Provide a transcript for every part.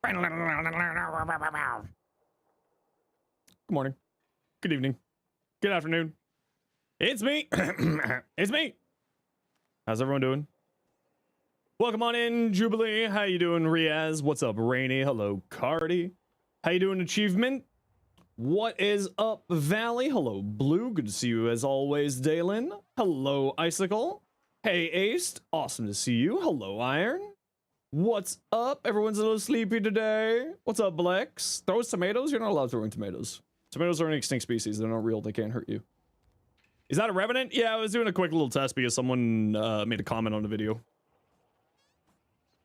Good morning. Good evening. Good afternoon. It's me. It's me. How's everyone doing? Welcome on in, Jubilee. How you doing, Riaz? What's up, Rainy? Hello, Cardi. How you doing, Achievement? What is up, Valley? Hello, Blue. Good to see you as always, Dalen. Hello, Icicle. Hey, Aced. Awesome to see you. Hello, Iron. What's up? Everyone's a little sleepy today. What's up, Blex? Throw tomatoes? You're not allowed throwing tomatoes. Tomatoes are an extinct species. They're not real. They can't hurt you. Is that a Revenant? Yeah, I was doing a quick little test because someone made a comment on the video.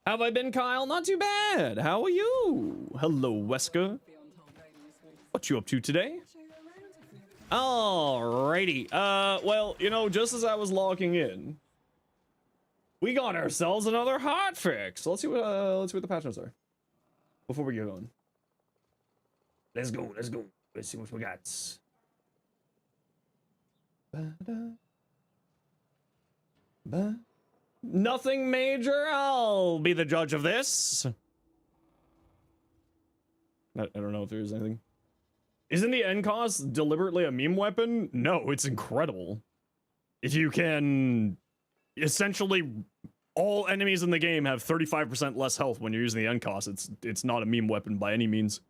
How have I been, Kyle? Not too bad. How are you? Hello, Weska. What you up to today? Alrighty. Well, you know, just as I was logging in, we got ourselves another hotfix. Let's see what the patch notes are before we get going. Let's go. Let's go. Let's see what we got. Nothing major. I'll be the judge of this. I don't know if there's anything. Isn't the NCOS deliberately a meme weapon? No, it's incredible. If you can... Essentially, all enemies in the game have 35% less health when you're using the NCOS. It's not a meme weapon by any means.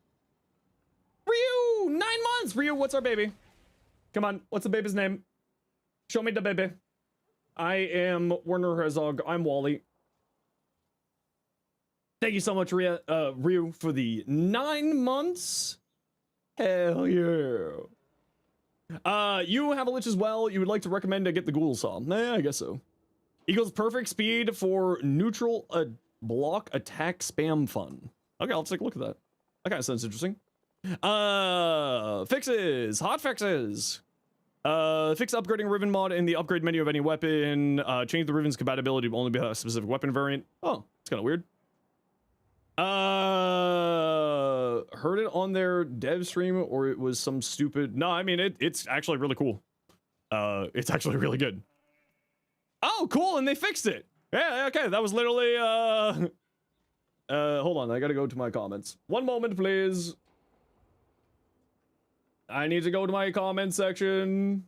Ryu! 9 months! Ryu, what's our baby? Come on, what's the baby's name? Show me the baby. I am Werner Herzog. I'm Wally. Thank you so much, Ryu, for the 9 months. Hell yeah. You have a lich as well. You would like to recommend to get the Ghoulsaw. I guess so. Equals perfect speed for neutral block attack spam fun. Okay, I'll take a look at that. That kind of sounds interesting. Fixes, hot fixes. Fix upgrading Riven mod in the upgrade menu of any weapon. Change the Riven's compatibility to only be a specific weapon variant. Oh, it's kind of weird. Heard it on their dev stream, or it was some stupid. No, I mean it's actually really cool. It's actually really good. Oh, cool, and they fixed it. Yeah, okay, that was literally, hold on, I gotta go to my comments. One moment, please. I need to go to my comment section.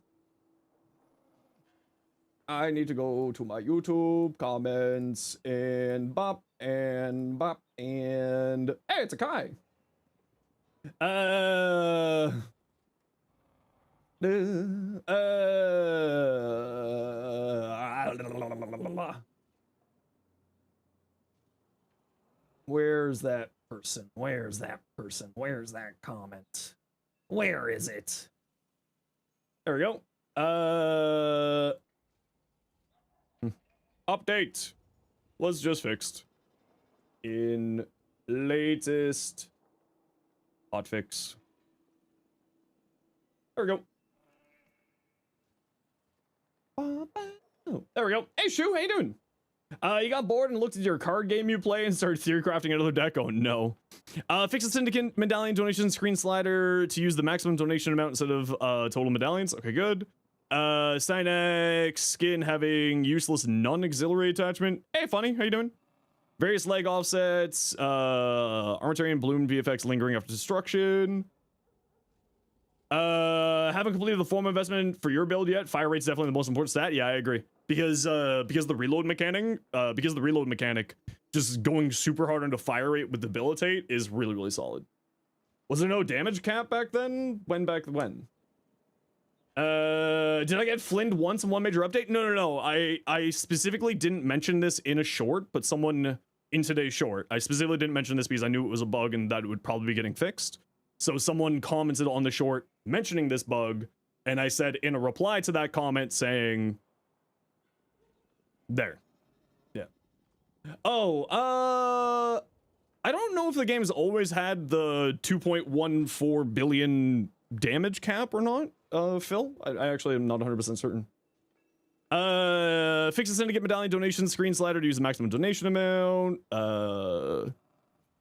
I need to go to my YouTube comments, and bop, and bop, and... Hey, it's a Kai! Where's that person? Where's that person? Where's that comment? Where is it? There we go. Update was just fixed in latest hotfix. There we go. Oh, there we go. Hey, Shu, how you doing? You got bored and looked at your card game you play and started theory crafting another deck? Oh, no. Fix the Syndicate medallion donation screen slider to use the maximum donation amount instead of total medallions. Okay, good. Cynex skin having useless non-auxiliary attachment. Hey, funny, how you doing? Various leg offsets. Armitarian Bloom VFX lingering after destruction. Haven't completed the form investment for your build yet. Fire rate's definitely the most important stat. Yeah, I agree. Because the reload mechanic, just going super hard into fire rate with debilitate is really, really solid. Was there no damage cap back then? When? Did I get flinned once in one major update? No. I specifically didn't mention this in a short, but someone in today's short, I specifically didn't mention this because I knew it was a bug and that it would probably be getting fixed. So someone commented on the short mentioning this bug, and I said in a reply to that comment saying, there. Yeah. Oh, I don't know if the game's always had the 2.14 billion damage cap or not, Phil. I actually am not 100% certain. Fix the Syndicate medallion donation screen slider to use the maximum donation amount.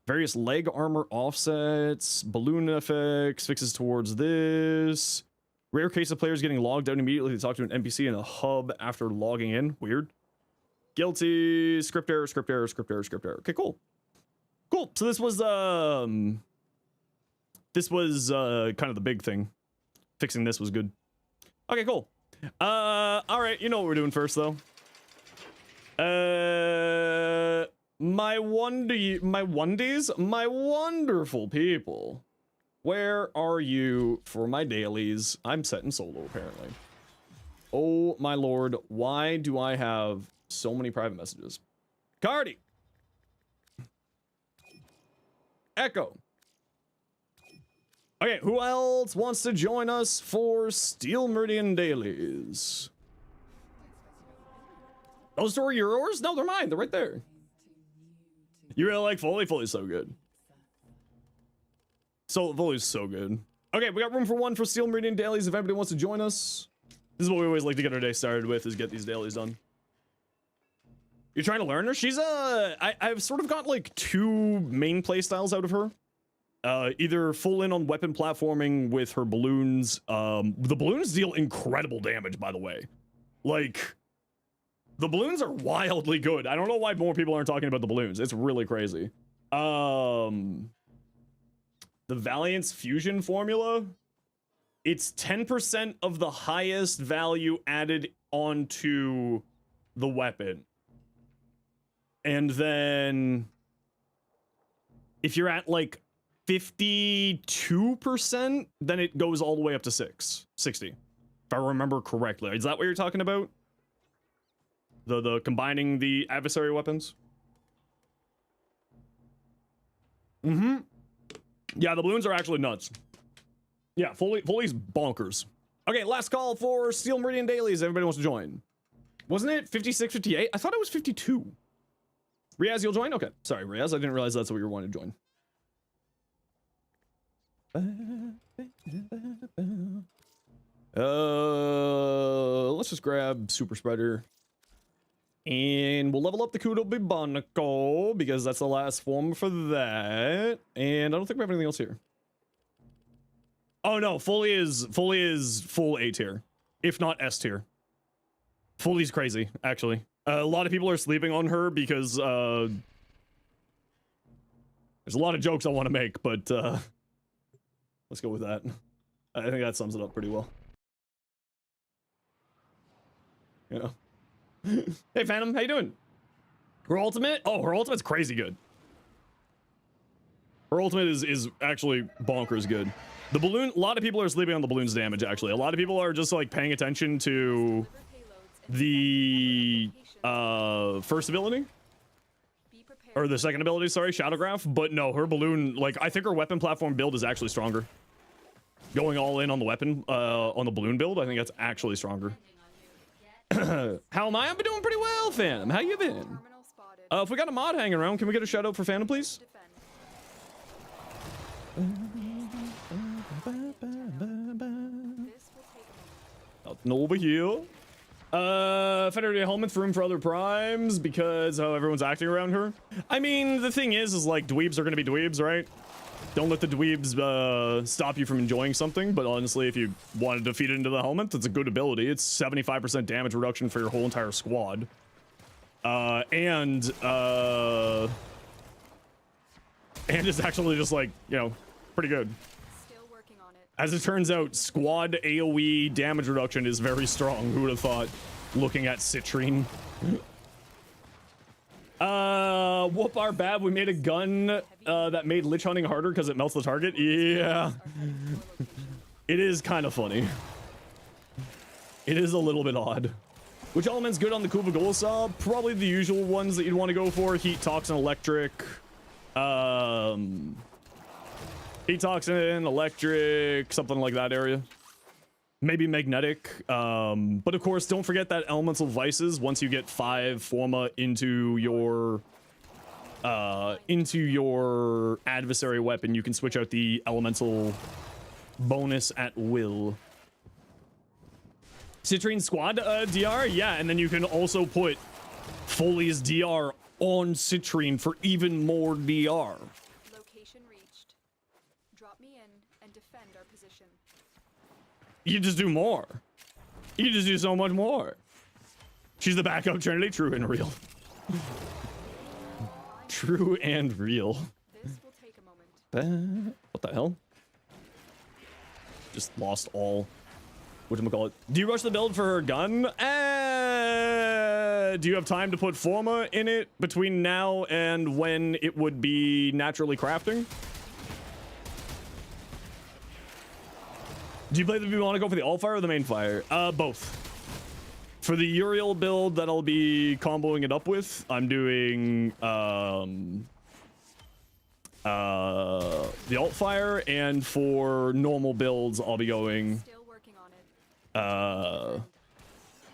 Various leg armor offsets, balloon effects, fixes towards this. Rare case of players getting logged out immediately to talk to an NPC in a hub after logging in. Weird. Guilty. Script error. Okay, cool. Cool. So this was kind of the big thing. Fixing this was good. Okay, cool. All right, you know what we're doing first though. My wonderful people. Where are you for my dailies? I'm setting solo apparently. Oh my lord, why do I have so many private messages? Cardi. Echo. Okay, who else wants to join us for Steel Meridian dailies? Those two are yours? No, they're mine. They're right there. You really like Foley? Foley's so good. So Foley's so good. Okay, we got room for one for Steel Meridian dailies if anybody wants to join us. This is what we always like to get our day started with, is get these dailies done. You're trying to learn her? She's I've sort of got like two main play styles out of her. Either full in on weapon platforming with her balloons. The balloons deal incredible damage, by the way. Like, the balloons are wildly good. I don't know why more people aren't talking about the balloons. It's really crazy. The Valiant's fusion formula, it's 10% of the highest value added onto the weapon. And then if you're at like 52%, then it goes all the way up to 60. If I remember correctly. Is that what you're talking about? The combining the adversary weapons? Mm-hmm. Yeah, the balloons are actually nuts. Yeah, Foley's bonkers. Okay, last call for Steel Meridian dailies. Everybody wants to join. Wasn't it 56, 58? I thought it was 52. Riaz, you'll join? Okay. Sorry, Riaz. I didn't realize that's what you were wanting to join. Let's just grab Super Spreader. And we'll level up the Kudo Bibonico, because that's the last form for that. And I don't think we have anything else here. Oh no, Foley is full A tier, if not S tier. Foley's crazy, actually. A lot of people are sleeping on her because there's a lot of jokes I want to make, but let's go with that. I think that sums it up pretty well. You know. Hey Phantom, how you doing? Her ultimate? Oh, her ultimate's crazy good. Her ultimate is actually bonkers good. The balloon, a lot of people are sleeping on the balloon's damage, actually. A lot of people are just like paying attention to the first ability. Or the second ability, sorry, Shadowgrapher. But no, her balloon, like, I think her weapon platform build is actually stronger. Going all in on the weapon, on the balloon build, I think that's actually stronger. How am I? I've been doing pretty well, Phantom. How you been? If we got a mod hanging around, can we get a shout out for Phantom, please? Nothing over here. Federated helmet's room for other primes because how everyone's acting around her. I mean, the thing is like dweebs are gonna be dweebs, right? Don't let the dweebs stop you from enjoying something, but honestly, if you want to defeat it into the helmet, that's a good ability. It's 75% damage reduction for your whole entire squad. And it's actually just like, you know, pretty good. Still working on it. As it turns out, squad AoE damage reduction is very strong. Who would have thought, looking at Citrine? Whoop our bad. We made a gun that made lich hunting harder because it melts the target. Yeah. It is kind of funny. It is a little bit odd. Which element's good on the Kuva Ghoulsaw? Probably the usual ones that you'd want to go for. Heat, Toxin, Electric. Heat, Toxin, Electric, something like that area. Maybe Magnetic. But of course, don't forget that Elemental Vices, once you get 5 Forma into your adversary weapon, you can switch out the Elemental bonus at will. Citrine Squad DR? Yeah, and then you can also put Foley's DR on Citrine for even more DR. Location reached. Drop me in and defend our position. You just do more. You just do so much more. She's the backup Trinity, true and real. True and real. What the hell? Just lost all. Whatchamacallit? Do you rush the build for her gun? Do you have time to put Forma in it between now and when it would be naturally crafting? Do you play the? Do you want to go for the alt fire or the main fire? Both. For the Uriel build that I'll be comboing it up with, I'm doing the alt fire, and for normal builds, I'll be going. Still working on it.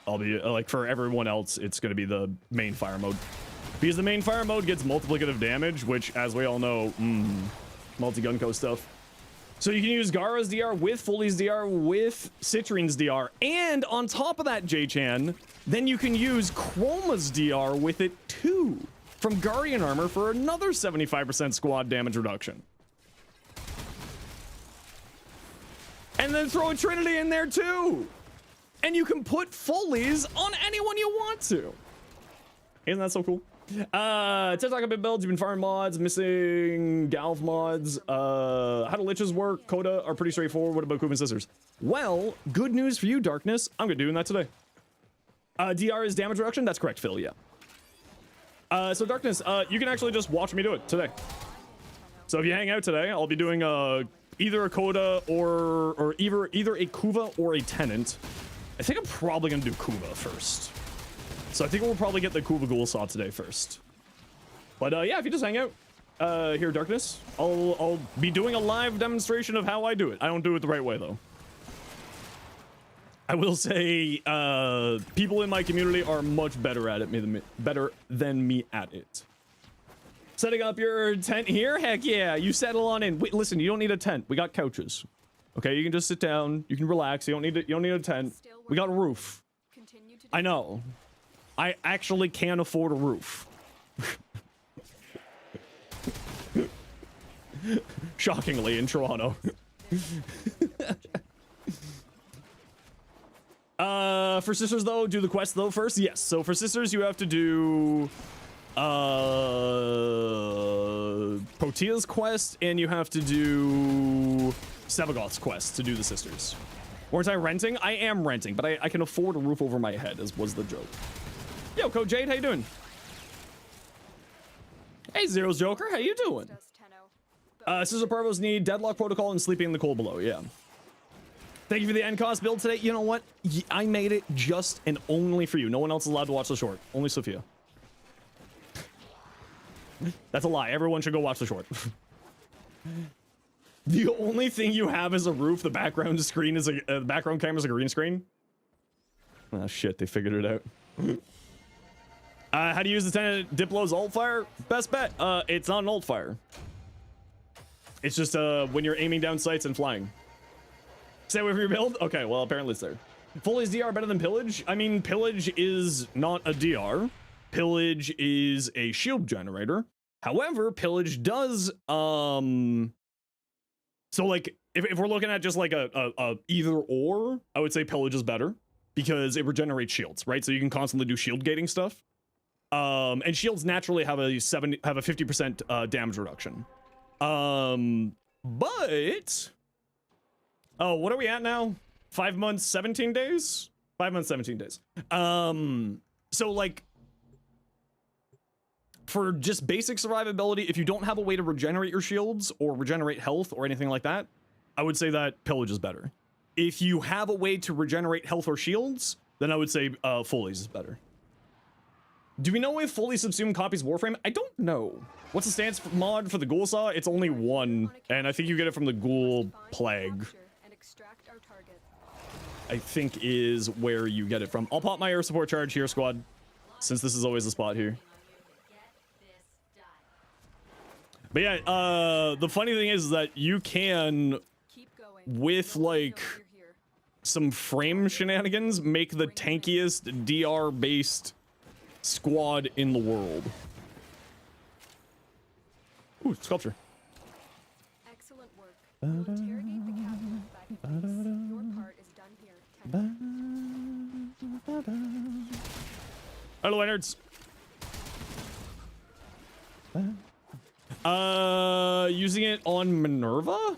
I'll be like for everyone else, it's gonna be the main fire mode, because the main fire mode gets multiplicative damage, which, as we all know, multi-gun co stuff. So you can use Gara's DR with Foley's DR with Citrine's DR, and on top of that, J-Chan, then you can use Chroma's DR with it too, from Guardian Armor for another 75% squad damage reduction. And then throw a Trinity in there too! And you can put Foley's on anyone you want to! Isn't that so cool? TikTok bit builds, you've been farming mods, missing Galv mods. How do liches work? Coda are pretty straightforward. What about Kuva and Sisters? Well, good news for you, Darkness. I'm gonna be doing that today. DR is damage reduction? That's correct, Phil, yeah. So Darkness, you can actually just watch me do it today. So if you hang out today, I'll be doing either a Coda or either a Kuva or a Tenet. I think I'm probably gonna do Kuva first. So I think we'll probably get the Kuva Ghoulsaw today first. But yeah, if you just hang out here, Darkness, I'll be doing a live demonstration of how I do it. I don't do it the right way though. I will say people in my community are much better at it than me at it. Setting up your tent here? Heck yeah, you settle on in. Wait, listen, you don't need a tent. We got couches. Okay, you can just sit down. You can relax. You don't need a tent. We got a roof. I know. I actually can't afford a roof. Shockingly, in Toronto. For Sisters though, do the quest though first? Yes. So for Sisters, you have to do Protea's quest, and you have to do Sevagoth's quest to do the Sisters. Weren't I renting? I am renting, but I can afford a roof over my head, as was the joke. Yo, Code Jade, how you doing? Hey, Zero's Joker, how you doing? Sister Parvos need Deadlock Protocol and Sleeping in the Cold Below, yeah. Thank you for the end cost build today. You know what? I made it just and only for you. No one else is allowed to watch the short. Only Sophia. That's a lie. Everyone should go watch the short. The only thing you have is a roof. The background screen is the background camera is a green screen. Oh shit, they figured it out. How do you use the Tenet Diplo's alt fire? Best bet. It's not an alt fire. It's just when you're aiming down sights and flying. Stay away from your build? Okay, well apparently it's there. Foley's DR better than Pillage? I mean, Pillage is not a DR. Pillage is a shield generator. However, Pillage does so like if we're looking at just like a either or, I would say Pillage is better because it regenerates shields, right? So you can constantly do shield gating stuff. And shields naturally have a 50% damage reduction. But oh, what are we at now? 5 months, 17 days? 5 months, 17 days. So like for just basic survivability, if you don't have a way to regenerate your shields or regenerate health or anything like that, I would say that Pillage is better. If you have a way to regenerate health or shields, then I would say Foley's is better. Do we know if Foley Subsumed copies Warframe? I don't know. What's the stance mod for the Ghoulsaw? It's only one, and I think you get it from the Ghoul Plague. I think is where you get it from. I'll pop my air support charge here, squad, since this is always the spot here. But yeah, the funny thing is that you can, with like some frame shenanigans, make the tankiest DR-based squad in the world. Ooh, sculpture. Excellent work. Interrogate the captain back in place. Your part is done here. Hello, nerds. Using it on Minerva?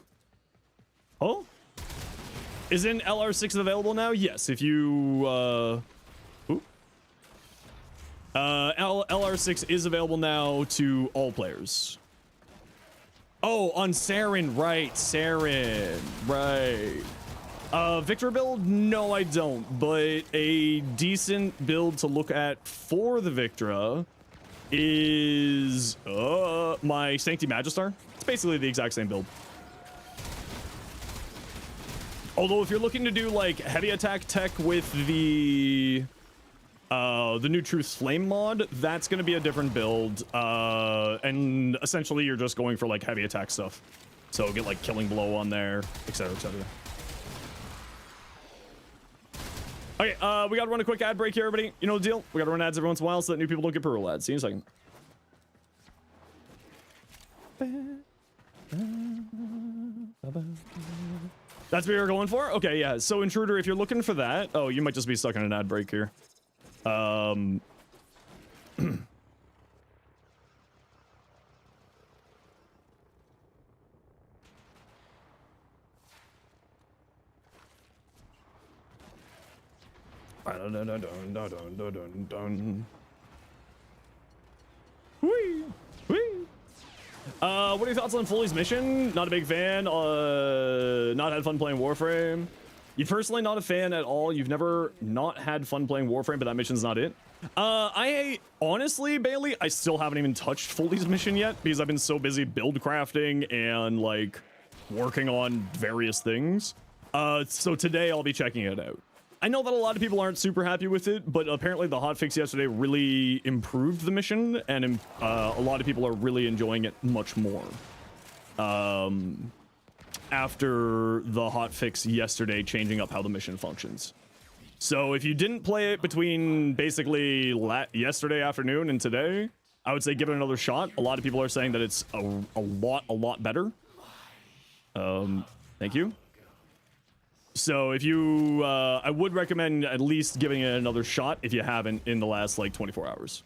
Oh? Isn't LR6 available now? Yes, if you, LR6 is available now to all players. Oh, on Saren, right, Saren, right. Victor build? No, I don't, but a decent build to look at for the Victra is, my Sancti Magistar. It's basically the exact same build. Although if you're looking to do like heavy attack tech with the new Truth Flame mod, that's going to be a different build. And essentially you're just going for like heavy attack stuff. So get like Killing Blow on there, etc, etc. Okay, we gotta run a quick ad break here, everybody. You know the deal. We gotta run ads every once in a while so that new people don't get purple ads. See you in a second. That's what you're going for? Okay, yeah. So Intruder, if you're looking for that, oh, you might just be stuck in an ad break here. Whee! Whee! What are your thoughts on Foley's mission? Not a big fan. Not had fun playing Warframe. You personally not a fan at all. You've never not had fun playing Warframe, but that mission's not it. I honestly, Bailey, I still haven't even touched Foley's mission yet because I've been so busy build crafting and like working on various things. So today I'll be checking it out. I know that a lot of people aren't super happy with it, but apparently the hotfix yesterday really improved the mission, and a lot of people are really enjoying it much more. After the hotfix yesterday changing up how the mission functions. So if you didn't play it between basically yesterday afternoon and today, I would say give it another shot. A lot of people are saying that it's a lot better. Thank you. So if you, I would recommend at least giving it another shot if you haven't in the last like 24 hours.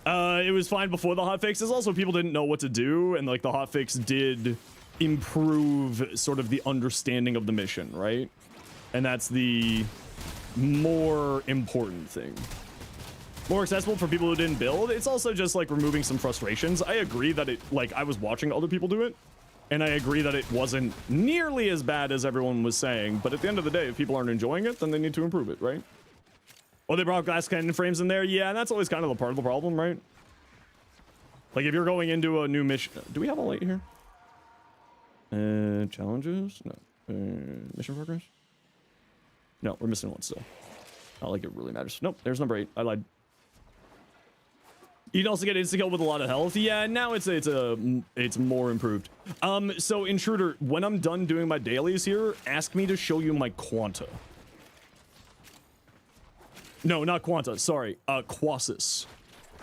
It was fine before the hotfixes. Also, people didn't know what to do, and like the hotfix did improve sort of the understanding of the mission, right? And that's the more important thing. More accessible for people who didn't build. It's also just like removing some frustrations. I agree that it, like, I was watching other people do it, and I agree that it wasn't nearly as bad as everyone was saying, but at the end of the day, if people aren't enjoying it, then they need to improve it, right? Oh, they brought glass cannon frames in there? Yeah, and that's always kind of a part of the problem, right? Like, if you're going into a new mission... Do we have a light here? Challenges? No. Mission progress? No, we're missing one still. Not like it really matters. Nope, there's number 8. I lied. You can also get insta-kill with a lot of health. Yeah, now it's more improved. So Intruder, when I'm done doing my dailies here, ask me to show you my Quanta. No, not Quanta, sorry. Quasis.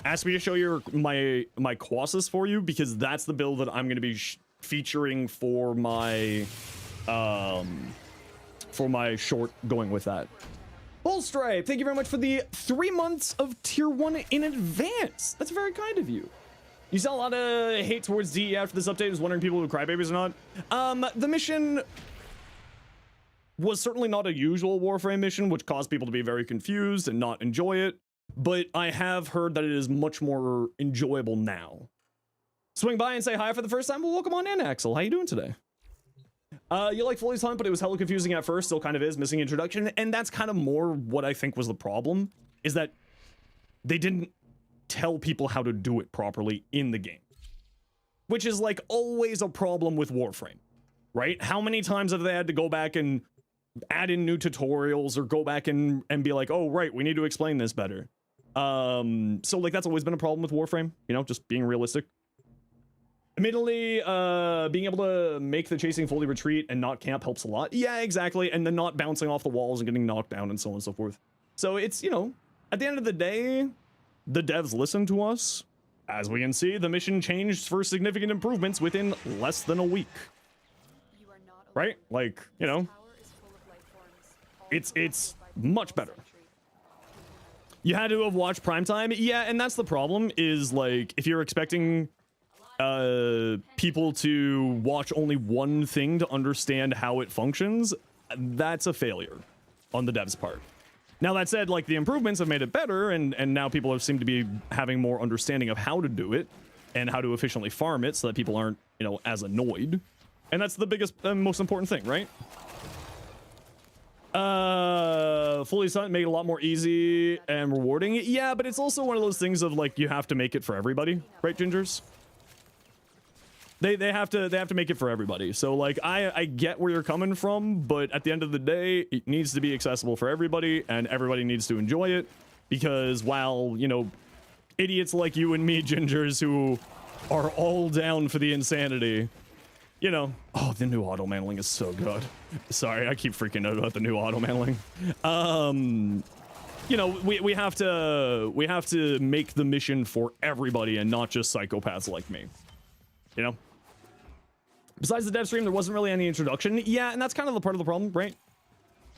Ask me to show you my Quasis for you, because that's the build that I'm going to be featuring for my short going with that. Bullstripe, thank you very much for the 3 months of tier 1 in advance. That's very kind of you. You saw a lot of hate towards DE after this update. I was wondering people who crybabies or not. The mission was certainly not a usual Warframe mission, which caused people to be very confused and not enjoy it. But I have heard that it is much more enjoyable now. Swing by and say hi for the first time. Well, welcome on in, Axel. How you doing today? You like Foley's Hunt, but it was hella confusing at first, still kind of is, missing introduction, and that's kind of more what I think was the problem, is that they didn't tell people how to do it properly in the game. Which is like always a problem with Warframe, right? How many times have they had to go back and add in new tutorials or go back and be like, oh, right, we need to explain this better. So like that's always been a problem with Warframe, you know, just being realistic. Admittedly, being able to make the chasing Foley retreat and not camp helps a lot. Yeah, exactly. And then not bouncing off the walls and getting knocked down and so on and so forth. So it's, you know, at the end of the day, the devs listen to us. As we can see, the mission changed for significant improvements within less than a week. Right? Like, you know, it's much better. You had to have watched primetime. Yeah, and that's the problem is like if you're expecting people to watch only one thing to understand how it functions, that's a failure on the devs' part. Now that said, like the improvements have made it better, and now people have seem to be having more understanding of how to do it and how to efficiently farm it so that people aren't, you know, as annoyed. And that's the biggest and most important thing, right? Fully stunt made it a lot more easy and rewarding. Yeah, but it's also one of those things of like you have to make it for everybody, right, Gingers? They have to make it for everybody. So like I get where you're coming from, but at the end of the day, it needs to be accessible for everybody, and everybody needs to enjoy it. Because while, you know, idiots like you and me, Gingers, who are all down for the insanity, you know, oh, the new auto mantling is so good. Sorry, I keep freaking out about the new auto mantling. You know, we have to make the mission for everybody and not just psychopaths like me. You know? Besides the dev stream, there wasn't really any introduction. Yeah, and that's kind of the part of the problem, right?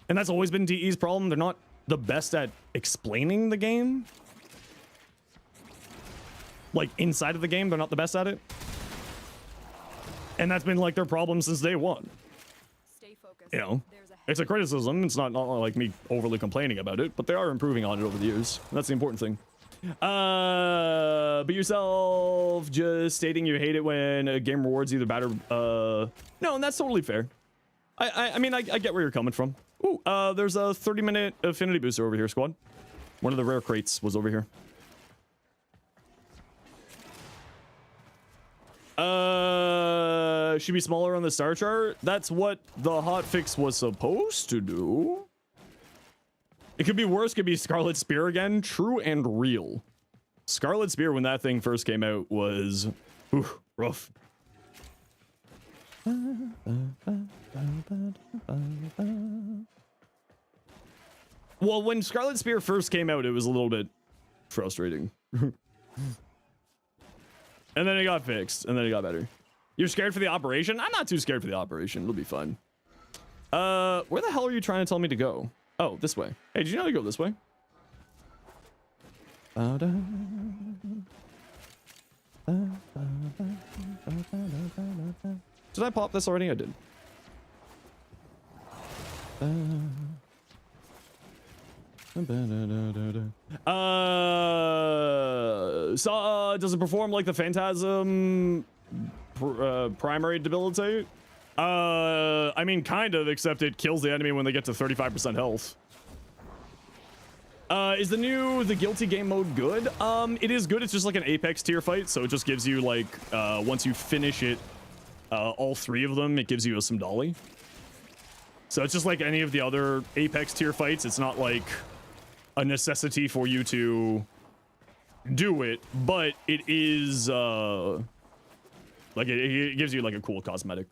And that's always been DE's problem. They're not the best at explaining the game. Like, inside of the game, they're not the best at it. And that's been, like, their problem since day one. Stay focused. You know? It's a criticism. It's not like me overly complaining about it, but they are improving on it over the years. That's the important thing. But yourself just stating you hate it when a game rewards either bad or no, and that's totally fair. I mean I get where you're coming from. Ooh, there's a 30-minute affinity booster over here, squad. One of the rare crates was over here. Should be smaller on the star chart. That's what the hotfix was supposed to do. It could be worse, could be Scarlet Spear again. True and real. Scarlet Spear, when that thing first came out, was rough. Well, when Scarlet Spear first came out, it was a little bit frustrating. And then it got fixed, and then it got better. You're scared for the operation? I'm not too scared for the operation. It'll be fun. Where the hell are you trying to tell me to go? Oh, this way. Hey, did you know to go this way? Did I pop this already? I did. Does it perform like the Phantasm primary debilitate? I mean, kind of, except it kills the enemy when they get to 35% health. Is the Guilty game mode good? It is good. It's just like an Apex tier fight, so it just gives you like, once you finish it, all three of them, it gives you some dolly. So it's just like any of the other Apex tier fights. It's not like a necessity for you to do it, but it is, like it gives you like a cool cosmetic.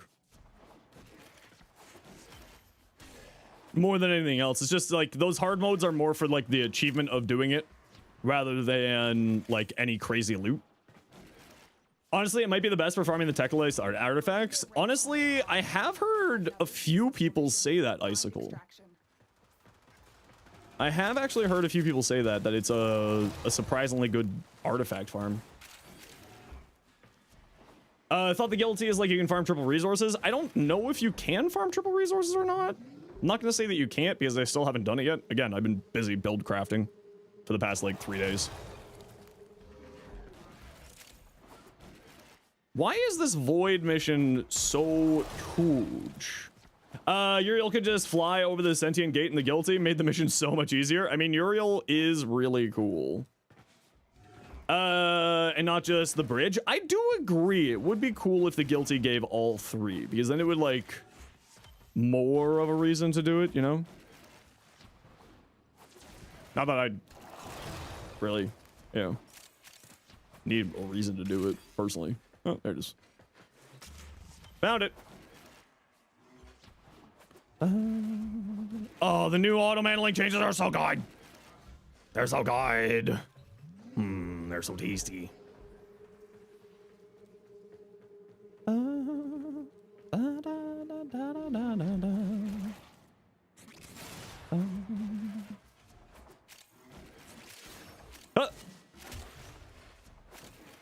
More than anything else, it's just like those hard modes are more for like the achievement of doing it rather than like any crazy loot. Honestly, it might be the best for farming the Techolite artifacts. Honestly, I have heard a few people say that, Icicle. I have actually heard a few people say that it's a surprisingly good artifact farm. I thought the Guilty is like you can farm triple resources. I don't know if you can farm triple resources or not. I'm not going to say that you can't because I still haven't done it yet. Again, I've been busy build crafting for the past like 3 days. Why is this void mission so huge? Uriel could just fly over the sentient gate in the Guilty, made the mission so much easier. I mean, Uriel is really cool. And not just the bridge. I do agree. It would be cool if the Guilty gave all three, because then it would like more of a reason to do it, you know? Not that I'd really, you know, need a reason to do it personally. Oh, there it is. Found it. Oh, the new auto mantling changes are so good. They're so good. They're so tasty.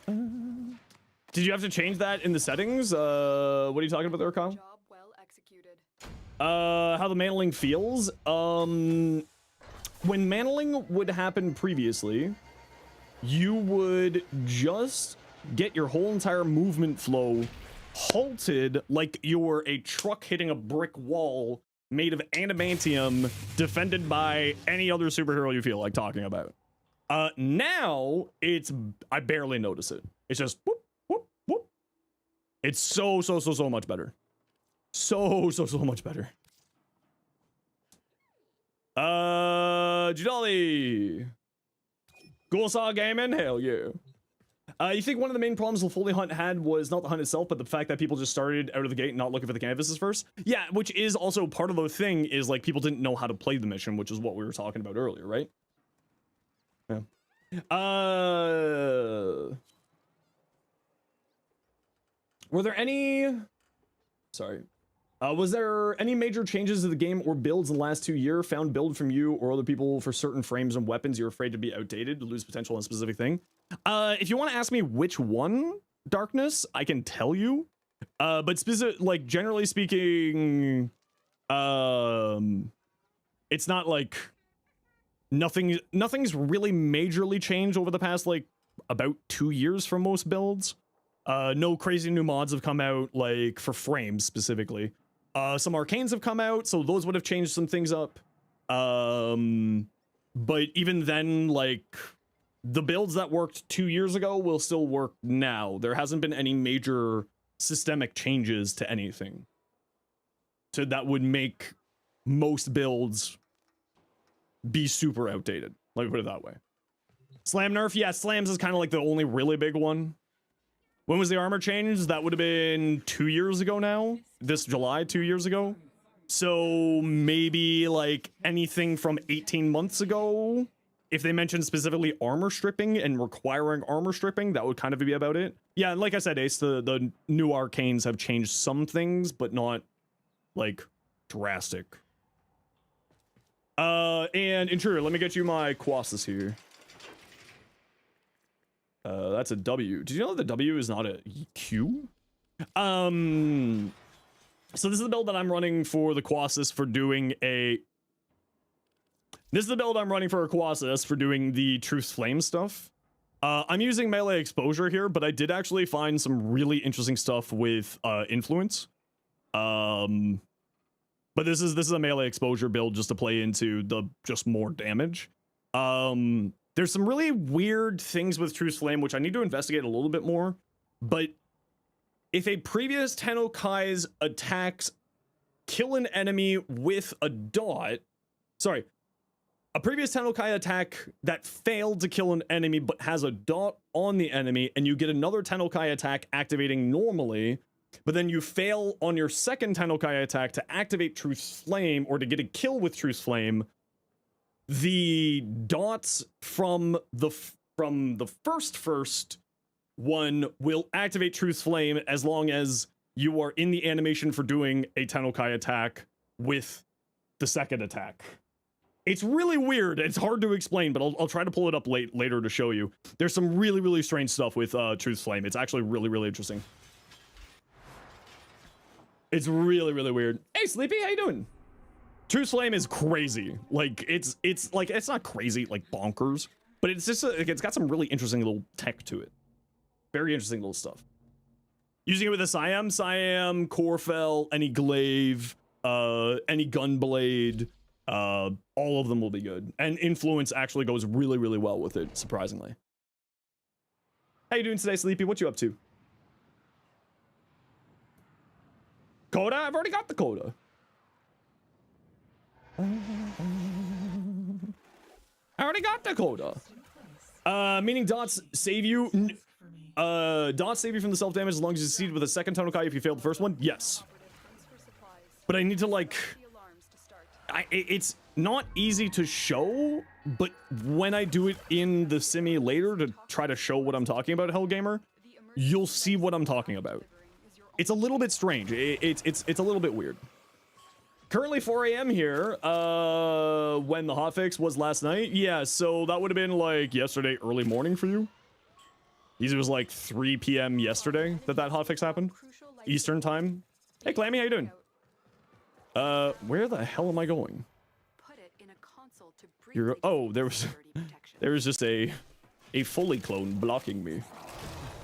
Did you have to change that in the settings? What are you talking about there, Kyle? Job well executed. How the mantling feels? When mantling would happen previously, you would just get your whole entire movement flow halted like you were a truck hitting a brick wall made of adamantium defended by any other superhero you feel like talking about. Now it's, I barely notice it. It's just whoop, whoop, whoop. It's so much better. So much better. Judali. Ghoulsaw gaming? Hell yeah. You think one of the main problems the Foley Hunt had was not the hunt itself, but the fact that people just started out of the gate not looking for the canvases first? Yeah, which is also part of the thing, is like people didn't know how to play the mission, which is what we were talking about earlier, right? Yeah. Were there any... Sorry. Was there any major changes to the game or builds in the last 2 years? Found build from you or other people for certain frames and weapons you're afraid to be outdated, to lose potential on a specific thing? If you want to ask me which one, Darkness, I can tell you. But specific, like generally speaking, it's not like nothing's really majorly changed over the past like about 2 years for most builds. No crazy new mods have come out like for frames specifically. Some arcanes have come out, so those would have changed some things up. But even then, like, the builds that worked 2 years ago will still work now. There hasn't been any major systemic changes to anything. So that would make most builds be super outdated. Let me put it that way. Slam nerf? Yeah, slams is kind of like the only really big one. When was the armor changed? That would have been 2 years ago now. This July, 2 years ago. So maybe like anything from 18 months ago. If they mentioned specifically armor stripping and requiring armor stripping, that would kind of be about it. Yeah, and like I said, Ace, the new arcanes have changed some things, but not like drastic. And Intruder, let me get you my Colossus here. That's a W. Did you know that the W is not a Q? So this is the build that I'm running for the Colossus for doing a... This is the build I'm running for a Colossus for doing the Truth's Flame stuff. I'm using melee exposure here, but I did actually find some really interesting stuff with influence. But this is a melee exposure build just to play into the just more damage. There's some really weird things with Truth's Flame, which I need to investigate a little bit more. But if a previous Tenokai's attacks kill an enemy with a dot... Sorry. A previous Tenokai attack that failed to kill an enemy but has a dot on the enemy, and you get another Tenokai attack activating normally, but then you fail on your second Tenokai attack to activate Truth's Flame or to get a kill with Truth's Flame, the dots from the first one will activate Truth's Flame as long as you are in the animation for doing a Tenokai attack with the second attack. It's really weird. It's hard to explain, but I'll try to pull it up later to show you. There's some really strange stuff with Truth's Flame. It's actually really interesting. It's really weird. Hey, Sleepy, how you doing? Truth's Flame is crazy. Like it's like it's not crazy like bonkers, but it's just it's got some really interesting little tech to it. Very interesting little stuff. Using it with a Siam, Corfell, any glaive, any gunblade, all of them will be good. And influence actually goes really well with it, surprisingly. How you doing today, Sleepy? What you up to? Coda? I've already got the Coda. I already got the Coda. Meaning dots save you. Dots save you from the self-damage as long as you succeed with a second Tenokai if you failed the first one? Yes. But I need to like... it's not easy to show, but when I do it in the simi later to try to show what I'm talking about, Hellgamer, you'll see what I'm talking about. It's a little bit strange. It's a little bit weird. Currently 4 a.m. here, when the hotfix was last night. Yeah, so that would have been like yesterday early morning for you. It was like 3 p.m. yesterday that hotfix happened. Eastern time. Hey, Clammy, how you doing? Where the hell am I going? You're, oh, there was just a fully clone blocking me.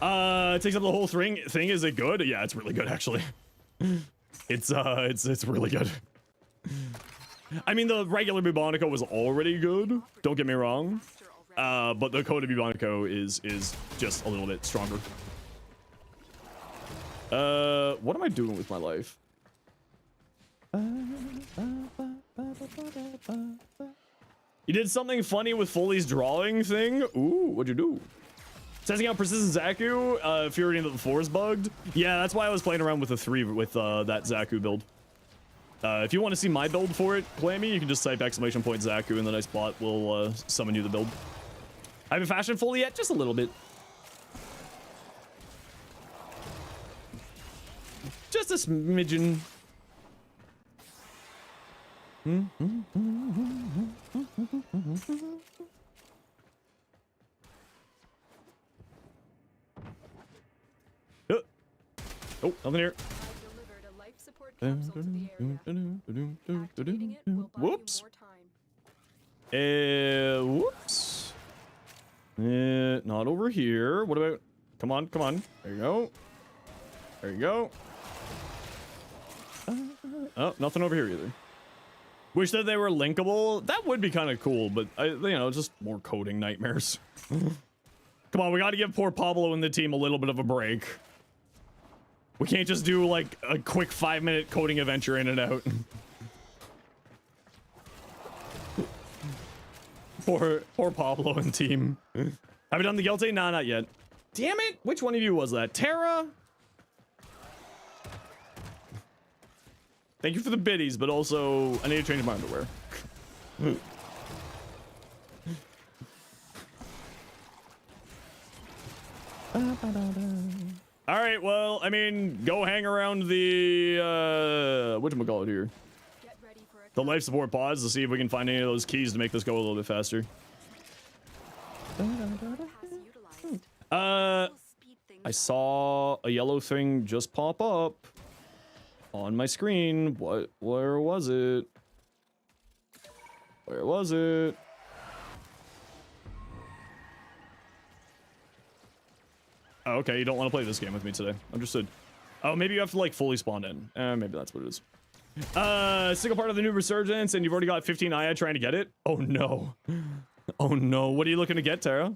It takes up the whole thing. Is it good? Yeah, it's really good actually. It's really good. I mean, the regular Bubonico was already good. Don't get me wrong. But the Coda Bubonico is just a little bit stronger. What am I doing with my life? You did something funny with Foley's drawing thing? Ooh, what'd you do? Testing out Persistent Zaku, Fury into the 4 is bugged. Yeah, that's why I was playing around with the 3 with that Zaku build. If you want to see my build for it, Clammy, you can just type ! Zaku and the nice bot will summon you the build. I haven't fashioned Foley yet, just a little bit. Just a smidgen. Oh, nothing here. Whoops. Whoops. Not over here. What about? Come on, come on. There you go. There you go. Oh, nothing over here either. Wish that they were linkable. That would be kind of cool, but you know, just more coding nightmares. Come on, we got to give poor Pablo and the team a little bit of a break. We can't just do like a quick 5-minute coding adventure in and out. Poor Pablo and team. Have you done the guilty? Nah, not yet. Damn it! Which one of you was that? Tara? Thank you for the biddies, but also I need to change my underwear. All right, well, I mean, go hang around the whatchamacallit here, the life support pods, to see if we can find any of those keys to make this go a little bit faster. I saw a yellow thing just pop up on my screen. Where was it? Where was it? Oh, okay, you don't want to play this game with me today. Understood. Oh, maybe you have to like fully spawn in. Maybe that's what it is. Single part of the new resurgence, and you've already got 15 Aya trying to get it. Oh no. Oh no. What are you looking to get, Tara?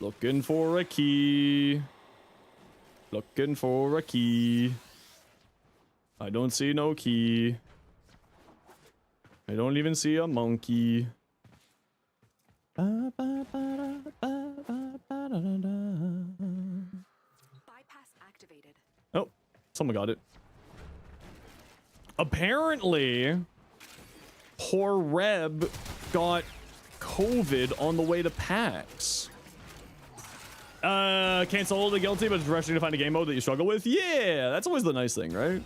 Looking for a key. Looking for a key. I don't see no key. I don't even see a monkey. Bypass activated. Oh, someone got it. Apparently, poor Reb got COVID on the way to PAX. Cancel the guilty, but it's rushing to find a game mode that you struggle with. Yeah, that's always the nice thing, right?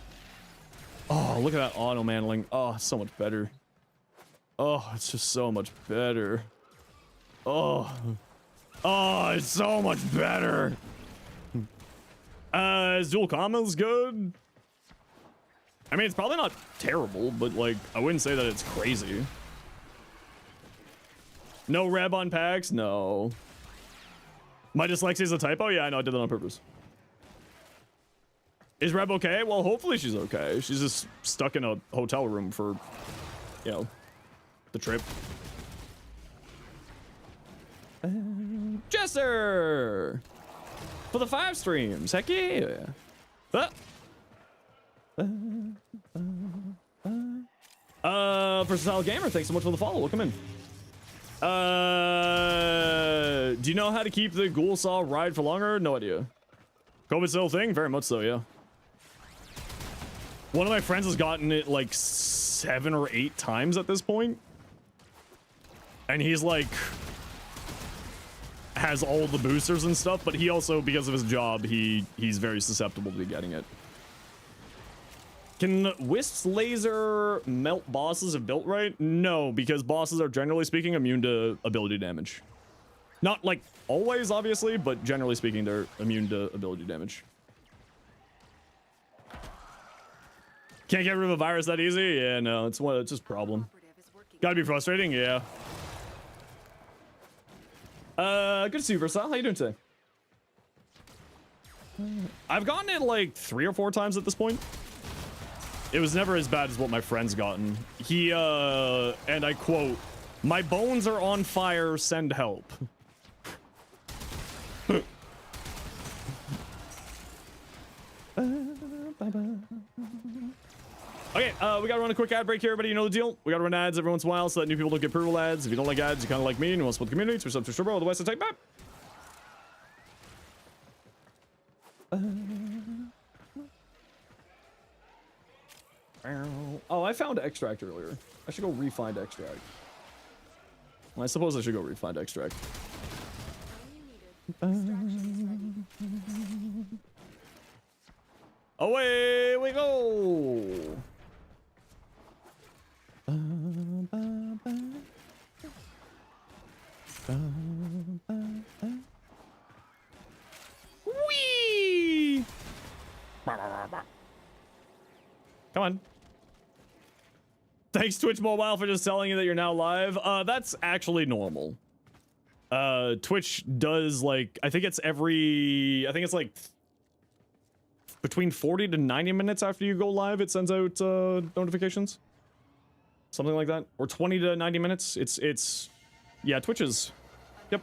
Oh, look at that auto manling. Oh, it's so much better. Oh, it's just so much better. Oh, it's so much better. Is dual combos good? I mean, it's probably not terrible, but like, I wouldn't say that it's crazy. No Reb on PAX? No. My dyslexia is a typo? Yeah, I know, I did that on purpose. Is Reb okay? Well, hopefully she's okay. She's just stuck in a hotel room for, you know, the trip. Jester! For the 5 streams. Heck yeah. Versatile Gamer, thanks so much for the follow. Welcome in. Do you know how to keep the Ghoulsaw ride for longer? No idea. COVID still a thing? Very much so, yeah. One of my friends has gotten it like 7 or 8 times at this point. And he's like, has all the boosters and stuff, but he also, because of his job, he's very susceptible to getting it. Can Wisp's laser melt bosses if built right? No, because bosses are generally speaking immune to ability damage. Not like always, obviously, but generally speaking, they're immune to ability damage. Can't get rid of a virus that easy? Yeah, no, it's just a problem. Gotta be frustrating, yeah. Good to see you, Versa. How you doing today? I've gotten it like 3 or 4 times at this point. It was never as bad as what my friend's gotten. He, and I quote, "My bones are on fire, send help." Okay, we gotta run a quick ad break here, everybody. You know the deal. We gotta run ads every once in a while so that new people don't get approval ads. If you don't like ads, you kind of like me and you want to support the community, switch up to Turbo, otherwise I'll take back. Oh, I found extract earlier. I should go re-find extract. Well, I suppose I should go re-find extract. Away we go! Whee! Come on. Thanks, Twitch Mobile, for just telling you that you're now live. That's actually normal. Twitch does, like, I think it's like between 40 to 90 minutes after you go live, it sends out notifications. Something like that. Or 20 to 90 minutes. It's yeah, Twitch is. Yep.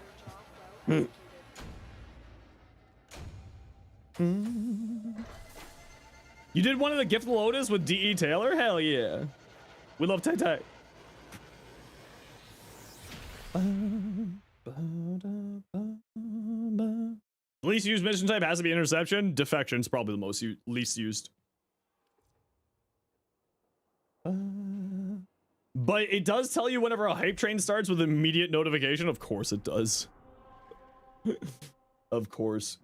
You did one of the gift lotus with D.E. Taylor? Hell yeah. We love Tay-Tay. Least used mission type has to be interception. Defection's probably the least used. But it does tell you whenever a hype train starts with immediate notification. Of course it does. Of course.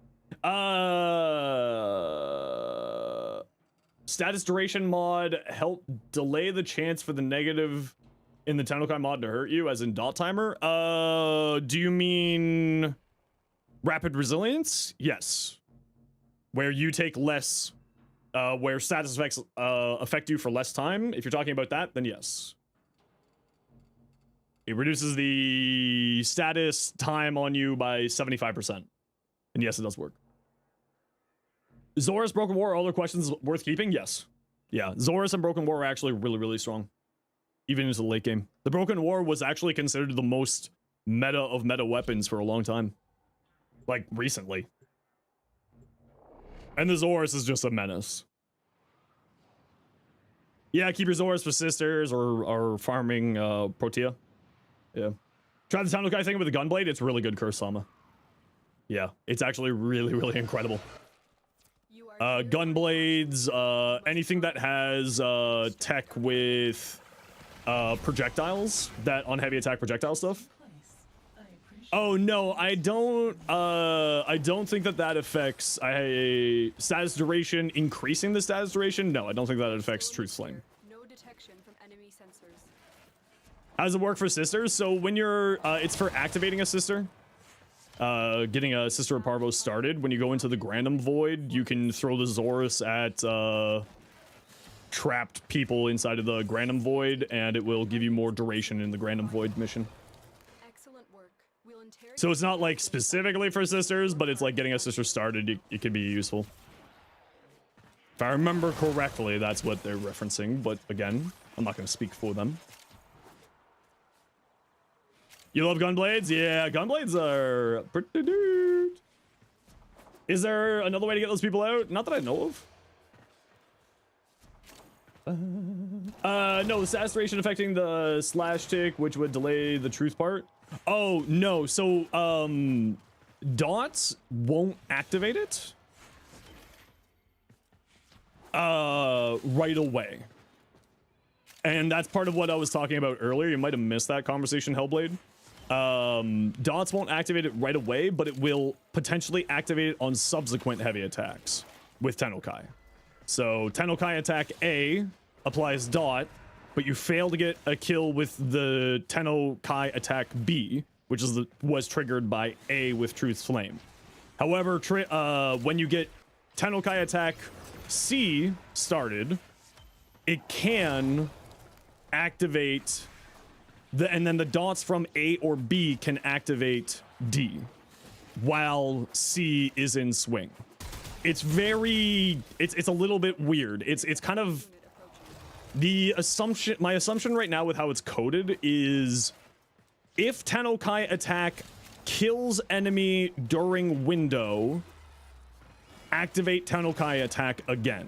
Status duration mod help delay the chance for the negative in the Tennokai mod to hurt you, as in dot timer. Do you mean rapid resilience? Yes. Where you take less, where status effects affect you for less time. If you're talking about that, then yes. It reduces the status time on you by 75%. And yes, it does work. Zorus, Broken War, are other questions worth keeping? Yes. Yeah, Zorus and Broken War are actually really, really strong. Even into the late game. The Broken War was actually considered the most meta of meta weapons for a long time. Like, recently. And the Zorus is just a menace. Yeah, keep your Zorus for sisters or farming Protea. Yeah. Try the Tennokai thing with the Gunblade. It's really good, Kursama. Yeah, it's actually really, really incredible. Gunblades, anything that has tech with projectiles, that on heavy attack projectile stuff. Oh no, I don't think that affects status duration. Increasing the status duration, no, I don't think that affects Truth Flame. No detection from enemy sensors. How does it work for sisters? So when you're it's for activating a sister, getting a Sister of Parvo started. When you go into the Grandum Void, you can throw the Zorus at trapped people inside of the Grandum Void, and it will give you more duration in the Grandum Void mission. Excellent work. We'll interrogate. So it's not like specifically for sisters, but it's like getting a sister started. It could be useful. If I remember correctly, that's what they're referencing. But again, I'm not going to speak for them. You love Gunblades? Yeah, Gunblades are pretty dude. Is there another way to get those people out? Not that I know of. No, the status duration affecting the slash tick, which would delay the truth part. Oh, no. So, dots won't activate it right away. And that's part of what I was talking about earlier. You might have missed that conversation, Hellblade. Dots won't activate it right away, but it will potentially activate it on subsequent heavy attacks with Tennokai. So Tennokai attack A applies dot, but you fail to get a kill with the Tennokai attack B, which is was triggered by A with Truth's Flame. However, when you get Tennokai attack C started, it can activate and then the dots from A or B can activate D while C is in swing. It's very, it's a little bit weird. It's kind of the assumption, my assumption right now with how it's coded is if Tennokai attack kills enemy during window, activate Tennokai attack again.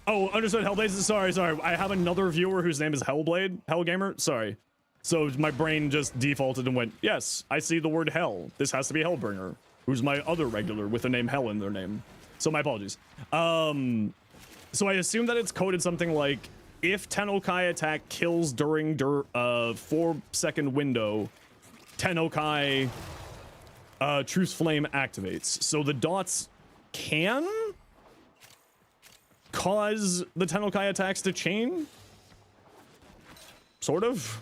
Oh, understood. Hellblade. Sorry. I have another viewer whose name is Hellblade. Hellgamer. Sorry. So my brain just defaulted and went, yes, I see the word hell. This has to be Hellbringer, who's my other regular with the name Hell in their name. So my apologies. So I assume that it's coded something like if Tennokai attack kills during 4-second window, Tennokai Truth's Flame activates. So the dots can cause the Tennokai attacks to chain? Sort of.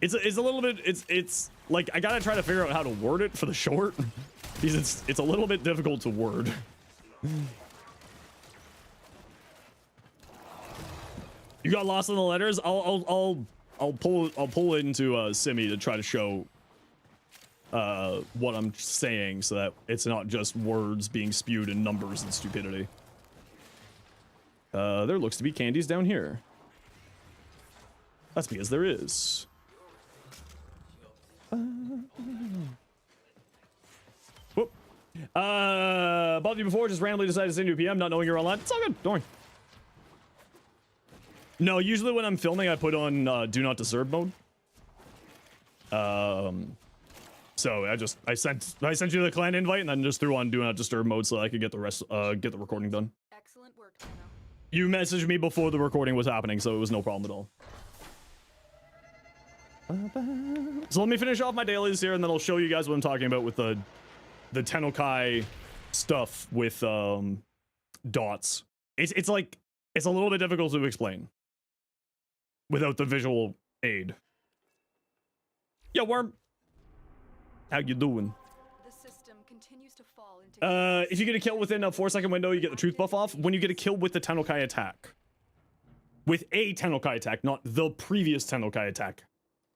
It's a little bit, it's like I gotta try to figure out how to word it for the short because it's a little bit difficult to word. You got lost in the letters? I'll pull it into Simi to try to show what I'm saying so that it's not just words being spewed in numbers and stupidity. There looks to be candies down here. That's because there is. Whoop. Bothered you before, just randomly decided to send you a PM, not knowing you're online. It's all good, don't worry. No, usually when I'm filming, I put on Do Not Disturb mode. So I sent you the clan invite and then just threw on Do Not Disturb mode so I could get the rest get the recording done. Excellent work, Tenno. You messaged me before the recording was happening, so it was no problem at all. So let me finish off my dailies here, and then I'll show you guys what I'm talking about with the Tennokai stuff with dots. It's like it's a little bit difficult to explain without the visual aid. Yeah, Worm. How you doing? The system continues to fall into If you get a kill within a 4-second window, you get the truth buff off. When you get a kill with the Tennokai attack. With a Tennokai attack, not the previous Tennokai attack.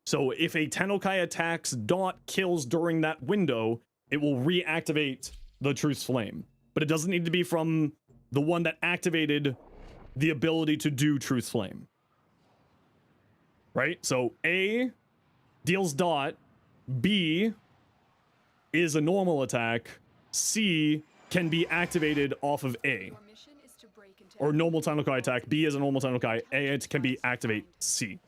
So if a Tennokai attack's dot kills during that window, it will reactivate the Truth's Flame. But it doesn't need to be from the one that activated the ability to do Truth's Flame. Right? So A deals dot, B is a normal attack, C can be activated off of A. Your mission is to break into Or normal Tennokai attack, B is a normal Tennokai, A it can be activate C.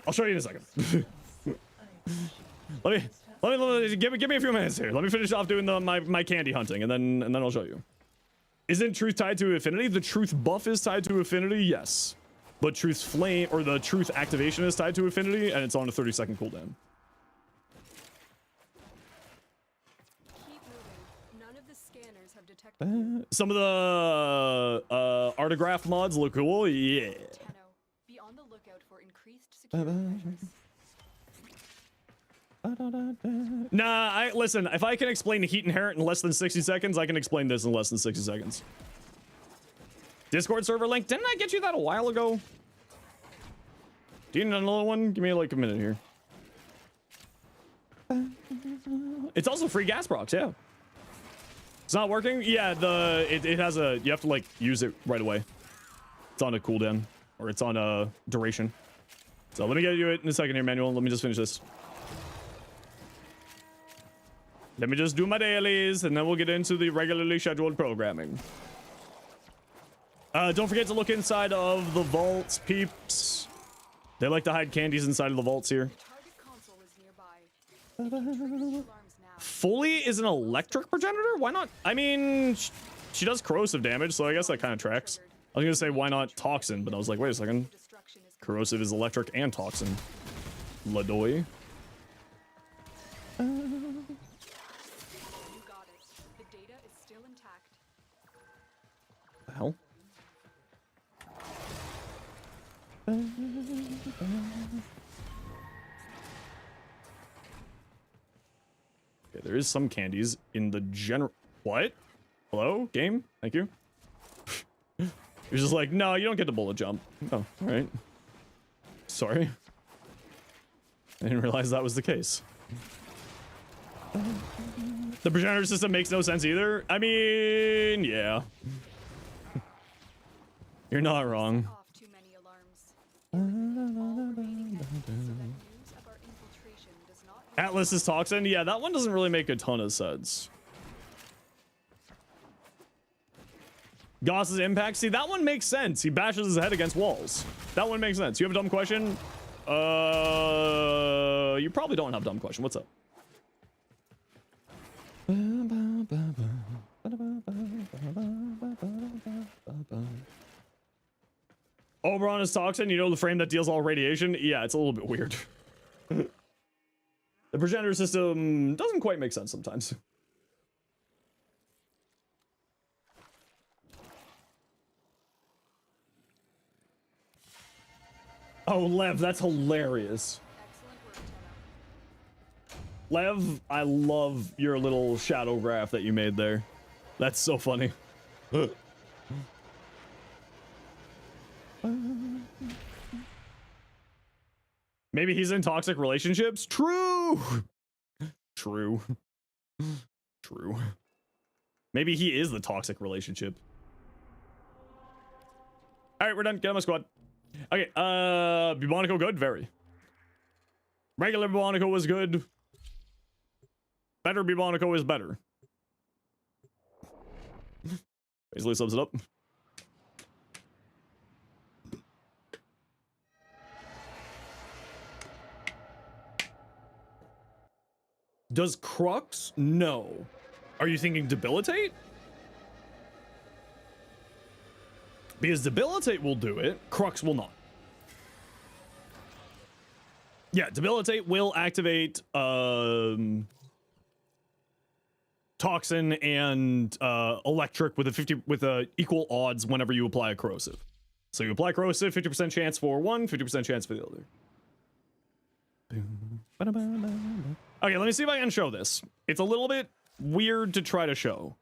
I'll show you in a second. Give me a few minutes here. Let me finish off doing my candy hunting, and then I'll show you. Isn't truth tied to affinity? The truth buff is tied to affinity, yes. But truth's flame or the truth activation is tied to affinity, and it's on a 30-second cooldown. Keep moving. None of the scanners have detected you. Some of the artograph mods look cool, yeah. Tenno, be on the lookout for increased security measures. Nah, listen, if I can explain the heat inherent in less than 60 seconds, I can explain this in less than 60 seconds. Discord server link, didn't I get you that a while ago? Do you need another one? Give me like a minute here. It's also free gas procs, yeah. It's not working? Yeah, it has a, you have to like use it right away. It's on a cooldown, or it's on a duration. So let me get you it in a second here, Manuel. Let me just finish this. Let me just do my dailies, and then we'll get into the regularly scheduled programming. Don't forget to look inside of the vaults, peeps. They like to hide candies inside of the vaults here. Target console is nearby. It can trigger the alarms now. Foley is an electric progenitor? Why not? I mean, she does corrosive damage, so I guess that kind of tracks. I was gonna say, why not toxin? But I was like, wait a second. Destruction is Corrosive is electric and toxin. Ladoy. Okay, there is some candies in the general. What? Hello, game? Thank you. You're just like, no, you don't get the bullet jump. Oh, all right. Sorry. I didn't realize that was the case. The progenitor system makes no sense either. I mean, yeah. You're not wrong. Off too many alarms. All remaining evidence so that news of our infiltration does not Atlas's toxin? Yeah, that one doesn't really make a ton of sense. Goss's impact? See, that one makes sense. He bashes his head against walls. That one makes sense. You have a dumb question? You probably don't have a dumb question. What's up? Oberon is toxin. You know the frame that deals all radiation? Yeah, it's a little bit weird. The progenitor system doesn't quite make sense sometimes. Oh, Lev, that's hilarious. excellent work, Tenno. Lev, I love your little shadow graph that you made there. That's so funny. Maybe he's in toxic relationships? True! True. True. Maybe he is the toxic relationship. Alright, we're done. Get on my squad. Okay, Bubonico good? Very. Regular Bubonico was good. Better Bubonico is better. Basically sums it up. Does Crux? No. Are you thinking debilitate? Because debilitate will do it, Crux will not. Yeah, debilitate will activate toxin and electric with a equal odds whenever you apply a corrosive. So you apply corrosive, 50% chance for one, 50% chance for the other. Okay, let me see if I can show this. It's a little bit weird to try to show.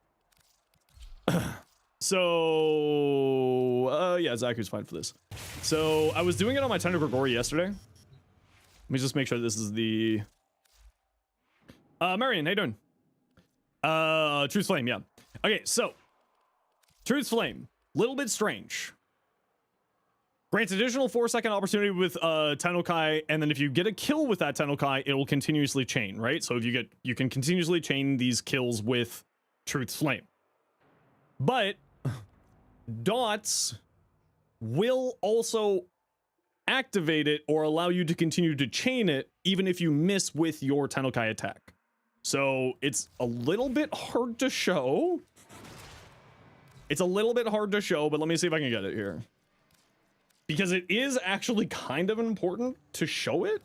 So, yeah, Zaku's fine for this. So, I was doing it on my Tenet Grigori yesterday. Let me just make sure this is the... Marion, how you doing? Truth's Flame, yeah. Okay, so, Truth's Flame, little bit strange. Grants additional 4-second opportunity with Tennokai, and then if you get a kill with that Tennokai, it will continuously chain, right? So if you can continuously chain these kills with Truth's Flame. But dots will also activate it or allow you to continue to chain it even if you miss with your Tennokai attack. So it's a little bit hard to show. It's a little bit hard to show, but let me see if I can get it here. Because it is actually kind of important to show it.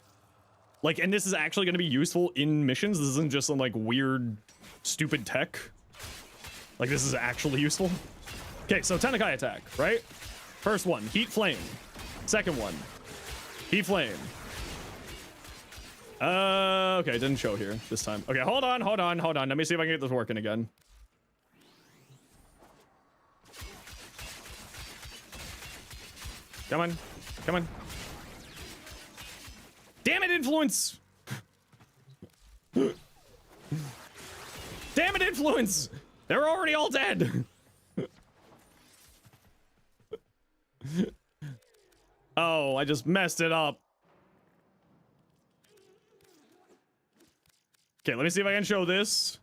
Like, and this is actually going to be useful in missions. This isn't just some, like, weird, stupid tech. Like, this is actually useful. Okay, so Tennokai attack, right? First one, Heat Flame. Second one, Heat Flame. Okay, it didn't show here this time. Okay, hold on. Let me see if I can get this working again. Come on. Damn it, influence! Damn it, influence! They're already all dead! Oh, I just messed it up. Okay, let me see if I can show this.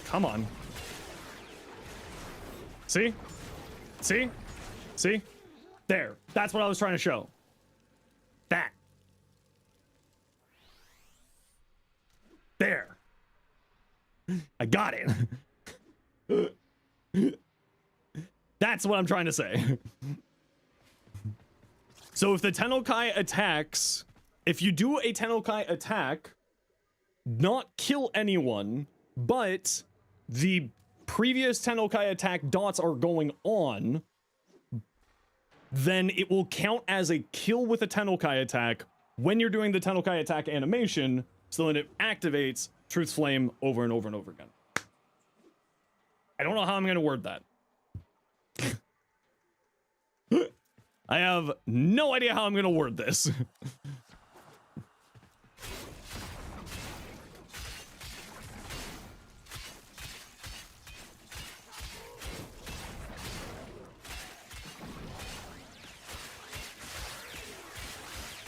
Come on. See? See? See? There. That's what I was trying to show. That. There. I got it. That's what I'm trying to say. So if the Tennokai attacks, if you do a Tennokai attack not kill anyone, but the previous Tennokai attack dots are going on, then it will count as a kill with a Tennokai attack when you're doing the Tennokai attack animation, so that it activates Truth's Flame over and over and over again. I don't know how I'm going to word that. I have no idea how I'm going to word this.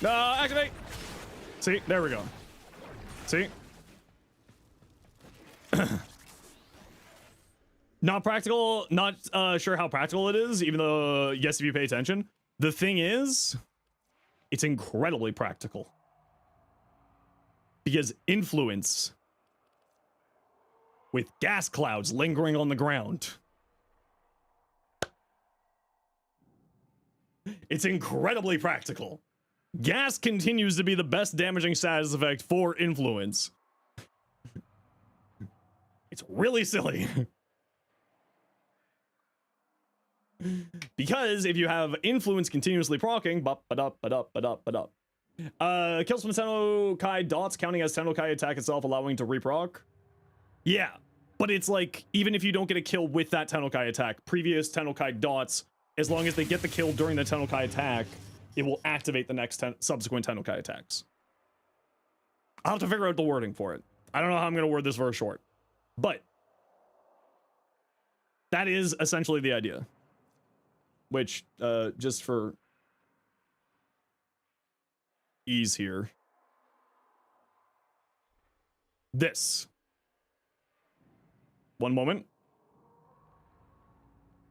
Activate. See, there we go. See? Not practical, not sure how practical it is, even though, yes, if you pay attention. The thing is, it's incredibly practical. Because influence with gas clouds lingering on the ground. It's incredibly practical. Gas continues to be the best damaging status effect for influence. It's really silly. Because if you have influence continuously proccing, kills from Tennokai dots counting as Tennokai attack itself, allowing to reproc. Yeah, but it's like, even if you don't get a kill with that Tennokai attack, previous Tennokai dots, as long as they get the kill during the Tennokai attack, it will activate the next subsequent Tennokai attacks. I'll have to figure out the wording for it. I don't know how I'm going to word this very short. But that is essentially the idea. Which, just for ease here. This. One moment.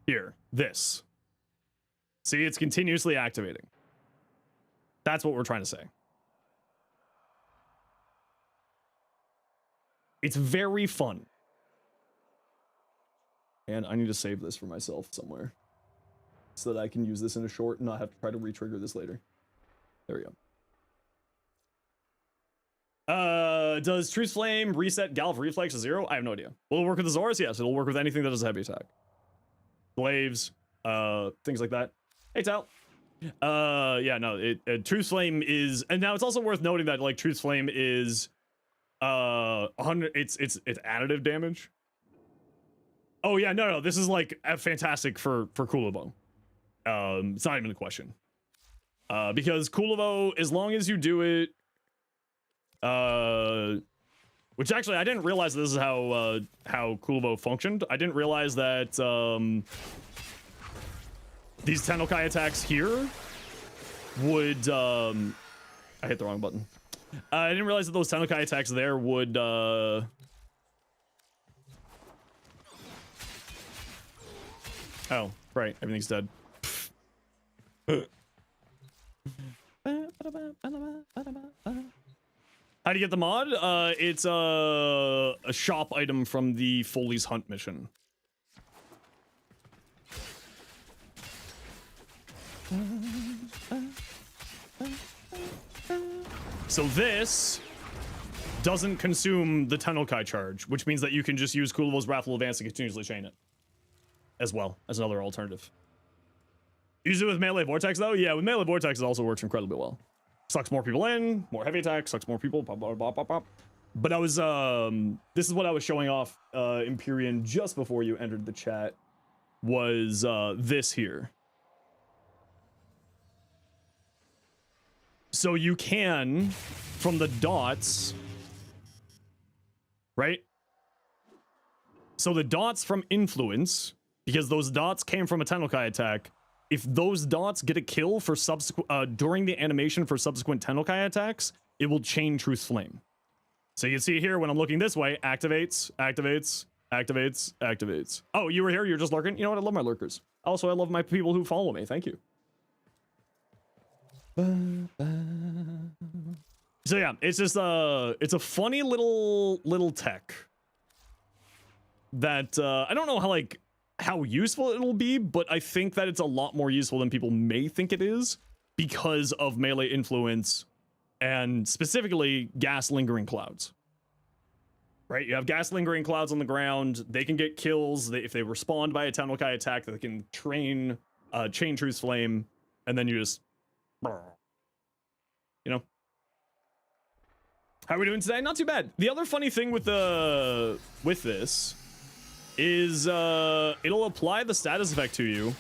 Here. This. See, it's continuously activating. That's what we're trying to say. It's very fun. And I need to save this for myself somewhere, so that I can use this in a short and not have to try to re-trigger this later. There we go. Does Truth's Flame reset Galv Reflex to 0? I have no idea. Will it work with the Zors? Yes, it'll work with anything that does a heavy attack. Glaives, things like that. Hey, Tal. Yeah, no, Truth's Flame is, and now it's also worth noting that, like, Truth's Flame is, 100, it's additive damage. Oh, yeah, no, this is, like, fantastic for Kuva. It's not even a question. Because Kuva, as long as you do it, which actually, I didn't realize this is how Kuva functioned. I didn't realize that, these Tennokai attacks here would, I hit the wrong button. I didn't realize that those Tennokai attacks there would, oh, right, everything's dead. How do you get the mod? It's a shop item from the Foley's Hunt mission. So this doesn't consume the Tennokai charge, which means that you can just use Kulovo's Wrathful Advance to continuously chain it as well as another alternative. Use it with Melee Vortex though? Yeah, with Melee Vortex it also works incredibly well. Sucks more people in, more heavy attack, sucks more people, pop, pop, pop, pop, pop. But I was, this is what I was showing off, Empyrean, just before you entered the chat, was, this here. So you can, from the dots, right? So the dots from influence, because those dots came from a Tennokai attack, if those dots get a kill for subsequent, during the animation for subsequent Tennokai attacks, it will chain Truth's Flame. So you can see here, when I'm looking this way, activates, activates, activates, activates. Oh, you were here? You're just lurking? You know what? I love my lurkers. Also, I love my people who follow me. Thank you. So yeah, it's just it's a funny little tech that I don't know how useful it'll be, but I think that it's a lot more useful than people may think it is because of melee influence and specifically gas lingering clouds. right? You have gas lingering clouds on the ground. They can get kills. If they respond by a Tennokai attack, they can chain Truth's Flame, and then you just, you know. How are we doing today? Not too bad. The other funny thing with this is it'll apply the status effect to you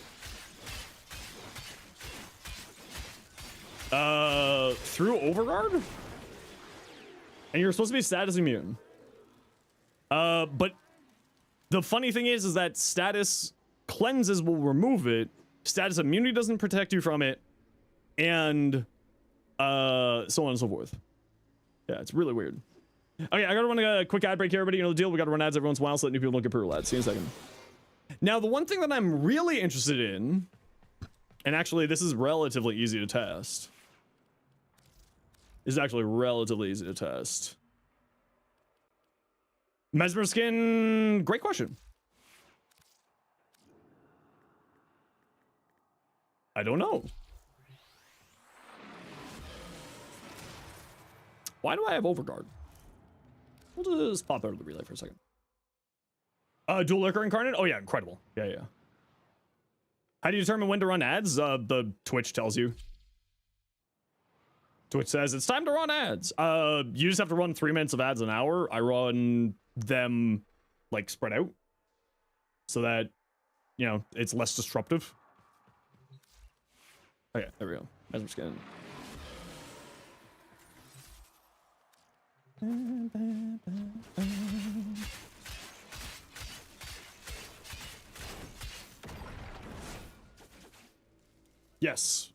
through Overguard, and you're supposed to be status immune. But the funny thing is that status cleanses will remove it. Status immunity doesn't protect you from it, and so on and so forth. Yeah, it's really weird. Okay, I gotta run a quick ad break here, everybody. You know the deal. We gotta run ads every once in a while so that new people don't get brutal ads. See you in a second. Now, the one thing that I'm really interested in, and actually this is relatively easy to test. This is actually relatively easy to test. Mesmer skin, great question. I don't know. Why do I have Overguard? We'll just pop out of the relay for a second. Dual Lurker Incarnate? Oh yeah, incredible. Yeah. How do you determine when to run ads? The Twitch tells you. Twitch says it's time to run ads. You just have to run 3 minutes of ads an hour. I run them like spread out so that, you know, it's less disruptive. Okay, there we go. Mesmer skin. Yes.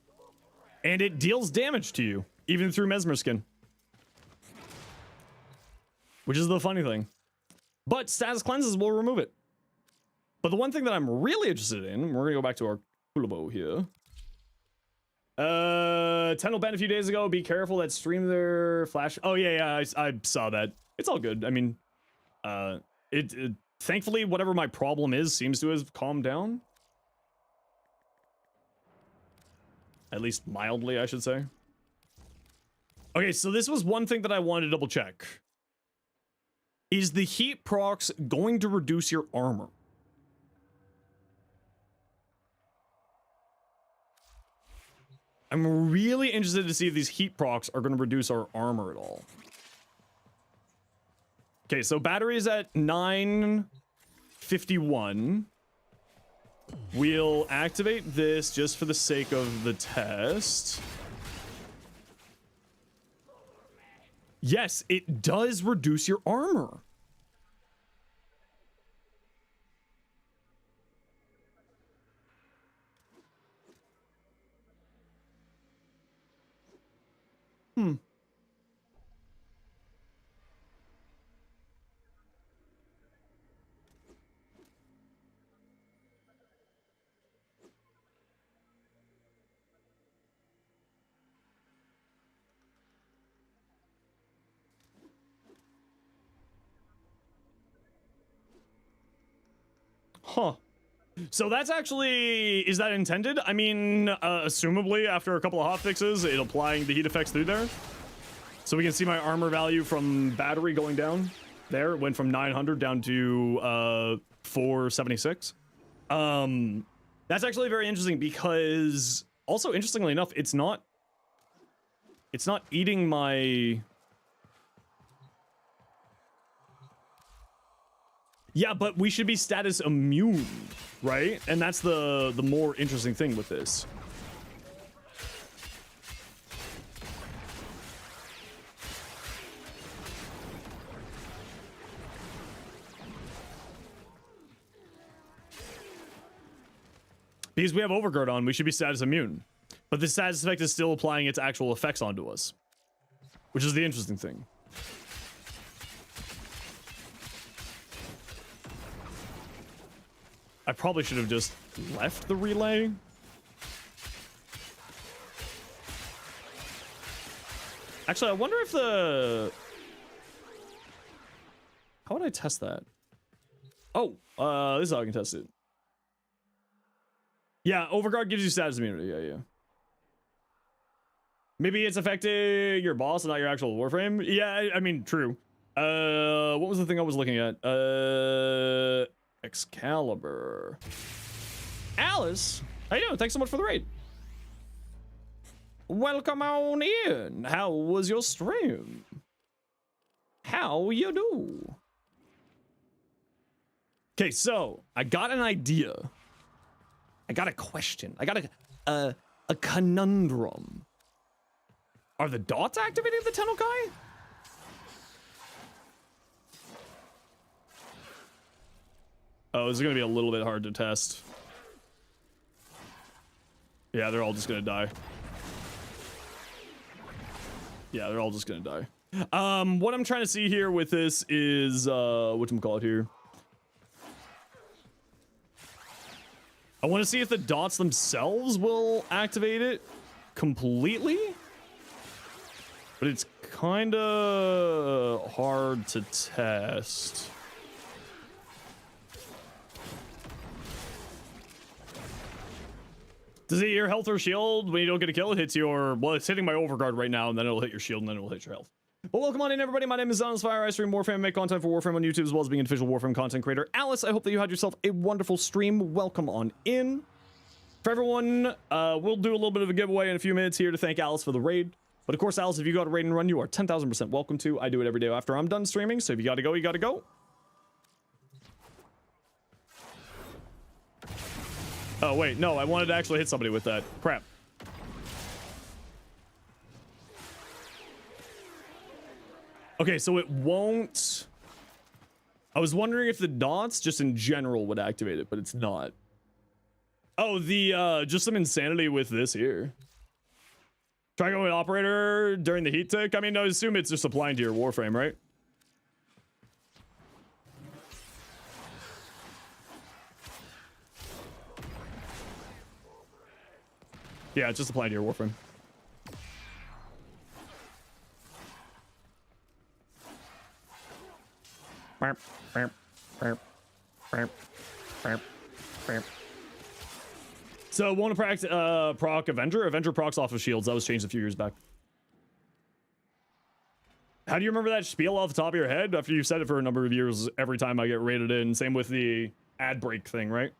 And it deals damage to you, even through Mesmer skin. Which is the funny thing. But status cleanses will remove it. But the one thing that I'm really interested in, we're gonna go back to our Kulabo here. Tenno banned a few days ago. Be careful that stream their flash. Oh yeah, I saw that. It's all good. I mean, thankfully whatever my problem is seems to have calmed down. At least mildly, I should say. Okay, so this was one thing that I wanted to double check. Is the heat procs going to reduce your armor? I'm really interested to see if these heat procs are going to reduce our armor at all. Okay, so battery is at 951. We'll activate this just for the sake of the test. Yes, it does reduce your armor. Huh. So that's actually, is that intended? I mean, assumably after a couple of hotfixes, it applying the heat effects through there. So we can see my armor value from battery going down. There, it went from 900 down to 476. That's actually very interesting because, also interestingly enough, it's not eating my... Yeah, but we should be status immune, right? And that's the more interesting thing with this. Because we have Overguard on, we should be status immune. But the status effect is still applying its actual effects onto us, which is the interesting thing. I probably should have just left the relay. Actually, I wonder if the... How would I test that? Oh, this is how I can test it. Yeah, Overguard gives you status immunity. Yeah. Maybe it's affecting your boss and not your actual Warframe. Yeah, I mean, true. What was the thing I was looking at? Excalibur. Alice, how you doing? Thanks so much for the raid. Welcome on in. How was your stream? How you do? Okay, so I got an idea. I got a question. I got a conundrum. Are the dots activating the tunnel guy? Oh, this is gonna be a little bit hard to test. Yeah, they're all just gonna die. Yeah, they're all just gonna die. What I'm trying to see here with this is, whatchamacallit here? I want to see if the dots themselves will activate it completely. But it's kind of hard to test. Does it hit your health or shield? When you don't get a kill, it hits your... Well, it's hitting my overguard right now, and then it'll hit your shield, and then it'll hit your health. But welcome on in, everybody. My name is Zenosfire. I stream Warframe, make content for Warframe on YouTube, as well as being an official Warframe content creator. Alice, I hope that you had yourself a wonderful stream. Welcome on in. For everyone, we'll do a little bit of a giveaway in a few minutes here to thank Alice for the raid. But of course, Alice, if you got a raid and run, you are 10,000% welcome to. I do it every day after I'm done streaming, so if you gotta go, you gotta go. Oh, wait, no, I wanted to actually hit somebody with that. Crap. Okay, so it won't... I was wondering if the dots just in general would activate it, but it's not. Oh, the, just some insanity with this here. Try going operator during the heat tick? I mean, I assume it's just applying to your Warframe, right? Yeah, it's just applying to your Warframe. So, want to proc Avenger? Avenger procs off of shields. That was changed a few years back. How do you remember that spiel off the top of your head? After you've said it for a number of years, every time I get raided in. Same with the ad break thing, right?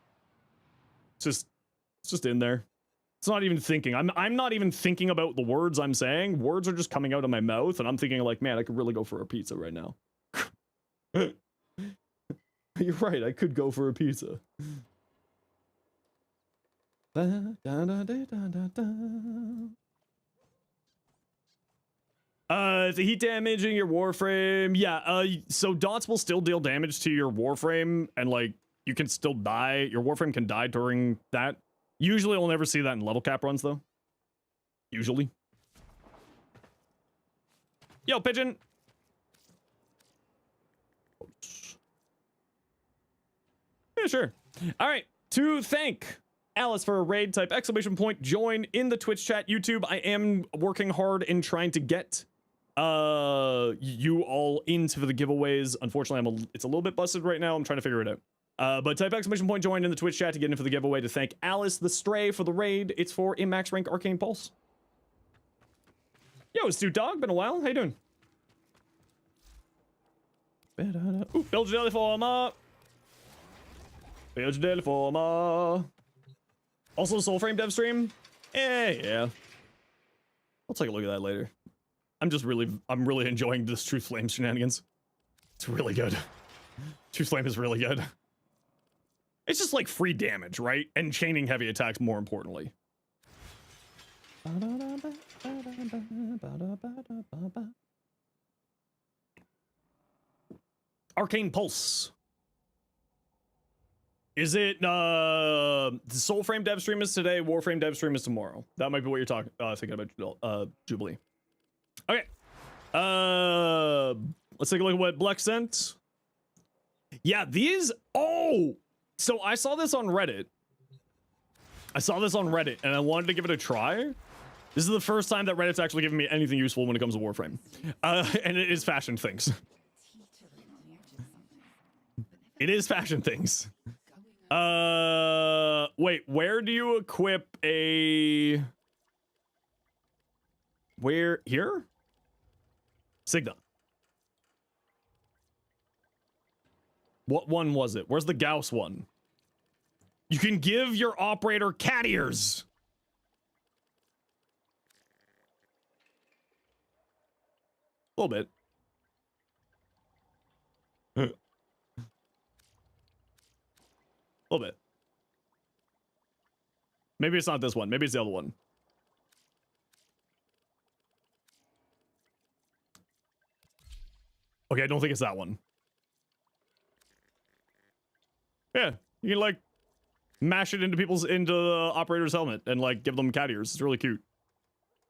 It's just in there. It's not even thinking. I'm not even thinking about the words I'm saying. Words are just coming out of my mouth, and I'm thinking like, man, I could really go for a pizza right now. You're right, I could go for a pizza. The heat damaging your Warframe. Yeah, so dots will still deal damage to your Warframe, and like, you can still die. Your Warframe can die during that. Usually I'll never see that in level cap runs, though. Usually. Yo, pigeon! Yeah, sure. Alright, to thank Alice for a raid, type exclamation point join in the Twitch chat. YouTube, I am working hard in trying to get you all into the giveaways. Unfortunately, it's a little bit busted right now. I'm trying to figure it out. But type exclamation point join in the Twitch chat to get in for the giveaway to thank Alice the Stray for the raid. It's for a max rank Arcane Pulse. Yo, Stu Dog, been a while. How you doing? Ooh, build your daily forma. Build your daily forma. Also, Soulframe dev stream. Yeah. I'll take a look at that later. I'm really enjoying this Truth Flame shenanigans. It's really good. Truth Flame is really good. It's just like free damage, right? And chaining heavy attacks more importantly. Arcane Pulse. Is it the Soulframe dev stream is today, Warframe dev stream is tomorrow? That might be what you're talking thinking about, Jubilee. Okay. Let's take a look at what Bleck sent. Yeah, these... Oh! So I saw this on Reddit. And I wanted to give it a try. This is the first time that Reddit's actually given me anything useful when it comes to Warframe. And it is fashion things. It is fashion things. Wait, where do you equip a... Where? Here? Signa. What one was it? Where's the Gauss one? You can give your operator cat ears. A little bit. A little bit. Maybe it's not this one. Maybe it's the other one. Okay, I don't think it's that one. Yeah, you can like mash it into the operator's helmet and like give them cat ears. It's really cute.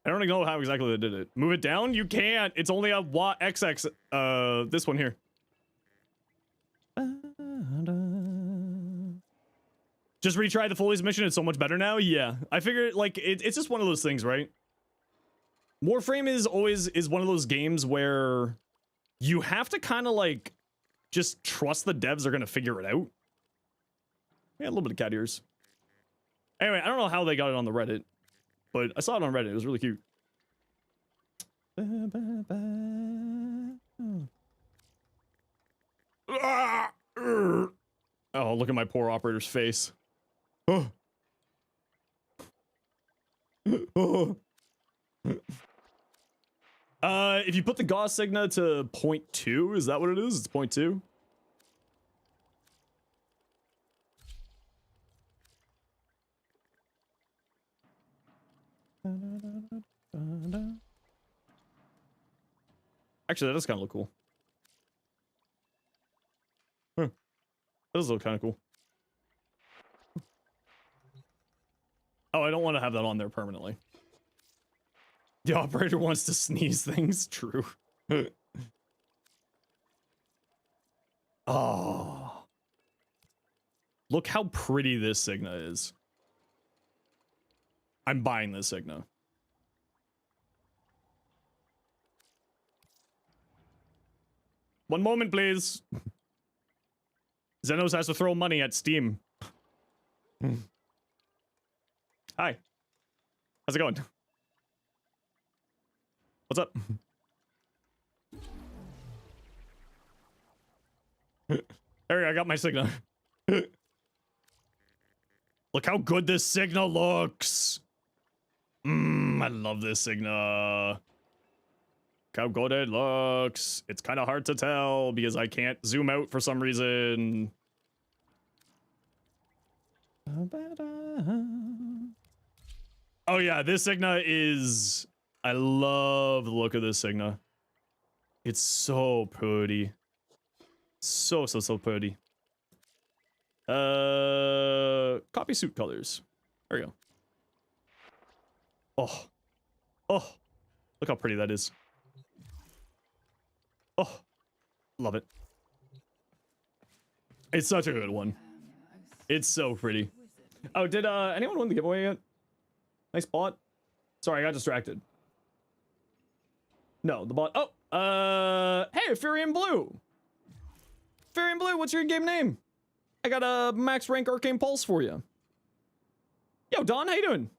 I don't know how exactly they did it. Move it down? You can't. It's only a XX. This one here. Just retry the Foley's mission. It's so much better now. Yeah, I figured like it's just one of those things, right? Warframe is one of those games where you have to kind of like just trust the devs are gonna figure it out. Yeah, a little bit of cat ears. Anyway, I don't know how they got it on the Reddit, but I saw it on Reddit. It was really cute. Oh, look at my poor operator's face. Oh. If you put the Gauss Signa to 0.2, is that what it is? It's 0.2. Actually, that does kind of look cool. Huh. That does look kind of cool. Oh, I don't want to have that on there permanently. The operator wants to sneeze things. True. Oh. Look how pretty this Signa is. I'm buying this Signa. One moment, please. Zenos has to throw money at Steam. Hi. How's it going? What's up? There we go, I got my Signa. Look how good this Signa looks. I love this Signa. Look how good it looks. It's kind of hard to tell because I can't zoom out for some reason. Oh yeah, this Signa is... I love the look of this Signa. It's so pretty. So pretty. Copy suit colors. There we go. Oh. Oh. Look how pretty that is. Oh. Love it. It's such a good one. It's so pretty. Oh, did anyone win the giveaway yet? Nice bot. Sorry, I got distracted. No, the bot. Oh, hey, Fury and Blue. Fury and Blue, what's your in-game name? I got a max rank Arcane Pulse for you. Yo, Don, how you doing?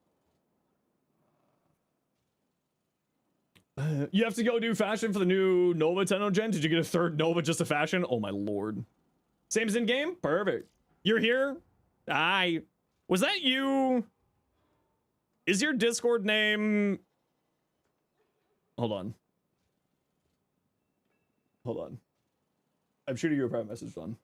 You have to go do fashion for the new Nova 10 gen. Did you get a third Nova just a fashion? Oh my lord. Same as in game? Perfect. You're here? Hi. Was that you? Is your Discord name... Hold on. Hold on. I'm shooting you a private message, Don.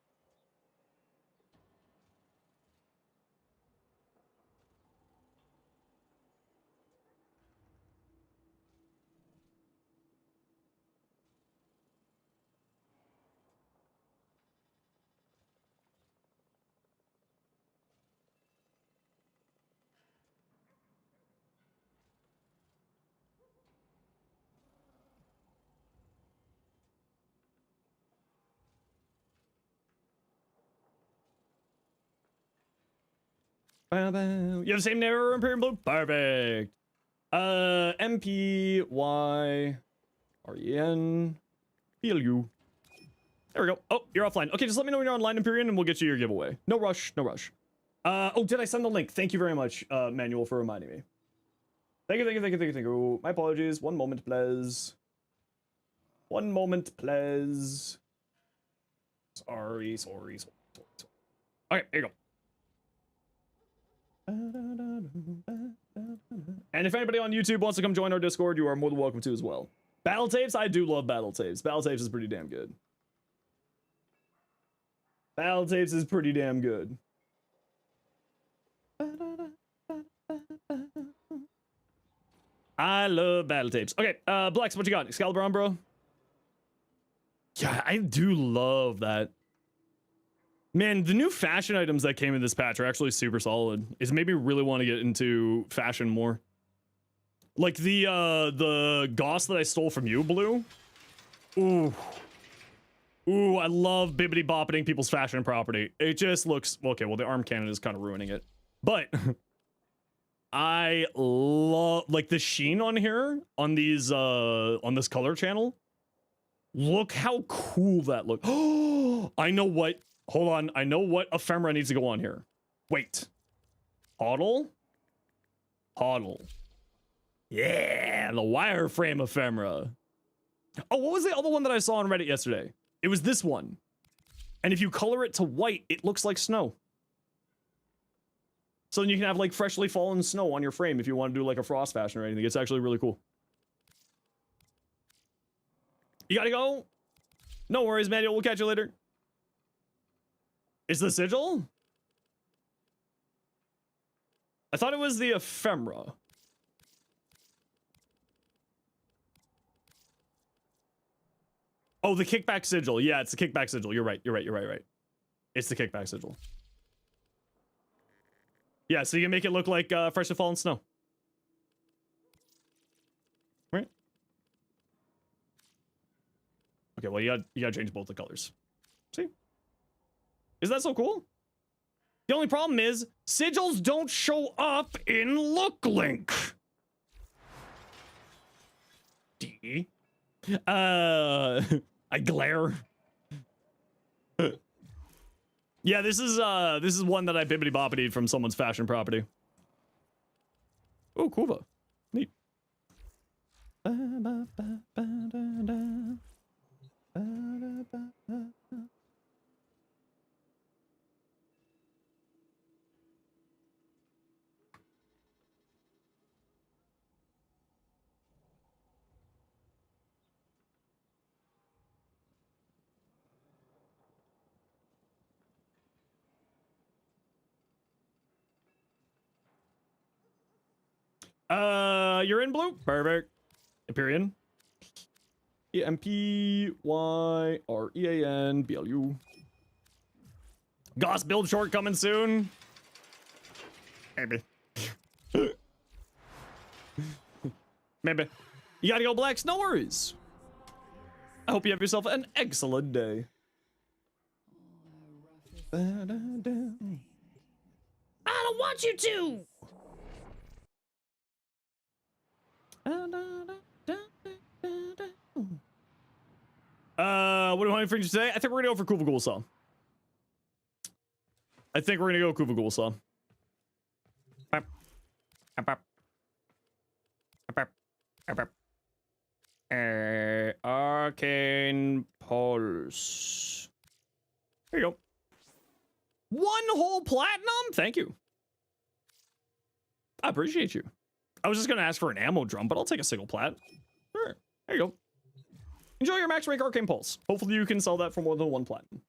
You have the same name as Imperial Blue? Perfect. MPYREN. There we go. Oh, you're offline. Okay, just let me know when you're online, Empyrean, and we'll get you your giveaway. No rush, no rush. Oh, did I send the link? Thank you very much, Manuel, for reminding me. Thank you. My apologies. One moment, please. One moment, please. Sorry. Okay, here you go. And if anybody on YouTube wants to come join our Discord, you are more than welcome to as well. Battle tapes, I do love battle tapes. Battle tapes is pretty damn good. Battle tapes is pretty damn good. I love battle tapes. Okay, Blex, what you got? Excalibur on, bro? Yeah, I do love that. Man, the new fashion items that came in this patch are actually super solid. It's made me really want to get into fashion more. Like the Goss that I stole from you, Blue. Ooh. Ooh, I love bibbity boppeting people's fashion property. It just looks okay. Well, the arm cannon is kind of ruining it, but I love like the sheen on here on these on this color channel. Look how cool that looks. Oh, I know what. Hold on, I know what ephemera needs to go on here. Wait, Hodl. Yeah, the wireframe ephemera. Oh, what was the other one that I saw on Reddit yesterday? It was this one. And if you color it to white, it looks like snow. So then you can have like freshly fallen snow on your frame if you want to do like a frost fashion or anything. It's actually really cool. You gotta go? No worries, Manuel. We'll catch you later. Is the sigil? I thought it was the ephemera. Oh, the kickback sigil. Yeah, it's the kickback sigil. You're right. It's the kickback sigil. Yeah, so you can make it look like freshly fallen snow. Right? Okay, well, you gotta change both the colors. See? Isn't that so cool? The only problem is sigils don't show up in Look Link. D. I glare. Yeah, this is one that I bibbity boppity from someone's fashion property. Oh, Kuva. Neat. You're in, Blue? Perfect. Empyrean. EMPYREAN Goss build short coming soon. Maybe. Maybe. You gotta go, Blacks? No worries. I hope you have yourself an excellent day. I don't want you to. What do I want for you today? I think we're gonna go for Kuva Ghoulsaw. Arcane Pulse. There you go. 1 whole platinum? Thank you. I appreciate you. I was just gonna ask for an ammo drum, but I'll take a single plat. Sure. There you go. Enjoy your max rank Arcane Pulse. Hopefully you can sell that for more than 1 platinum.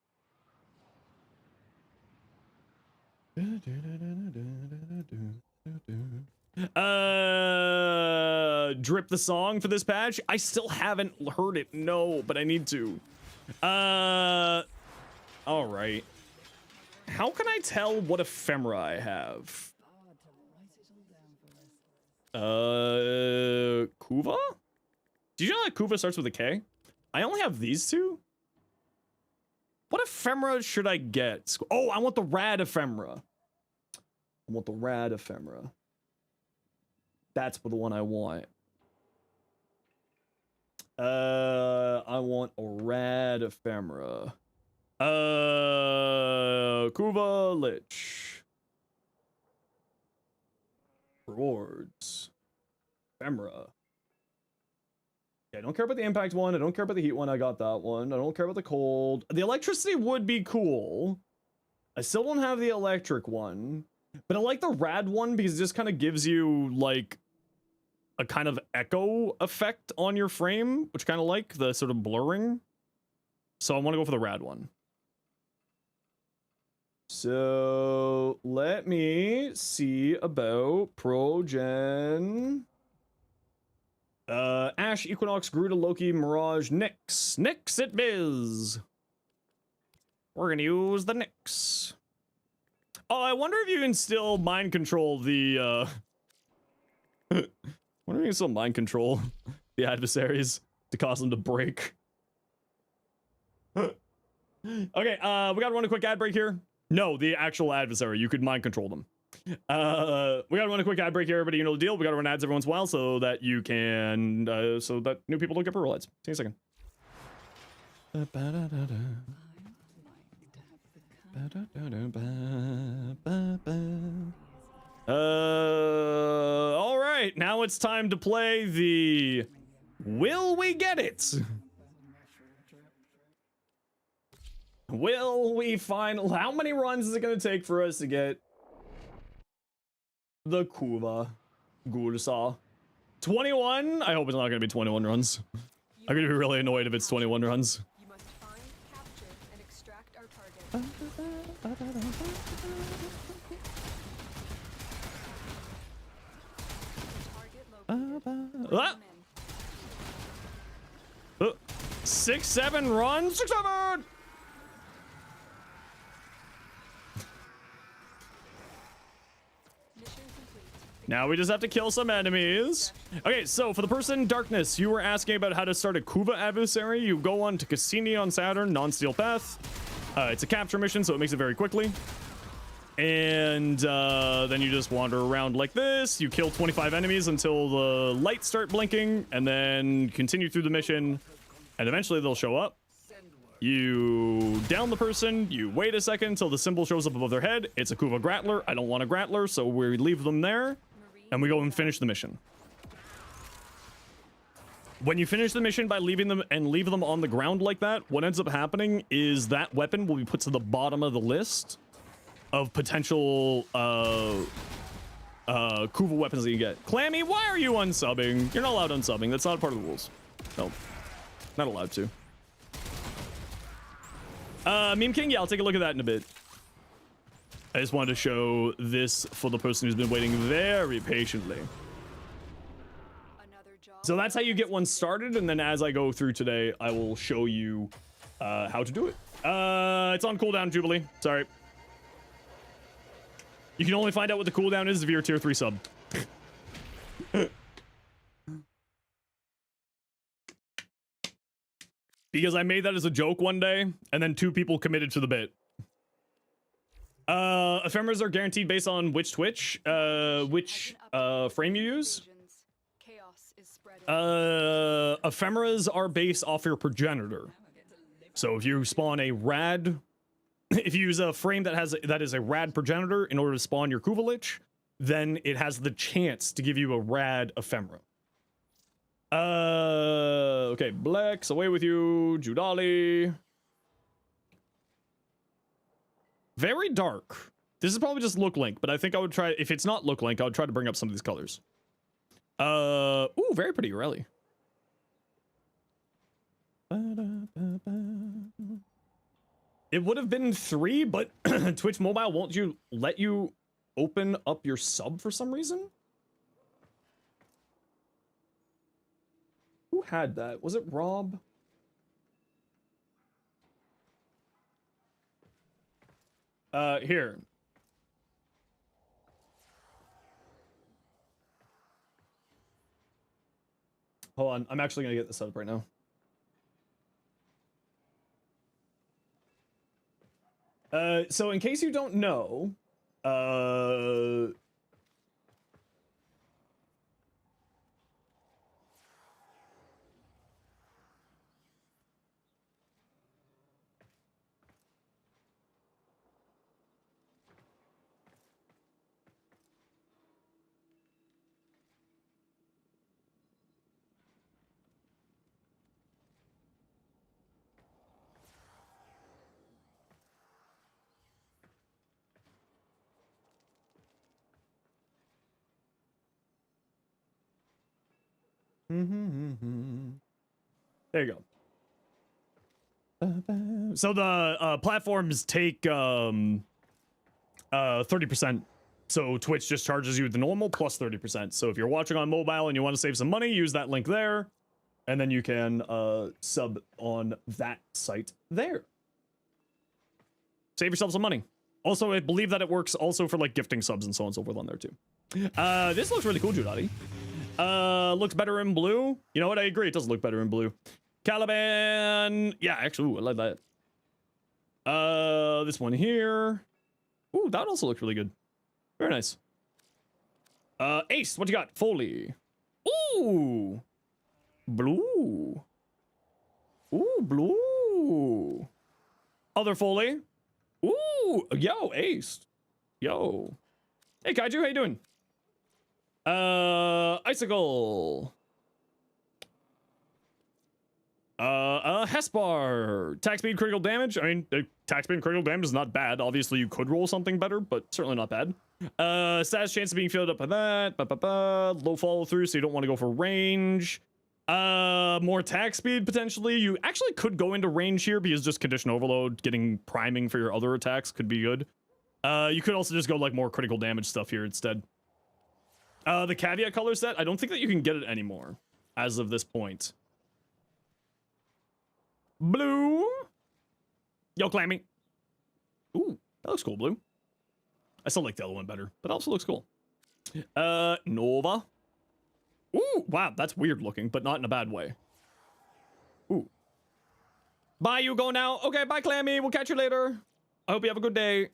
Drip the song for this patch? I still haven't heard it, no, but I need to. Alright. How can I tell what ephemera I have? Kuva? Did you know that Kuva starts with a K? I only have these two? What ephemera should I get? Oh, I want the rad ephemera. That's the one I want. I want a rad ephemera. Kuva Lich. Rewards. Ephemera. I don't care about the impact one. I don't care about the heat one. I got that one. I don't care about the cold. The electricity would be cool. I still don't have the electric one, but I like the rad one because it just kind of gives you like a kind of echo effect on your frame, which kind of like the sort of blurring. So I want to go for the rad one. So let me see about Progen. Ash, Equinox, Gruta, Loki, Mirage, Nyx. Nyx it biz. We're gonna use the Nyx. Oh, I wonder if you can still mind control the, I wonder if you can still mind control the adversaries to cause them to break. Okay, we gotta run a quick ad break here. No, the actual adversary. You could mind control them. We gotta run a quick ad break here, everybody. You know the deal. We gotta run ads every once in a while so that you can, so that new people don't get real ads. See you in a second. All right, now it's time to play the Will We Get It? Will we find, how many runs is it going to take for us to get the Kuva Ghoulsaw? 21? I hope it's not going to be 21 runs. I'm going to be really annoyed if it's 21 runs. You must find, capture, and extract our target. Target located. Ah! 6, 7 runs? 6, 7! Now we just have to kill some enemies. Okay, so for the person Darkness, you were asking about how to start a Kuva adversary. You go on to Cassini on Saturn, non-steel path. It's a capture mission, so it makes it very quickly. And then you just wander around like this. You kill 25 enemies until the lights start blinking, and then continue through the mission. And eventually they'll show up. You down the person, you wait a second until the symbol shows up above their head. It's a Kuva Grattler. I don't want a Grattler, so we leave them there. And we go and finish the mission. When you finish the mission by leaving them and leave them on the ground like that, what ends up happening is that weapon will be put to the bottom of the list of potential Kuva weapons that you get. Clammy, why are you unsubbing? You're not allowed unsubbing. That's not a part of the rules. No, not allowed to. Meme King, yeah, I'll take a look at that in a bit. I just wanted to show this for the person who's been waiting very patiently. So that's how you get one started, and then as I go through today, I will show you how to do it. It's on cooldown, Jubilee. Sorry. You can only find out what the cooldown is if you're a tier 3 sub. Because I made that as a joke one day, and then 2 people committed to the bit. Ephemeras are guaranteed based on which Twitch, which frame you use. Ephemeras are based off your progenitor. So if you spawn a rad, if you use a frame that is a rad progenitor in order to spawn your Kuva Lich, then it has the chance to give you a rad ephemera. Okay, Blex, away with you, Judali. Very dark. This is probably just look link, but I think I would try, if it's not look link, I would try to bring up some of these colors. Ooh, very pretty, really. It would have been 3, but Twitch Mobile won't let you open up your sub for some reason? Who had that? Was it Rob? Here. Hold on, I'm actually gonna get this up right now. So in case you don't know, There you go. So the platforms take 30%. So Twitch just charges you the normal plus 30%. So if you're watching on mobile and you want to save some money, use that link there. And then you can sub on that site there. Save yourself some money. Also, I believe that it works also for like gifting subs and so on and so forth on there too. This looks really cool, Judati. Looks better in blue. You know what? I agree. It does look better in blue. Caliban. Yeah, actually, ooh, I like that. This one here. Ooh, that also looks really good. Very nice. Ace, what you got? Foley. Ooh. Blue. Ooh, blue. Other Foley. Ooh, yo, Ace. Yo. Hey, Kaiju, how you doing? Icicle. Hespar. Attack speed, critical damage. I mean, attack speed and critical damage is not bad. Obviously, you could roll something better, but certainly not bad. Status chance of being filled up by that. Low follow through, so you don't want to go for range. More attack speed, potentially. You actually could go into range here because just condition overload, getting priming for your other attacks could be good. You could also just go like more critical damage stuff here instead. The caveat color set, I don't think that you can get it anymore as of this point. Blue. Yo, Clammy. Ooh, that looks cool, blue. I still like the other one better, but it also looks cool. Nova. Ooh, wow, that's weird looking, but not in a bad way. Ooh. Bye, you go now. Okay, bye, Clammy. We'll catch you later. I hope you have a good day.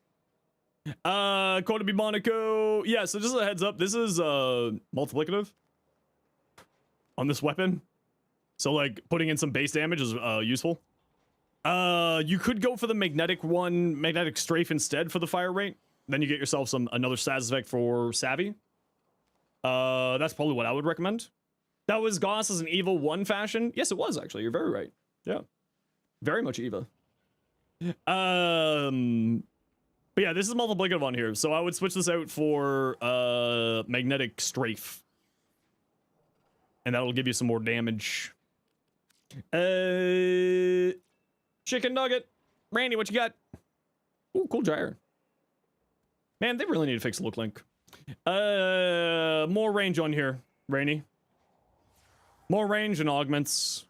Quanta B Monaco. Yeah, so just a heads up, this is multiplicative on this weapon. So like putting in some base damage is useful. You could go for the magnetic one, magnetic strafe instead for the fire rate. Then you get yourself another status effect for savvy. That's probably what I would recommend. That was Goss as an Eva 1 fashion. Yes, it was actually. You're very right. Yeah, very much Eva. But yeah, this is multiplicative on here, so I would switch this out for magnetic strafe, and that'll give you some more damage. Chicken nugget. Randy, what you got? Ooh, cool gyre. Man, they really need to fix the look link. More range on here, Rainy. More range and augments.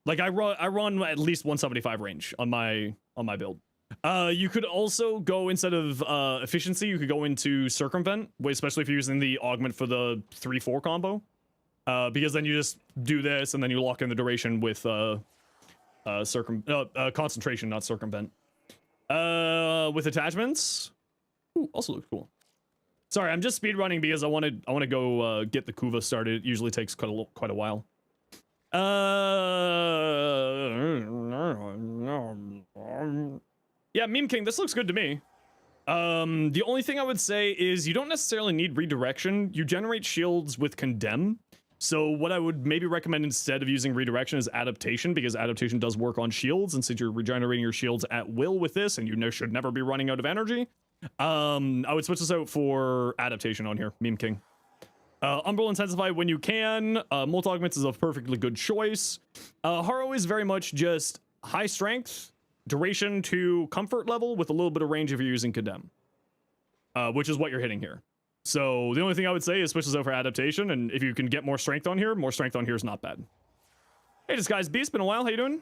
Like I run at least 175 range on my build. You could also go, instead of efficiency, you could go into circumvent, especially if you're using the augment for the 3-4 combo. Because then you just do this and then you lock in the duration with concentration, not circumvent. With attachments. Ooh, also looks cool. Sorry, I'm just speedrunning because I want to go get the Kuva started. It usually takes quite a while. Yeah, Meme King, this looks good to me. The only thing I would say is you don't necessarily need redirection. You generate shields with condemn. So what I would maybe recommend instead of using redirection is adaptation, because adaptation does work on shields, and since you're regenerating your shields at will with this, and you should never be running out of energy, I would switch this out for adaptation on here, Meme King. Umbral Intensify when you can. Multi Augments is a perfectly good choice. Haro is very much just high strength, duration to comfort level with a little bit of range if you're using Condemn, which is what you're hitting here. So the only thing I would say is switch this out for adaptation, and if you can get more strength on here is not bad. Hey, Disguised Beast, been a while. How you doing?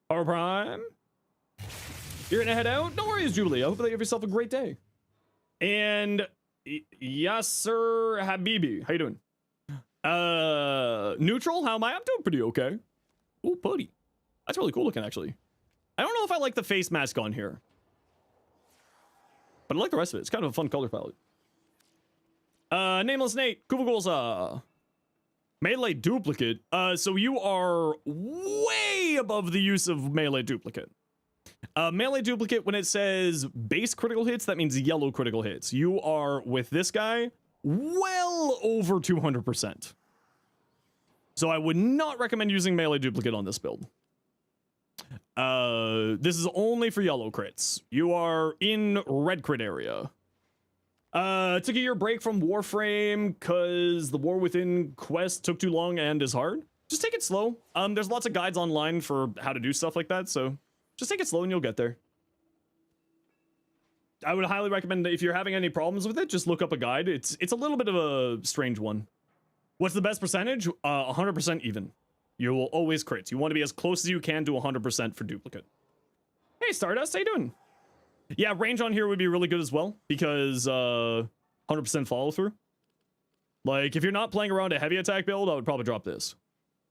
Power Prime. You're gonna head out? No worries, Julie. I hope that you have yourself a great day. And Yasser Habibi, how you doing? Neutral, how am I? I'm doing pretty okay. Ooh, putty. That's really cool looking, actually. I don't know if I like the face mask on here, but I like the rest of it. It's kind of a fun color palette. Nameless Nate, Kuva Ghoulsaw. Melee duplicate. So you are way above the use of melee duplicate. Melee duplicate, when it says base critical hits, that means yellow critical hits. You are, with this guy, well over 200%. So I would not recommend using melee duplicate on this build. This is only for yellow crits. You are in red crit area. Took a year break from Warframe because the War Within quest took too long and is hard. Just take it slow. There's lots of guides online for how to do stuff like that, so just take it slow and you'll get there. I would highly recommend that if you're having any problems with it, just look up a guide. It's a little bit of a strange one. What's the best percentage? 100% even. You will always crit. You want to be as close as you can to 100% for duplicate. Hey, Stardust, how you doing? Yeah, range on here would be really good as well, because 100% follow through. Like, if you're not playing around a heavy attack build, I would probably drop this.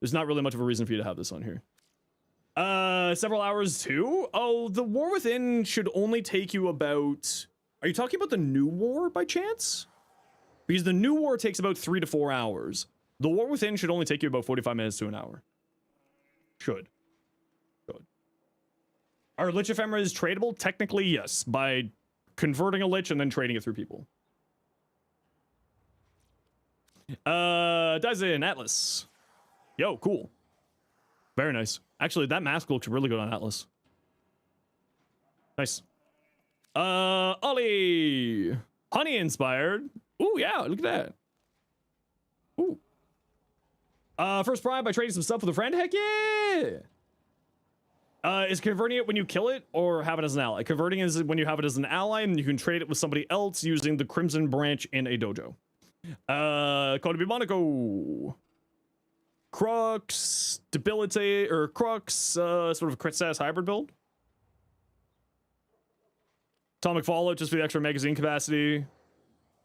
There's not really much of a reason for you to have this on here. Several hours too? Oh, the War Within should only take you about... Are you talking about the new war by chance? Because the new war takes about 3 to 4 hours. The War Within should only take you about 45 minutes to an hour. Should. Are Lich Ephemeras tradable? Technically, yes. By converting a Lich and then trading it through people. Dyson, Atlas. Yo, cool. Very nice. Actually, that mask looks really good on Atlas. Nice. Ollie. Honey inspired. Ooh, yeah, look at that. Ooh. First prime by trading some stuff with a friend? Heck yeah! Is converting it when you kill it or have it as an ally? Converting is when you have it as an ally and you can trade it with somebody else using the Crimson Branch in a dojo. Kodabi Monaco. Crux, Debilitate, or Crux, sort of a crit status hybrid build. Atomic Fallout just for the extra magazine capacity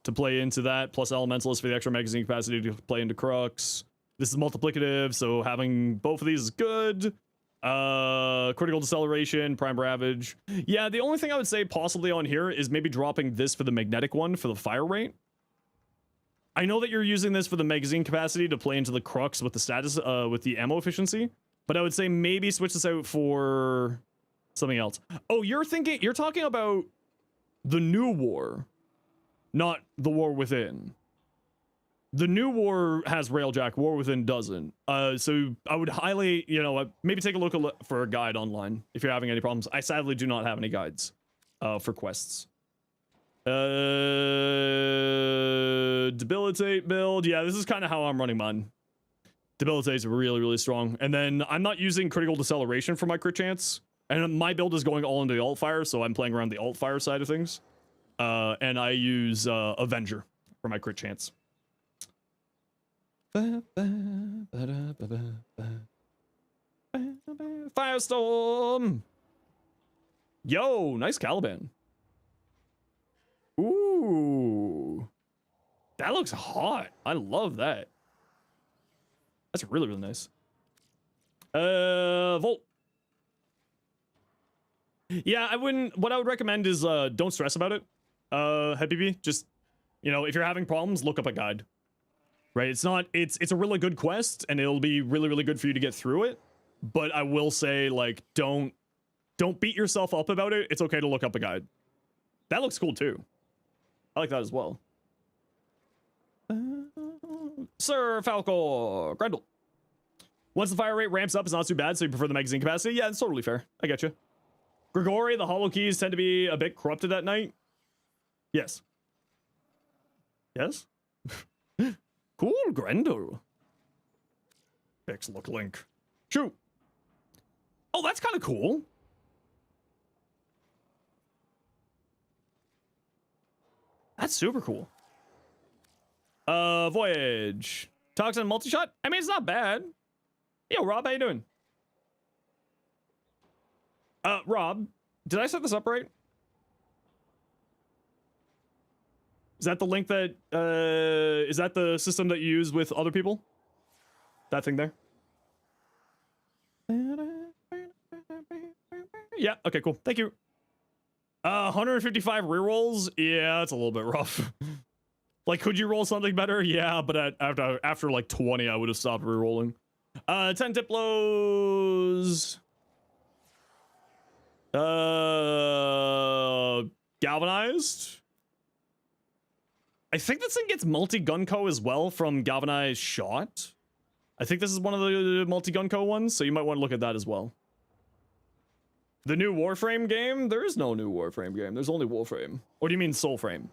to play into that, plus Elementalist for the extra magazine capacity to play into Crux. This is multiplicative, so having both of these is good. Critical Deceleration, Prime Ravage. Yeah, the only thing I would say possibly on here is maybe dropping this for the magnetic one for the fire rate. I know that you're using this for the magazine capacity to play into the Crux with the status, with the ammo efficiency, but I would say maybe switch this out for something else. Oh, you're talking about the new war, not the War Within. The new war has Railjack, War Within doesn't. So I would highly, maybe take a look for a guide online if you're having any problems. I sadly do not have any guides for quests. Debilitate build. Yeah, this is kind of how I'm running mine. Debilitate is really, really strong. And then I'm not using critical deceleration for my crit chance. And my build is going all into the alt fire, so I'm playing around the alt fire side of things. And I use Avenger for my crit chance. Firestorm! Yo, nice Caliban. Ooh. That looks hot. I love that. That's really, really nice. Volt. Yeah, I wouldn't... What I would recommend is don't stress about it. Habibi, just, if you're having problems, look up a guide. Right? It's a really good quest, and it'll be really, really good for you to get through it. But I will say, like, don't beat yourself up about it. It's okay to look up a guide. That looks cool, too. I like that as well. Sir Falcor, Grendel. Once the fire rate ramps up, it's not too bad, so you prefer the magazine capacity? Yeah, it's totally fair. I get you. Grigori, the hollow keys tend to be a bit corrupted at night. Yes. Yes? Cool, Grendel. Fix look link. Shoot. Oh, that's kind of cool. That's super cool. Voyage. Toxin multi-shot? I mean, it's not bad. Yo, Rob, how you doing? Rob, did I set this up right? Is that the link that, is that the system that you use with other people? That thing there? Yeah, okay, cool. Thank you. 155 rerolls? Yeah, that's a little bit rough. Like, could you roll something better? Yeah, but after like 20, I would have stopped rerolling. 10 Diplos. Galvanized. I think this thing gets multi-gunco as well from Galvanized Shot. I think this is one of the multi-gunco ones, so you might want to look at that as well. The new Warframe game? There is no new Warframe game. There's only Warframe. Or do you mean Soulframe?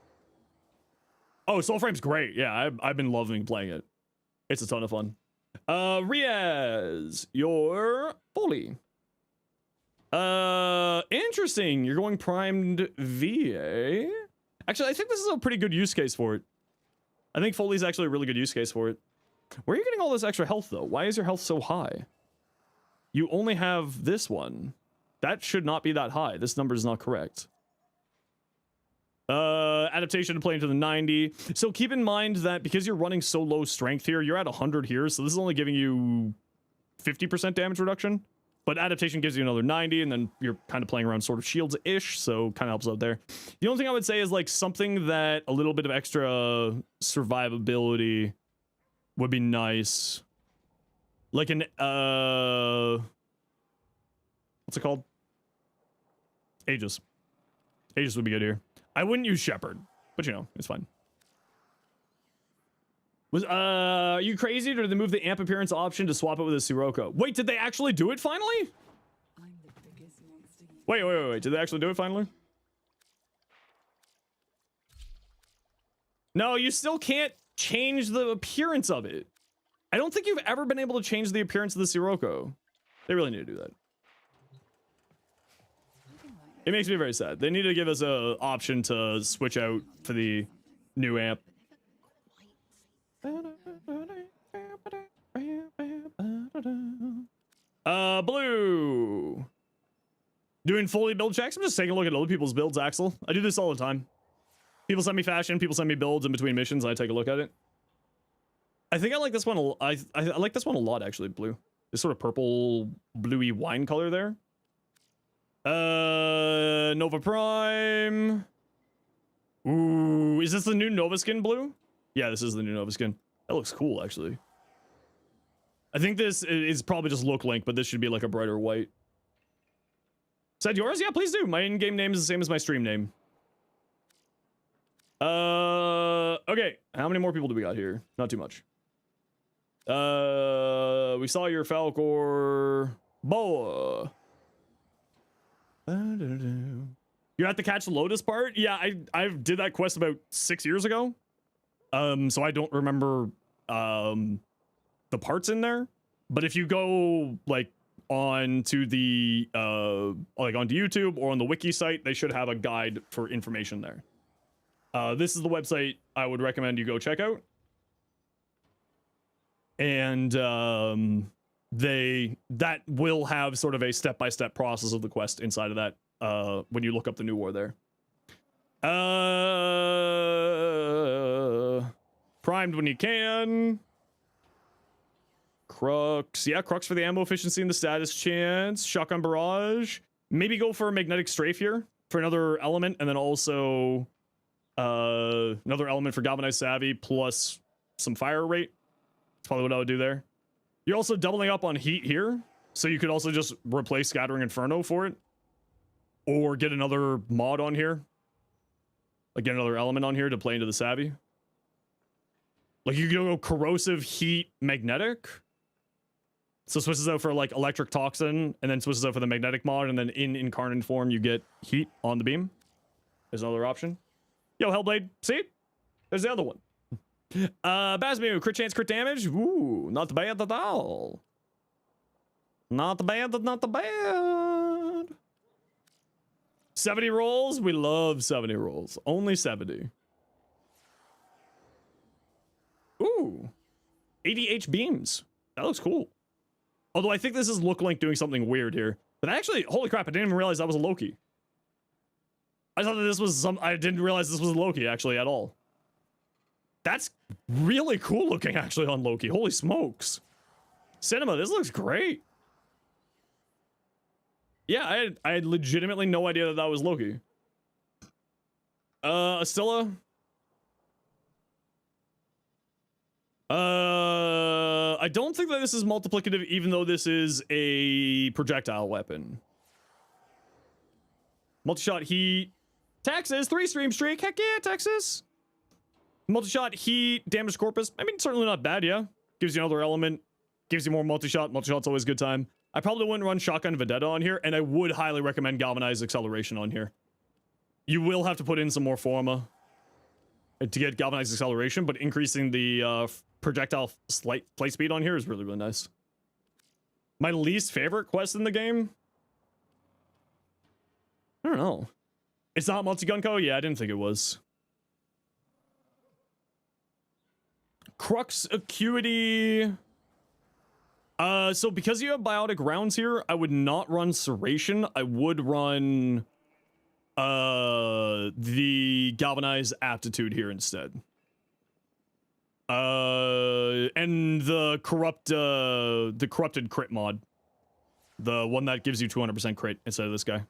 Oh, Soulframe's great. Yeah, I've been loving playing it. It's a ton of fun. Riaz, you're fully. Interesting. You're going primed VA. Actually, I think this is a pretty good use case for it. I think Foley's actually a really good use case for it. Where are you getting all this extra health, though? Why is your health so high? You only have this one. That should not be that high. This number is not correct. Adaptation to play into the 90. So keep in mind that because you're running so low strength here, you're at 100 here, so this is only giving you 50% damage reduction. But adaptation gives you another 90, and then you're kind of playing around sort of shields-ish, so kind of helps out there. The only thing I would say is like something that a little bit of extra survivability would be nice. Like an, what's it called? Aegis. Aegis would be good here. I wouldn't use Shepherd, but you know, it's fine. Was, are you crazy, or did they move the amp appearance option to swap it with a Sirocco? Wait, did they actually do it finally? Wait. Did they actually do it finally? No, you still can't change the appearance of it. I don't think you've ever been able to change the appearance of the Sirocco. They really need to do that. It makes me very sad. They need to give us a option to switch out for the new amp. Blue. Doing fully build checks. I'm just taking a look at other people's builds, Axel. I do this all the time. People send me fashion, people send me builds in between missions, and I take a look at it. I think I like this one. I like this one a lot, actually. Blue. This sort of purple, bluey wine color there. Nova Prime. Ooh, is this the new Nova skin blue? Yeah, this is the new Nova skin. That looks cool, actually. I think this is probably just look link, but this should be like a brighter white. Is that yours? Yeah, please do. My in-game name is the same as my stream name. Okay. How many more people do we got here? Not too much. We saw your Falcor Boa. You have to catch the Lotus part? Yeah, I did that quest about 6 years ago. So I don't remember the parts in there. But if you go like onto the like onto YouTube or on the wiki site, they should have a guide for information there. This is the website I would recommend you go check out. And that will have sort of a step-by-step process of the quest inside of that when you look up the new war there. Primed when you can. Crux. Yeah, Crux for the ammo efficiency and the status chance. Shotgun barrage. Maybe go for a magnetic strafe here for another element, and then also another element for galvanized savvy plus some fire rate. That's probably what I would do there. You're also doubling up on heat here, so you could also just replace Scattering Inferno for it. Or get another mod on here. Like get another element on here to play into the savvy. Like you could go corrosive, heat, magnetic. So switches out for like electric toxin, and then switches out for the magnetic mod, and then in incarnate form you get heat on the beam. There's another option. Yo, Hellblade, see? There's the other one. Basmu, crit chance, crit damage. Ooh, not bad at all. Not bad, not bad. 70 rolls? We love 70 rolls. Only 70. Ooh. 80H beams. That looks cool. Although I think this is Look Link doing something weird here. But actually, holy crap, I didn't even realize that was a Loki. I thought that this was I didn't realize this was a Loki, actually, at all. That's really cool looking, actually, on Loki. Holy smokes. Cinema, this looks great. Yeah, I had legitimately no idea that that was Loki. Astilla? I don't think that this is multiplicative, even though this is a projectile weapon. Multi-shot heat. Texas, 3-stream streak. Heck yeah, Texas. Multi-shot heat, damage corpus. I mean, certainly not bad, yeah. Gives you another element. Gives you more multi-shot. Multi-shot's always a good time. I probably wouldn't run Shotgun Vendetta on here, and I would highly recommend Galvanized Acceleration on here. You will have to put in some more Forma. to get galvanized acceleration, but increasing the projectile flight speed on here is really, really nice. My least favorite quest in the game? I don't know. It's not multi-gunko? Yeah, I didn't think it was. Crux Acuity. So because you have biotic rounds here, I would not run Serration. I would run the Galvanized Aptitude here instead. And the corrupted crit mod. The one that gives you 200% crit instead of this guy.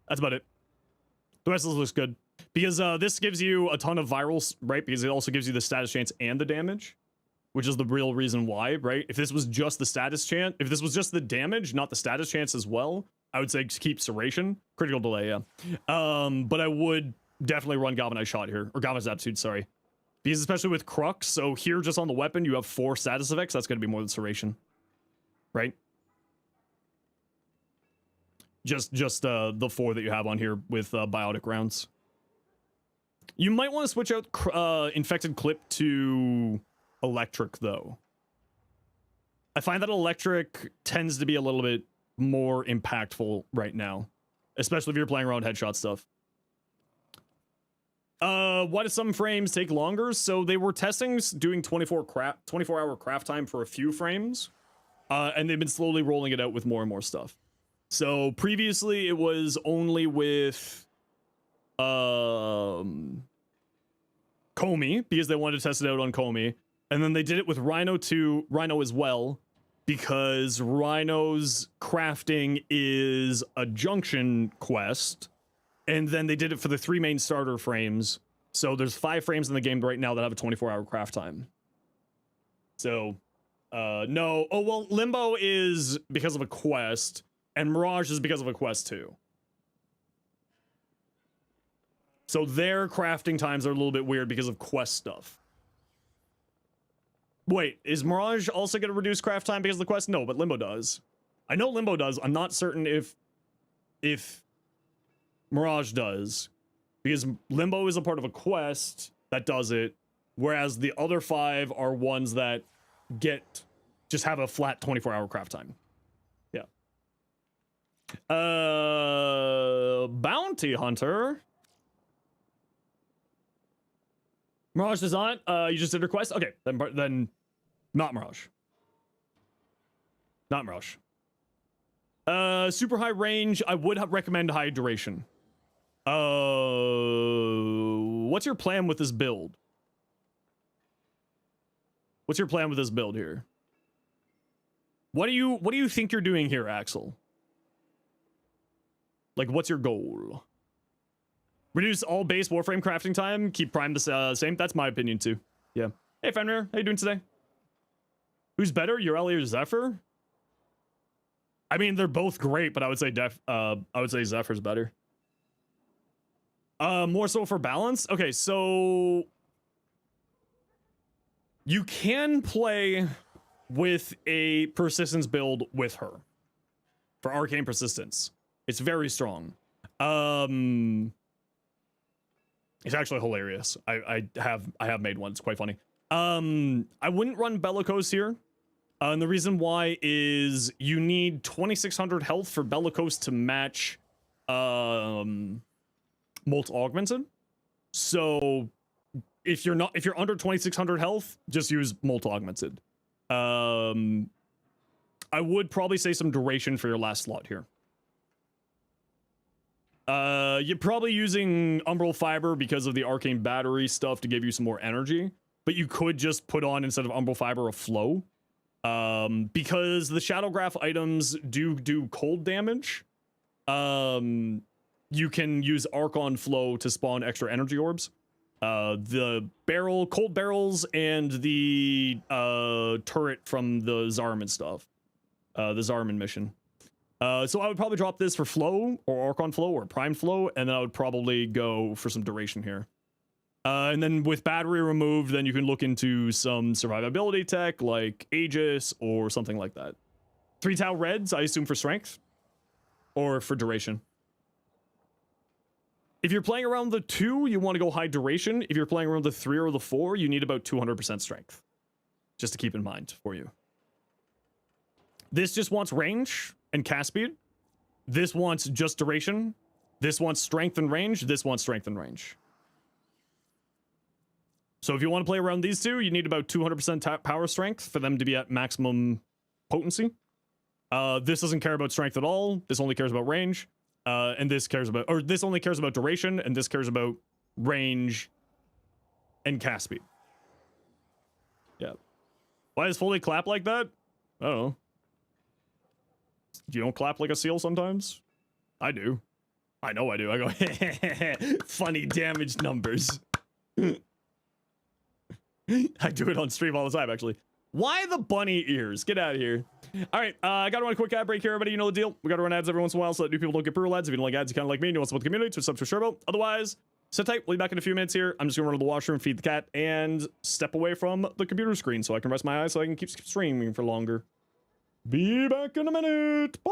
That's about it. The rest of this looks good. Because this gives you a ton of virals, right? Because it also gives you the status chance and the damage. Which is the real reason why, right? If this was just the status chance, if this was just the damage, not the status chance as well, I would say keep Serration. Critical delay, yeah. But I would definitely run Galvanized Shot here. Or Galvanized Aptitude, sorry. Because especially with Crux, so here just on the weapon, you have 4 status effects. That's going to be more than Serration. Right? Just the 4 that you have on here with biotic rounds. You might want to switch out Infected Clip to Electric, though. I find that Electric tends to be a little bit more impactful right now. Especially if you're playing around headshot stuff. Why do some frames take longer? So they were testing doing 24-hour craft time for a few frames. And they've been slowly rolling it out with more and more stuff. So previously it was only with Comey, because they wanted to test it out on Comey. And then they did it with Rhino as well, because Rhino's crafting is a junction quest. And then they did it for the 3 main starter frames. So there's 5 frames in the game right now that have a 24-hour craft time. So, no. Oh, well, Limbo is because of a quest, and Mirage is because of a quest too. So their crafting times are a little bit weird because of quest stuff. Wait, is Mirage also going to reduce craft time because of the quest? No, but Limbo does. I know Limbo does. I'm not certain if Mirage does, because Limbo is a part of a quest that does it, whereas the other 5 are ones that just have a flat 24-hour craft time. Yeah. Bounty Hunter. Mirage does not. You just did request. Okay, then not Mirage. Not Mirage. Super high range. I would recommend high duration. What's your plan with this build? What's your plan with this build here? What do you think you're doing here, Axel? Like, what's your goal? Reduce all base Warframe crafting time. Keep Prime the same. That's my opinion too. Yeah. Hey, Fenrir. How you doing today? Who's better, Ureli or Zephyr? I mean, they're both great, but I would say Zephyr's better. More so for balance. Okay, so you can play with a persistence build with her for arcane persistence. It's very strong. It's actually hilarious. I have made one. It's quite funny. I wouldn't run Bellicose here. And the reason why is you need 2600 health for Bellicose to match Molt Augmented. So if you're under 2600 health, just use Molt Augmented. I would probably say some duration for your last slot here. You're probably using Umbral Fiber because of the arcane battery stuff to give you some more energy, but you could just put on, instead of Umbral Fiber, a flow. Because the Shadowgraph items do cold damage. You can use Archon Flow to spawn extra energy orbs. The cold barrels, and the turret from the Zarman stuff. The Zarman mission. So I would probably drop this for Flow, or Archon Flow, or Prime Flow, and then I would probably go for some duration here. And then with battery removed, then you can look into some survivability tech, like Aegis, or something like that. 3 Tau Reds, I assume for strength? Or for duration? If you're playing around the 2, you want to go high duration. If you're playing around the 3 or the 4, you need about 200% strength. Just to keep in mind for you. This just wants range and cast speed. This wants just duration. This wants strength and range. This wants strength and range. So if you want to play around these two, you need about 200% power strength for them to be at maximum potency. This doesn't care about strength at all. This only cares about range. And this cares about, or this only cares about duration, and this cares about range and cast speed. Yeah. Why does Foley clap like that? I don't know. You don't clap like a seal sometimes? I do. I know I do. I go, funny damage numbers. I do it on stream all the time, actually. Why the bunny ears? Get out of here. All right, I gotta run a quick ad break here, everybody. You know the deal. We gotta run ads every once in a while so that new people don't get brutal ads. If you don't like ads, you kind of like me and you want to support the community, switch up to Sherbo. Otherwise, sit tight. We'll be back in a few minutes here. I'm just gonna run to the washroom, feed the cat, and step away from the computer screen so I can rest my eyes so I can keep streaming for longer. Be back in a minute. Bye.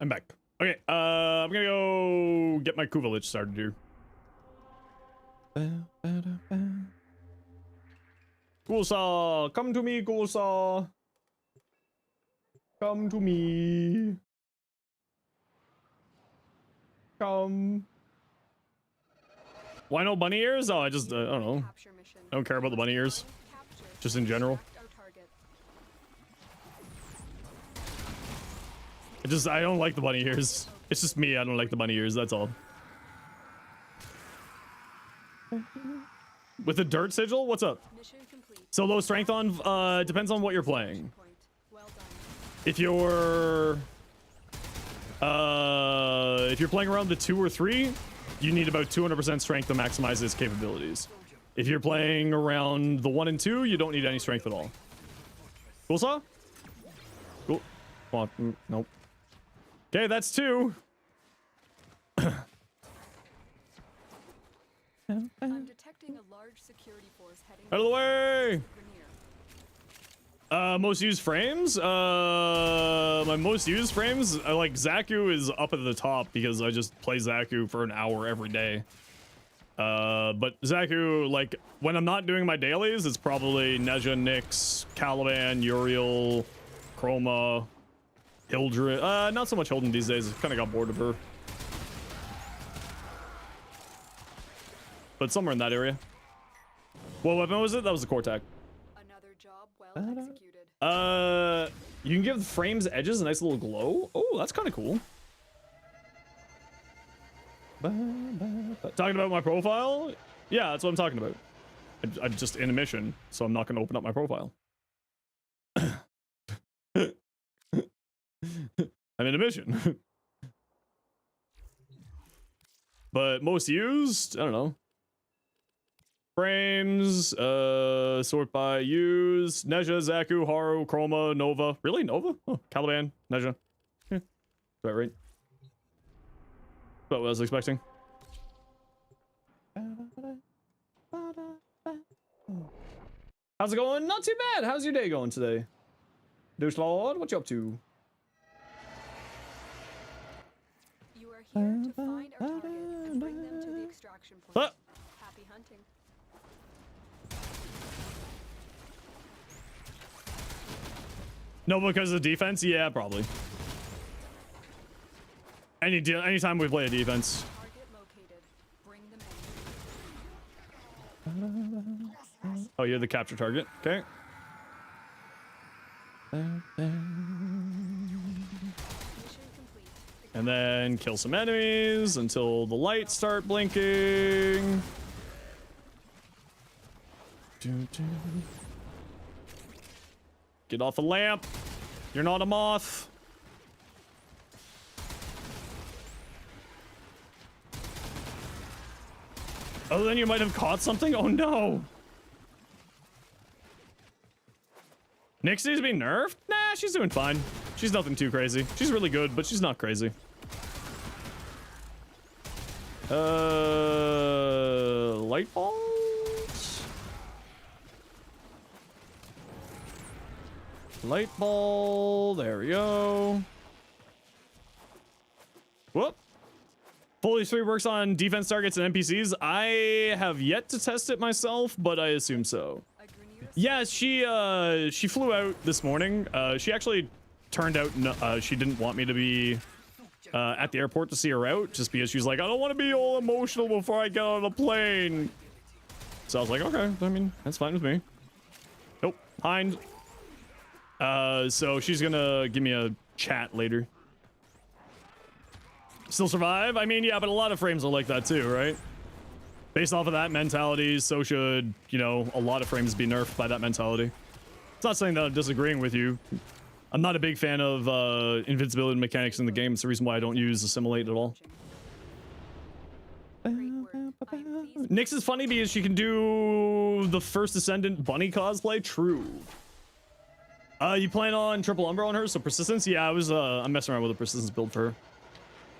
I'm back. Okay, I'm gonna go get my Kuva lich started here. Ghoulsaw, come to me, Ghoulsaw. Come to me. Come. Why no bunny ears? Oh, I don't know. I don't care about the bunny ears. Just in general. I don't like the bunny ears. It's just me, I don't like the bunny ears, that's all. With the dirt sigil, what's up? So low strength on, depends on what you're playing. If you're playing around the 2 or 3, you need about 200% strength to maximize its capabilities. If you're playing around the 1 and 2, you don't need any strength at all. Ghoulsaw? Cool. Come on. Nope. Okay, that's 2. I'm detecting a large security force heading out of the way. Most used frames? My most used frames, like Zaku is up at the top because I just play Zaku for an hour every day. But Zaku, like, when I'm not doing my dailies, it's probably Neja, Nyx, Caliban, Uriel, Chroma, Hildred. Not so much Hilden these days. I kind of got bored of her. But somewhere in that area. What weapon was it? That was the Cortac. Another job well executed. You can give the frames edges a nice little glow. Oh, that's kind of cool. Talking about my profile? Yeah, that's what I'm talking about. I'm just in a mission, so I'm not going to open up my profile. I'm in a mission. But most used, I don't know. Frames, sort by use, Neja, Zaku, Haru, Chroma, Nova. Really? Nova? Oh, Caliban, Neja. Yeah. About right. About what I was expecting. How's it going? Not too bad. How's your day going today? Douche Lord, what you up to? You are here to find our target and bring them to the extraction point. Happy hunting. No, because of defense? Yeah, probably. Anytime we play a defense. Target located. Bring them in. Oh, you're the capture target. Okay. And then kill some enemies until the lights start blinking. Get off a lamp. You're not a moth. Oh, then you might have caught something? Oh no. Nyx needs to be nerfed? Nah, she's doing fine. She's nothing too crazy. She's really good, but she's not crazy. Light balls? Light ball. There we go. Whoop. Fully 3 works on defense targets and NPCs. I have yet to test it myself, but I assume so. Yeah, she flew out this morning. She actually turned out she didn't want me to be at the airport to see her out, just because she's like, I don't want to be all emotional before I get on a plane. So I was like, okay, I mean, that's fine with me. Nope, hind. So she's gonna give me a chat later. Still survive? I mean, yeah, but a lot of frames are like that too, right? Based off of that mentality, so should, you know, a lot of frames be nerfed by that mentality. It's not saying that I'm disagreeing with you. I'm not a big fan of invincibility mechanics in the game. It's the reason why I don't use Assimilate at all. Nyx is funny because she can do the First Ascendant bunny cosplay. True. You plan on triple Umbra on her, so persistence? Yeah, I'm messing around with a persistence build for her.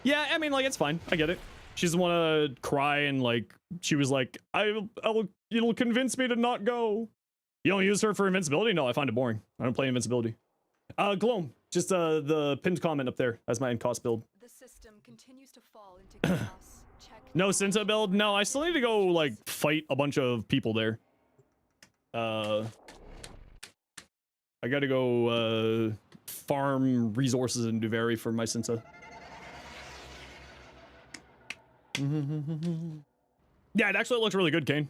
Yeah, I mean, like, it's fine. I get it. She doesn't want to cry and, like, she was like, it'll convince me to not go. You don't use her for invincibility? No, I find it boring. I don't play invincibility. Gloam, just the pinned comment up there as my end cost build. The system continues to fall into chaos. Check No Cinta build? No, I still need to go, like, fight a bunch of people there. I gotta go, farm resources in Duveri for my Cinta. Yeah, it actually looks really good, Kane.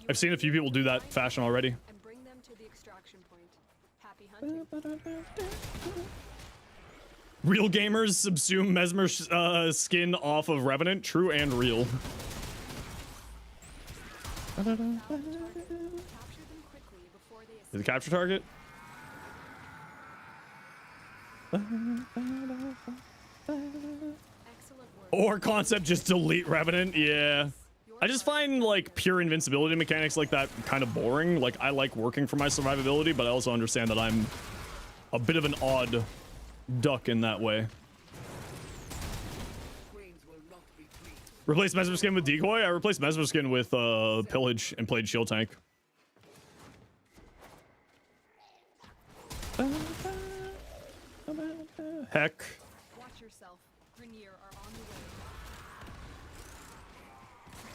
I've seen a few people do that fashion already. and bring them to the extraction point. Happy hunting. Real gamers subsume Mesmer skin off of Revenant. True and real. Capture them quickly before they Is the capture target? Excellent work. Or concept just delete Revenant. Yeah. I just find like pure invincibility mechanics like that kind of boring. Like I like working for my survivability, but I also understand that I'm a bit of an odd duck in that way. Replace Mesmer skin with decoy? I replaced Mesmer skin with pillage and played shield tank. Heck. Watch yourself. Grenier are on the way.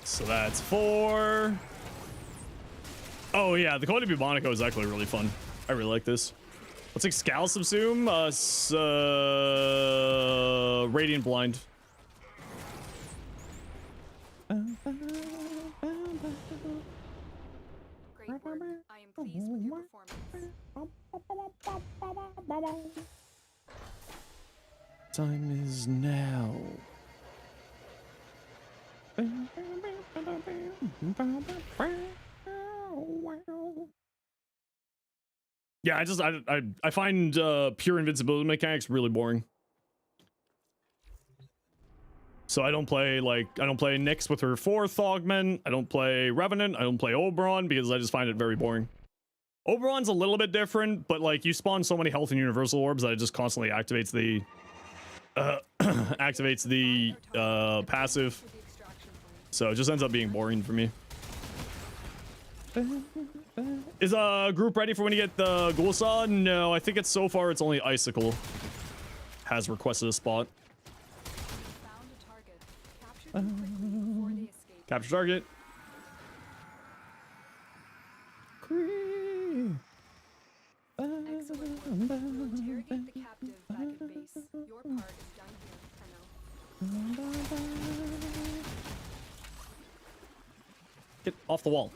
So that's 4. Oh yeah, the Code of Bubonico is actually really fun. I really like this. Let's take Scal Subsume, Radiant Blind. Great work. I am pleased with your performance. Time is now. Yeah, I find pure invincibility mechanics really boring. So I don't play Nyx with her 4 Thogmen. I don't play Revenant. I don't play Oberon because I just find it very boring. Oberon's a little bit different, but like you spawn so many health and universal orbs that it just constantly activates the passive. So it just ends up being boring for me. Is group ready for when you get the Ghoulsaw? No, I think it's so far it's only Icicle has requested a spot. Found a target. Capture them quickly before they escape. Capture target. Excellent work. We'll interrogate the captive back at base. Your part is done here, Tenno. Get off the wall.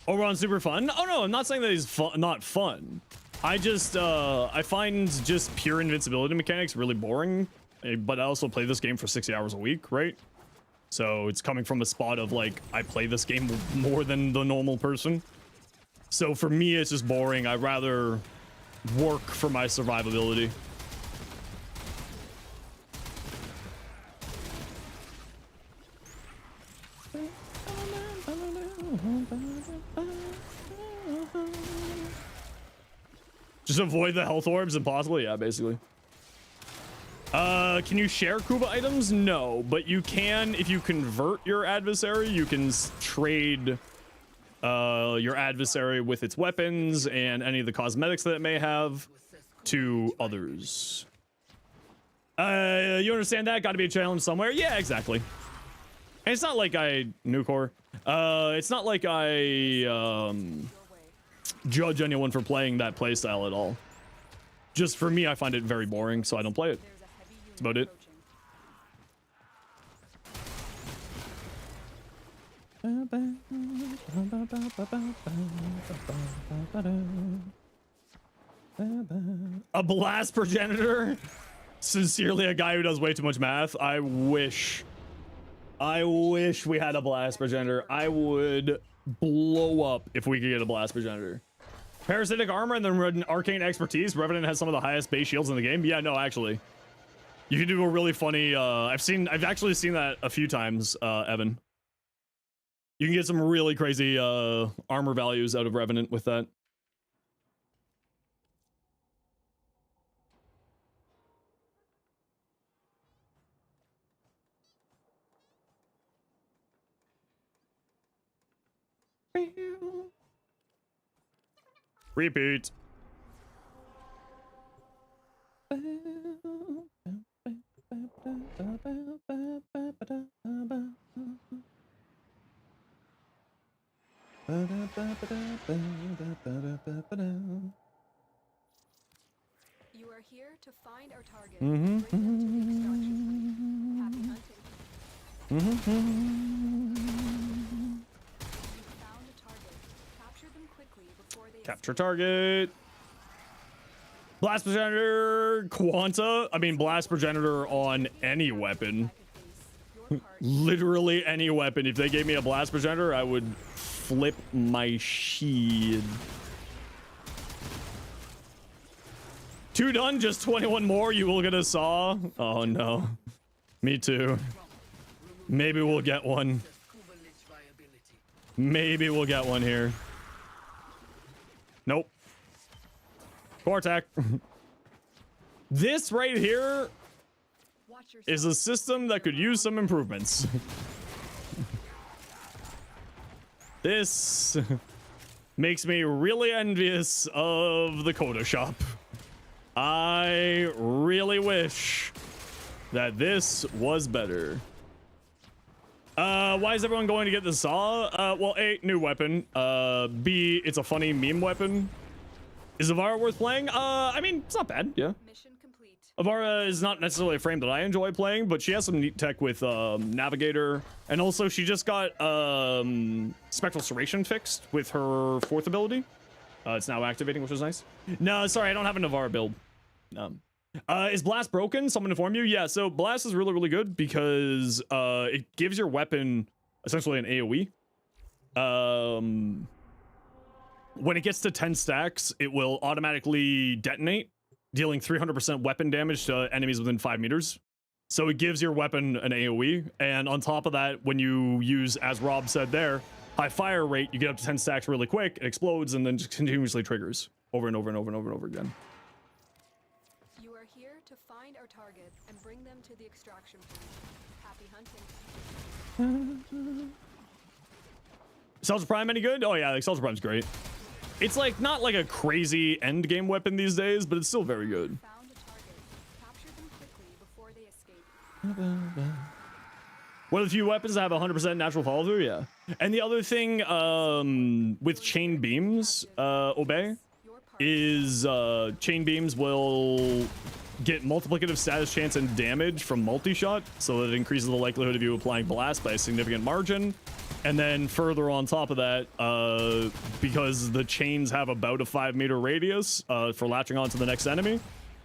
Oberon's super fun. Oh no, I'm not saying that he's not fun. I just I find just pure invincibility mechanics really boring. But I also play this game for 60 hours a week, right? So it's coming from a spot of like I play this game more than the normal person. So for me, it's just boring. I'd rather work for my survivability. Just avoid the health orbs impossible? Yeah, basically. Can you share Kuva items? No, but you can, if you convert your adversary, you can trade your adversary with its weapons and any of the cosmetics that it may have to others. You understand that? Got to be a challenge somewhere? Yeah, exactly. And it's not like it's not like I judge anyone for playing that playstyle at all. Just for me, I find it very boring, so I don't play it. That's about it. A blast progenitor? Sincerely, a guy who does way too much math. I wish we had a blast progenitor. I would blow up if we could get a blast progenitor. Parasitic armor and then arcane expertise. Revenant has some of the highest base shields in the game. Yeah, no, actually. You can do a really funny, I've actually seen that a few times, Evan. You can get some really crazy armor values out of Revenant with that. Repeat. You are here to find our target and bring them to the extraction point. Happy hunting. You found a target. Capture them quickly before they Capture target. Blast progenitor, Quanta. I mean, blast progenitor on any weapon. Your part. Literally any weapon. If they gave me a blast progenitor, I would flip my shit. 2 done, just 21 more. You will get a saw. Oh no. Me too. Maybe we'll get one. Maybe we'll get one here. Nope. Core attack. This right here Watch your is a system that could use some improvements. This makes me really envious of the Coda shop. I really wish that this was better. Why is everyone going to get the saw? Well, A, new weapon. B, it's a funny meme weapon. Is Avara worth playing? I mean, it's not bad, yeah. mission complete. Avara is not necessarily a frame that I enjoy playing, but she has some neat tech with Navigator, and also she just got Spectral Serration fixed with her 4th ability. It's now activating, which is nice. No, sorry, I don't have a Avara build. Is Blast broken? Someone inform you? Yeah, so Blast is really, really good because it gives your weapon essentially an AoE. When it gets to 10 stacks, it will automatically detonate, dealing 300% weapon damage to enemies within 5 meters. So it gives your weapon an AoE, and on top of that, when you use, as Rob said there, high fire rate, you get up to 10 stacks really quick, it explodes, and then just continuously triggers over and over and over and over and over again. You are here to find our target and bring them to the extraction point. Happy hunting. Soldier Prime any good? Oh yeah, like Soldier Prime's great. It's like not like a crazy end game weapon these days, but it's still very good. Found a target. Capture them quickly before they escape. One of the few weapons that have 100% natural follow through, yeah. And the other thing with chain beams, Obey, Your part. is chain beams will get multiplicative status chance and damage from multi-shot, so that it increases the likelihood of you applying blast by a significant margin. And then further on top of that, because the chains have about a 5-meter radius for latching onto the next enemy,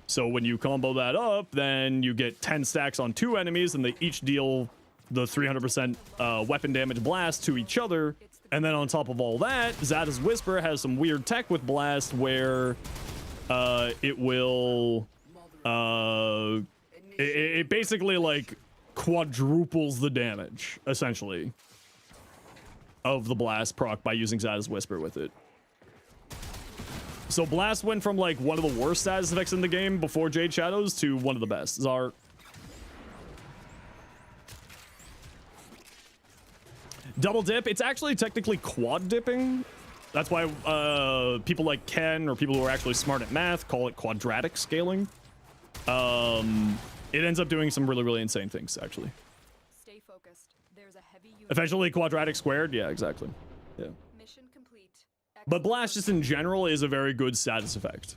so when you combo that up, then you get 10 stacks on 2 enemies, and they each deal the 300% weapon damage blast to each other. And then on top of all that, Zada's Whisper has some weird tech with blast where it will it basically like quadruples the damage essentially of the blast proc by using Zada's Whisper with it. So blast went from like one of the worst status effects in the game before Jade Shadows to one of the best. Zar. Double dip, it's actually technically quad dipping. That's why people like Ken or people who are actually smart at math call it quadratic scaling. It ends up doing some really, really insane things, actually. Stay focused. There's a heavy unit. Eventually quadratic squared, yeah, exactly. Yeah. Mission complete. But blast just in general is a very good status effect,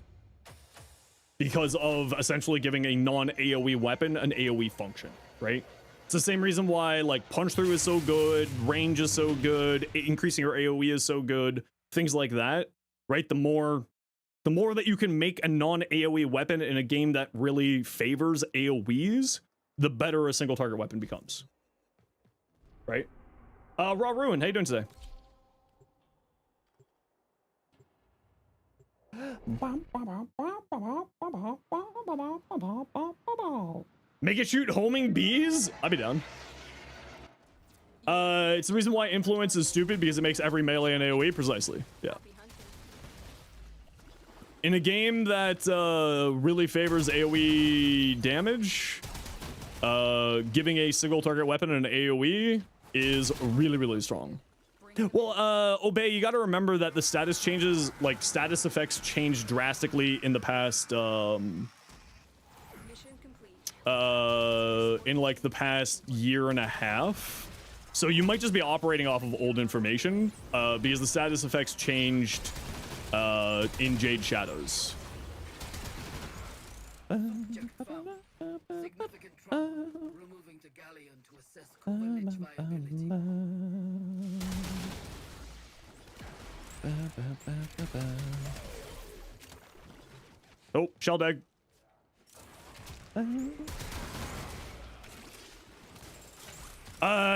because of essentially giving a non-AoE weapon an AoE function, right? It's the same reason why like punch through is so good, range is so good, increasing your AoE is so good, things like that, right? The more that you can make a non-AoE weapon in a game that really favors AoEs, the better a single target weapon becomes, right? Raw Ruin, how you doing today? Make it shoot homing bees? I'd be down. It's the reason why influence is stupid, because it makes every melee an AoE, precisely. Yeah. Happy hunting. In a game that really favors AoE damage, giving a single target weapon an AoE is really, really strong. Bring Well, Obey, you got to remember that the status changes, like status effects changed drastically in the past, Mission complete. in like the past year and a half. So you might just be operating off of old information, because the status effects changed, in Jade Shadows. Subject found. Significant trouble. Removing the galleon to assess Kuva viability. Oh, shell dag.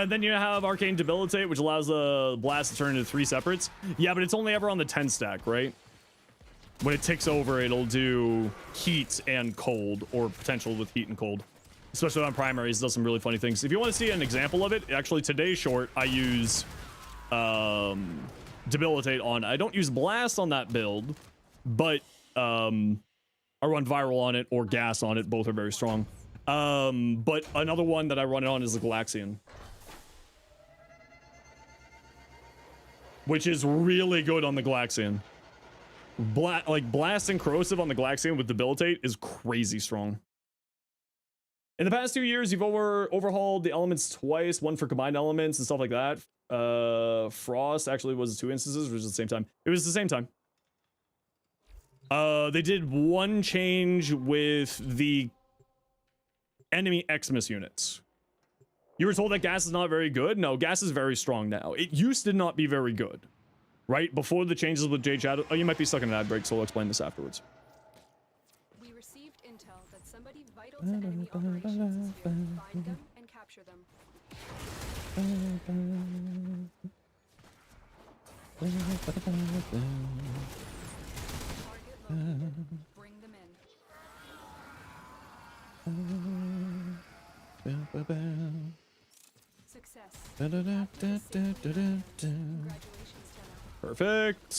Then you have Arcane Debilitate, which allows the blast to turn into 3 separates. Yeah, but it's only ever on the 10 stack, right? When it ticks over, it'll do heat and cold, or potential with heat and cold. Especially on primaries, it does some really funny things. If you want to see an example of it, actually today's short, I use Debilitate on. I don't use Blast on that build, but I run Viral on it or Gas on it. Both are very strong. But another one that I run it on is the Galaxian, which is really good on the Galaxian. Blast and Corrosive on the Galaxian with Debilitate is crazy strong. In the past 2 years, you've overhauled the elements twice, one for combined elements and stuff like that. Frost actually was 2 instances, or was it the same time? It was the same time. They did one change with the enemy Xmas units. You were told that Gas is not very good? No, Gas is very strong now. It used to not be very good, right? Before the changes with Jade Shadow. Oh, you might be stuck in an ad break, so I'll explain this afterwards. We received intel that somebody vital to enemy operations is here. Find them and capture them. Target located. Bring them in. Success. Congratulations, Tenet. Perfect.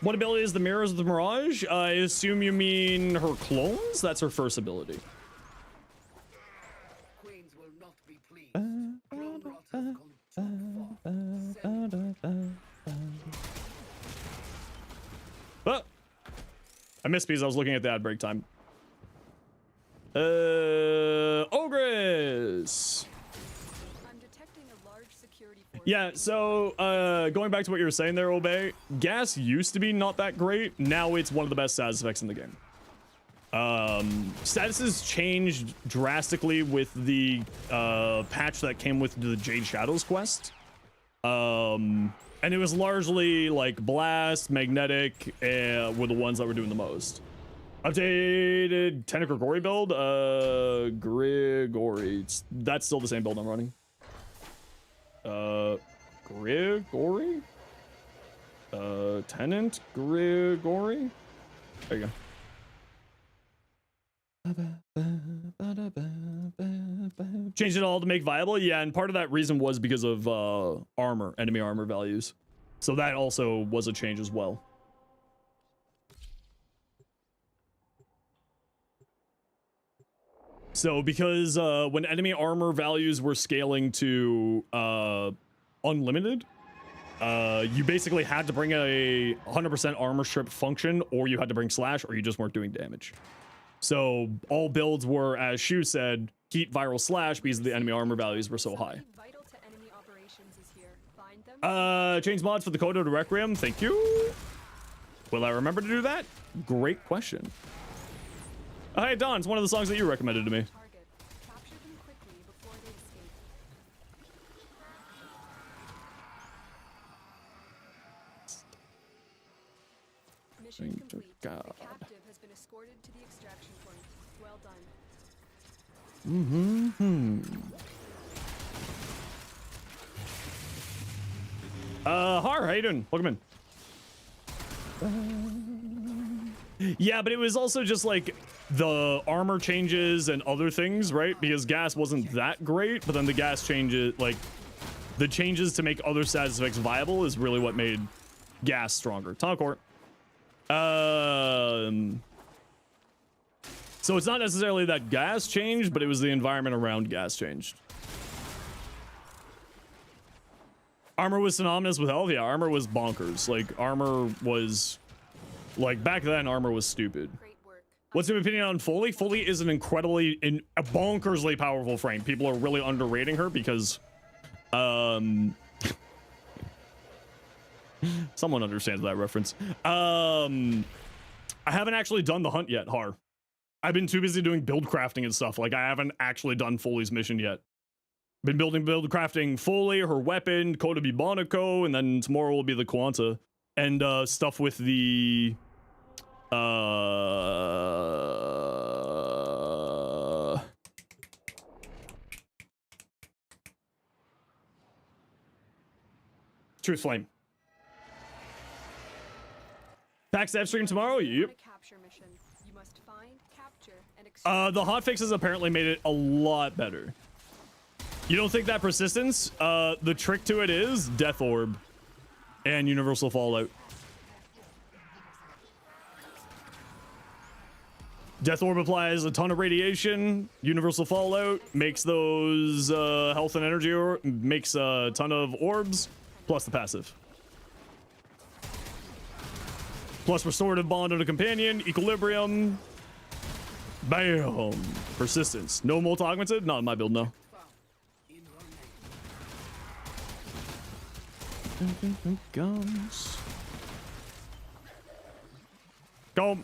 What ability is the Mirrors of the Mirage? I assume you mean her clones? That's her first ability. Queens will not be pleased. Clone rot has gone too far. Ah! I missed because I was looking at the ad break time. Ogress! I'm detecting a large security force. Yeah, so going back to what you were saying there, Obey, Gas used to be not that great. Now it's one of the best status effects in the game. Statuses changed drastically with the patch that came with the Jade Shadows quest. And it was largely like Blast, Magnetic, were the ones that were doing the most. Updated Tenet Grigori build. Grigori. That's still the same build I'm running. Grigori? Tenet Grigori? There you go. Changed it all to make viable. Yeah, and part of that reason was because of enemy armor values. So that also was a change as well. So because when enemy armor values were scaling to unlimited, you basically had to bring a 100% armor strip function, or you had to bring slash, or you just weren't doing damage. So all builds were, as Shu said, heat, viral, slash, because the enemy armor values were so high. Vital to enemy operations is here. Find them. Change mods for the Coda to Requiem. Thank you. Will I remember to do that? Great question. Hey, Don, it's one of the songs that you recommended to me. Target. Capture them quickly before they escape. Mission Thank complete. God. The captive has been escorted to the extraction point. Well done. Har, how you doing? Welcome in. Yeah, but it was also just like the armor changes and other things, right? Because Gas wasn't that great, but then the Gas changes, like the changes to make other status effects viable is really what made Gas stronger. Tunnel Court. So it's not necessarily that gas changed, but it was the environment around gas changed. Armor was synonymous with health. Yeah, armor was bonkers. Like, armor was... Like, back then, armor was stupid. Great work. What's your opinion on Foley? Foley is an incredibly, a bonkersly powerful frame. People are really underrating her because, someone understands that reference. I haven't actually done the hunt yet, Har. I've been too busy doing build crafting and stuff. Like, I haven't actually done Foley's mission yet. Been build crafting Foley, her weapon, Coda Bibonico, and then tomorrow will be the Quanta. And, stuff with the, Truth Flame. Pack Step stream tomorrow? Yep. Capture mission. You must find, capture, and The hotfixes apparently made it a lot better. You don't think that persistence? The trick to it is Death Orb and Universal Fallout. Death Orb applies a ton of radiation. Universal Fallout makes those health and energy, or makes a ton of orbs, plus the passive. Plus restorative bond on a companion, equilibrium. Bam! Persistence. No multi-augmented? Not in my build, no. Guns. Go.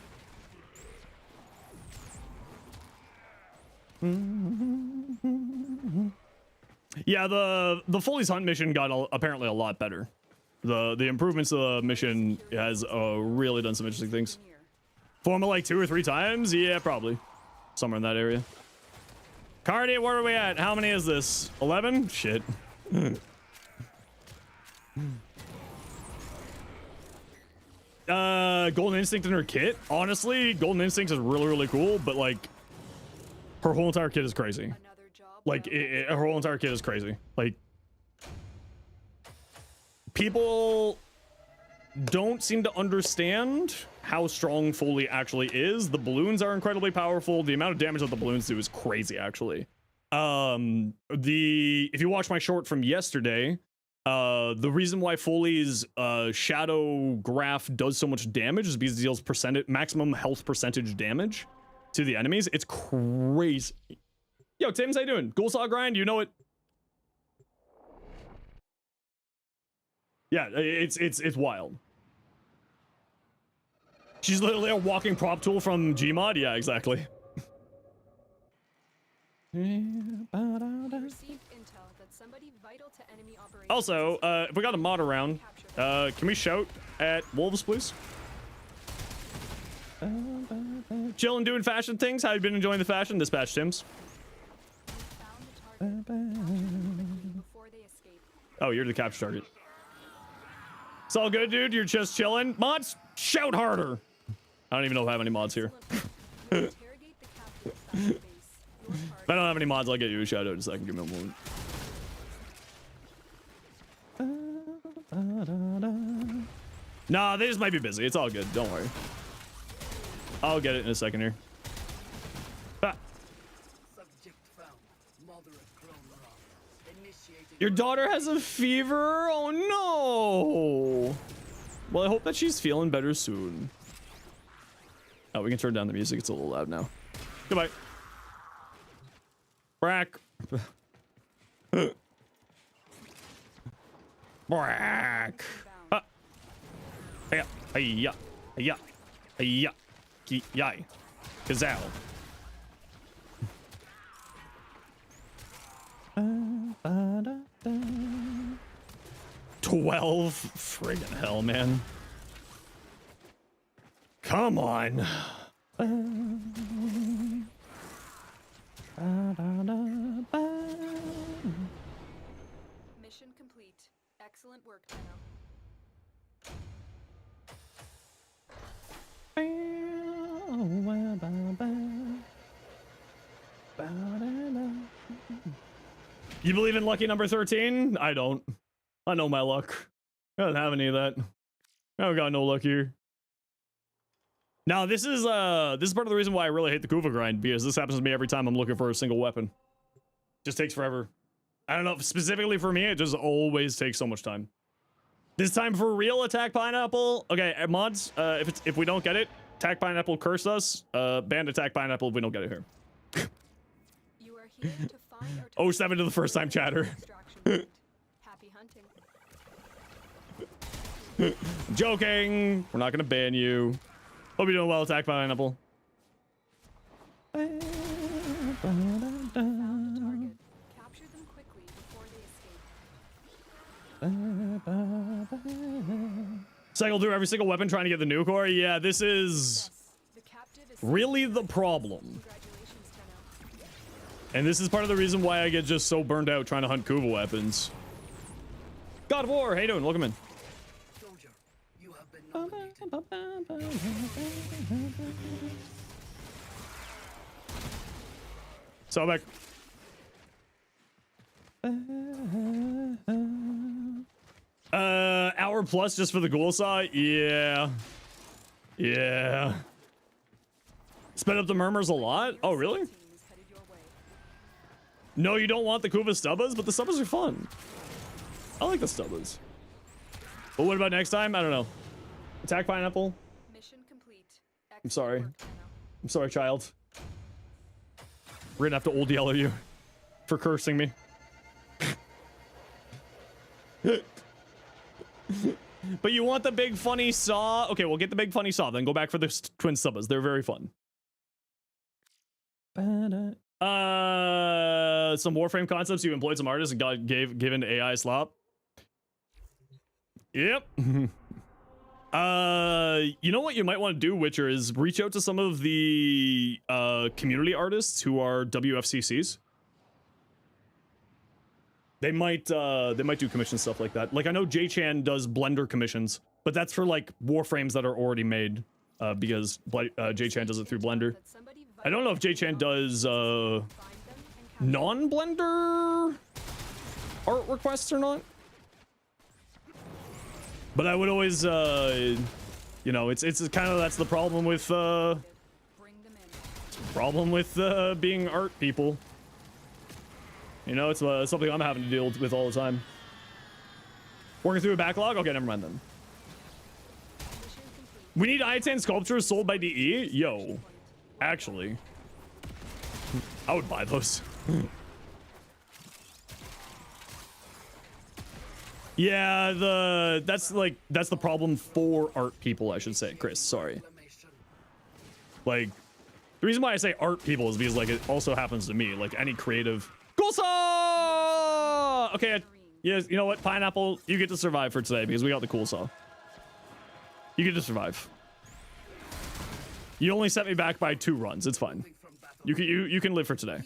Yeah, the Foley's Hunt mission got apparently a lot better. The improvements to the mission has really done some interesting things. Form it like 2 or 3 times? Yeah, probably. Somewhere in that area. Cardi, where are we at? How many is this? 11? Shit. Golden Instinct in her kit? Honestly, Golden Instinct is really, really cool, but like, her whole entire kit is crazy. Like, her whole entire kit is crazy. Like, people don't seem to understand how strong Foley actually is. The balloons are incredibly powerful. The amount of damage that the balloons do is crazy, actually. If you watch my short from yesterday, the reason why Foley's Shadowgrapher does so much damage is because it deals maximum health percentage damage to the enemies. It's crazy. Yo, Tim's, how you doing? Ghoulsaw grind, you know it. Yeah, it's wild. She's literally a walking prop tool from Gmod. Yeah, exactly. Also, if we got a mod around, can we shout at wolves, please? Chilling, doing fashion things. How you been enjoying the fashion? Dispatch Tim's. Oh, you're the capture target. It's all good, dude. You're just chilling. Mods, shout harder. I don't even know if I have any mods here. If I don't have any mods, I'll get you a shout out in a second. Give me a moment. Nah, they just might be busy. It's all good. Don't worry. I'll get it in a second here. Ah. Your daughter has a fever? Oh no! Well, I hope that she's feeling better soon. Oh, we can turn down the music. It's a little loud now. Goodbye. Brack. Brack. Ah. Hiya. Hiya. Hiya. Hiya. Yai. Gazelle. 12? Friggin' hell, man. Come on. Mission complete. Excellent work, Tenno. You believe in lucky number 13? I don't. I know my luck. I don't have any of that. I don't got no luck here. Now this is part of the reason why I really hate the Kuva grind, because this happens to me every time I'm looking for a single weapon. Just takes forever. I don't know, specifically for me, it just always takes so much time. This time for real, attack pineapple. Okay, mods, if we don't get it, attack pineapple curse us. Ban attack pineapple if we don't get it here. You are here to find or Oh, 7 to the first time chatter. Happy hunting. Joking. We're not gonna ban you. Hope you're doing well, attack pineapple. Found a target. Capture them quickly before they escape. Cycle through every single weapon trying to get the new core. Yeah, this is Yes, the captive is really the problem. Congratulations, Tenno. And this is part of the reason why I get just so burned out trying to hunt Kuva weapons. God of War, how you doing? Welcome in. Soldier, you have been nominated. So back. Hour plus just for the Ghoulsaw? Yeah. Yeah. Sped up the murmurs a lot? Oh, really? Team is headed your way. No, you don't want the Kuva stubbas, but the stubbas are fun. I like the stubbas. But what about next time? I don't know. Attack pineapple? Mission complete. I'm sorry. Excellent work, Tenno. I'm sorry, child. We're gonna have to old yell at you for cursing me. But you want the big funny saw? Okay, we'll get the big funny saw, then go back for the twin stubbas. They're very fun. Some Warframe concepts. You employed some artists and got given AI slop. Yep. You know what you might want to do, Witcher, is reach out to some of the community artists who are WFCCs. They might do commission stuff like that. Like I know J-Chan does Blender commissions, but that's for like Warframes that are already made because J-Chan does it through Blender. That somebody I don't know if J-Chan does find them and capture non-Blender art requests or not. But I would always, you know, it's kind of, that's the problem with, bring them in. being art people. You know, it's something I'm having to deal with all the time. Working through a backlog? Okay, never mind then. Mission complete. We need I-10 sculptures sold by DE? Yo, actually, I would buy those. Yeah, that's the problem for art people, I should say, Chris. Sorry. Like, the reason why I say art people is because like it also happens to me, like any creative. Ghoulsaw! Okay, yes, you know what, Pineapple, you get to survive for today because we got the Ghoulsaw. You get to survive. You only set me back by 2 runs. It's fine. You can live for today.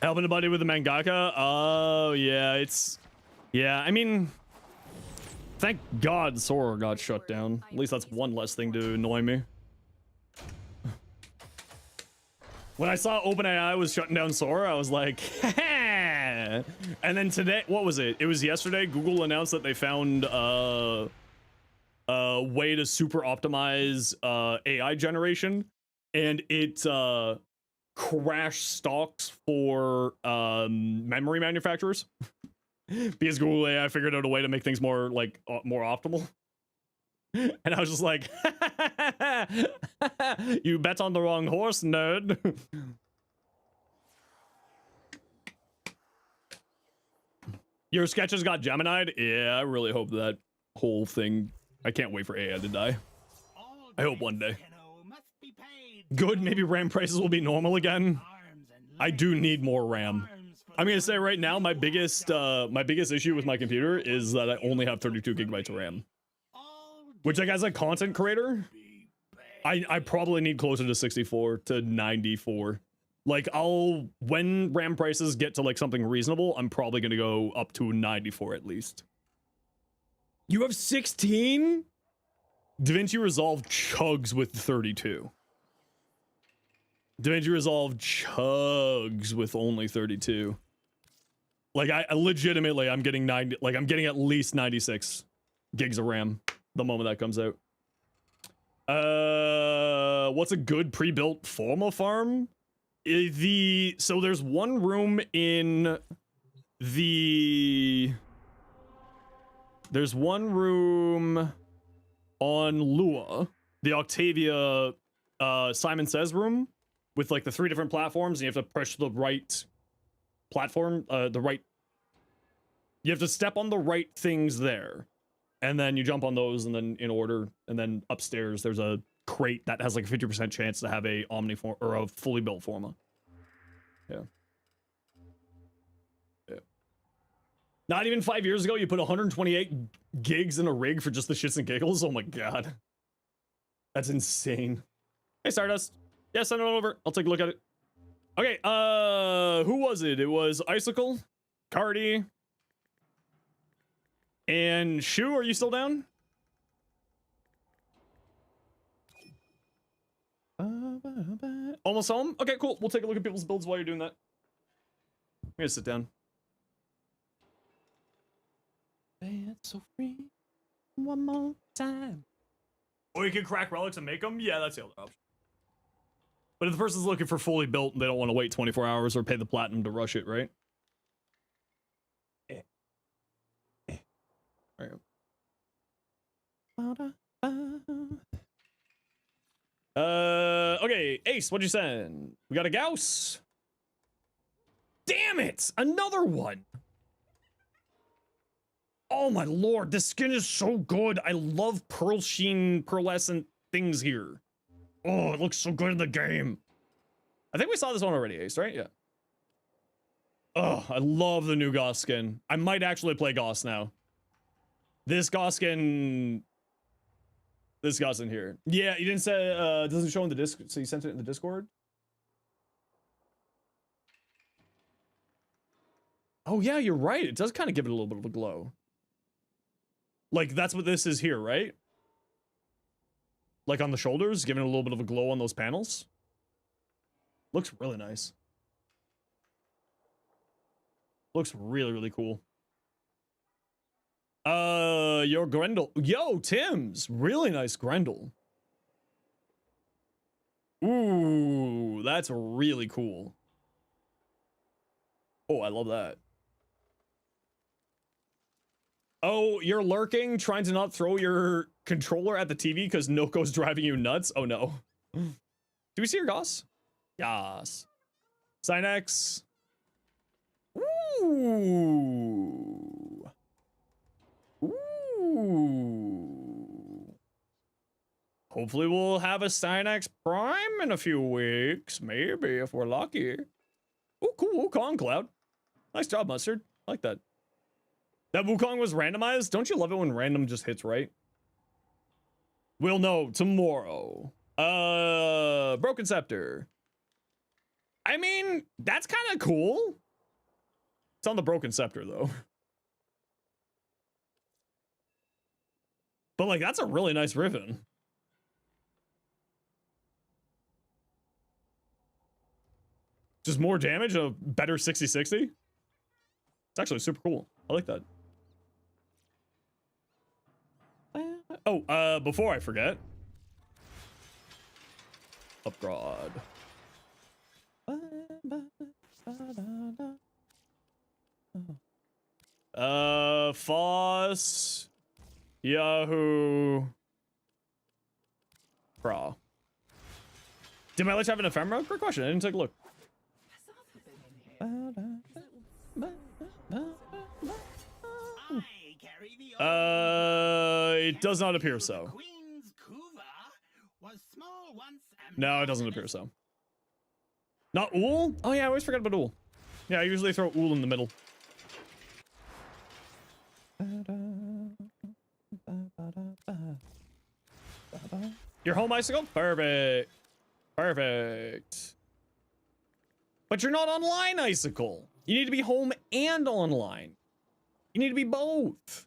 Helping a buddy with the mangaka? Oh, yeah, yeah, I mean, thank God Sora got shut down. At least that's one less thing to annoy me. When I saw OpenAI was shutting down Sora, I was like, and then today, what was it? It was yesterday, Google announced that they found a way to super optimize AI generation, and it crashed stocks for memory manufacturers because Google AI figured out a way to make things more like more optimal. And I was just like, you bet on the wrong horse, nerd. Your sketches got Gemini'd? Yeah, I really hope that whole thing. I can't wait for AI to die. I hope one day. Good, maybe RAM prices will be normal again. I do need more RAM. I'm gonna say right now, my biggest issue with my computer is that I only have 32 gigabytes of RAM. Which, like, as a content creator, I probably need closer to 64 to 94. Like, when RAM prices get to, like, something reasonable, I'm probably gonna go up to 94 at least. You have 16? DaVinci Resolve chugs with 32. DaVinci Resolve chugs with only 32. Like I legitimately, I'm getting 90. Like I'm getting at least 96 gigs of RAM the moment that comes out. What's a good pre-built Forma farm? So there's one room in the. There's one room on Lua, the Octavia Simon Says room, with like the 3 different platforms, and you have to push the right platform, you have to step on the right things there, and then you jump on those, and then in order, and then upstairs there's a crate that has like a 50% chance to have a omniform or a fully built Forma. Yeah. Not even 5 years ago, you put 128 gigs in a rig for just the shits and giggles. Oh my god. That's insane. Hey, Stardust. Yeah, send it on over. I'll take a look at it. Okay, who was it? It was Icicle, Cardi, and Shu. Are you still down? Almost home? Okay, cool. We'll take a look at people's builds while you're doing that. I'm gonna sit down. It's so free. One more time. Or you can crack relics and make them? Yeah, that's the other option. But if the person's looking for fully built and they don't want to wait 24 hours or pay the platinum to rush it, right? Okay, Ace, what'd you send? We got a Gauss. Damn it! Another one! Oh my lord, this skin is so good. I love pearl sheen, pearlescent things here. Oh, it looks so good in the game. I think we saw this one already, Ace, right? Yeah. Oh, I love the new Goss skin. I might actually play Goss now. This Goss skin... This Goss in here. Yeah, you didn't say, doesn't show in the disc, so you sent it in the Discord? Oh yeah, you're right. It does kind of give it a little bit of a glow. Like, that's what this is here, right? Like on the shoulders, giving it a little bit of a glow on those panels. Looks really nice. Looks really, really cool. Your Grendel. Yo, Tim's. Really nice Grendel. Ooh, that's really cool. Oh, I love that. Oh, you're lurking, trying to not throw your controller at the TV because Noko's driving you nuts? Oh no. Do we see your Goss? Yes. Synex. Ooh. Ooh. Hopefully we'll have a Synex Prime in a few weeks. Maybe, if we're lucky. Oh, cool. Wukong Cloud. Nice job, Mustard. I like that. That Wukong was randomized? Don't you love it when random just hits right? We'll know tomorrow. Broken Scepter. I mean, that's kind of cool. It's on the Broken Scepter, though. But, like, that's a really nice ribbon. Just more damage, a better 60-60. It's actually super cool. I like that. Oh, before I forget. Upgrade. Foss. Yahoo. Bra. Did my Lich have an ephemera? Great question. I didn't take a look. It does not appear so. Queen's Kuva was small once and No, it doesn't appear so. Not Ool? Oh yeah, I always forget about Ool. Yeah, I usually throw Ool in the middle. Your home Icicle? Perfect. Perfect. But you're not online, Icicle. You need to be home and online. You need to be both.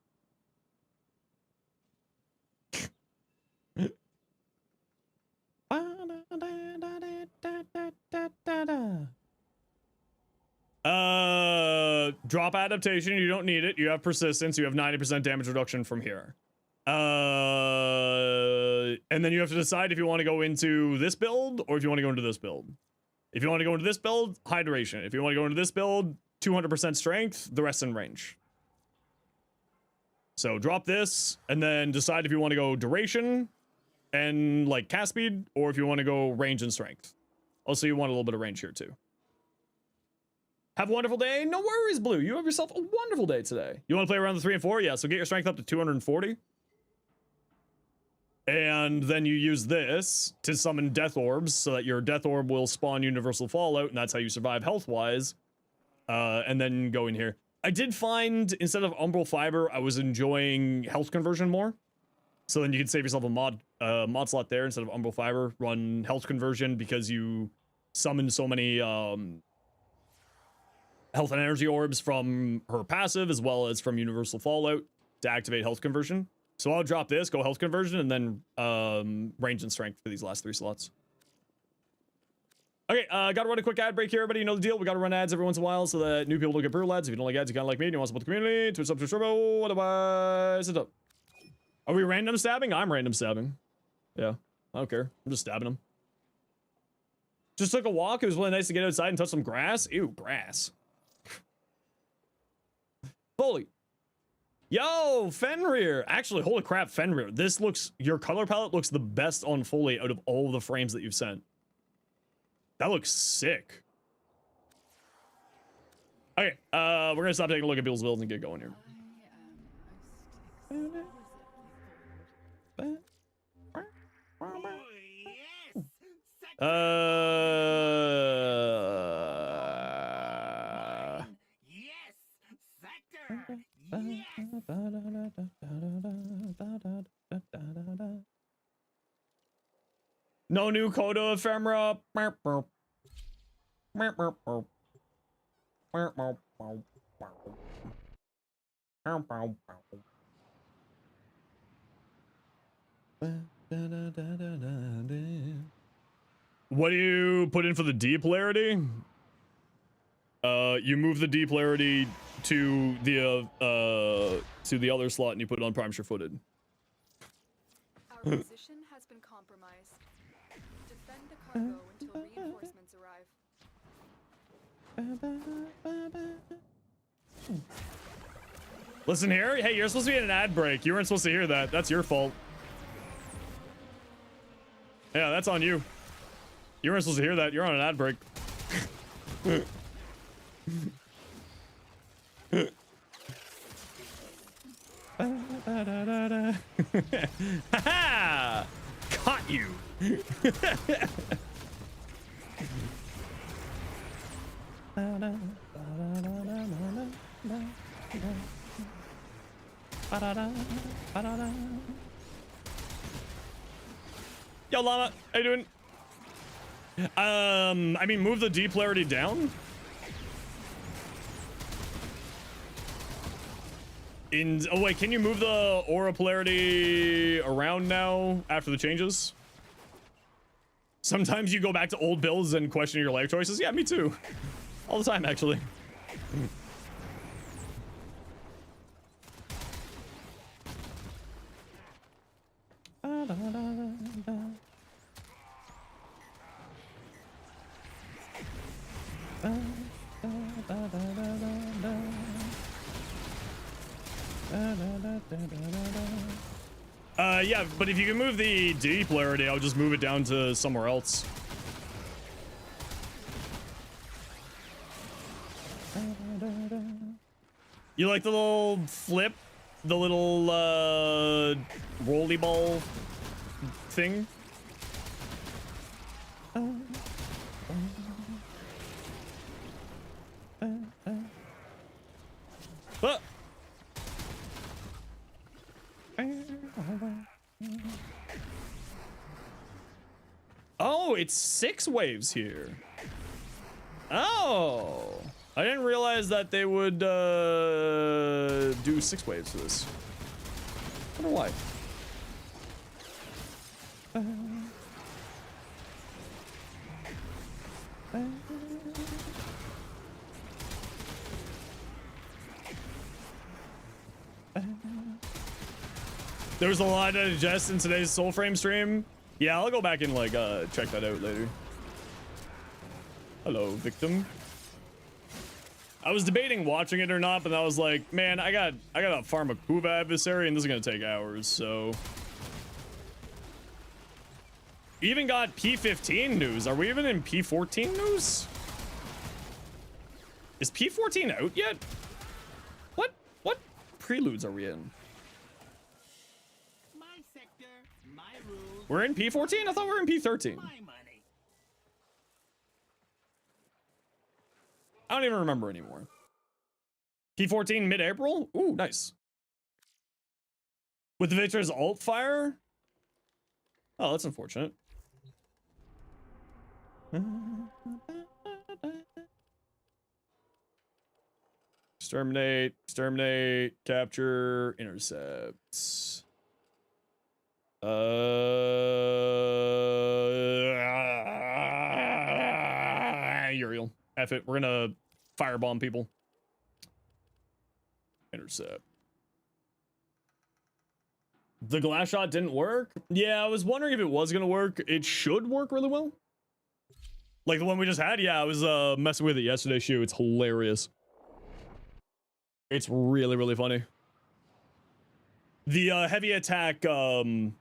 Drop adaptation. You don't need it. You have persistence. You have 90% damage reduction from here. And then you have to decide if you want to go into this build or if you want to go into this build. If you want to go into this build, high duration. If you want to go into this build, 200% strength, the rest in range. So drop this and then decide if you want to go duration and like cast speed or if you want to go range and strength. Also, you want a little bit of range here too. Have a wonderful day. No worries, Blue. You have yourself a wonderful day today. You want to play around the 3 and 4? Yeah, so get your strength up to 240. And then you use this to summon death orbs so that your death orb will spawn universal fallout, and that's how you survive health-wise. And then go in here. I did find, instead of umbral fiber, I was enjoying health conversion more. So then you can save yourself a mod slot there instead of umbral fiber. Run health conversion because you summon so many health and energy orbs from her passive as well as from universal fallout to activate health conversion. So I'll drop this, go health conversion, and then range and strength for these last 3 slots. Okay, gotta run a quick ad break here, everybody. You know the deal. We gotta run ads every once in a while so that new people don't get brutal ads. If you don't like ads, you kind of like me and you want to support the community, Twitch up to Turbo. Otherwise, it's up. Are we random stabbing? I'm random stabbing. Yeah, I don't care. I'm just stabbing them. Just took a walk. It was really nice to get outside and touch some grass. Ew, grass. Holy. Yo, Fenrir. Actually, holy crap, Fenrir. This looks, your color palette looks the best on Foley out of all the frames that you've sent. That looks sick. Okay, we're gonna stop taking a look at people's builds and get going here. Yes, sector. Yes. No new Coda Ephemera. What do you put in for the D polarity? You move the D polarity to the other slot and you put it on prime sure-footed. Our position has been compromised. Defend the cargo until reinforcements arrive. Listen here. Hey, you're supposed to be in an ad break. You weren't supposed to hear that. That's your fault. Yeah, that's on you. You weren't supposed to hear that. You're on an ad break. Ha! Caught you. Yo, Llama, how you doing? I mean, move the D polarity down. Oh wait, can you move the aura polarity around now after the changes? Sometimes you go back to old builds and question your life choices. Yeah, me too. All the time, actually. Yeah, but if you can move the D polarity, I'll just move it down to somewhere else. You like the little flip? The little, rolly ball thing? Ah! Oh, it's 6 waves here. Oh, I didn't realize that they would do 6 waves for this. I wonder why. There was a lot to digest in today's Soulframe stream. Yeah, I'll go back and like check that out later. Hello, victim. I was debating watching it or not, but I was like, man, I gotta farm a Kuva adversary, and this is gonna take hours. So, even got P15 news. Are we even in P14 news? Is P14 out yet? What preludes are we in? My sector, my rules, We're in P14? I thought we were in P13. my money. I don't even remember anymore. P14 mid-April? Ooh, nice. With the Victor's alt fire? Oh, that's unfortunate. Exterminate, capture, intercepts. Uriel. F it. We're gonna firebomb people. Intercept. The glass shot didn't work? Yeah, I was wondering if it was gonna work. It should work really well. Like the one we just had? Yeah, I was messing with it yesterday, Shu. It's hilarious. It's really, really funny. The heavy attack thing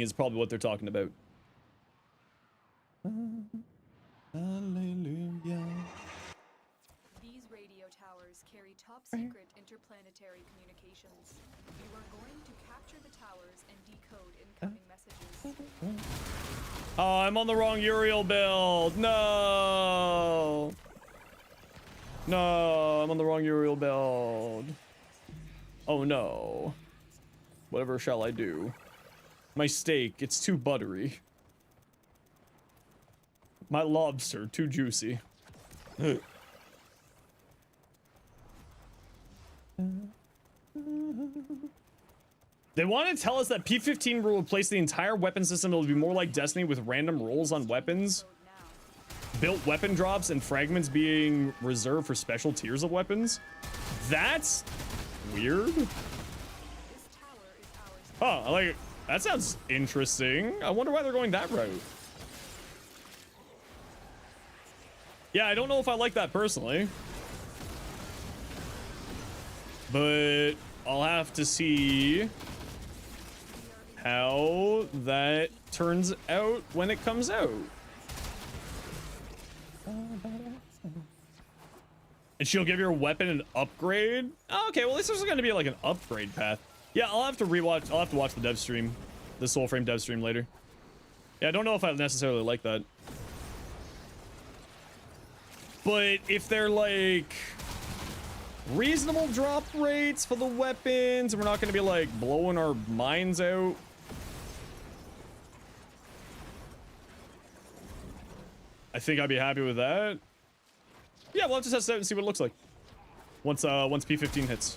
is probably what they're talking about. Hallelujah. These radio towers carry top secret interplanetary communications. You are going to capture the towers and decode incoming messages. Oh, I'm on the wrong Uriel build. No. No, I'm on the wrong Uriel build. Oh no. Whatever shall I do? My steak, it's too buttery. My lobster, too juicy. They want to tell us that P15 will replace the entire weapon system. It'll be more like Destiny with random rolls on weapons, built weapon drops, and fragments being reserved for special tiers of weapons. That's weird. Huh, I like it. That sounds interesting. I wonder why they're going that route. Yeah, I don't know if I like that personally. But I'll have to see how that turns out when it comes out. And she'll give your weapon an upgrade? Oh, okay, well, at least there's going to be like an upgrade path. Yeah, I'll have to rewatch. I'll have to watch the dev stream, the Soulframe dev stream later. Yeah, I don't know if I necessarily like that. But if they're like reasonable drop rates for the weapons, and we're not going to be like blowing our minds out. I think I'd be happy with that. Yeah, we'll have to test it out and see what it looks like once P15 hits.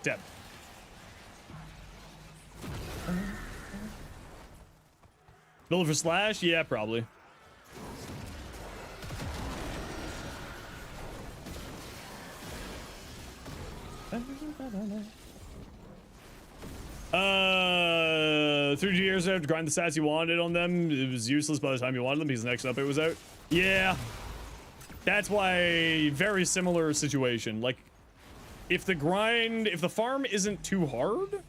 Deb. Build for Slash? Yeah, probably. Through years after grind the stats you wanted on them, it was useless by the time you wanted them because the next update was out. Yeah. That's why, very similar situation. Like, if the farm isn't too hard,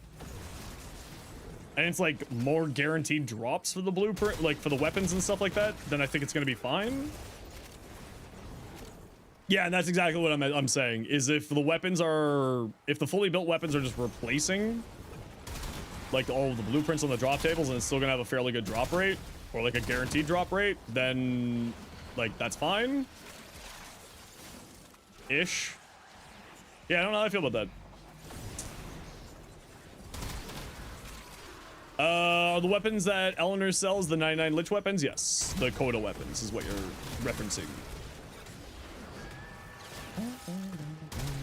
and it's like more guaranteed drops for the blueprint, like for the weapons and stuff like that, then I think it's gonna be fine. Yeah, and that's exactly what I'm saying, is if the fully built weapons are just replacing like all of the blueprints on the drop tables and it's still gonna have a fairly good drop rate, or like a guaranteed drop rate, then like that's fine. ish. Yeah, I don't know how I feel about that. The weapons that Eleanor sells, the 99 Lich weapons, yes. The Coda weapons is what you're referencing.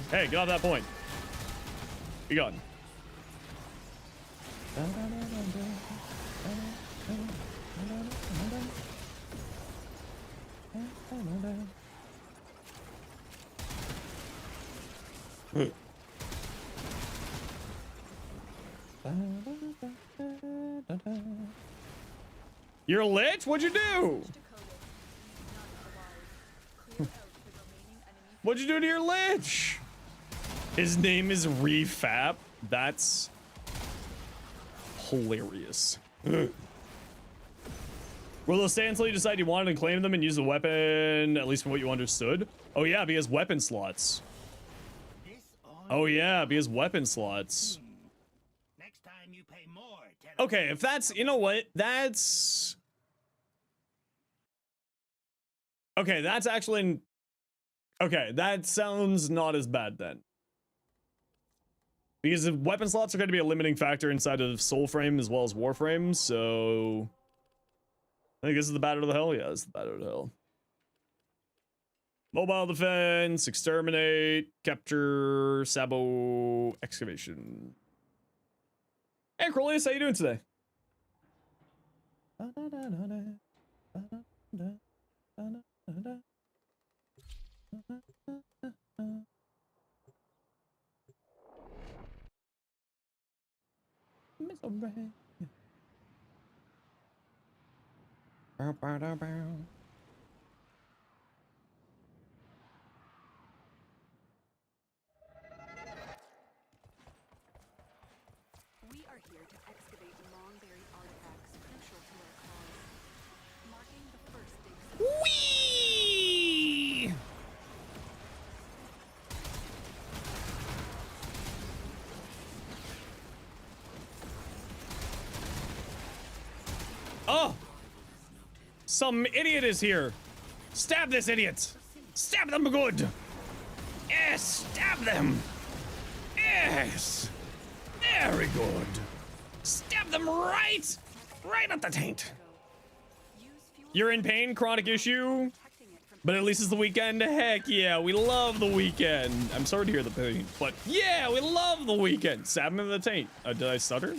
Hey, get off that point. Be gone. You're lit? What'd you do? What'd you do to your lich? His name is Refap. That's hilarious. Will those stay until you decide you want it and claim them and use the weapon, at least from what you understood? Oh yeah, because weapon slots. Oh yeah, because weapon slots. Next time you pay more. Okay, if that's, you know what, that's... Okay, that's actually... Okay, that sounds not as bad then. Because the weapon slots are going to be a limiting factor inside of Soulframe as well as Warframe, so... I think this is the Battle of the Hell? Yeah, this is the Battle of the Hell. Mobile defense, exterminate, capture, sabo, excavation. Hey, Crolius, how you doing today? We are here to excavate long-buried artifacts crucial to our cause, marking the first dig site. Whee! Oh! Some idiot is here. Stab this idiot. Stab them good. Yes, stab them. Yes. Very good. Stab them right at the taint. You're in pain, chronic issue, but at least it's the weekend. Heck yeah, we love the weekend. I'm sorry to hear the pain, but yeah, we love the weekend. Stab him in the taint. Did I stutter?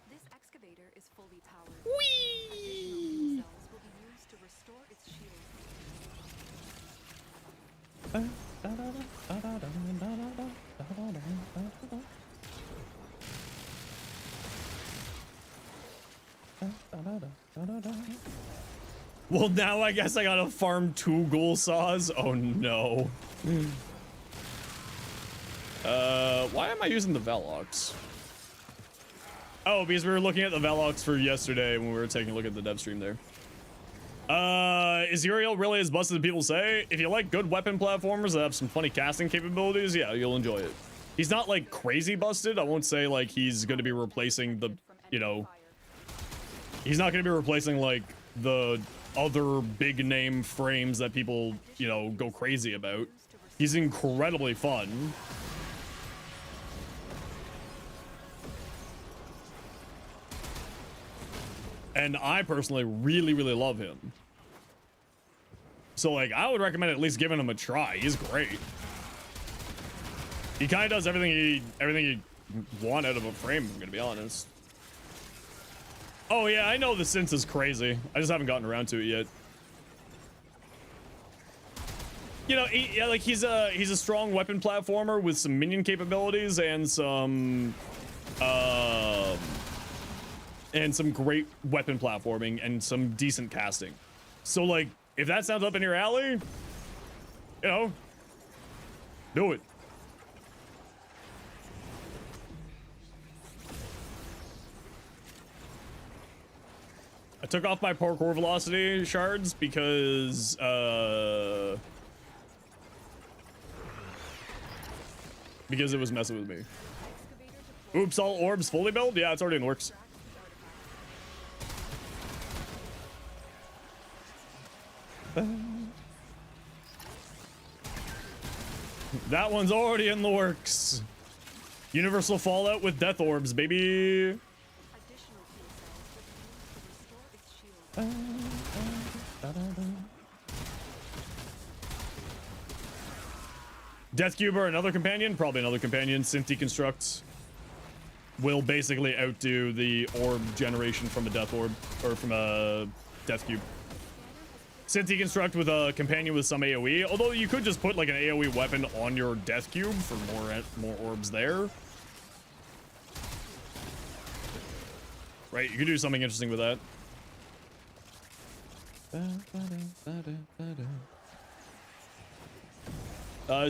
This excavator is fully powered. Whee! Additional cells will be used to restore its shield. Well, now I guess I gotta farm 2 Ghoulsaws. Oh no. Why am I using the Velox? Oh, because we were looking at the Velox for yesterday when we were taking a look at the dev stream there. Is Uriel really as busted as people say? If you like good weapon platformers that have some funny casting capabilities, yeah, you'll enjoy it. He's not like crazy busted. I won't say like he's going to be replacing the, you know, he's not going to be replacing like the other big name frames that people, you know, go crazy about. He's incredibly fun. And I personally really, really love him. So like, I would recommend at least giving him a try. He's great. He kind of does everything you want out of a frame, I'm gonna be honest. Oh yeah, I know the synth is crazy. I just haven't gotten around to it yet. You know, he's a strong weapon platformer with some minion capabilities and some great weapon platforming and some decent casting. So like, if that sounds up in your alley, you know, do it. I took off my parkour velocity shards because it was messing with me. Excavator Oops, all orbs fully built? Yeah, it's already in the works. That one's already in the works. Universal Fallout with death orbs, baby. Additional fuel cells will be used to restore its shield. Death Cube or another companion? Probably another companion. Synth Deconstruct will basically outdo the orb generation from a death orb, or from a Death Cube. Synth Deconstruct with a companion with some AoE, although you could just put like an AoE weapon on your Death Cube for more orbs there. Right, you could do something interesting with that.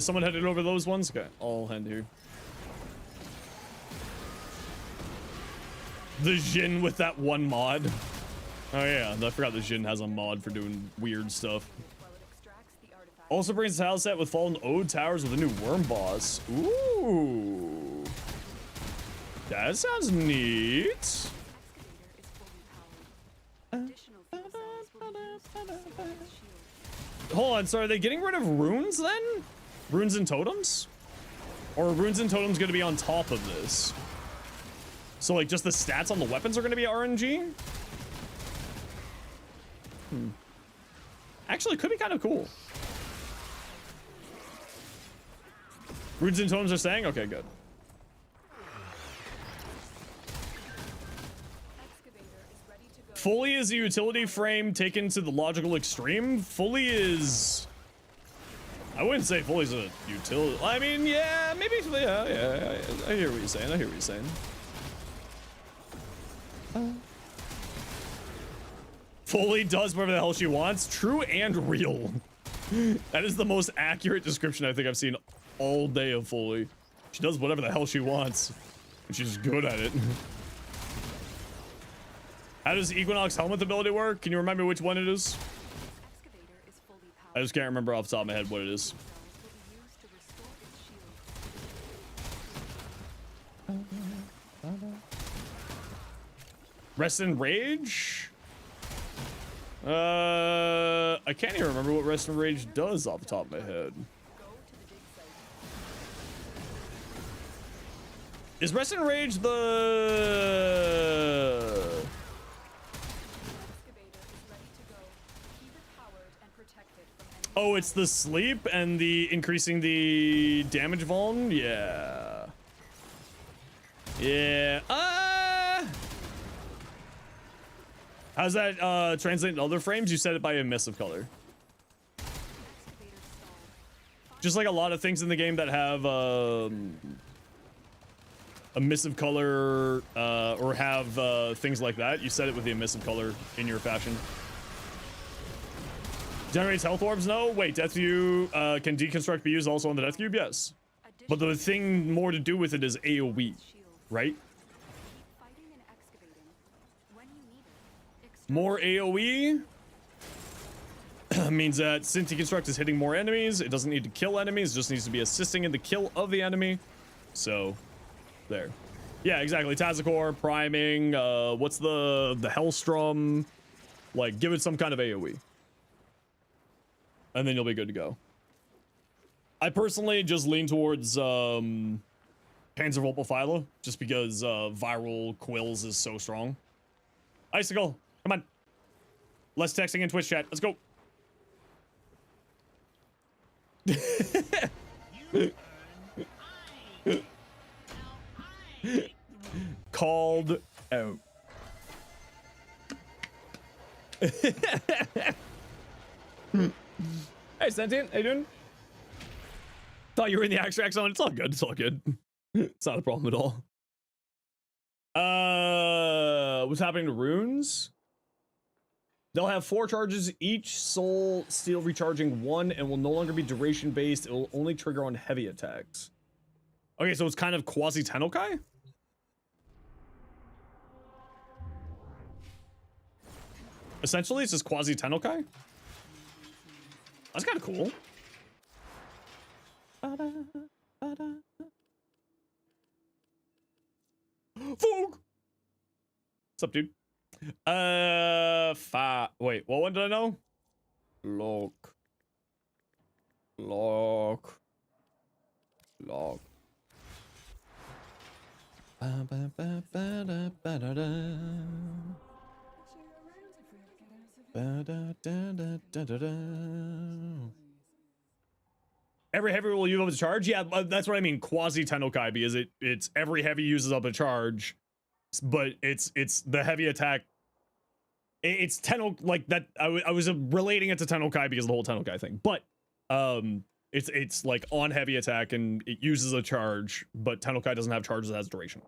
Someone headed over those ones? Okay, I'll hand here. The Jin with that one mod. Oh yeah, I forgot the Jin has a mod for doing weird stuff. While it extracts the artifact. Also brings the tile set with fallen Ode towers with a new worm boss. Ooh. That sounds neat. Excavator is fully powered. Additional fuel cells will be used to restore its shield. Hold on, so are they getting rid of runes then? Runes and totems? Or are runes and totems going to be on top of this? So like just the stats on the weapons are going to be RNG? Actually, could be kind of cool. Runes and totems are saying? Okay, good. Excavator is ready to go. Fully is a utility frame taken to the logical extreme. Fully is... I wouldn't say fully is a utility. I mean, yeah, maybe. Yeah. I hear what you're saying. Fully does whatever the hell she wants. True and real. That is the most accurate description I think I've seen all day of Fully. She does whatever the hell she wants. And she's good at it. How does Equinox helmet ability work? Can you remind me which one it is? Excavator is fully powered. I just can't remember off the top of my head what it is. Cells will be used to restore its shield. Rest and Rage? I can't even remember what Rest and Rage does off the top of my head. Go to the dig site. Is Rest and Rage the... Excavator is ready to go. Keep it powered and protected from enemy. Oh, it's the sleep and the increasing the damage vuln? Yeah. Yeah. How's that translate to other frames? You set it by emissive color. Excavator stalled. Just like a lot of things in the game that have emissive color or have things like that, you set it with the emissive color in your fashion. Generates health orbs? No. Wait, Death View can deconstruct be used also on the Death Cube? Yes. But the thing more to do with it is AoE, Shield. right? Keep fighting and excavating. When you need it. Extract More AoE means that Synth Deconstruct is hitting more enemies. It doesn't need to kill enemies, it just needs to be assisting in the kill of the enemy. So, there. Yeah, exactly. Tazakor, priming, what's the Hellstrom? Like, give it some kind of AoE. And then you'll be good to go. I personally just lean towards Panzer Volpophyla, just because viral quills is so strong. Icicle, come on. Less texting in Twitch chat. Let's go. Called out. Hey, Sentient, how you doing? Thought you were in the extract zone. It's all good. It's all good. It's not a problem at all. What's happening to runes? They'll have 4 charges each, soul steel recharging 1, and will no longer be duration based. It will only trigger on heavy attacks. Okay, so it's kind of quasi Tenokai? Essentially, it's just quasi Tenokai? That's kind of cool. Foog. What's up, dude? Wait, what one did I know? Lock. Ba, ba, ba, ba, da, ba, da, da. Ba, da, da, da, da, da, da. Every heavy will use up a charge? Yeah, that's what I mean. Quasi Tennokai, because it's every heavy uses up a charge, but it's the heavy attack. It's Tenno like that. I was relating it to Tennokai because of the whole Tennokai thing, but it's like on heavy attack and it uses a charge, but Tennokai doesn't have charges, it has duration.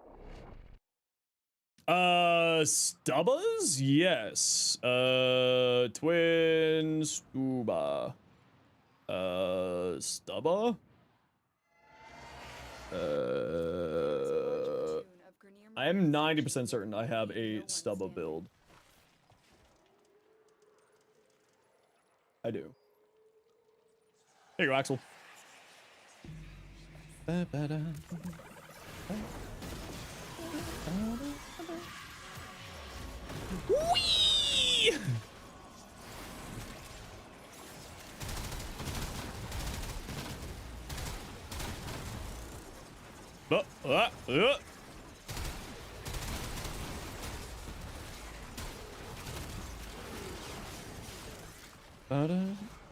Stubbas? Yes. Twin Stuba. Stubba? I am 90% certain I have a Stubba build. I do. There you go, Axel. Whee!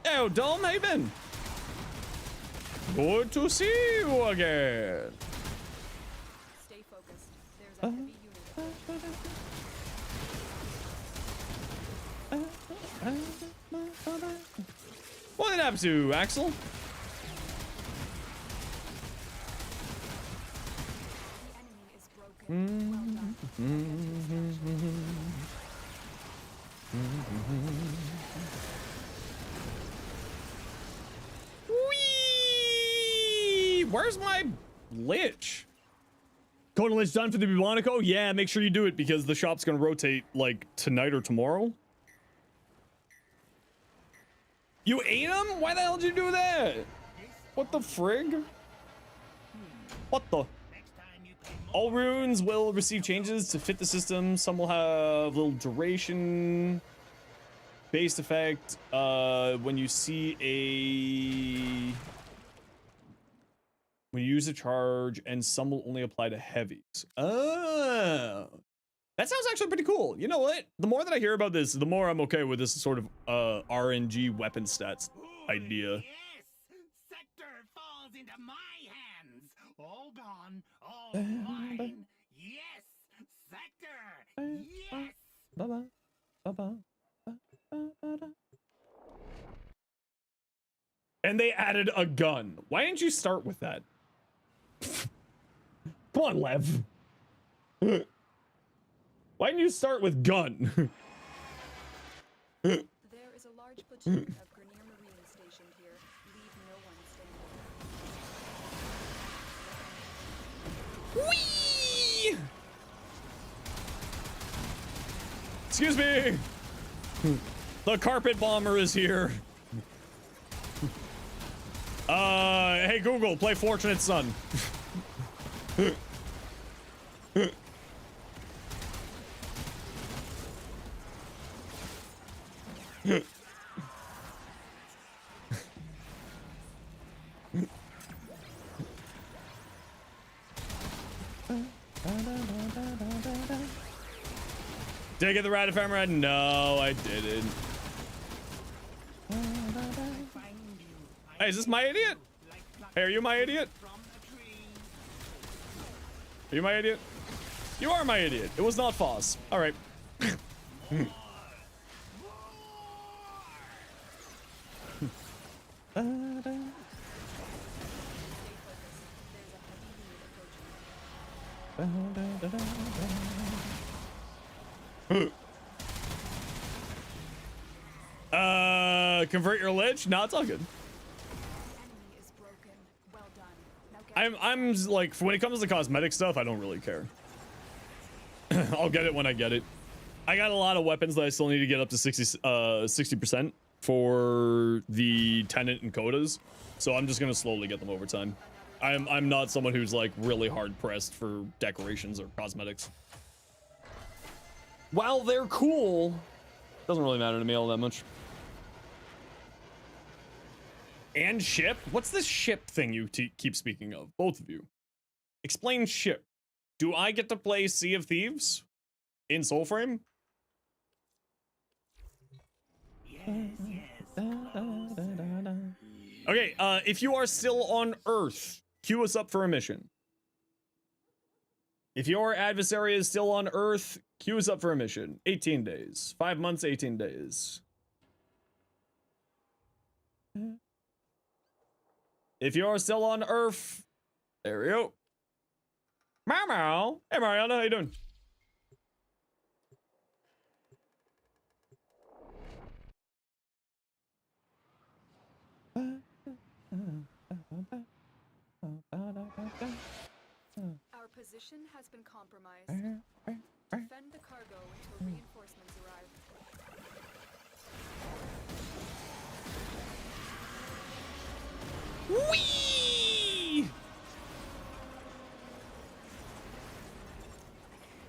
Yo, Dom, how you been? Good to see you again. Stay focused. There's a heavy unit. What did it happen to, Axel? The enemy is broken. Well done. Whee! Where's my Lich? Code Lich done for the Bubonico? Yeah, make sure you do it because the shop's gonna rotate like tonight or tomorrow. You ate him? Why the hell did you do that? What the frig? What the? All runes will receive changes to fit the system. Some will have little duration based effect when you see when you use a charge, and some will only apply to heavies. Oh, that sounds actually pretty cool. You know what? The more that I hear about this, the more I'm okay with this sort of RNG weapon stats idea. Yes, Sector falls into my hands. All gone, all mine. Yes, Sector. Yes. Bye-bye. Bye-bye. And they added a gun. Why didn't you start with that? Come on, Lev. Why didn't you start with gun? There is a large platoon of Grenier Marines stationed here. Leave no one standing. Whee! Excuse me. The carpet bomber is here. Hey Google, play Fortunate Son. Did I get the rat ephemera? No, I didn't. Hey, is this my idiot? Hey, are you my idiot? Are you my idiot? You are my idiot. It was not Foss. All right. Convert your lich? No, it's all good. I'm like, when it comes to cosmetic stuff, I don't really care. I'll get it when I get it. I got a lot of weapons that I still need to get up to 60% for the Tenet and Codas, so I'm just gonna slowly get them over time. I'm not someone who's like really hard pressed for decorations or cosmetics. While they're cool, doesn't really matter to me all that much. And ship? What's this ship thing you keep speaking of? Both of you. Explain ship. Do I get to play Sea of Thieves in Soulframe? Okay, if you are still on Earth, queue us up for a mission. If your adversary is still on Earth, queue us up for a mission. 18 days. 5 months, 18 days. If you're still on Earth, there we go. Meow meow. Hey Mariana, how you doing? Our position has been compromised. Defend the cargo until reinforcements arrive. Whee!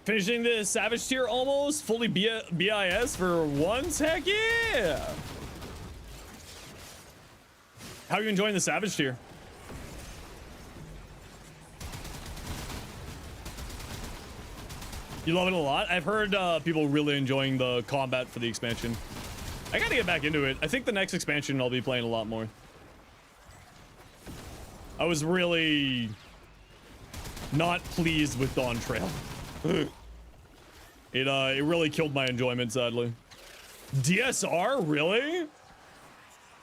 Finishing the Savage tier almost, fully BIS for once, heck yeah! How are you enjoying the Savage tier? You love it a lot? I've heard people really enjoying the combat for the expansion. I gotta get back into it. I think the next expansion I'll be playing a lot more. I was really not pleased with Dawn Trail. It really killed my enjoyment, sadly. DSR, really?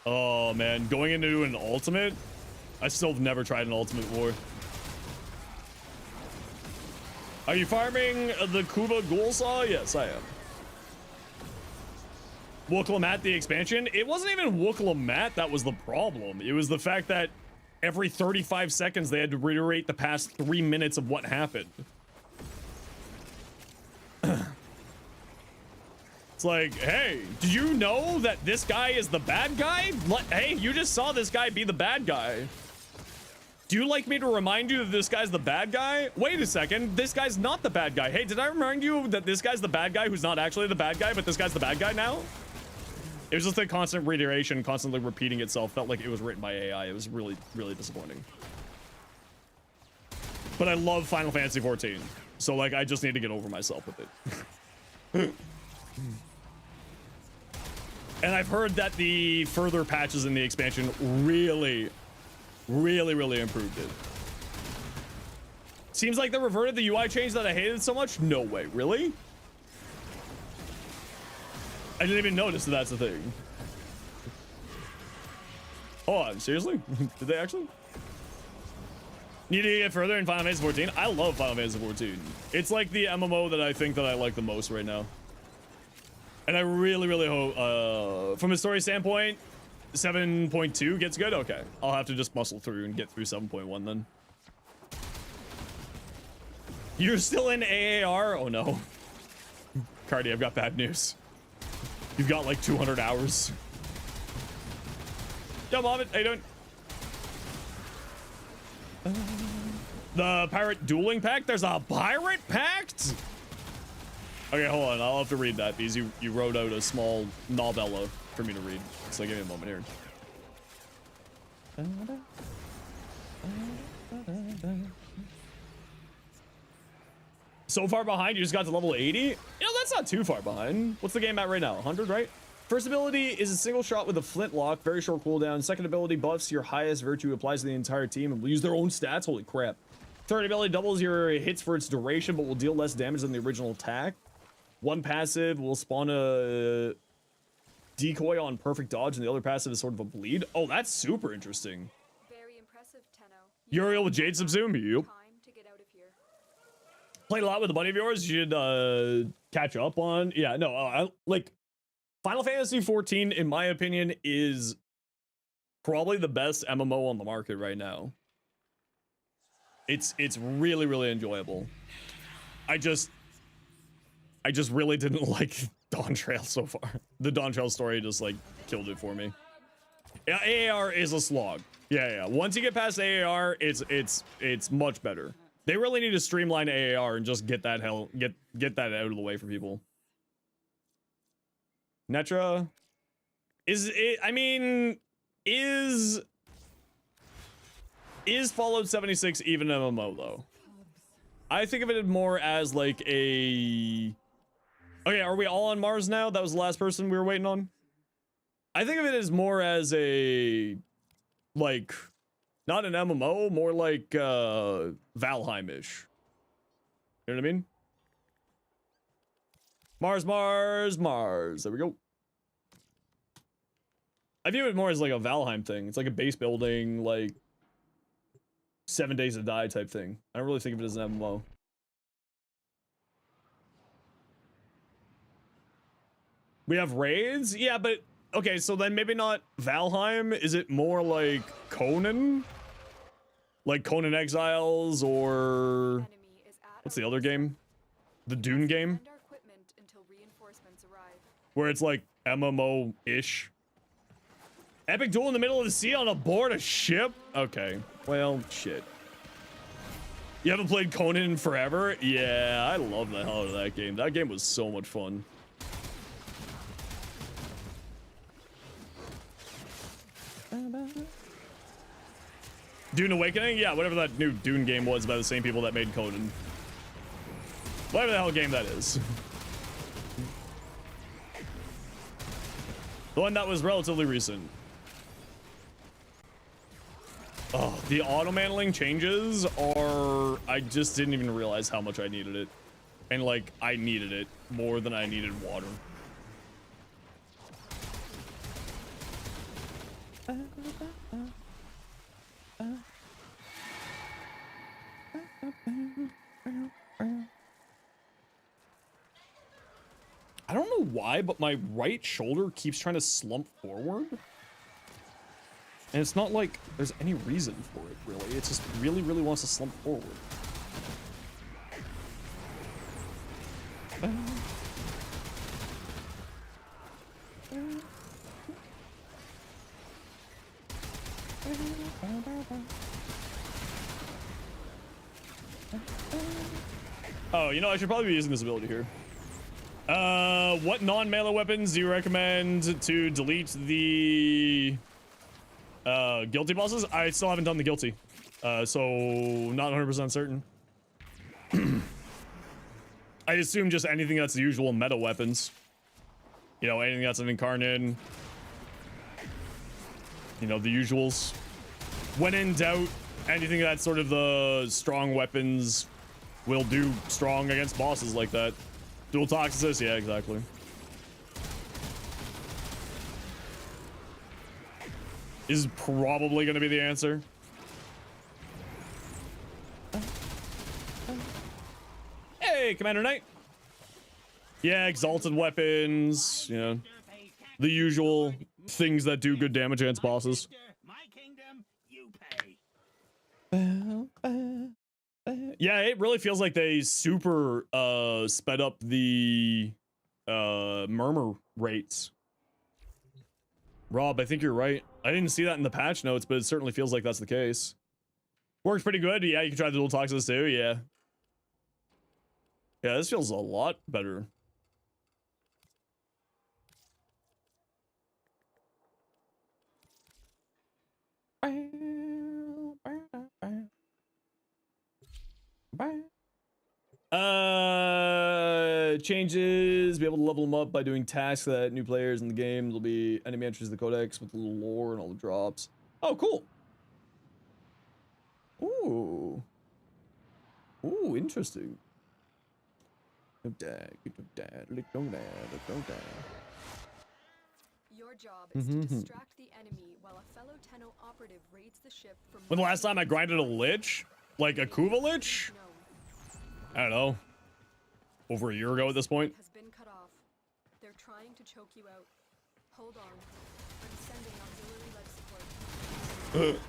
Oh man, going into an ultimate? I still have never tried an ultimate war. Are you farming the Kuva Ghoulsaw? Yes, I am. Wooklamat the expansion? It wasn't even Wooklamat that was the problem. It was the fact that every 35 seconds they had to reiterate the past 3 minutes of what happened. It's like, hey, did you know that this guy is the bad guy? Hey, you just saw this guy be the bad guy. Do you like me to remind you that this guy's the bad guy? Wait a second, this guy's not the bad guy. Hey, did I remind you that this guy's the bad guy who's not actually the bad guy, but this guy's the bad guy now? It was just a constant reiteration, constantly repeating itself. Felt like it was written by AI. It was really, really disappointing. But I love Final Fantasy 14. So like, I just need to get over myself with it. And I've heard that the further patches in the expansion really improved it. Seems like they reverted the UI change that I hated so much. No way, really? I didn't even notice that that's the thing. Hold on, seriously? Did they actually? Need to get further in Final Fantasy 14? I love Final Fantasy 14. It's like the MMO that I think that I like the most right now. And I really hope, from a story standpoint, 7.2 gets good? Okay. I'll have to just muscle through and get through 7.1 then. You're still in AAR? Oh no. Cardi, I've got bad news. You've got like 200 hours. Yo, Mohammed, how you doing? The Pirate Dueling Pact? There's a Pirate Pact? Okay, hold on. I'll have to read that because you wrote out a small novella for me to read. So give me a moment here. So far behind, you just got to level 80? You know, that's not too far behind. What's the game at right now? 100, right? First ability is a single shot with a flintlock, very short cooldown. Second ability buffs your highest virtue, applies to the entire team and will use their own stats. Holy crap. Third ability doubles your hits for its duration, but will deal less damage than the original attack. One passive will spawn a decoy on perfect dodge, and the other passive is sort of a bleed. Oh, that's super interesting. Very impressive, Tenno. Uriel with Jade Subsume? Yep. Time to get out of here. Played a lot with a buddy of yours. You should catch up on. Yeah, no, like Final Fantasy 14, in my opinion, is probably the best MMO on the market right now. It's really enjoyable. I just really didn't like Dawn Trail so far. The Dawn Trail story just like killed it for me. Yeah, AAR is a slog. Yeah. Once you get past AAR, it's much better. They really need to streamline AAR and just get that get that out of the way for people. Netra is it? I mean, is Fallout 76 even an MMO though? I think of it more as like a. Okay, are we all on Mars now? That was the last person we were waiting on. I think of it as more as a, like, not an MMO, more like Valheim-ish. You know what I mean? Mars. There we go. I view it more as like a Valheim thing. It's like a base building, like 7 Days to Die type thing. I don't really think of it as an MMO. We have raids? Yeah, but okay, so then maybe not Valheim. Is it more like Conan? Like Conan Exiles or what's the other game? The Dune game? Where it's like MMO-ish. Epic duel in the middle of the sea on a board a ship? Okay, well, shit. You haven't played Conan in forever? Yeah, I love the hell out of that game. That game was so much fun. Dune Awakening? Yeah, whatever that new Dune game was by the same people that made Conan. Whatever the hell game that is. The one that was relatively recent. Oh, the auto-mantling changes are... I just didn't even realize how much I needed it. And, like, I needed it more than I needed water. I don't know why, but my right shoulder keeps trying to slump forward. And it's not like there's any reason for it, really. It just really, really wants to slump forward. Oh, you know, I should probably be using this ability here. What non-melee weapons do you recommend to delete the guilty bosses? I still haven't done the guilty, so not 100% certain. I assume just anything that's the usual meta weapons. You know, anything that's an incarnate. You know, the usuals. When in doubt, anything that's sort of the strong weapons will do strong against bosses like that. Dual Toxicus, yeah, exactly. Is probably going to be the answer. Hey, Commander Knight. Yeah, exalted weapons, you know, the usual things that do good damage against bosses. My kingdom, you pay. Yeah, it really feels like they super sped up the murmur rates. Rob, I think you're right. I didn't see that in the patch notes, but it certainly feels like that's the case. Works pretty good. Yeah, you can try the dual toxins too. Yeah. Yeah, this feels a lot better. Changes, be able to level them up by doing tasks that new players in the game. There'll be enemy entries in the codex with the little lore and all the drops. Oh, cool. Ooh. Ooh, interesting. Your dad, get your dad, lick your dad, lick your dad. Your job is to distract the enemy while a fellow Tenno operative raids the ship from... When the last time I grinded a lich? Like a Kuva lich? I don't know. Over a year ago at this point. Has been cut off. They're trying to choke you out. Hold on. I'm sending auxiliary life support.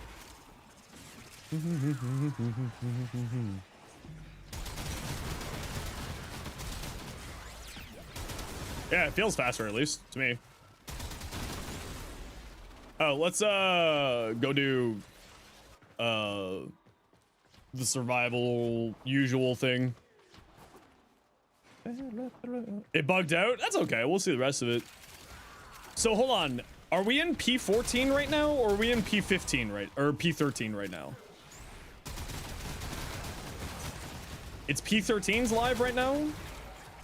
Yeah, it feels faster at least to me. Oh, let's go do the survival usual thing. It bugged out? That's okay. We'll see the rest of it. So hold on. Are we in P14 right now, or are we in P15 right, or P13 right now? It's P13's live right now?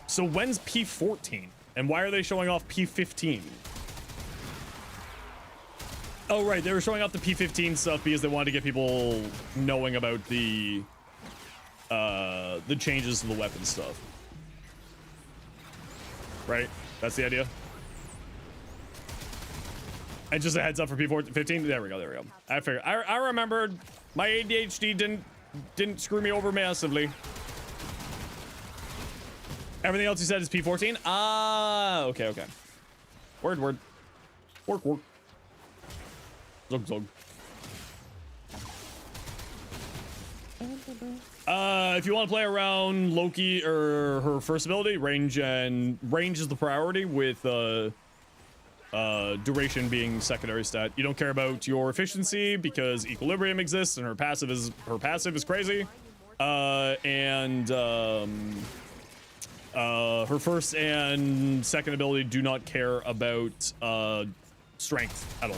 So when's P14? And why are they showing off P15? Oh, right. They were showing off the P15 stuff because they wanted to get people knowing about the changes to the weapon stuff. Right? That's the idea. And just a heads up for P15. There we go. There we go. I figured. I remembered. My ADHD didn't screw me over massively. Everything else you said is P14. Ah, okay, okay. Word. Work. Zog. If you want to play around Loki or her first ability, range is the priority, with duration being secondary stat. You don't care about your efficiency because equilibrium exists and her passive is crazy. Her first and second ability do not care about strength at all.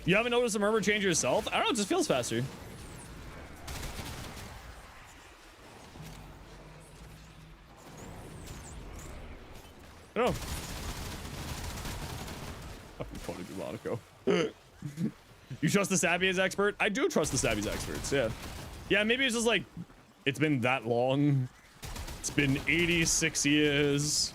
You haven't noticed the murmur change yourself? I don't know, it just feels faster. I don't know. Fucking Cody Monaco. You trust the Savvy's expert? I do trust the Savvy's experts, yeah. Yeah, maybe it's just like, it's been that long. It's been 86 years.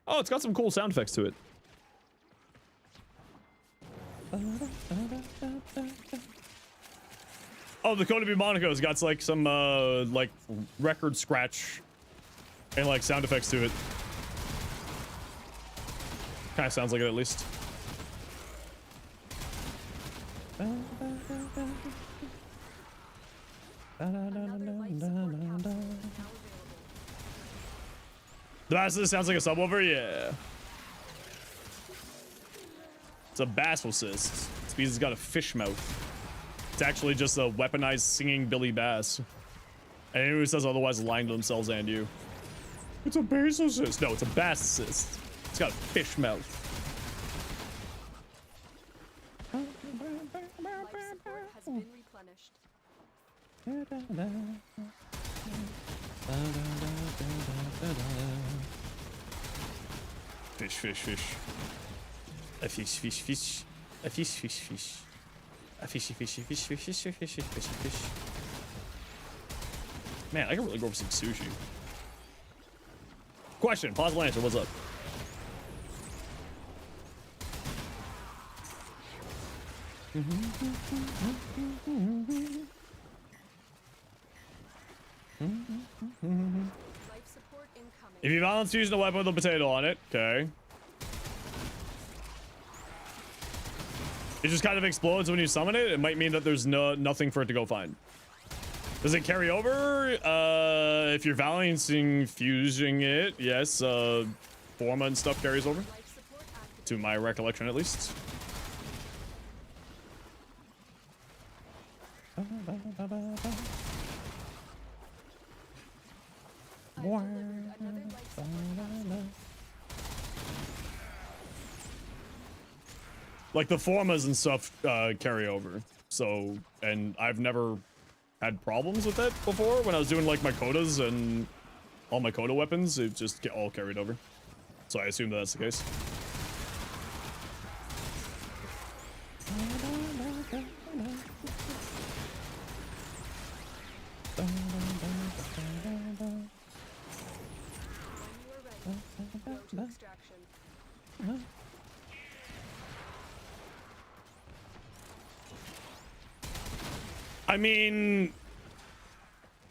Oh, it's got some cool sound effects to it. Oh, the Code of Monaco's got like some like record scratch and like sound effects to it. Kind of sounds like it at least. The Basilisk sounds like a subwoofer? Yeah. It's a Basilisk. It's because it's got a fish mouth. It's actually just a weaponized singing Billy Bass. And anyone who says otherwise is lying to themselves and you. It's a Basilisk. No, it's a Basilisk. It's got a fish mouth. Life support has been replenished. Fish. A fish. A fish. A fish. Man, I can really go for some sushi. Question, possible answer, what's up? If you balance using a weapon with a potato on it, okay. It just kind of explodes when you summon it. It might mean that there's nothing for it to go find. Does it carry over? If you're balancing fusing it, yes. Forma and stuff carries over. To my recollection, at least. Like the formas and stuff carry over. So, and I've never had problems with that before. When I was doing like my Kodas and all my Koda weapons, it just all carried over. So I assume that's the case. I mean,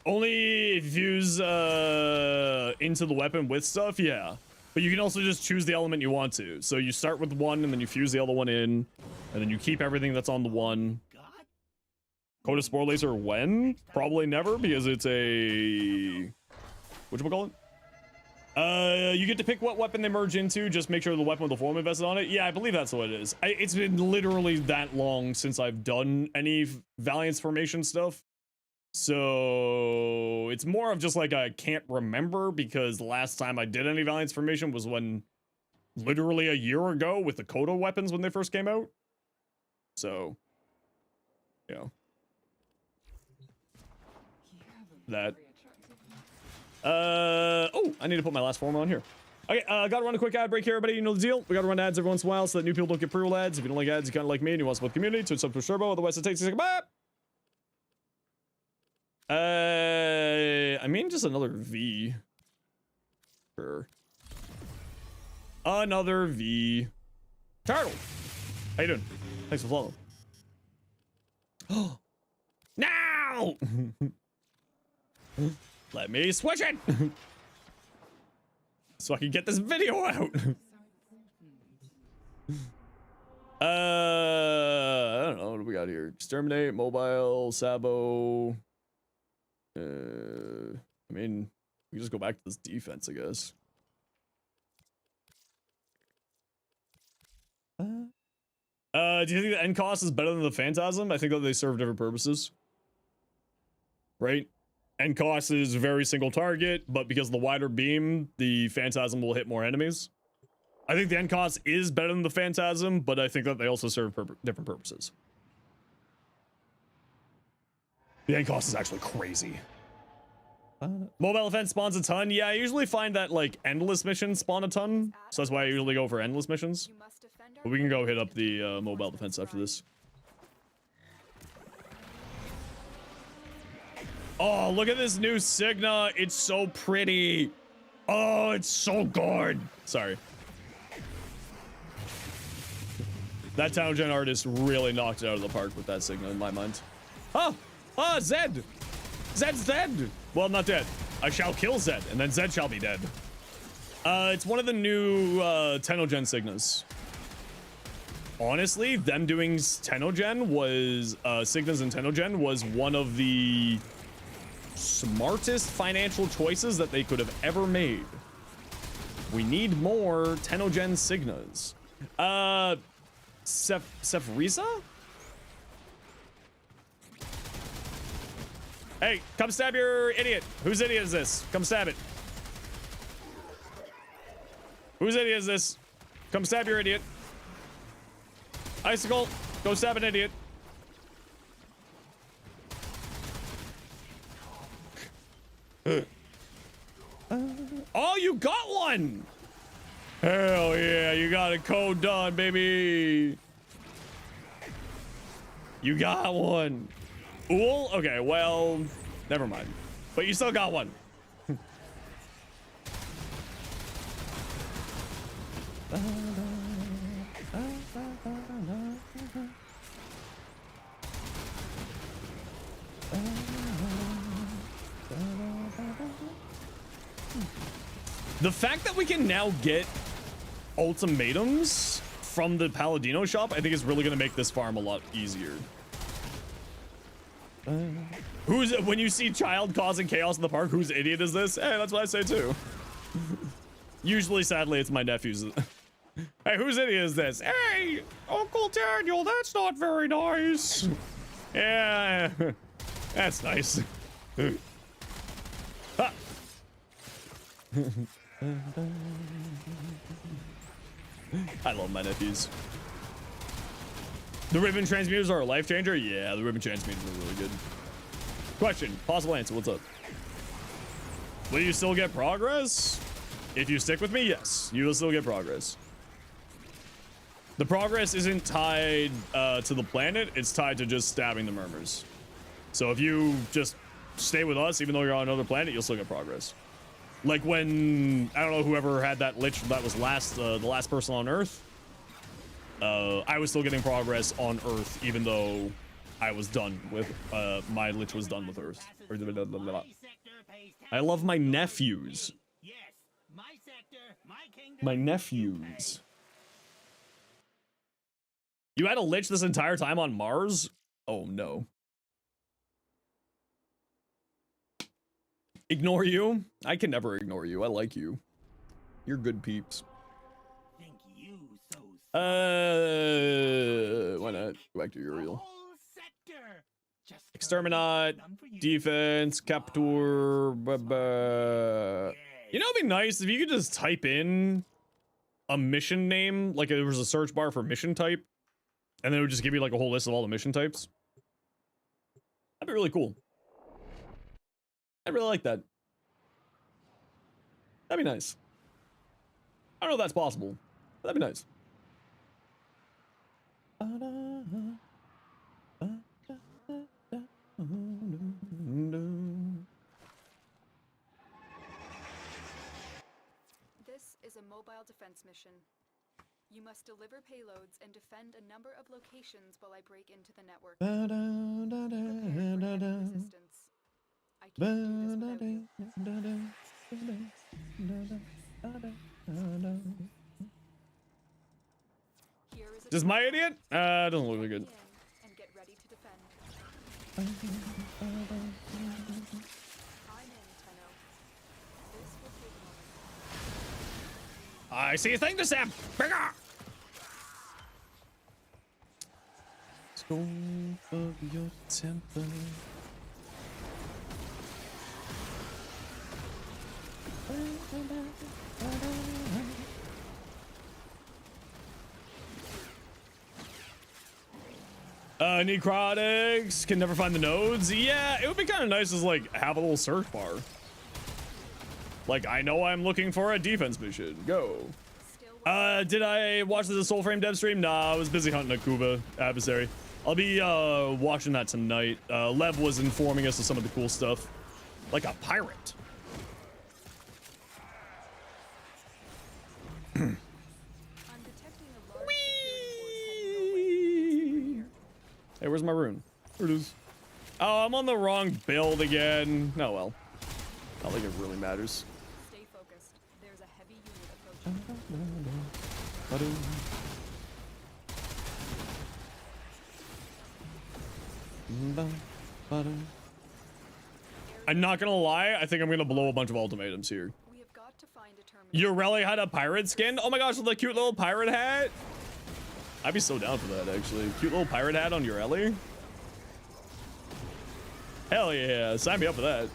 only if you fuse into the weapon with stuff, yeah. But you can also just choose the element you want to. So you start with one and then you fuse the other one in, and then you keep everything that's on the one. Code a spore laser when? Probably never, because it's a... whatchamacallit? You get to pick what weapon they merge into. Just make sure the weapon with the form invested on it. Yeah, I believe that's what it is. It's been literally that long since I've done any Valiance formation stuff. So it's more of just like I can't remember, because the last time I did any Valiance formation was when literally a year ago with the Coda weapons when they first came out. So, yeah. That. Oh, I need to put my last form on here. Okay, gotta run a quick ad break here, everybody. You know the deal. We gotta run ads every once in a while so that new people don't get pre-roll ads. If you don't like ads, you kind of like me and you want to support the community, to sub to Turbo. Otherwise, it takes a second. Bye. I mean, just another V. Sure. Another V. Turtle. How you doing? Thanks for following. Oh. Now! Let me switch it! So I can get this video out. I don't know. What do we got here? Exterminate, mobile, Sabo. I mean, we can just go back to this defense, I guess. Do you think the end cost is better than the Phantasm? I think that they serve different purposes. Right? End cost is very single target, but because of the wider beam, the Phantasm will hit more enemies. I think the end cost is better than the Phantasm, but I think that they also serve different purposes. The end cost is actually crazy. Mobile defense spawns a ton. Yeah, I usually find that like endless missions spawn a ton, so that's why I usually go for endless missions. But we can go hit up the mobile defense after this. Oh, look at this new Signa. It's so pretty. Oh, it's so good. Sorry. That town gen artist really knocked it out of the park with that Signa in my mind. Oh, Zed. Zed's dead. Well, not dead. I shall kill Zed, and then Zed shall be dead. It's one of the new Tenogen Signas. Honestly, them doing Tenogen was Signas and Tenogen was one of the smartest financial choices that they could have ever made. We need more Tenogen Signas. Sephrisa? Hey, come stab your idiot. Whose idiot is this? Come stab it. Whose idiot is this? Come stab your idiot. Icicle, go stab an idiot. Oh, you got one! Hell yeah, you got a code done, baby. You got one. Ool? Okay, well, never mind. But you still got one. The fact that we can now get ultimatums from the Paladino shop, I think is really going to make this farm a lot easier. When you see child causing chaos in the park, whose idiot is this? Hey, that's what I say too. Usually, sadly, it's my nephew's. Hey, whose idiot is this? Hey, Uncle Daniel, that's not very nice. Yeah, that's nice. Ah. I love my nephews. The ribbon transmuters are a life changer? Yeah, the ribbon transmuters are really good. Question, possible answer, what's up? Will you still get progress? If you stick with me, yes, you will still get progress. The progress isn't tied to the planet, it's tied to just stabbing the murmurs. So if you just stay with us, even though you're on another planet, you'll still get progress. Like when, I don't know, whoever had that lich that was the last person on Earth, I was still getting progress on Earth, even though I was done with, my lich was done with Earth. I love my nephews. Yes, my sector, my kingdom. My nephews. You had a lich this entire time on Mars? Oh no. Ignore you? I can never ignore you. I like you. You're good peeps. Think you so Why not? Go back to Uriel. whole sector. Just Exterminate, done for you. defense, capture. You know, it'd be nice if you could just type in a mission name, like there was a search bar for mission type, and then it would just give you like a whole list of all the mission types. That'd be really cool. I really like that. That'd be nice. I don't know if that's possible, but that'd be nice. This is a mobile defense mission. You must deliver payloads and defend a number of locations while I break into the network. Prepare for enemy resistance. I can't do this without you. Here is a Just my idiot? Doesn't look like Get it. in and get ready to defend. I'm in, Tenno. This will take a moment. I see a thing to Sam. Bigger. Storm of your temper. Necrotics can never find the nodes. Yeah, it would be kind of nice to like have a little search bar. Like, I know I'm looking for a defense mission. Go. Did I watch the Soulframe dev stream? Nah, I was busy hunting a Kuva adversary. I'll be watching that tonight. Lev was informing us of some of the cool stuff. Like a pirate. I'm detecting a large security force heading your way. It's over here. Hey, where's my rune? There it is. Oh, I'm on the wrong build again. Oh well. Not like it really matters. Stay focused. There's a heavy unit approaching. I'm not gonna lie, I think I'm gonna blow a bunch of ultimatums here. We have got to find a terminal. Ureli had a pirate skin? Oh my gosh, with a cute little pirate hat? I'd be so down for that, actually. Cute little pirate hat on Ureli? Hell yeah, sign me up for that.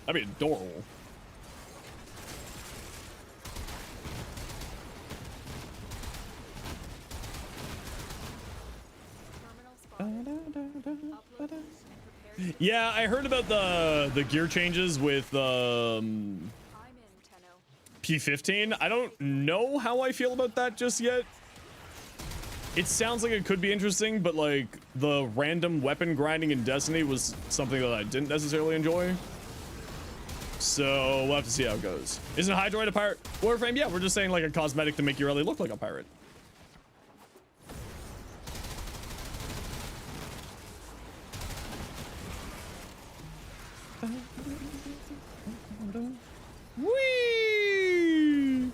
That'd be adorable. Terminal spotted. Upload and prepare to Yeah, I heard about the gear changes with I'm in, Tenno. P15. I don't know how I feel about that just yet. It sounds like it could be interesting, but like the random weapon grinding in Destiny was something that I didn't necessarily enjoy. So we'll have to see how it goes. Isn't Hydroid a pirate? Warframe? Yeah, we're just saying like a cosmetic to make you really look like a pirate. Whee!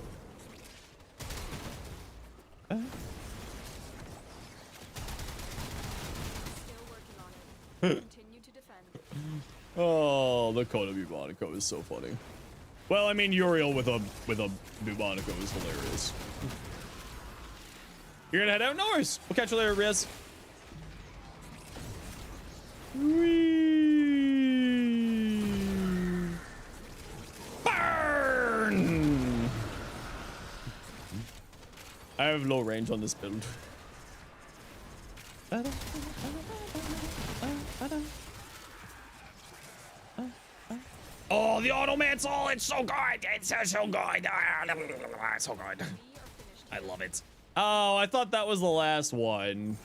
Still working on it. Continue to defend. Oh, the Coda Bubonico is so funny. Well, I mean, Uriel with a Bubonico is hilarious. You're gonna head out? No worries. We'll catch you later, Riz. Whee! Burn! I have low range on this build. Oh, the Automantle! It's so good! It's so good! It's so good. I love it. Oh, I thought that was the last one.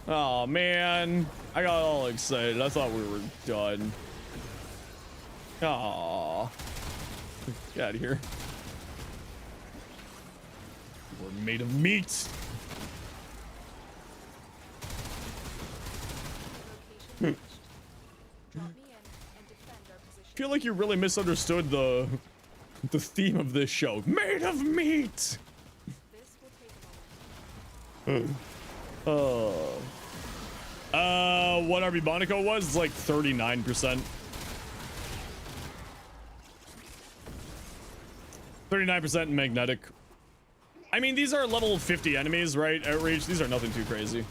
Oh, man. I got all excited. I thought we were done. Aw. Get out of here. We're made of meat. Drop me in and defend our position. I feel like you really misunderstood the theme of this show. Made of meat. This will take a moment. What RB Monaco was? It's like 39%. 39% magnetic. I mean, these are level 50 enemies, right? Outreach. These are nothing too crazy.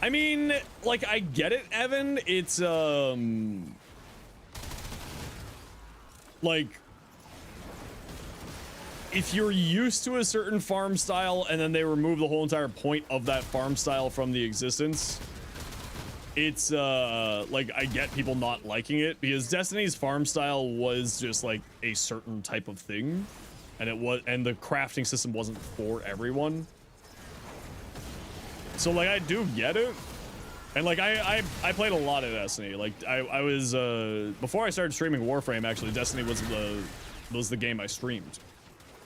I mean, like, I get it, Evan. It's, like, if you're used to a certain farm style and then they remove the whole entire point of that farm style from the existence, it's like, I get people not liking it because Destiny's farm style was just like a certain type of thing, and the crafting system wasn't for everyone. So like, I do get it. And like, I played a lot of Destiny. Like, I was before I started streaming Warframe, actually Destiny was the game I streamed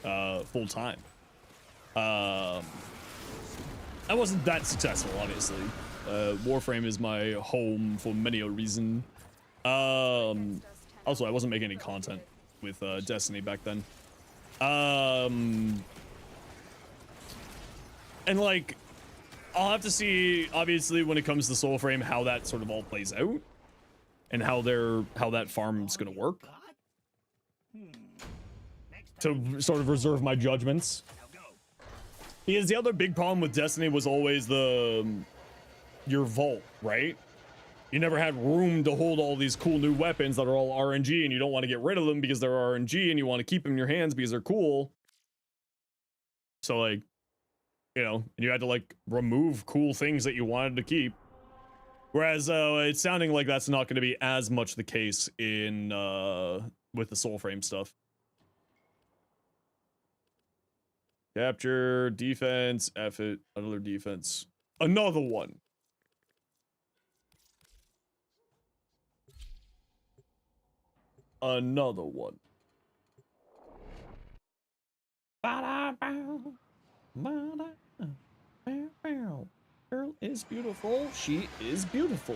full time. I wasn't that successful, obviously. Warframe is my home for many a reason. Also, I wasn't making any content with Destiny back then. And like, I'll have to see, obviously, when it comes to Soulframe, how that sort of all plays out, and how that farm's gonna work. To sort of reserve my judgments. Because the other big problem with Destiny was always your vault, right? You never had room to hold all these cool new weapons that are all RNG, and you don't want to get rid of them because they're RNG, and you want to keep them in your hands because they're cool. So like, you know, and you had to like remove cool things that you wanted to keep. Whereas it's sounding like that's not going to be as much the case in with the Soulframe stuff. Capture, defense, effort, another defense, another one. Another one. Girl is beautiful. She is beautiful.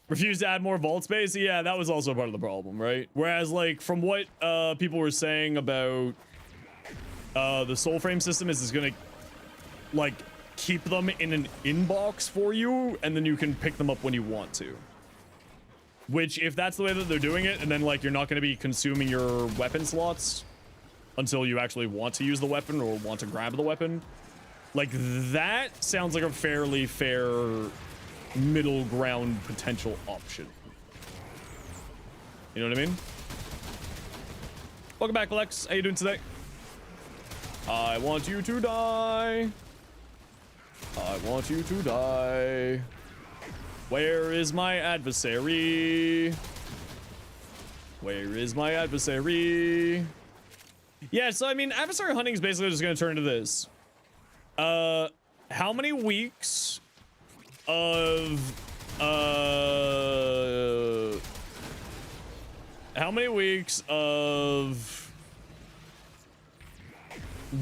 Refuse to add more vault space. Yeah, that was also part of the problem, right? Whereas, like, from what people were saying about the Soulframe system is gonna like keep them in an inbox for you, and then you can pick them up when you want to. Which, if that's the way that they're doing it, and then like you're not going to be consuming your weapon slots until you actually want to use the weapon or want to grab the weapon, like that sounds like a fairly fair middle ground potential option. You know what I mean? Welcome back, Lex. How you doing today? I want you to die. I want you to die. Where is my adversary? Where is my adversary? Yeah, so I mean, adversary hunting is basically just gonna turn into this. How many weeks of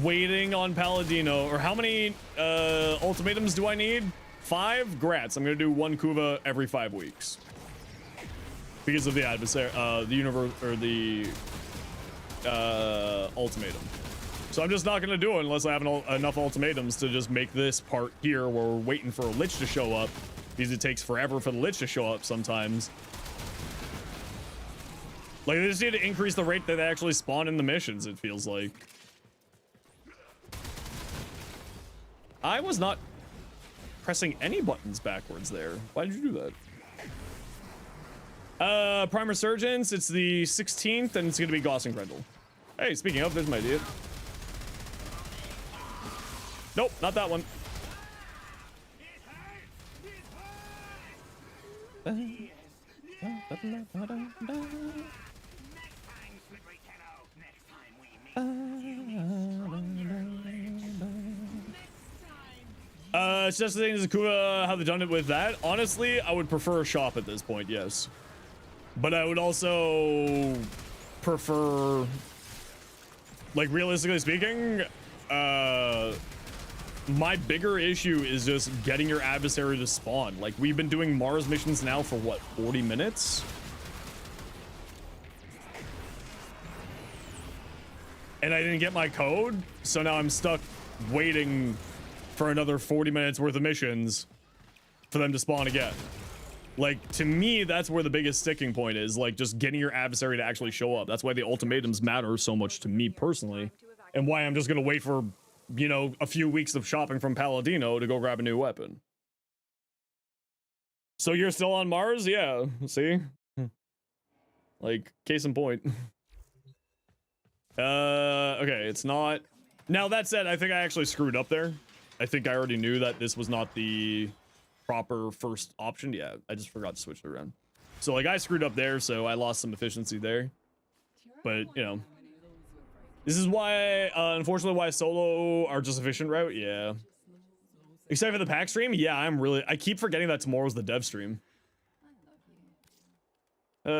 waiting on Palladino, or how many ultimatums do I need? 5? Grats. I'm gonna do 1 Kuva every 5 weeks because of the adversary, the universe, or the ultimatum. So I'm just not gonna do it unless I have enough ultimatums to just make this part here where we're waiting for a lich to show up, because it takes forever for the lich to show up sometimes. Like, they just need to increase the rate that they actually spawn in the missions, it feels like. I was not pressing any buttons backwards there. Why did you do that? Prime Resurgence, it's the 16th, and it's gonna be Gauss and Grendel. Hey, speaking of, there's my idea. Nope, not that one. It's just the thing is Kuva, how they done it with that. Honestly, I would prefer a shop at this point, yes. But I would also prefer, like, realistically speaking, my bigger issue is just getting your adversary to spawn. Like, we've been doing Mars missions now for what, 40 minutes? And I didn't get my code, so now I'm stuck waiting for another 40 minutes worth of missions for them to spawn again. Like, to me, that's where the biggest sticking point is, like, just getting your adversary to actually show up. That's why the ultimatums matter so much to me personally, and why I'm just gonna wait for, you know, a few weeks of shopping from Paladino to go grab a new weapon. So you're still on Mars? Yeah, see? Like, case in point. Okay, it's not. Now, that said, I think I actually screwed up there. I think I already knew that this was not the proper first option. Yeah, I just forgot to switch it around. So, like, I screwed up there, so I lost some efficiency there. But, you know. This is why, unfortunately, why solo are just efficient route. Yeah. Except for the pack stream. Yeah, I keep forgetting that tomorrow's the dev stream. New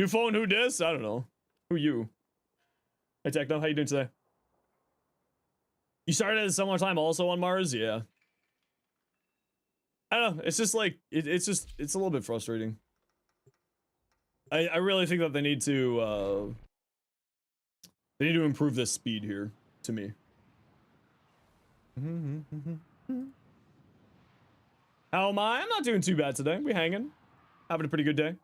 phone, who dis? I don't know. Who you? Hey, Techno, how you doing today? You started at a similar time also on Mars? Yeah. I don't know. It's just like, it's a little bit frustrating. I really think that they need to improve this speed here, to me. How am I? I'm not doing too bad today. We hanging. Having a pretty good day.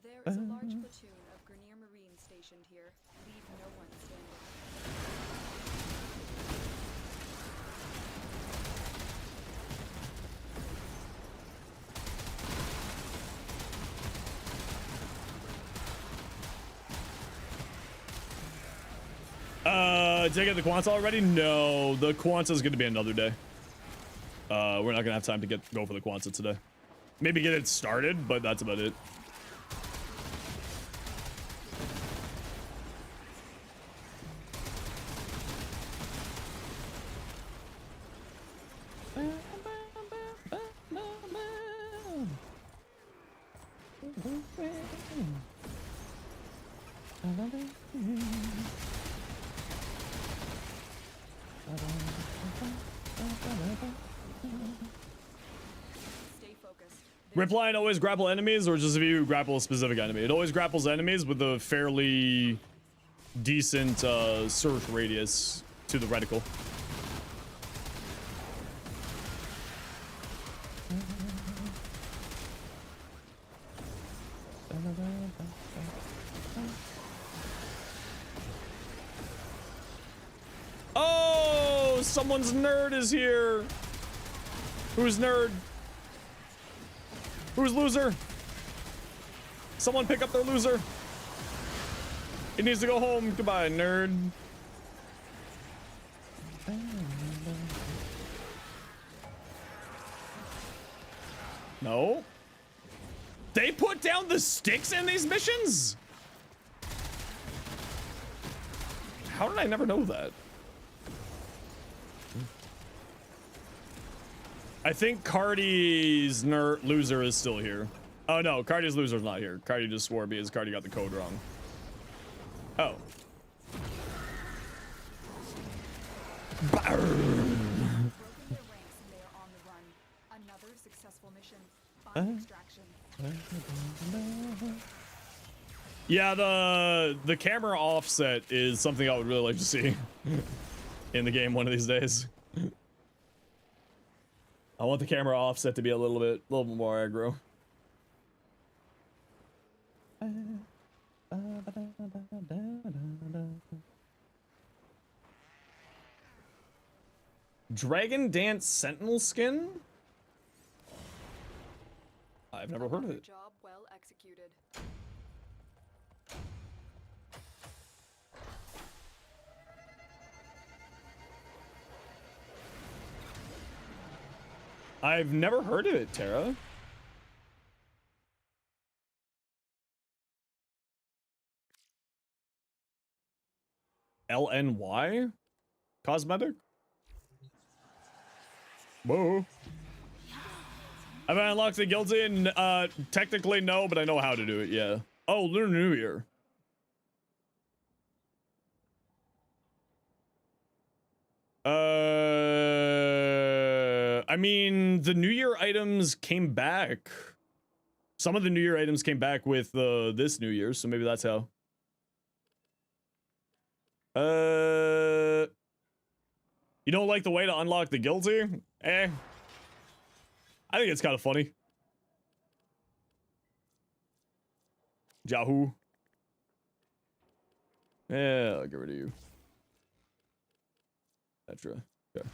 There is a large platoon of Grenier Marines stationed here. Leave no one standing. Did I get the Quanta already? No, the Quanta's gonna be another day. We're not gonna have time to go for the Quanta today. Maybe get it started, but that's about it. Ripline always grapple enemies, or just if you grapple a specific enemy? It always grapples enemies with a fairly decent search radius to the reticle. Oh, someone's nerd is here. Who's nerd? Who's loser? Someone pick up their loser. He needs to go home. Goodbye, nerd. No. They put down the sticks in these missions? How did I never know that? I think Cardi's loser is still here. Oh no, Cardi's loser's not here. Cardi just swore because Cardi got the code wrong. Oh. Broken their ranks and they are on the run. Another successful mission. Find extraction. Yeah, the camera offset is something I would really like to see in the game one of these days. I want the camera offset to be a little bit more aggro. Dragon Dance Sentinel skin? I've never heard of it. Job well executed. I've never heard of it, Tara. LNY? Cosmetic? Whoa. Have I unlocked the guilty? And technically no, but I know how to do it. Yeah. Oh, Lunar New Year. I mean, the New Year items came back. Some of the New Year items came back with this New Year, so maybe that's how. You don't like the way to unlock the guilty? Eh. I think it's kind of funny. Yahoo. Yeah, I'll get rid of you. Etc. Okay.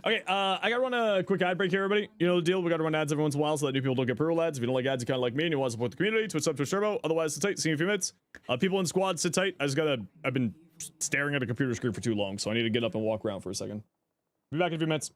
Okay, I gotta run a quick ad break here, everybody. You know the deal, we gotta run ads every once in a while so that new people don't get pro ads. If you don't like ads, you kinda like me and you want to support the community, Twitch sub, Twitch turbo. Otherwise, sit tight, see you in a few minutes. People in squad, sit tight. I've been staring at a computer screen for too long, so I need to get up and walk around for a second. Be back in a few minutes.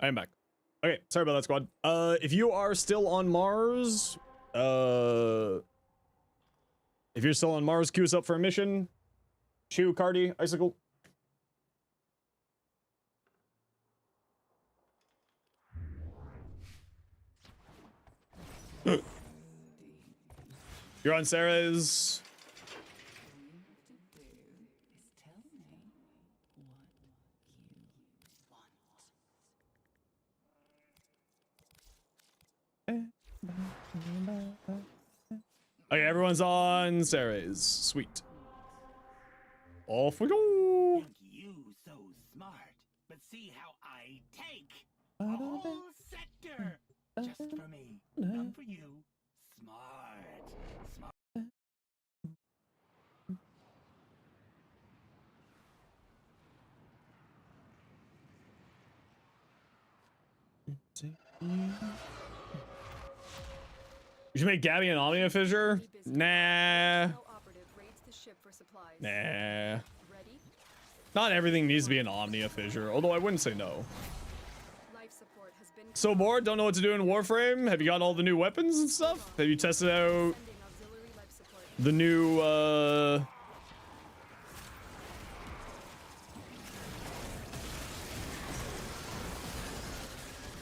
I am back. Okay, sorry about that, squad. If you are still on Mars, if you're still on Mars, queue us up for a mission. Chew, Cardi, Icicle. You're on Sarah's. Okay, everyone's on Sarah's. Sweet. Off we go. Think you so smart, but see how I take a whole sector just for me, not for you. Smart. You should make Gabby an Omnia Fissure? Nah. Operative raids the ship for supplies. Nah. Ready? Not everything needs to be an Omnia Fissure, although I wouldn't say no. Life support has been So bored? Don't know what to do in Warframe? Have you got all the new weapons and stuff? Have you tested out sending auxiliary life support. the new,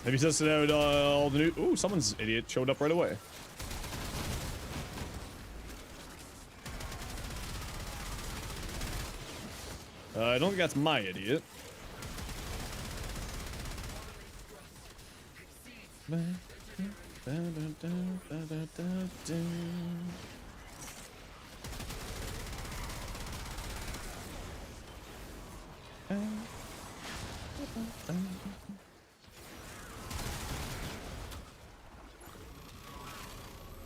have you tested out all the new... Ooh, someone's idiot showed up right away. I don't think that's my idiot.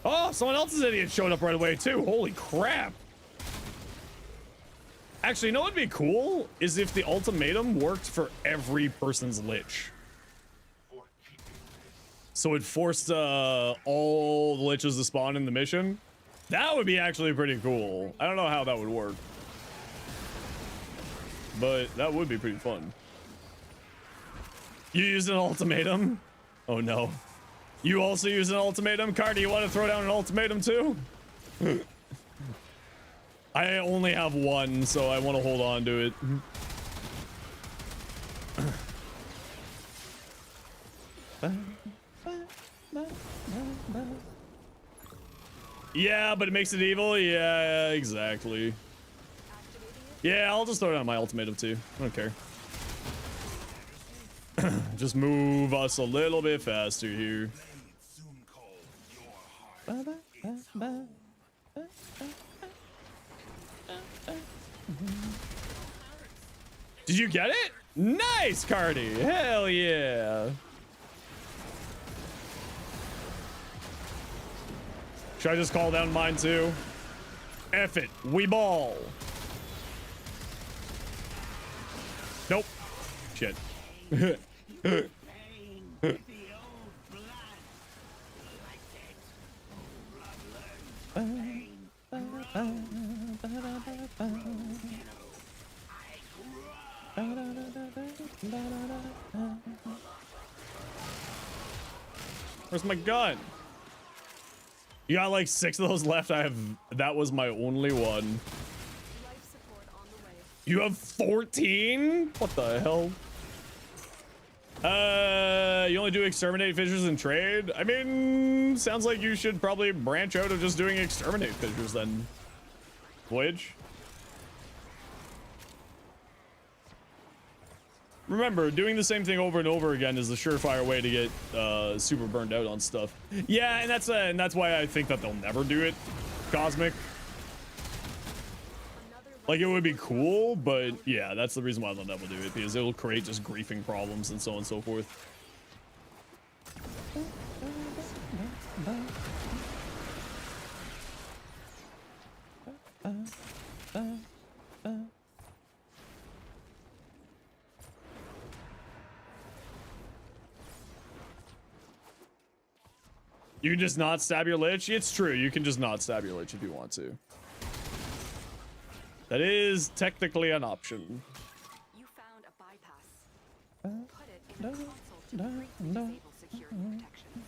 Oh, someone else's idiot showed up right away too. Holy crap. Actually, you know what'd be cool is if the ultimatum worked for every person's lich. So it forced all the liches to spawn in the mission. That would be actually pretty cool. I don't know how that would work, but that would be pretty fun. You used an ultimatum? Oh no. You also use an ultimatum? Cardi, you want to throw down an ultimatum too? I only have one, so I want to hold on to it. Yeah, but it makes it evil? Yeah, exactly. Yeah, I'll just throw down my ultimatum too. I don't care. Just move us a little bit faster here. Did you get it? Nice, Cardi. Hell yeah. Should I just call down mine too? F it. We ball. Nope. Shit. Where's my gun? You got like 6 of those left. That was my only one. Life support on the way. You have 14? What the hell? You only do exterminate fissures and trade? I mean, sounds like you should probably branch out of just doing exterminate fissures then. Voyage. Remember, doing the same thing over and over again is the surefire way to get super burned out on stuff. Yeah, and that's why I think that they'll never do it, Cosmic. Like, it would be cool, but yeah, that's the reason why they'll never do it, because it'll create just griefing problems and so on and so forth. You can just not stab your lich? It's true, you can just not stab your lich if you want to. That is technically an option. You found a bypass. Put it in a console Disable security protections.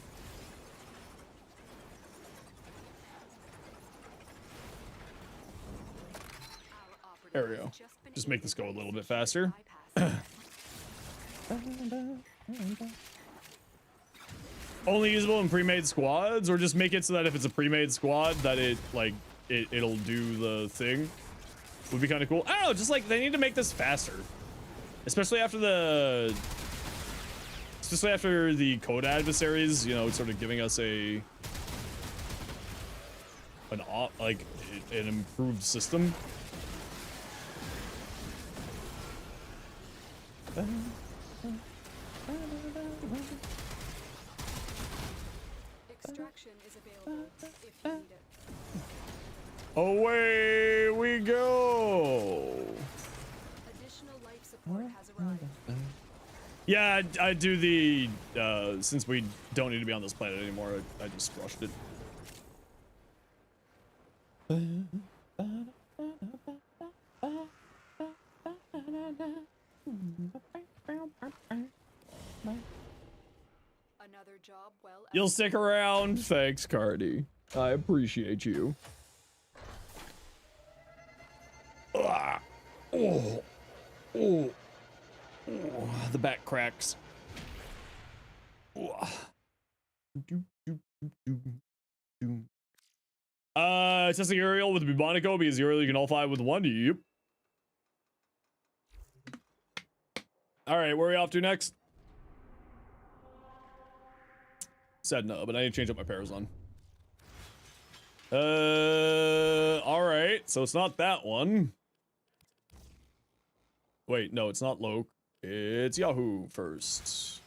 There we go. Just make this go a little bit faster. Only usable in pre-made squads, or just make it so that if it's a pre-made squad, that it'll do the thing. Would be kind of cool. I don't know, just like they need to make this faster, especially after the code adversaries. You know, sort of giving us an improved system. Extraction is available if you need it. Away we go. Additional life support has arrived. Yeah, I do the since we don't need to be on this planet anymore, I just rushed it. Another job well. You'll stick around. Thanks, Cardi. I appreciate you. Ah. Oh. Oh. Oh. The back cracks. Oh. Testing Uriel with Bubonico because Uriel you can all fight with one. Yep. All right, where are we off to next? Said no, but I need to change up my Parazon. All right, so it's not that one. Wait, no, it's not Loke. It's Yahoo first.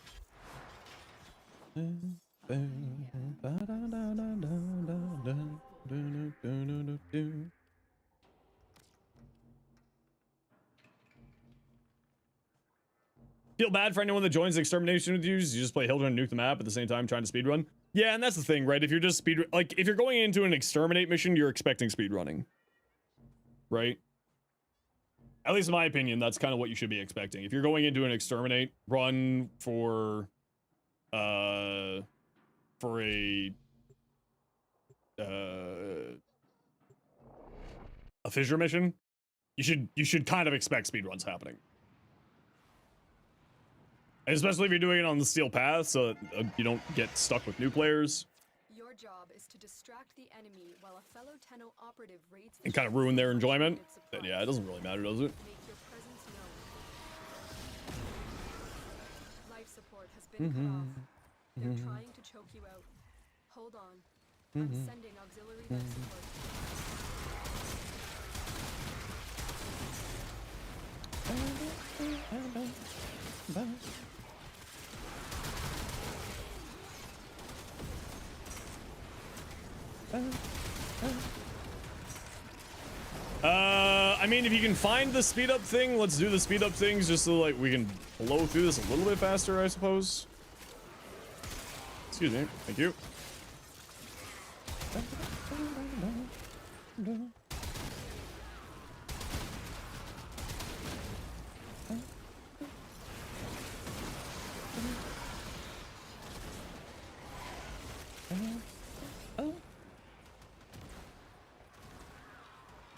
Feel bad for anyone that joins the extermination with you. You just play Hilda and nuke the map at the same time trying to speedrun. Yeah, and that's the thing, right? If you're just if you're going into an exterminate mission, you're expecting speedrunning, right? At least in my opinion, that's kind of what you should be expecting. If you're going into an exterminate run for a fissure mission, you should kind of expect speedruns happening. Especially if you're doing it on the steel path, so that you don't get stuck with new players. Your job is to distract the enemy while a fellow Tenno operative raids And kind of ruin their enjoyment. Then yeah, it doesn't really matter, does it? Make your presence known. Life support has been cut off. They're trying to choke you out. Hold on. I'm sending auxiliary life support. I mean, if you can find the speed up thing, let's do the speed up things just so like we can blow through this a little bit faster, I suppose. Excuse me. Thank you.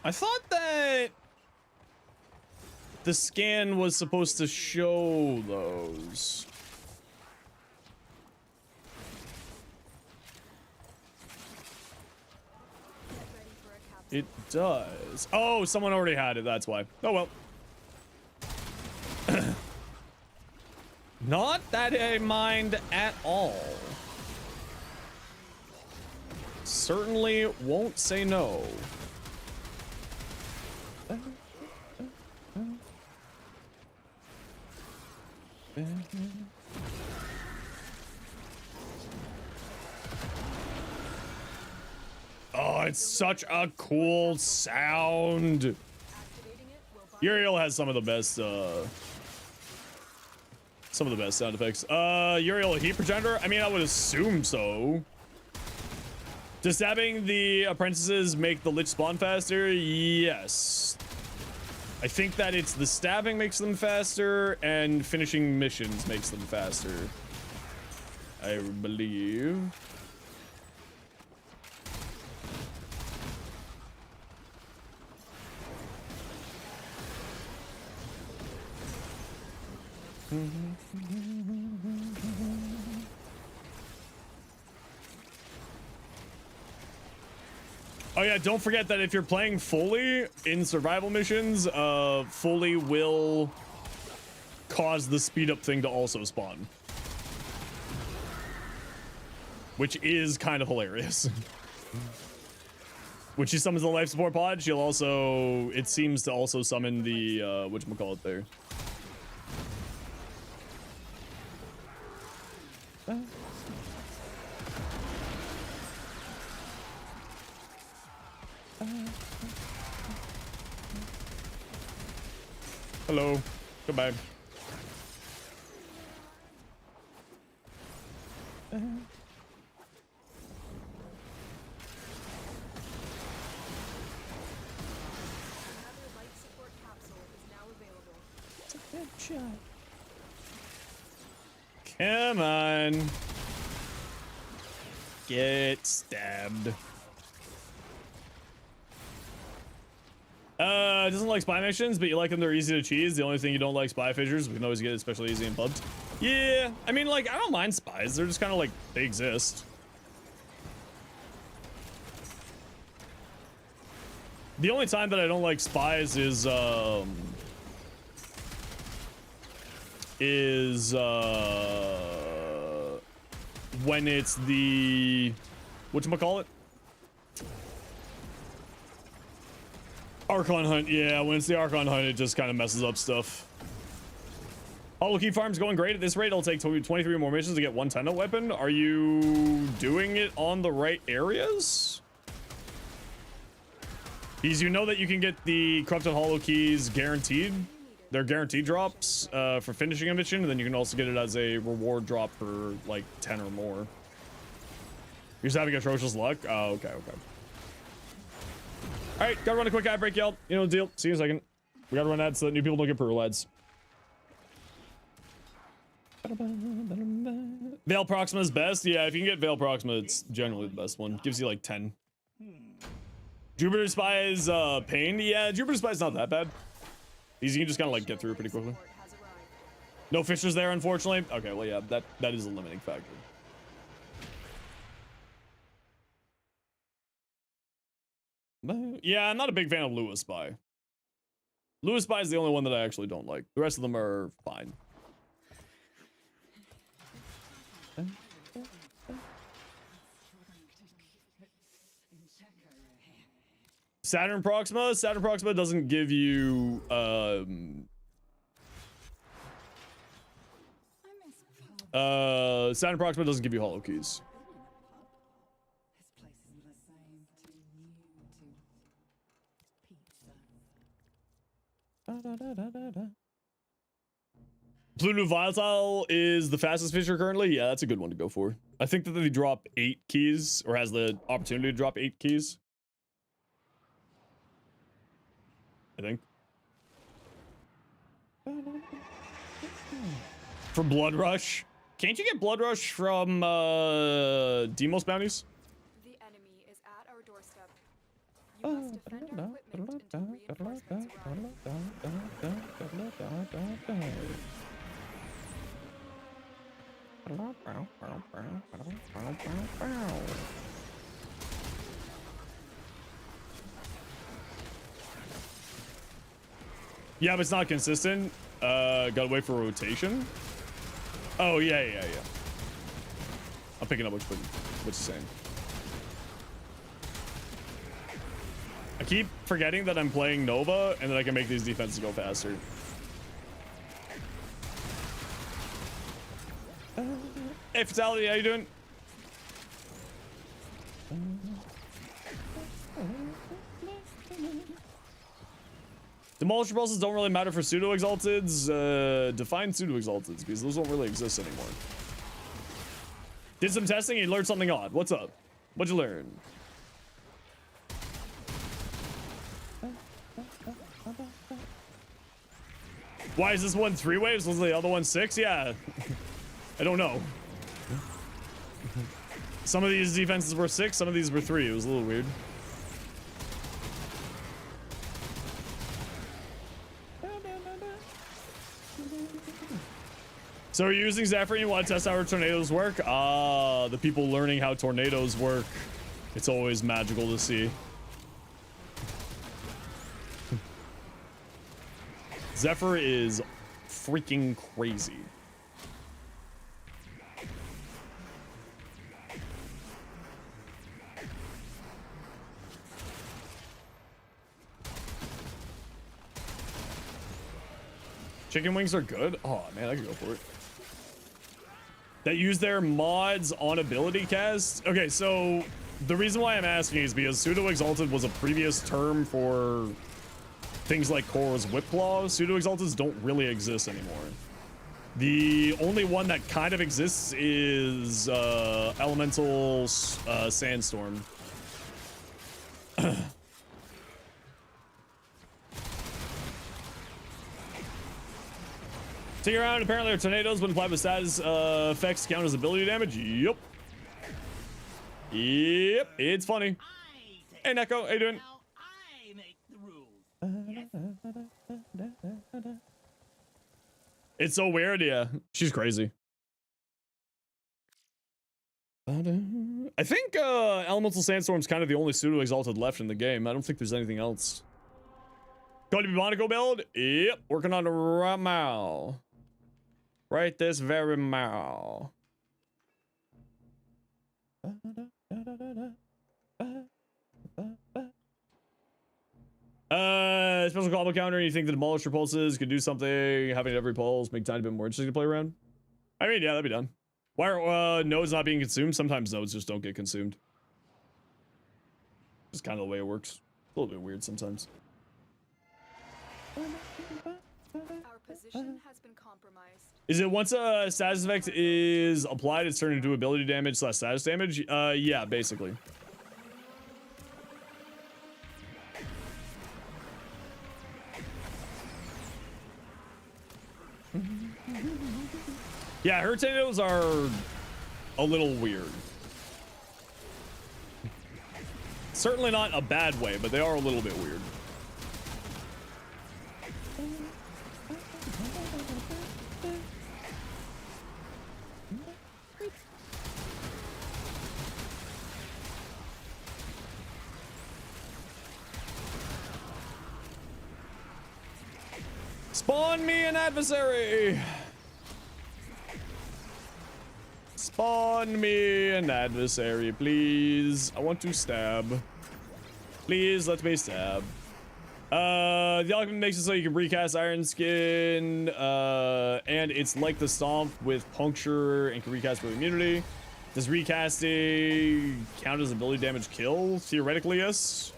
I thought that the scan was supposed to show those. It does. Oh, someone already had it, that's why. Oh well. Not that I mind at all. Certainly won't say no. Oh, it's such a cool sound. Uriel has some of the best sound effects. Uriel, a heat projector? I mean, I would assume so. Does stabbing the apprentices make the lich spawn faster? Yes. I think that it's the stabbing makes them faster and finishing missions makes them faster. I believe. Oh yeah, don't forget that if you're playing fully in survival missions, fully will cause the speed up thing to also spawn. Which is kind of hilarious. When she summons the life support pod, she'll also, it seems to also summon the, whatchamacallit there. Hello. Goodbye. Come on. Get stabbed. Doesn't like spy missions, but you like them, they're easy to cheese. The only thing you don't like spy fissures. We can always get it especially easy in pubs. Yeah, I mean, like, I don't mind spies. They're just kind of like, they exist. The only time that I don't like spies is when it's the, whatchamacallit? Archon hunt, yeah, when it's the Archon hunt, it just kind of messes up stuff. Hollow key farm's going great. At this rate, it'll take 23 more missions to get one Tenet weapon. Are you doing it on the right areas? Because you know that you can get the corrupted hollow keys guaranteed. They're guaranteed drops for finishing a mission, and then you can also get it as a reward drop for like 10 or more. You're just having atrocious luck? Oh, okay, okay. All right, gotta run a quick ad break, y'all. You know the deal. See you in a second. We gotta run ads so that new people don't get per ads. Veil Proxima is best. Yeah, if you can get Veil Proxima, it's generally the best one. Gives you like 10. Jupiter Spy is pain. Yeah, Jupiter Spy is not that bad. These you can just kind of like get through pretty quickly. No fishers there, unfortunately. Okay, well, yeah, that is a limiting factor. Yeah, I'm not a big fan of Lewis Spy. Lewis Spy is the only one that I actually don't like. The rest of them are fine. Saturn Proxima? Saturn Proxima doesn't give you, Saturn Proxima doesn't give you hollow keys. Pluto Volatile is the fastest fisher currently. Yeah, that's a good one to go for. I think that they drop 8 keys, or has the opportunity to drop 8 keys. I think. For Blood Rush. Can't you get Blood Rush from Demos bounties? The enemy is at our doorstep. You must defend our equipment until reinforcements arrive. Yeah, but it's not consistent. Gotta wait for rotation. Oh, yeah. I'm picking up what you're saying. I keep forgetting that I'm playing Nova and that I can make these defenses go faster. Hey, Fatality, how you doing? Demolish repulsors don't really matter for pseudo-exalteds. Define pseudo-exalteds, because those don't really exist anymore. Did some testing and learned something odd. What's up? What'd you learn? Why is this one 3 waves? Was the other one 6? Yeah. I don't know. Some of these defenses were 6, some of these were 3. It was a little weird. So you're using Zephyr and you want to test how tornadoes work? Ah, the people learning how tornadoes work. It's always magical to see. Zephyr is freaking crazy. Chicken wings are good? Oh man, I could go for it. That use their mods on ability cast? Okay, so the reason why I'm asking is because Pseudo Exalted was a previous term for things like Korra's Whip Claw. Pseudo Exalteds don't really exist anymore. The only one that kind of exists is Elemental Sandstorm. Take around. Apparently, our tornadoes, when applied with status effects, count as ability damage. Yep. Yep. It's funny. Hey, Neko. How you doing? Now I make the rules. Yes? It's so weird. Yeah. She's crazy. I think Elemental Sandstorm's kind of the only Pseudo Exalted left in the game. I don't think there's anything else. Going to be Monaco build? Yep. Working on it right now. Right this very now. Special combo counter. You think the demolished repulses could do something? Having every pulse make time a bit more interesting to play around? I mean, yeah, that'd be done. Why are nodes not being consumed? Sometimes nodes just don't get consumed. Just kind of the way it works. A little bit weird sometimes. Our position has been compromised. Is it once a status effect is applied, it's turned into ability damage / status damage? Yeah, basically. Yeah, her tornadoes are a little weird. Certainly not a bad way, but they are a little bit weird. Spawn me an adversary! Spawn me an adversary, please. I want to stab. Please let me stab. The alchemy makes it so you can recast Iron Skin, and it's like the Stomp with Puncture and can recast with immunity. Does recasting count as ability damage kill? Theoretically, yes.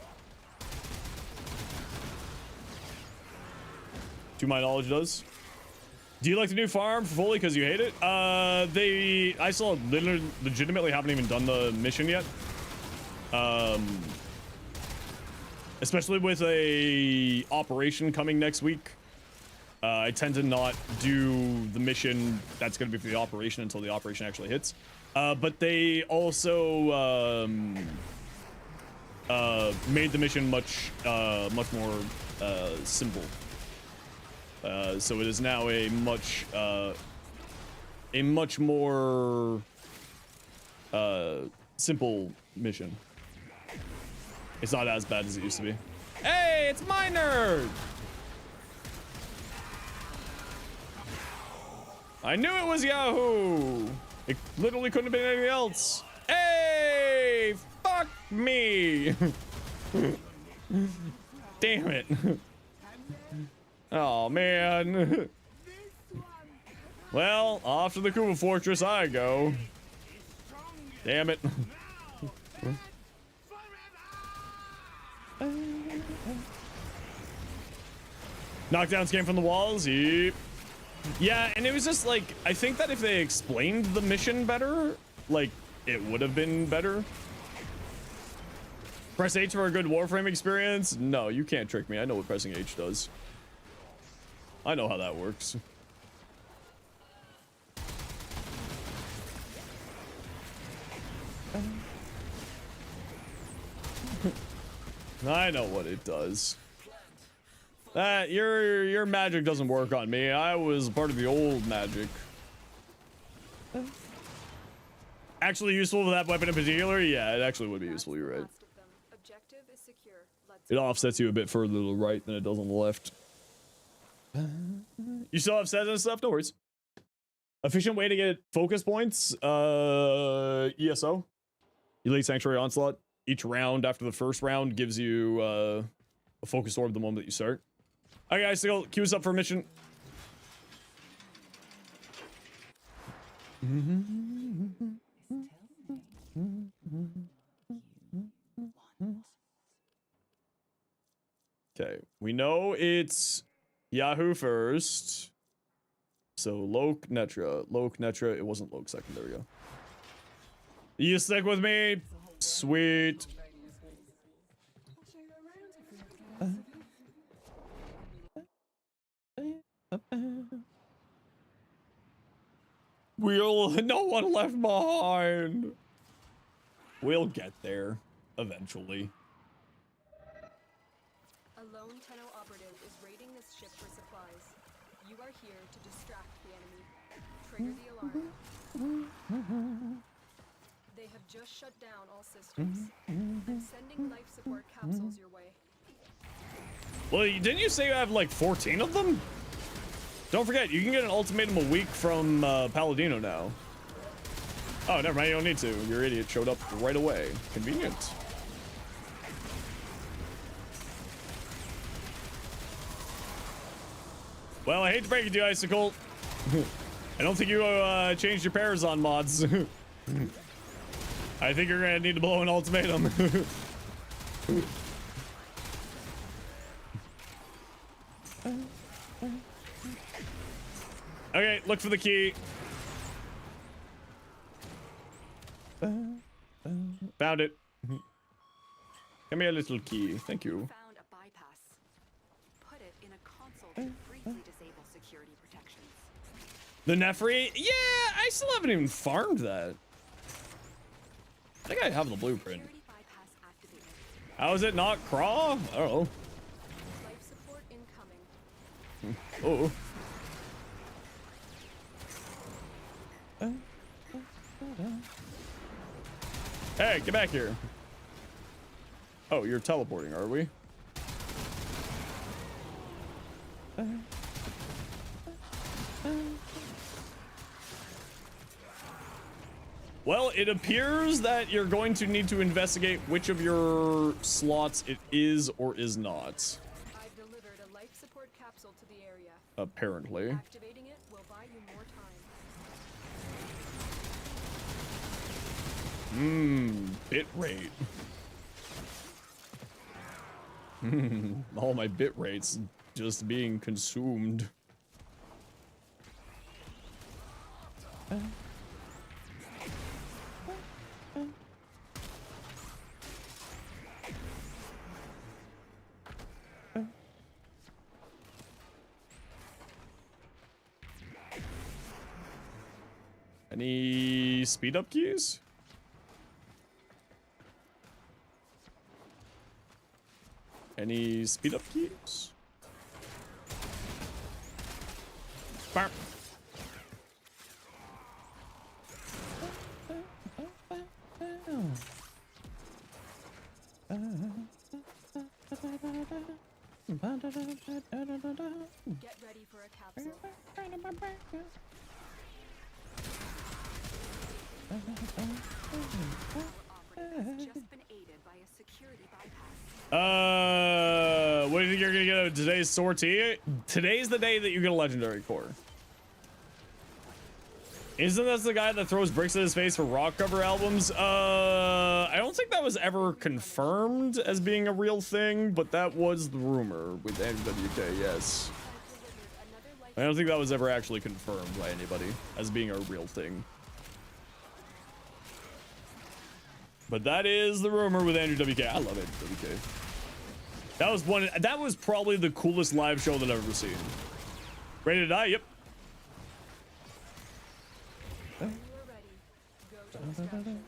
To my knowledge, it does. Do you like the new farm for fully because you hate it? I still legitimately haven't even done the mission yet. Especially with a operation coming next week. I tend to not do the mission that's going to be for the operation until the operation actually hits. But they also made the mission much more simple. So it is now a much more simple mission. It's not as bad as it used to be. Hey, it's my nerd! I knew it was Yahoo! It literally couldn't have been anything else. Hey, fuck me! Damn it. Oh, man. Well, off to the Kuva Fortress I go. Damn it. Knockdowns came from the walls. Yep. Yeah, and it was just like, I think that if they explained the mission better, like, it would have been better. Press H for a good Warframe experience? No, you can't trick me. I know what pressing H does. I know how that works. I know what it does. That your magic doesn't work on me. I was part of the old magic. Actually useful for that weapon in particular? Yeah, it actually would be useful, you're right. Objective is secure. Let's It offsets you a bit further to the right than it does on the left. You still have sets and stuff? No worries. Efficient way to get focus points? ESO. Elite Sanctuary Onslaught. Each round after the first round gives you a focus orb the moment that you start. Alright guys, so queue us up for a mission. Okay, we know it's Yahoo first. So Loke Netra. Loke Netra. It wasn't Loke second. There we go. You stick with me? Sweet. No one left behind. We'll get there eventually. A lone Tenno operative is raiding this ship for supplies. You are here to distract the enemy. Trigger the alarm. They have just shut down all systems. I'm sending life support capsules your way. Well, didn't you say you have like 14 of them? Don't forget, you can get an ultimatum a week from Palladino now. Oh, never mind, you don't need to. Your idiot showed up right away. Convenient. Well, I hate to break it to you, Icicle. I don't think you changed your Parazon mods. I think you're gonna need to blow an ultimatum. Okay, look for the key. Found it. Give me a little key. Thank you. Found a bypass. Put it in a console to briefly disable security protections. The Nefri? Yeah, I still haven't even farmed that. I think I have the blueprint. Security bypass activated. How is it not crawl? I don't know. Life support incoming. Oh. Hey, get back here. Oh, you're teleporting, are we? Well, it appears that you're going to need to investigate which of your slots it is or is not. I've delivered a life support capsule to the area. Apparently. Activating it will buy you more time. Bit rate. All my bit rates just being consumed. Any speed up keys? Any speed up keys? Bam. Get ready for a capsule. Operative has just been aided by a security bypass. What do you think you're gonna get out of today's sortie? Today's the day that you get a legendary core. Isn't that the guy that throws bricks at his face for rock cover albums? I don't think that was ever confirmed as being a real thing, but that was the rumor with NWK, yes. I don't think that was ever actually confirmed by anybody as being a real thing. But that is the rumor with Andrew WK. I love Andrew WK. That was probably the coolest live show that I've ever seen. Ready to die? Yep. When you are ready, go to extraction.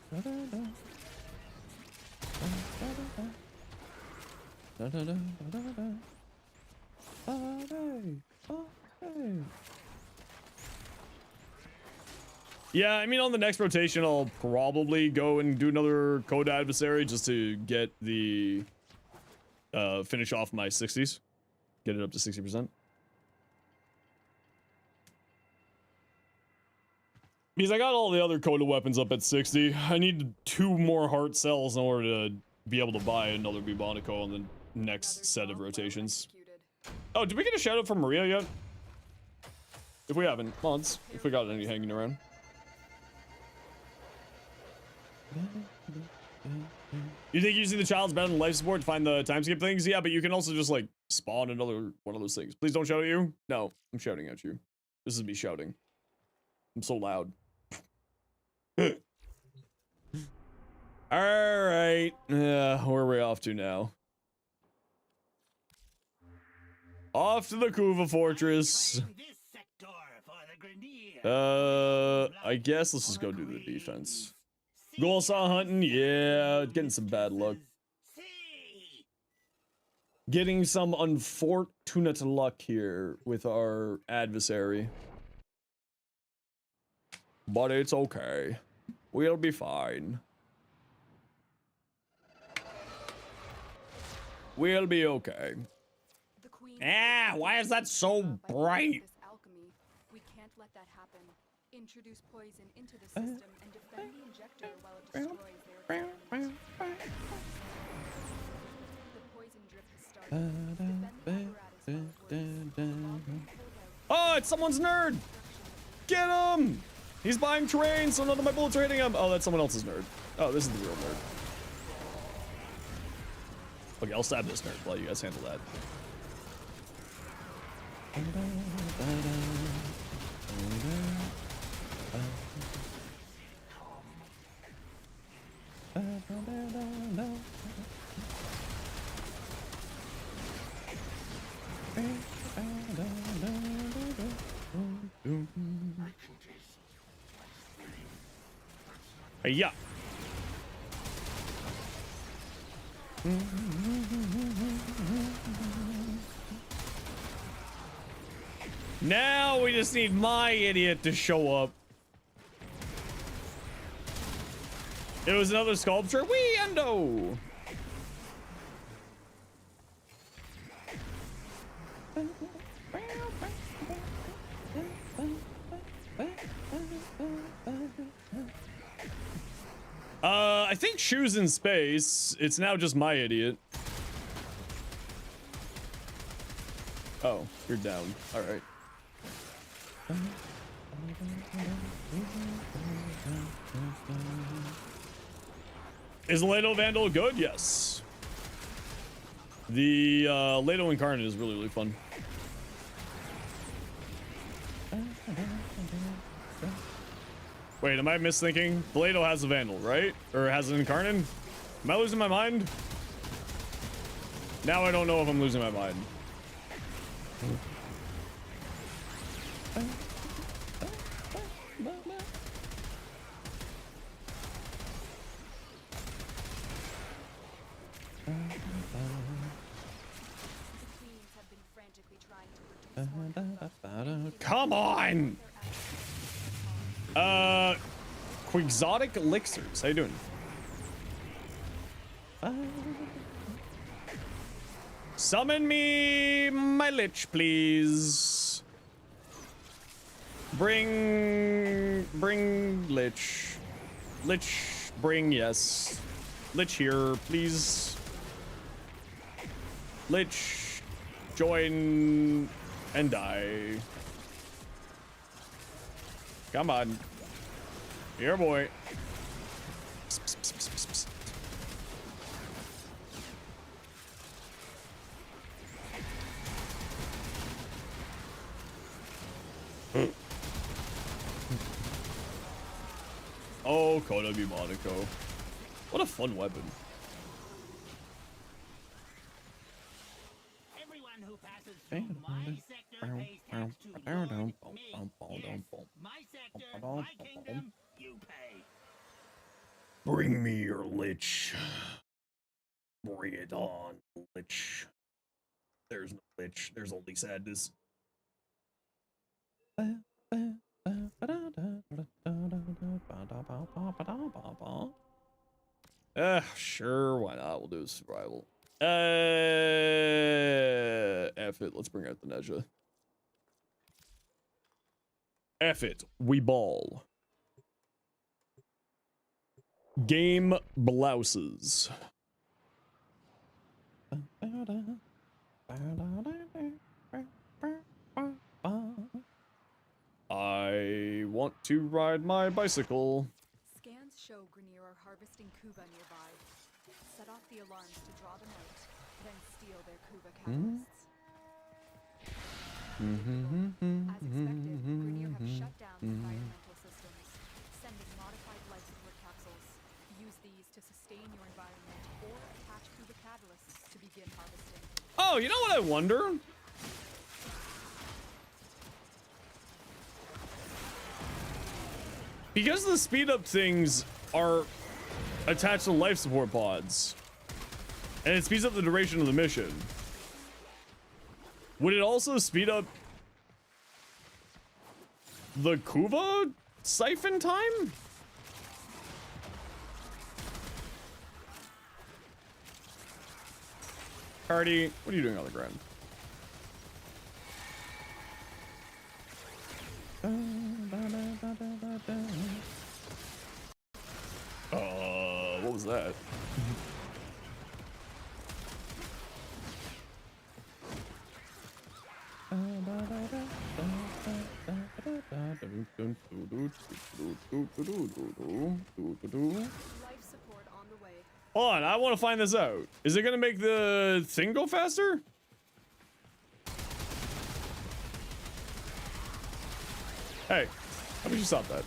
Yeah, I mean, on the next rotation, I'll probably go and do another code adversary just to get the finish off my 60s, get it up to 60%. Because I got all the other coda weapons up at 60. I need 2 more heart cells in order to be able to buy another Bubonico on the next set of rotations. Oh, did we get a shout out from Maria yet? If we haven't, mods, if we got any hanging around. You think using the child's better than life support to find the time skip things? Yeah, but you can also just like spawn another one of those things. Please don't shout at you. No, I'm shouting at you. This is me shouting. I'm so loud. Alright. Where are we off to now? Off to the Kuva fortress. I guess let's just go do the defense. Ghoulsaw hunting, yeah, getting some bad luck. Getting some unfortunate luck here with our adversary. But it's okay. We'll be fine. We'll be okay. Ah, why is that so bright? We can't let that happen. Introduce poison into the system and defend the injector while it destroys their experiments. The poison drip has started. Defend the apparatus while it works. Oh, it's someone's nerd! Get him! He's buying terrain, so none of my bullets are hitting him. Oh, that's someone else's nerd. Oh, this is the real nerd. Okay, I'll stab this nerd while you guys handle that. Yeah. Now we just need my idiot to show up. It was another sculpture. Wee endo. I think Shoes in space. It's now just my idiot. Oh, you're down. All right. Is Lado Vandal good? Yes. The Lado Incarnate is really, really fun. Wait, am I misthinking? Blado has a Vandal, right? Or has an Incarnate? Am I losing my mind? Now I don't know if I'm losing my mind. Come on! Quixotic Elixirs. How you doing? Summon me my Lich, please. Bring Lich. Lich, bring, yes. Lich here, please. Lich, join and die. Come on. Here, boy. Psst, psst, psst, psst, psst. Oh, Coda Monaco. What a fun weapon. Everyone who passes through my sector pays tax to your me. Yes, my sector, my kingdom, you pay. Bring me your Lich. Bring it on, Lich. There's no Lich. There's only sadness. Sure, why not? We'll do survival. F it. Let's bring out the Nezha. F it. We ball. Game blouses. I want to ride my bicycle. Scans show Grineer are harvesting Kuva nearby. Set off the alarms to draw them out, then steal their Kuva catalysts. As expected, Grineer have shut down environmental systems, sending modified life support capsules. Use these to sustain your environment or attach Kuva catalysts to begin harvesting. Oh, you know what I wonder? Because the speed up things are attached to life support pods, and it speeds up the duration of the mission, would it also speed up the Kuva siphon time? Cardi, what are you doing on the ground? What was that? Life support on the way. Hold on, I want to find this out. Is it gonna make the thing go faster? Hey, how about you stop that?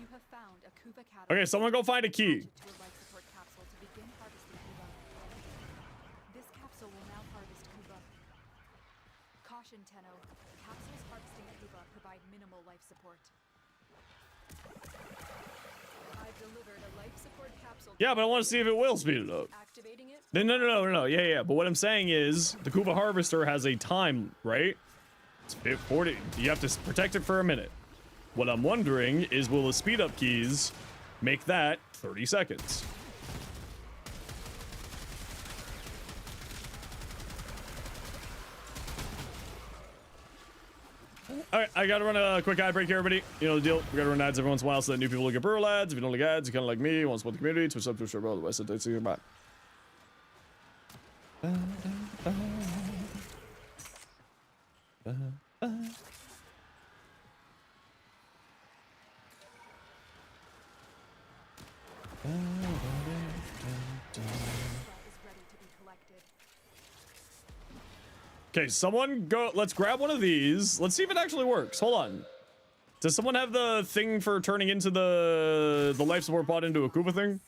You have found a Kuva catalyst. Okay, someone go find a key. To a life support capsule to begin harvesting Kuva. This capsule will now harvest Kuva. Caution, Tenno. Capsules harvesting Kuva provide minimal life support. I've delivered a life support capsule. Yeah, but I want to see if it will speed it up. Activating it. No. Yeah. But what I'm saying is the Kuva harvester has a time, right? It's 40. You have to protect it for a minute. What I'm wondering is, will the speed up keys make that 30 seconds? All right, I gotta run a quick ad break here, everybody. You know the deal. We gotta run ads every once in a while so that new people look at Burrow ads. If you don't like ads, you kind of like me, you want to support the community, Twitch up to share about the West Side. See you. Bye. Okay, someone go. Let's grab one of these. Let's see if it actually works. Hold on. Does someone have the thing for turning into the life support pod into a Kuva thing?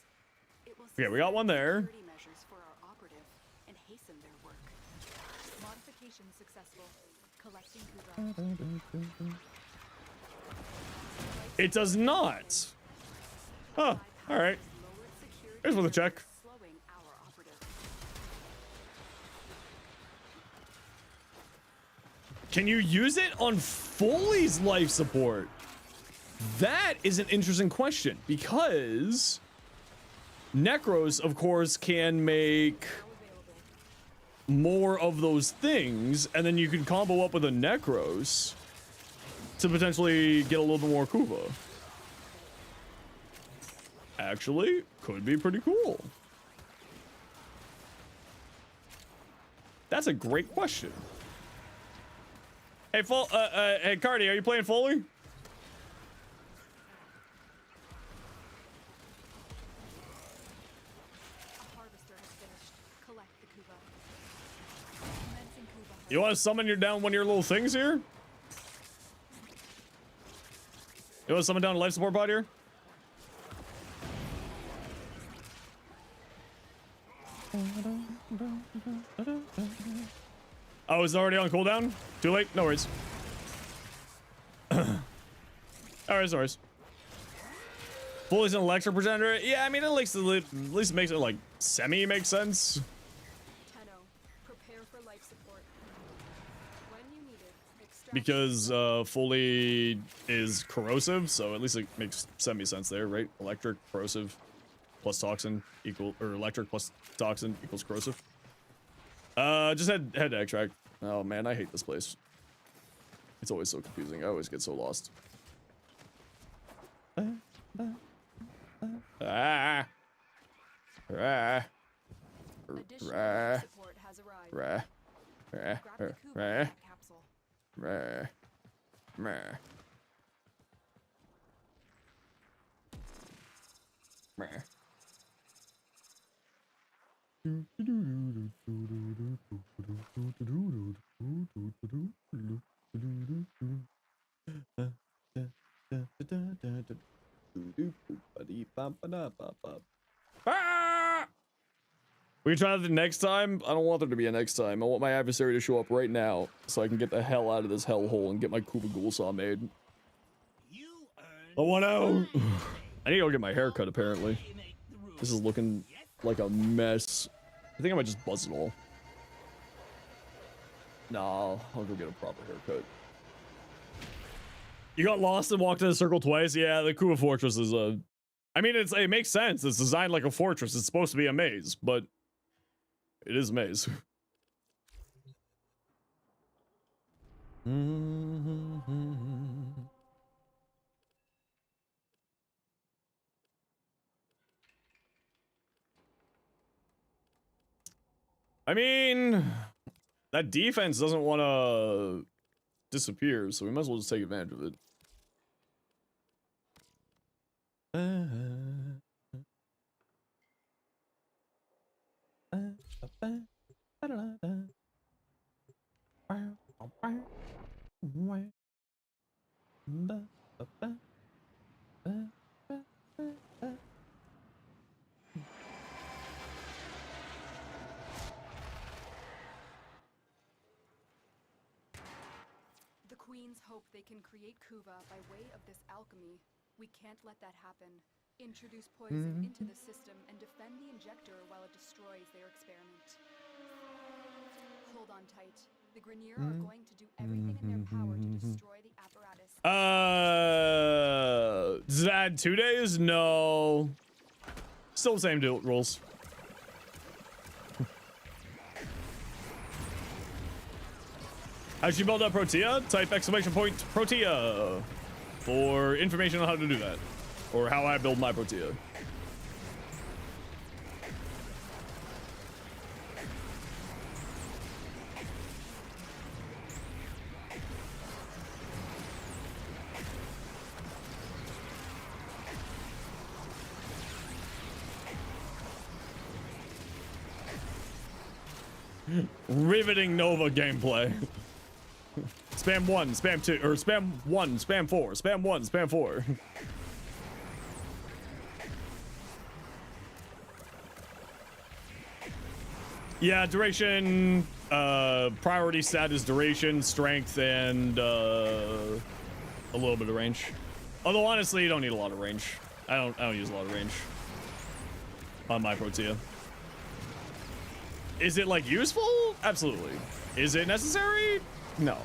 Okay, we got one there. Measures for our operative and hasten their work. Modification successful. Collecting Kuva. It does not. Huh. All right. Here's with a check. Slowing our operative. Can you use it on Foley's life support? That is an interesting question because Necros, of course, can make more of those things, and then you can combo up with a Necros to potentially get a little bit more Kuva. Actually, could be pretty cool. That's a great question. Hey, hey, Cardi, are you playing Foley? You want to summon your down one of your little things here? You want to summon down a life support pod here? Oh, it's already on cooldown? Too late? No worries. Alright, no worries. Fully's an electric progenitor? Yeah, I mean, at least it makes it, like, semi makes sense. Tenno, prepare for life support. When you need it, extract Because fully is corrosive, so at least it makes semi sense there, right? Electric, corrosive, plus toxin equal, or electric plus toxin equals corrosive. Just head to extract. Oh man, I hate this place. It's always so confusing. I always get so lost. Ah. Ah. additional life support has arrived. Grab the Kuva in that capsule. Ah! We can try that the next time. I don't want there to be a next time. I want my adversary to show up right now so I can get the hell out of this hellhole and get my Kuva Ghoulsaw made. I want out. I need to go get my hair cut, apparently. This is looking like a mess. I think I might just buzz it all. Nah, I'll go get a proper haircut. You got lost and walked in a circle twice? Yeah, the Kuva Fortress is a... I mean, it makes sense. It's designed like a fortress. It's supposed to be a maze, but it is a maze. I mean, that defense doesn't want to disappear, so we might as well just take advantage of it. The Queens hope they can create Kuva by way of this alchemy. We can't let that happen. Introduce poison into the system and defend the injector while it destroys their experiment. Hold on tight. The Grenier are going to do everything in their power to destroy the apparatus. Does it add 2 days? No. Still the same rules. How'd you build up Protea? Type exclamation point Protea for information on how to do that. Or how I build my Protea. Riveting Nova gameplay. Spam 1, spam 2, or spam 1, spam 4, spam 1, spam 4. Yeah, duration, priority stat is duration, strength, and a little bit of range. Although honestly, you don't need a lot of range. I don't use a lot of range on my Protea. Is it like useful? Absolutely. Is it necessary? No.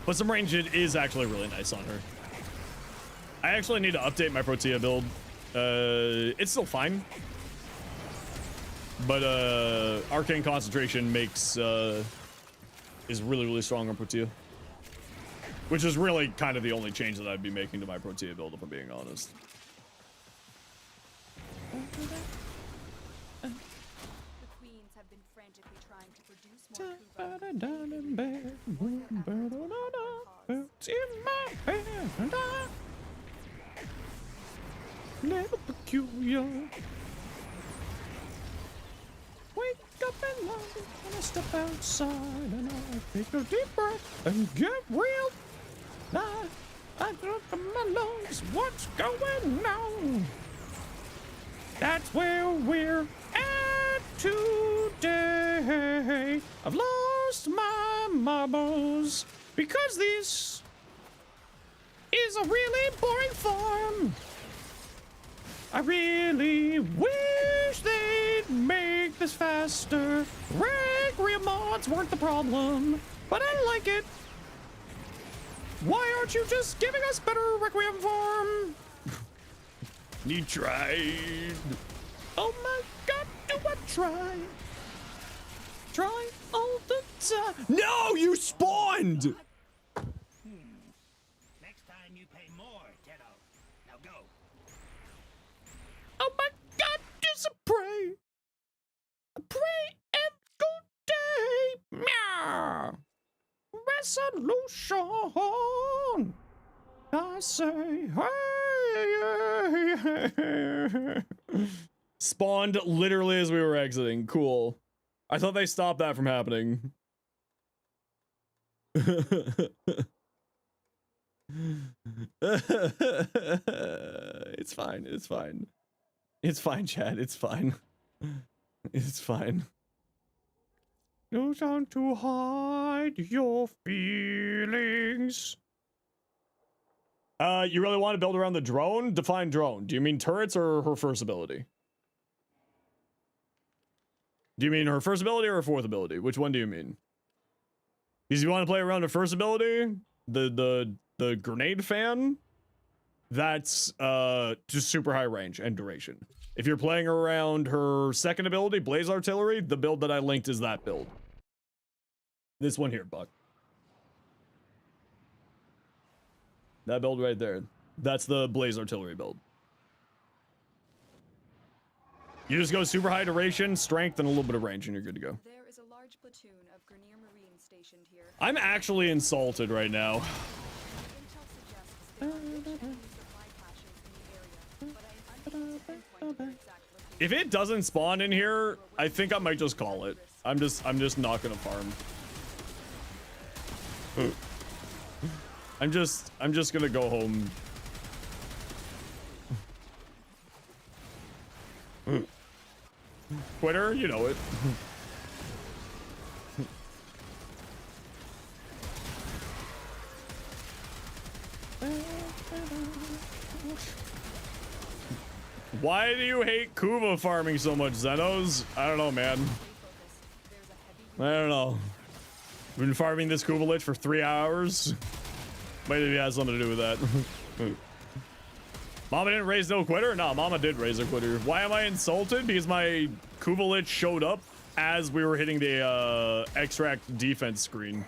But some range is actually really nice on her. I actually need to update my Protea build. It's still fine. But Arcane Concentration makes is really, really strong on Protea. Which is really kind of the only change that I'd be making to my Protea build, if I'm being honest. The Queens have been frantically trying to produce more Kuva. Little peculiar. Wake up and love when I step outside and I take a deep breath and get real. I look at my lungs, what's going on? That's where we're at today. I've lost my marbles because this is a really boring farm. I really wish they'd make this faster. Requiem mods weren't the problem, but I like it. Why aren't you just giving us better Requiem form? You tried. Oh my god, do I try? Try all the time. No, you spawned! Next time you pay more, kiddo. Now go. Oh my god, just a pray. Pray every day. Meow. Resolution. I say, hey. Spawned literally as we were exiting. Cool. I thought they stopped that from happening. It's fine. It's fine. It's fine, Chad. It's fine. It's fine. No time to hide your feelings. You really want to build around the drone? Define drone. Do you mean turrets or her first ability? Do you mean her first ability or her fourth ability? Which one do you mean? Because you want to play around her first ability, the grenade fan, that's just super high range and duration. If you're playing around her second ability, blaze artillery, the build that I linked is that build. This one here, Buck. That build right there. That's the blaze artillery build. You just go super high duration, strength, and a little bit of range, and you're good to go. There is a large platoon of Grenier Marines stationed here. I'm actually insulted right now. Intel suggests there are rich enemy supply caches in the area, but I am unable to pinpoint their exact location. If it doesn't spawn in here, I think I might just call it. I'm just not gonna farm. I'm just gonna go home. Quitter, you know it. Why do you hate Kuva farming so much, Zenos? I don't know, man. I don't know. Been farming this Kuva Lich for 3 hours. Maybe it has something to do with that. Mama didn't raise no quitter? No, Mama did raise a quitter. Why am I insulted? Because my Kuva Lich showed up as we were hitting the extract defense screen.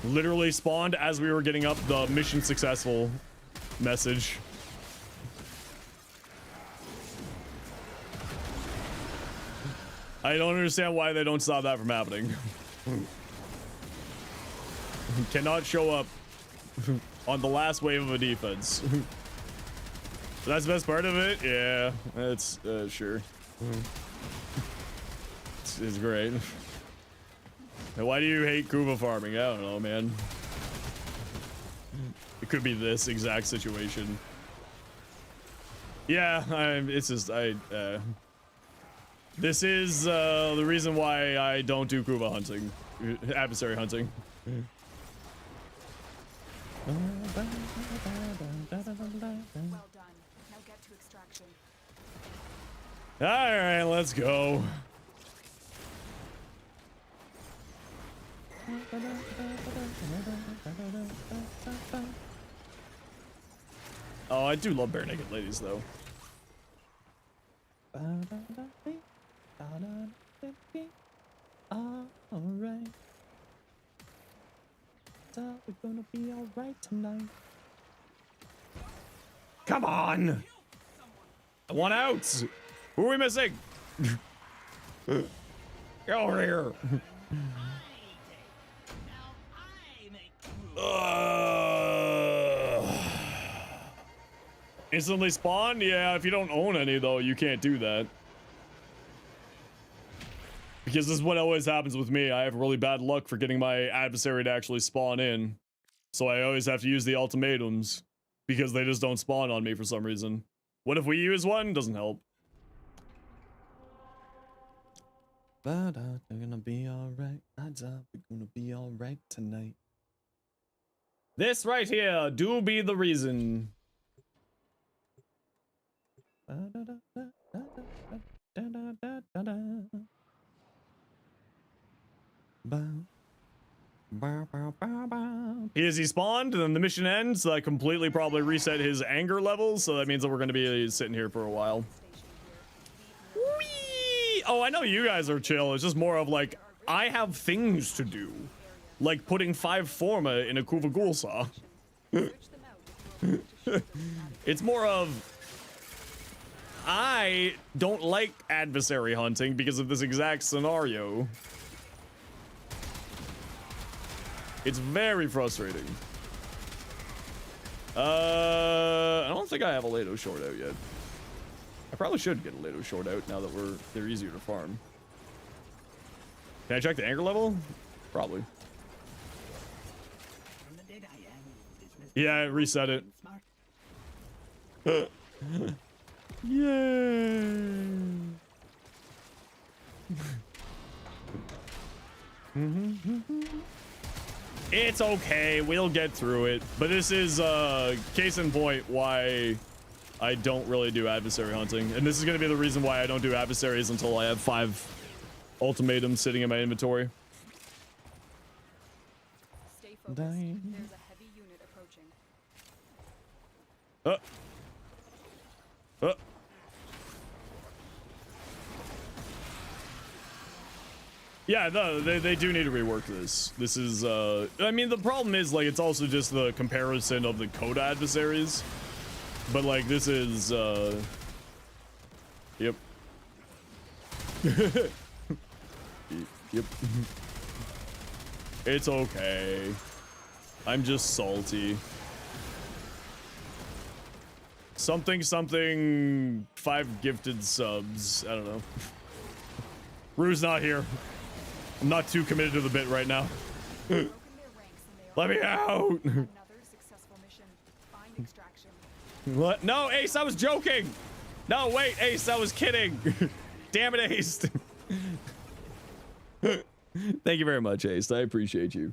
Literally spawned as we were getting up the mission successful message. I don't understand why they don't stop that from happening. Cannot show up on the last wave of a defense. That's the best part of it? Yeah, that's sure. It's great. Why do you hate Kuva farming? I don't know, man. It could be this exact situation. Yeah, it's just, this is the reason why I don't do Kuva hunting. Adversary hunting. Well done. Now get to extraction. Alright, let's go. Oh, I do love bare naked ladies, though. Alright. We're gonna be alright tonight. Come on! I want out! Who are we missing? Get over here! Instantly spawn? Yeah, if you don't own any, though, you can't do that. Because this is what always happens with me. I have really bad luck for getting my adversary to actually spawn in. So I always have to use the ultimatums. Because they just don't spawn on me for some reason. What if we use one? Doesn't help. But they're gonna be alright. Odds up, we're gonna be alright tonight. This right here do be the reason. He spawned, and then the mission ends. So I completely probably reset his anger levels, so that means that we're going to be sitting here for a while. Whee! Oh, I know you guys are chill. It's just more of like, I have things to do. Like putting 5 forma in a Kuva Ghoulsaw. It's more of, I don't like adversary hunting because of this exact scenario. It's very frustrating. I don't think I have a Lado short out yet. I probably should get a Lado short out now that they're easier to farm. Can I check the anger level? Probably. Yeah, I reset it. Yay! It's okay, we'll get through it. But this is case in point why I don't really do adversary hunting. And this is going to be the reason why I don't do adversaries until I have 5 ultimatums sitting in my inventory. Stay focused. There's a heavy unit approaching. Yeah, no, they do need to rework this. This is, I mean, the problem is, like, it's also just the comparison of the Coda adversaries. But, like, this is, yep. Yep. It's okay. I'm just salty. Something 5 gifted subs. I don't know. Rue's not here. I'm not too committed to the bit right now. Let me out. Another successful mission. Find extraction. What? No, Ace, I was joking. No, wait, Ace, I was kidding. Damn it, Ace. Thank you very much, Ace. I appreciate you.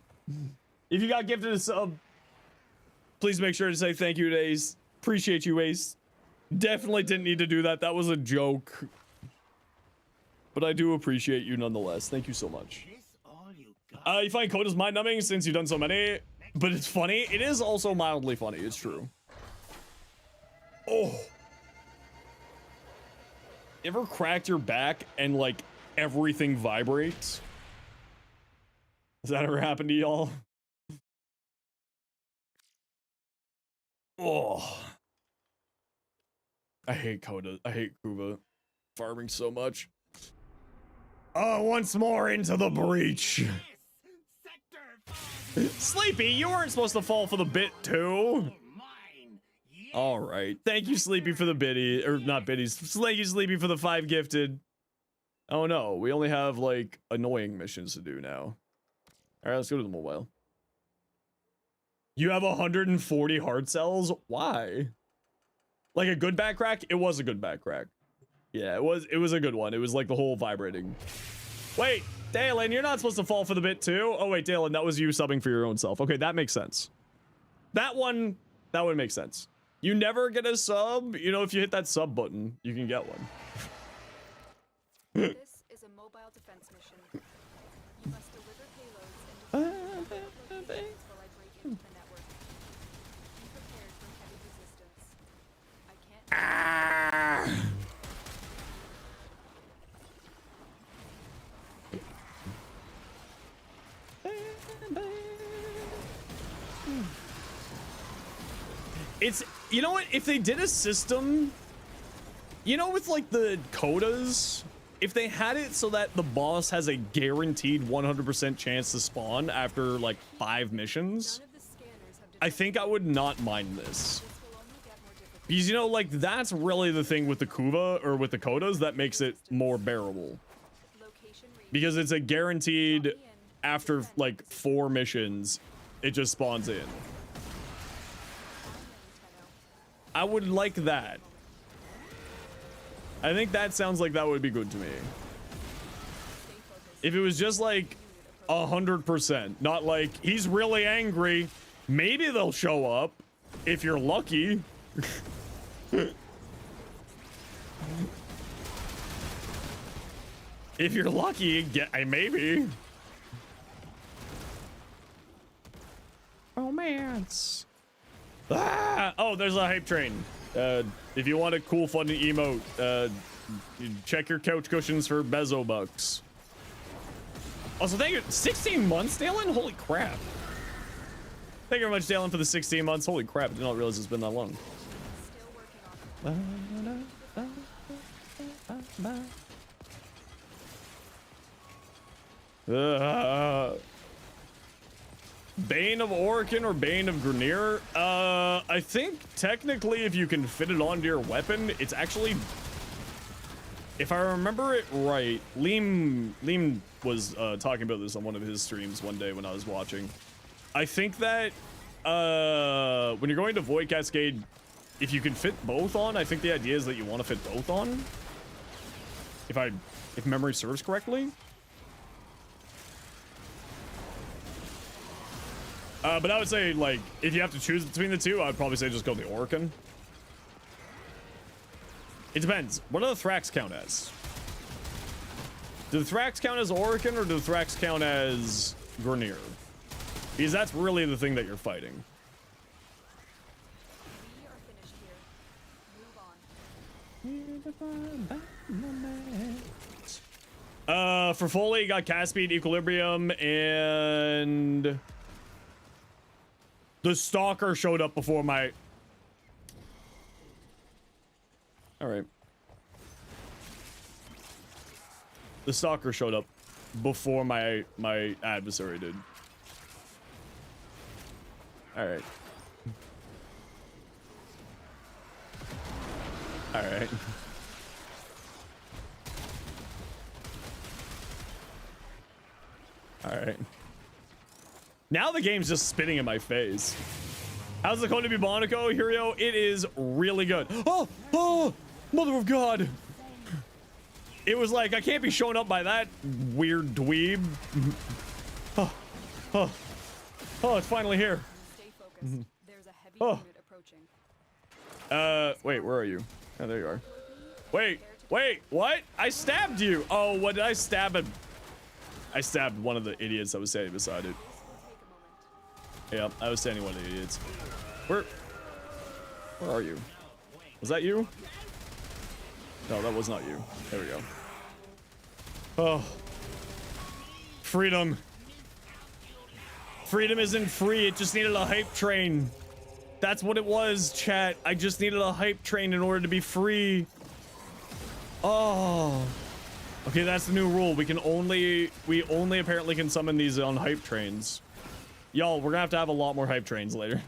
If you got gifted a sub, please make sure to say thank you to Ace. Appreciate you, Ace. Definitely didn't need to do that. That was a joke. But I do appreciate you nonetheless. Thank you so much. You find Coda's mind-numbing since you've done so many, but it's funny. It is also mildly funny. It's true. Oh. Ever cracked your back and, like, everything vibrates? Has that ever happened to y'all? Oh. I hate Coda. I hate Kuva farming so much. Once more into the breach. Sleepy, you weren't supposed to fall for the bit too. All right. Thank you, Sleepy, for the biddy. Or not biddies. Thank you, Sleepy, for the 5 gifted. Oh no, we only have like annoying missions to do now. All right, let's go to the mobile. You have 140 hard cells? Why? Like a good back crack? It was a good back crack. Yeah, it was a good one. It was like the whole vibrating. Wait, Dalen, you're not supposed to fall for the bit too? Oh wait, Dalen, that was you subbing for your own self. Okay, that makes sense. That would make sense. You never get a sub. You know, if you hit that sub button, you can get one. This is a mobile defense mission. You must deliver payloads and defend locations while I break into the network. Be prepared for heavy resistance. I can't. It's, you know what, if they did a system, you know, with like the Codas, if they had it so that the boss has a guaranteed 100% chance to spawn after like 5 missions, I think I would not mind this. Because, you know, like, that's really the thing with the Kuva or with the Codas that makes it more bearable. Because it's a guaranteed, after like 4 missions, it just spawns in. I would like that. I think that sounds like that would be good to me. If it was just like 100%, not like he's really angry, maybe they'll show up if you're lucky. If you're lucky, maybe. Romance. Ah! Oh, there's a hype train. If you want a cool, fun emote, you check your couch cushions for Bezo bucks. Also, thank you. 16 months, Dalen? Holy crap. Thank you very much, Dalen, for the 16 months. Holy crap, I did not realize it's been that long. Bane of Orokin or Bane of Grineer? I think technically if you can fit it onto your weapon, it's actually... If I remember it right, Liam was talking about this on one of his streams one day when I was watching. I think that when you're going to Void Cascade, if you can fit both on, I think the idea is that you want to fit both on. If memory serves correctly. But I would say, like, if you have to choose between the two, I'd probably say just go the Orokin. It depends. What do the Thrax count as? Do the Thrax count as Orokin or do the Thrax count as Grineer? Because that's really the thing that you're fighting. We are finished here. Move on. For Foley, you got cast speed, equilibrium, and the Stalker showed up before my... All right. The Stalker showed up before my adversary did. All right. All right. All right. Now the game's just spitting in my face. How's it going to be, Monaco, Hirio? It is really good. Oh, mother of God. It was like, I can't be shown up by that weird dweeb. Oh, it's finally here. Stay focused. There's a heavy unit approaching. Wait, where are you? Oh, there you are. Wait, what? I stabbed you. Oh, what did I stab at? I stabbed one of the idiots that was standing beside it. Yeah, I was standing one of the idiots. Where are you? Was that you? No, that was not you. There we go. Oh. Freedom. Freedom isn't free. It just needed a hype train. That's what it was, chat. I just needed a hype train in order to be free. Oh. Okay, that's the new rule. We only apparently can summon these on hype trains. Y'all, we're gonna have a lot more hype trains later.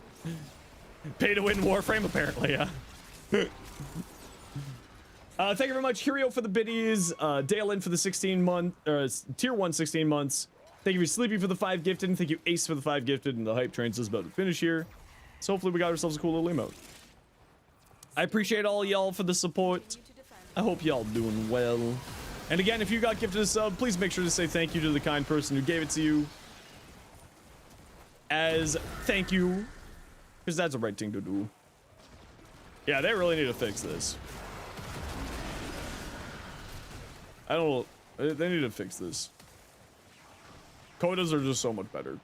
Pay to win Warframe, apparently, yeah. Thank you very much, Hirio, for the biddies. Dalen for the 16-month, tier 1 16 months. Thank you for Sleepy for the 5 gifted, and thank you Ace for the 5 gifted, and the hype train's just about to finish here. So hopefully we got ourselves a cool little emote. I appreciate all y'all for the support. I hope y'all doing well. And again, if you got gifted a sub, please make sure to say thank you to the kind person who gave it to you. As thank you. Because that's the right thing to do. Yeah, they really need to fix this. I don't know. They need to fix this. Codas are just so much better.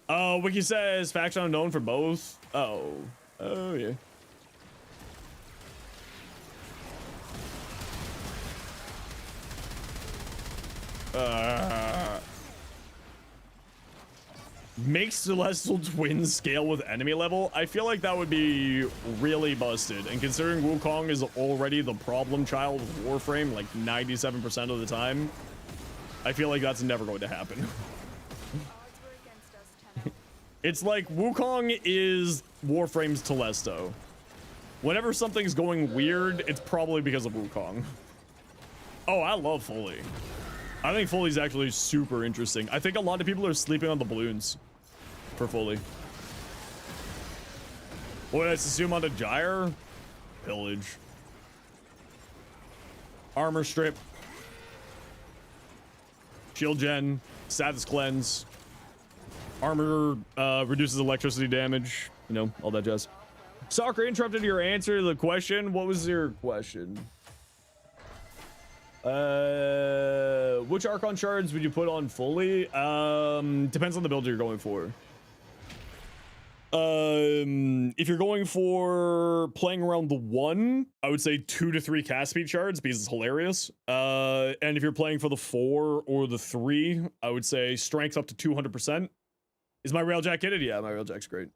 Oh, Wiki says faction unknown for both. Oh yeah. Make Celestial Twins scale with enemy level? I feel like that would be really busted. And considering Wukong is already the problem child with Warframe like 97% of the time, I feel like that's never going to happen. It's like Wukong is Warframe's Telesto. Whenever something's going weird, it's probably because of Wukong. Oh, I love Foley. I think Foley's actually super interesting. I think a lot of people are sleeping on the balloons for Foley. What did I assume on the Gyre? Pillage. Armor strip. Shield gen. Status cleanse. Armor reduces electricity damage. You know, all that jazz. Soccer interrupted your answer to the question. What was your question? Which Archon shards would you put on fully? Depends on the build you're going for. If you're going for playing around the 1, I would say 2 to 3 cast speed shards because it's hilarious. And if you're playing for the 4 or the 3, I would say strength up to 200%. Is my railjack kitted? Yeah, my railjack's great.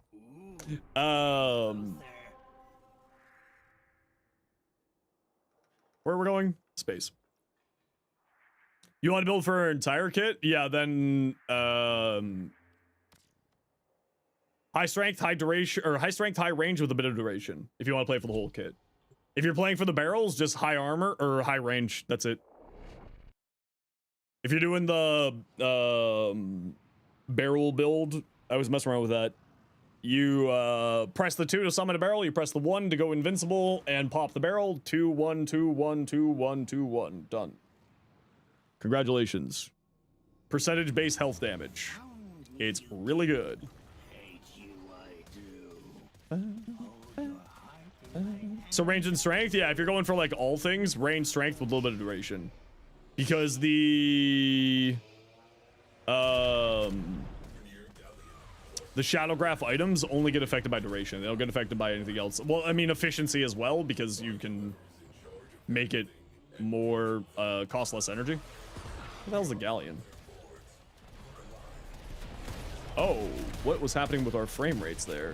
Where we're going? Space. You want to build for an entire kit? Yeah, then high strength, high duration, or high strength, high range with a bit of duration. If you want to play for the whole kit. If you're playing for the barrels, just high armor or high range. That's it. If you're doing the barrel build, I was messing around with that. You press the 2 to summon a barrel. You press the 1 to go invincible and pop the barrel. 2, 1, 2, 1, 2, 1, 2, 1. Done. Congratulations. Percentage base health damage. It's really good. So range and strength, yeah, if you're going for like all things, range, strength with a little bit of duration. Because the Shadowgraph items only get affected by duration. They don't get affected by anything else. Well, I mean efficiency as well, because you can make it more cost less energy. What the hell's the galleon? Oh, what was happening with our frame rates there?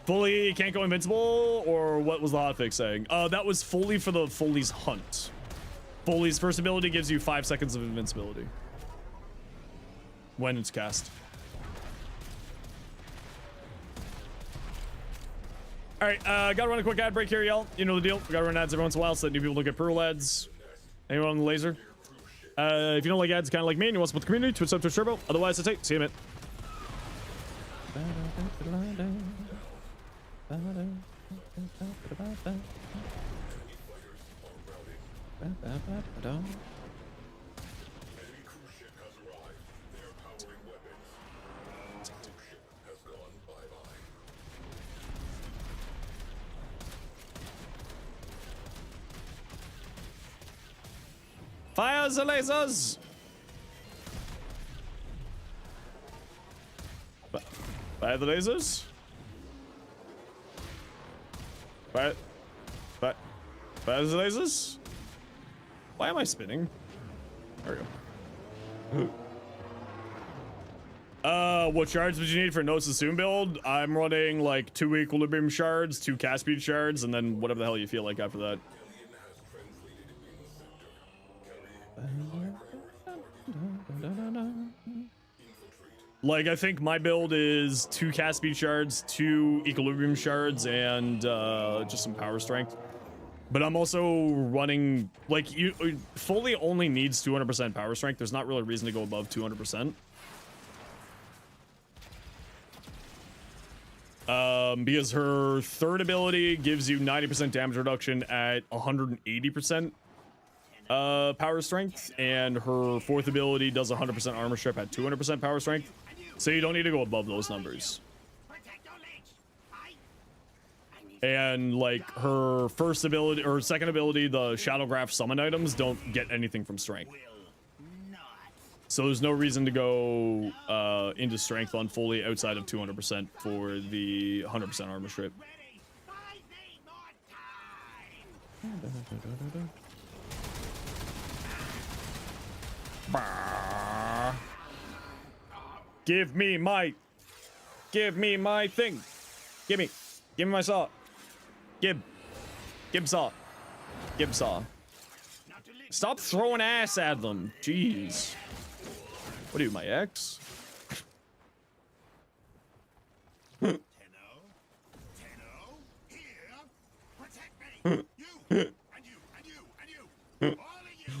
Fully can't go invincible, or what was the hotfix saying? That was fully for the Foley's Hunt. Foley's first ability gives you 5 seconds of invincibility when it's cast. All right, gotta run a quick ad break here, y'all. You know the deal. We gotta run ads every once in a while so that new people don't get pearl ads. Anyone on the laser? If you don't like ads, kind of like me, and you want to support the community, Twitch up, Twitch Turbo. Otherwise, that's it. See you in a minute. Fire the lasers! Fire the lasers? Fire the lasers? Why am I spinning? There we go. What shards would you need for Notes to Soon build? I'm running like 2 equilibrium shards, 2 cast speed shards, and then whatever the hell you feel like after that. Like, I think my build is 2 cast speed shards, 2 equilibrium shards, and just some power strength. But I'm also running, like, you fully only needs 200% power strength. There's not really a reason to go above 200%. Because her third ability gives you 90% damage reduction at 180% power strength, and her fourth ability does 100% armor strip at 200% power strength. So you don't need to go above those numbers. And like her first ability or second ability, the Shadowgraph summon items don't get anything from strength. So there's no reason to go into strength on fully outside of 200% for the 100% armor strip. Give me my thing. Give me my saw. Gib saw. Stop throwing ass at them. Jeez. What are you, my ex? Tenno, here, protect me. You, and you. All of you.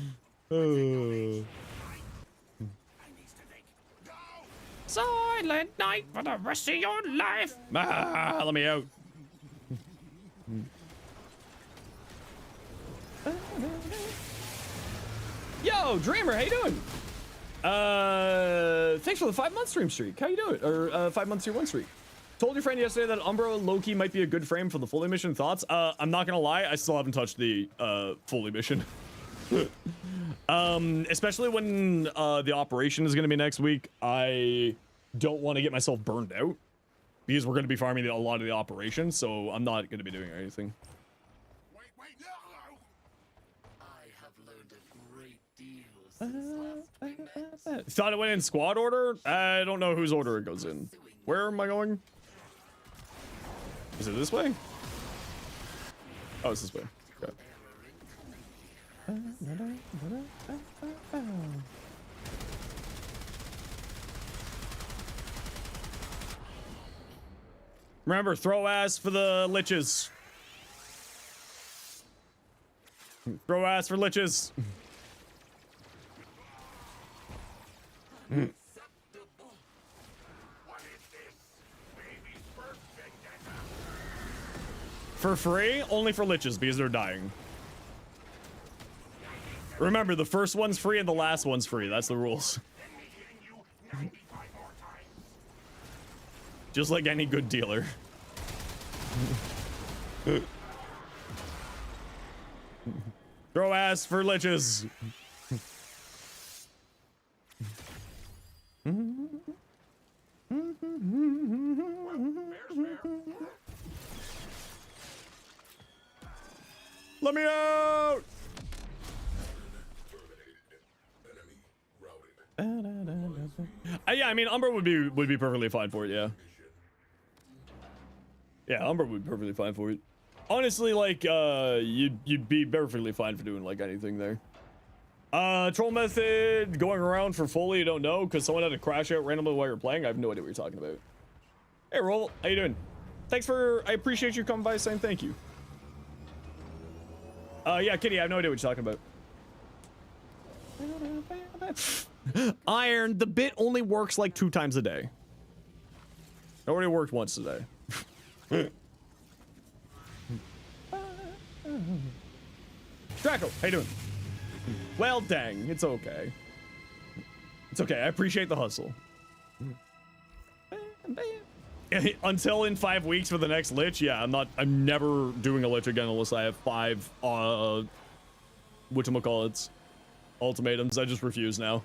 I need to think. Go. Silent night for the rest of your life. Ah, let me out. Yo, Dreamer, how you doing? Thanks for the 5-month stream streak. How you doing? Or 5 months tier 1 streak. Told your friend yesterday that Umbra low-key might be a good frame for the fully mission. Thoughts? I'm not gonna lie, I still haven't touched the fully mission. Especially when the operation is gonna be next week. I don't want to get myself burned out because we're gonna be farming a lot of the operation, so I'm not gonna be doing anything. Wait, no! I have learned a great deal since last we met. Thought it went in squad order? I don't know whose order it goes in. Where am I going? Is it this way? Oh, it's this way. Okay. Remember, throw ass for the liches. Throw ass for liches. For free? Only for liches because they're dying. Remember, the first one's free and the last one's free. That's the rules. Just like any good dealer. Throw ass for liches. Let me out! Yeah, I mean, Umbra would be perfectly fine for it. Yeah. Yeah, Umbra would be perfectly fine for it. Honestly, like, you'd be perfectly fine for doing like anything there. Troll method going around for fully, you don't know, because someone had to crash out randomly while you're playing. I have no idea what you're talking about. Hey, Roll, how you doing? Thanks for, I appreciate you coming by saying thank you. Yeah, Kitty, I have no idea what you're talking about. Iron, the bit only works like 2 times a day. It already worked once today. Draco, how you doing? Well, dang, it's okay. It's okay, I appreciate the hustle. Until in 5 weeks for the next lich, yeah, I'm never doing a lich again unless I have 5, whatchamacallits, ultimatums. I just refuse now.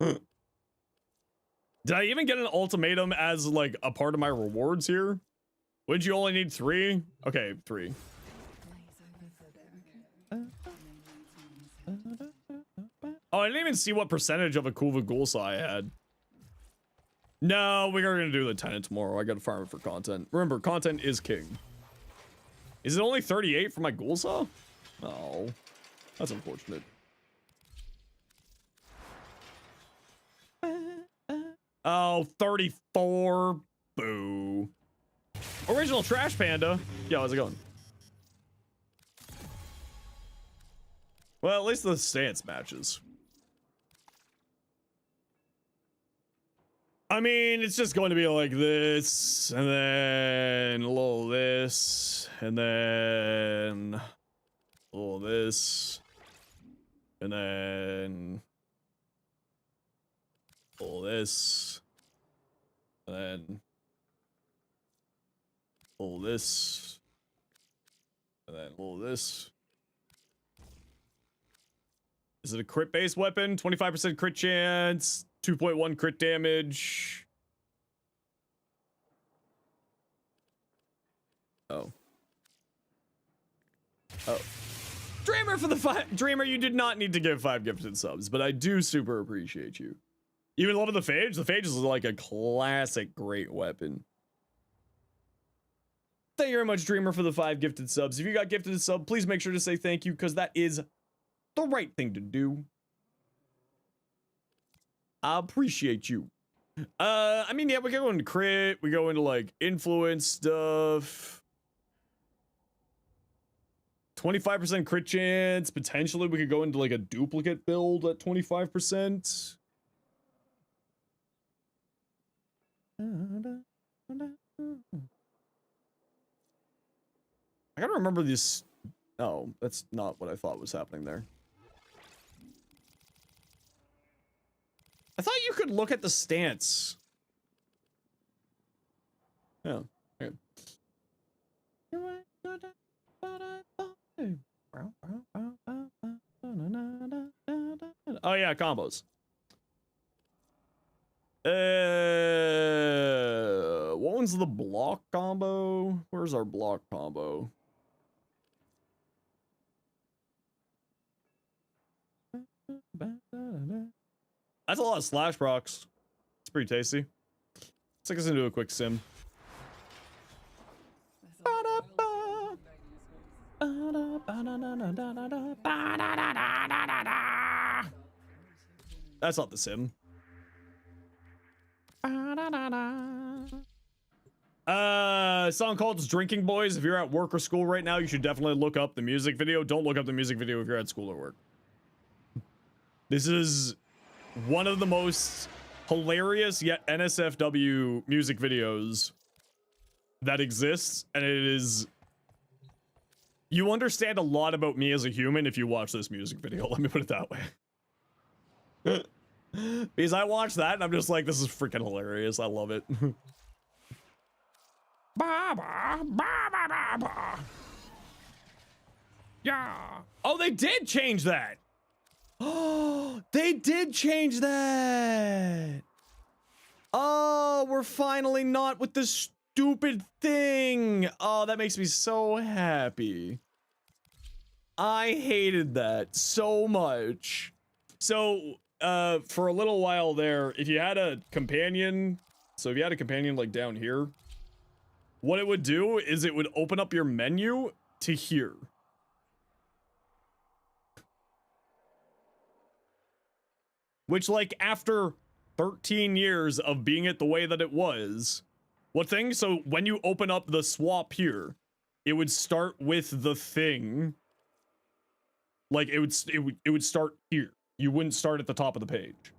Did I even get an ultimatum as, like, a part of my rewards here? Would you only need 3? Okay, 3. Oh, I didn't even see what percentage of a Kuva Ghoulsaw I had. No, we are gonna do the Tenet tomorrow. I gotta farm it for content. Remember, content is king. Is it only 38 for my Ghoulsaw? Oh, that's unfortunate. Oh, 34. Boo. Original Trash Panda. Yeah, how's it going? Well, at least the stance matches. I mean, it's just going to be like this, and then a little this, and then a little this, and then a little this, and then a little this, and then a little this. Is it a crit-based weapon? 25% crit chance, 2.1 crit damage. Oh. Oh. Dreamer for the 5. Dreamer, you did not need to give 5 gifted subs, but I do super appreciate you. Even loving the Phage? The Phage is like a classic great weapon. Thank you very much, Dreamer, for the 5 gifted subs. If you got gifted a sub, please make sure to say thank you, because that is the right thing to do. I appreciate you. I mean, yeah, we go into crit, we go into like influence stuff. 25% crit chance. Potentially we could go into like a duplicate build at 25%. I gotta remember this. Oh, that's not what I thought was happening there. I thought you could look at the stance. Yeah. Okay. Oh yeah, combos. What one's the block combo? Where's our block combo? That's a lot of slash procs. It's pretty tasty. Let's take us into a quick sim. That's not the sim. A song called Drinking Boys. If you're at work or school right now, you should definitely look up the music video. Don't look up the music video if you're at school or work. This is one of the most hilarious yet NSFW music videos that exists, and it is... You understand a lot about me as a human if you watch this music video, let me put it that way. Because I watched that and I'm just like, this is freaking hilarious. I love it. Ba, ba, ba, ba, ba, ba. Yeah. Oh, they did change that. Oh, they did change that. Oh, we're finally not with this stupid thing. Oh, that makes me so happy. I hated that so much. So, for a little while there, if you had a companion, so if you had a companion like down here, what it would do is it would open up your menu to here. Which, like, after 13 years of being it the way that it was, what thing? So when you open up the swap here, it would start with the thing. Like, it would start here. You wouldn't start at the top of the page.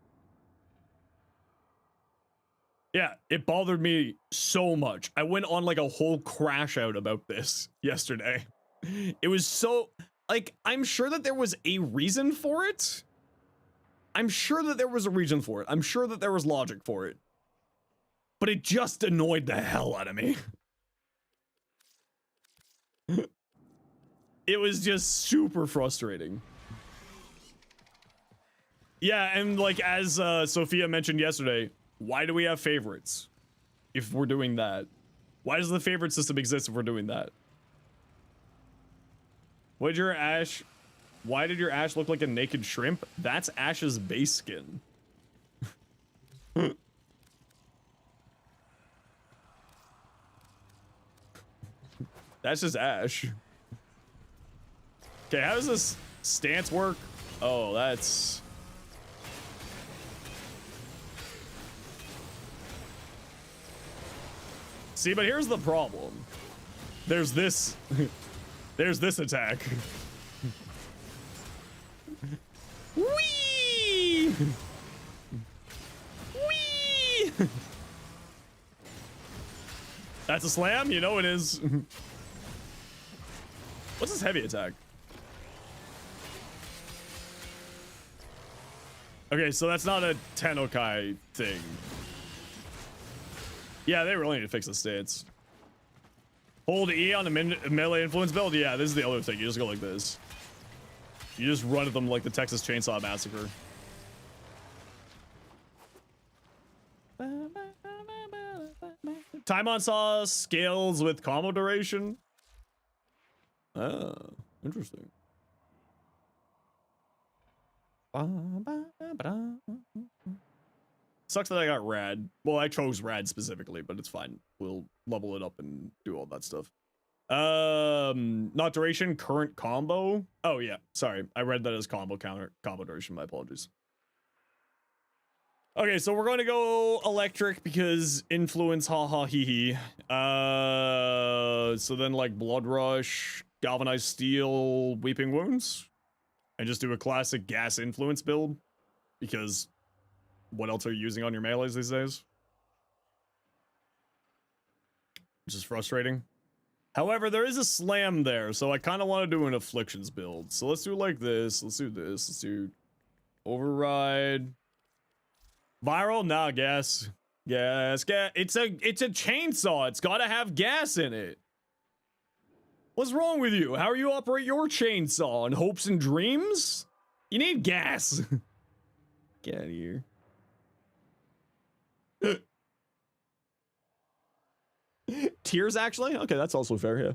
Yeah, it bothered me so much. I went on like a whole crash out about this yesterday. It was so, like, I'm sure that there was a reason for it. I'm sure that there was a reason for it. I'm sure that there was logic for it. But it just annoyed the hell out of me. It was just super frustrating. Yeah, and like as Sophia mentioned yesterday, why do we have favorites if we're doing that? Why does the favorite system exist if we're doing that? Why did your Ash look like a naked shrimp? That's Ash's base skin. That's just Ash. Okay, how does this stance work? Oh, that's... See, but here's the problem. There's this... There's this attack. Whee! Whee! That's a slam? You know it is. What's this heavy attack? Okay, so that's not a Tenokai thing. Yeah, they really need to fix the stance. Hold E on a melee influence build? Yeah, this is the other thing. You just go like this. You just run at them like the Texas Chainsaw Massacre. Time on saw scales with combo duration. Oh, interesting. Sucks that I got rad. Well, I chose rad specifically, but it's fine. We'll level it up and do all that stuff. Not duration, current combo. Oh yeah, sorry. I read that as combo duration. My apologies. Okay, so we're going to go electric because influence, haha, hee hee. So then like blood rush, galvanized steel, weeping wounds, and just do a classic gas influence build because what else are you using on your melees these days? Which is frustrating. However, there is a slam there, so I kind of want to do an afflictions build. So let's do like this. Let's do this. Let's do override. Viral? Nah, gas. Gas. It's a chainsaw. It's got to have gas in it. What's wrong with you? How are you operate your chainsaw? In hopes and dreams? You need gas. Get out of here. Tears, actually? Okay, that's also fair, yeah.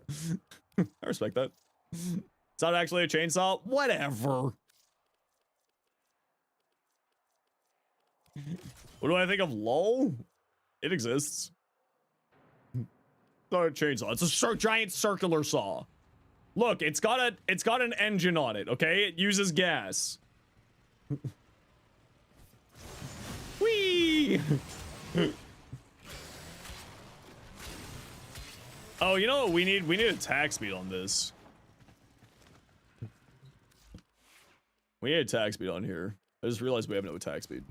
I respect that. It's not actually a chainsaw? Whatever. What do I think of LOL? It exists. It's not a chainsaw. It's a giant circular saw. Look, it's got an engine on it, okay? It uses gas. Whee! Oh, you know what we need? We need attack speed on this. We need attack speed on here. I just realized we have no attack speed.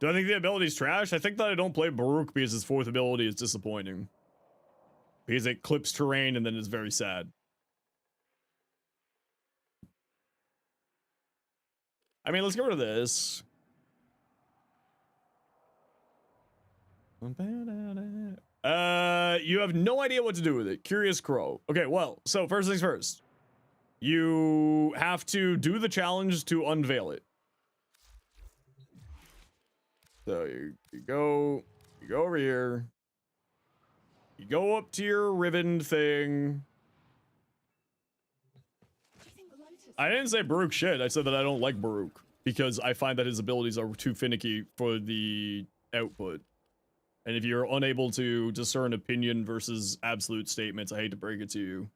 Do I think the ability's trash? I think that I don't play Baruch because his fourth ability is disappointing. Because it clips terrain and then it's very sad. I mean, let's get rid of this. You have no idea what to do with it. Curious Crow. Okay, well, so first things first. You have to do the challenge to unveil it. So you go over here. You go up to your ribbon thing. I didn't say Baruch shit. I said that I don't like Baruch because I find that his abilities are too finicky for the output. And if you're unable to discern opinion versus absolute statements, I hate to break it to you.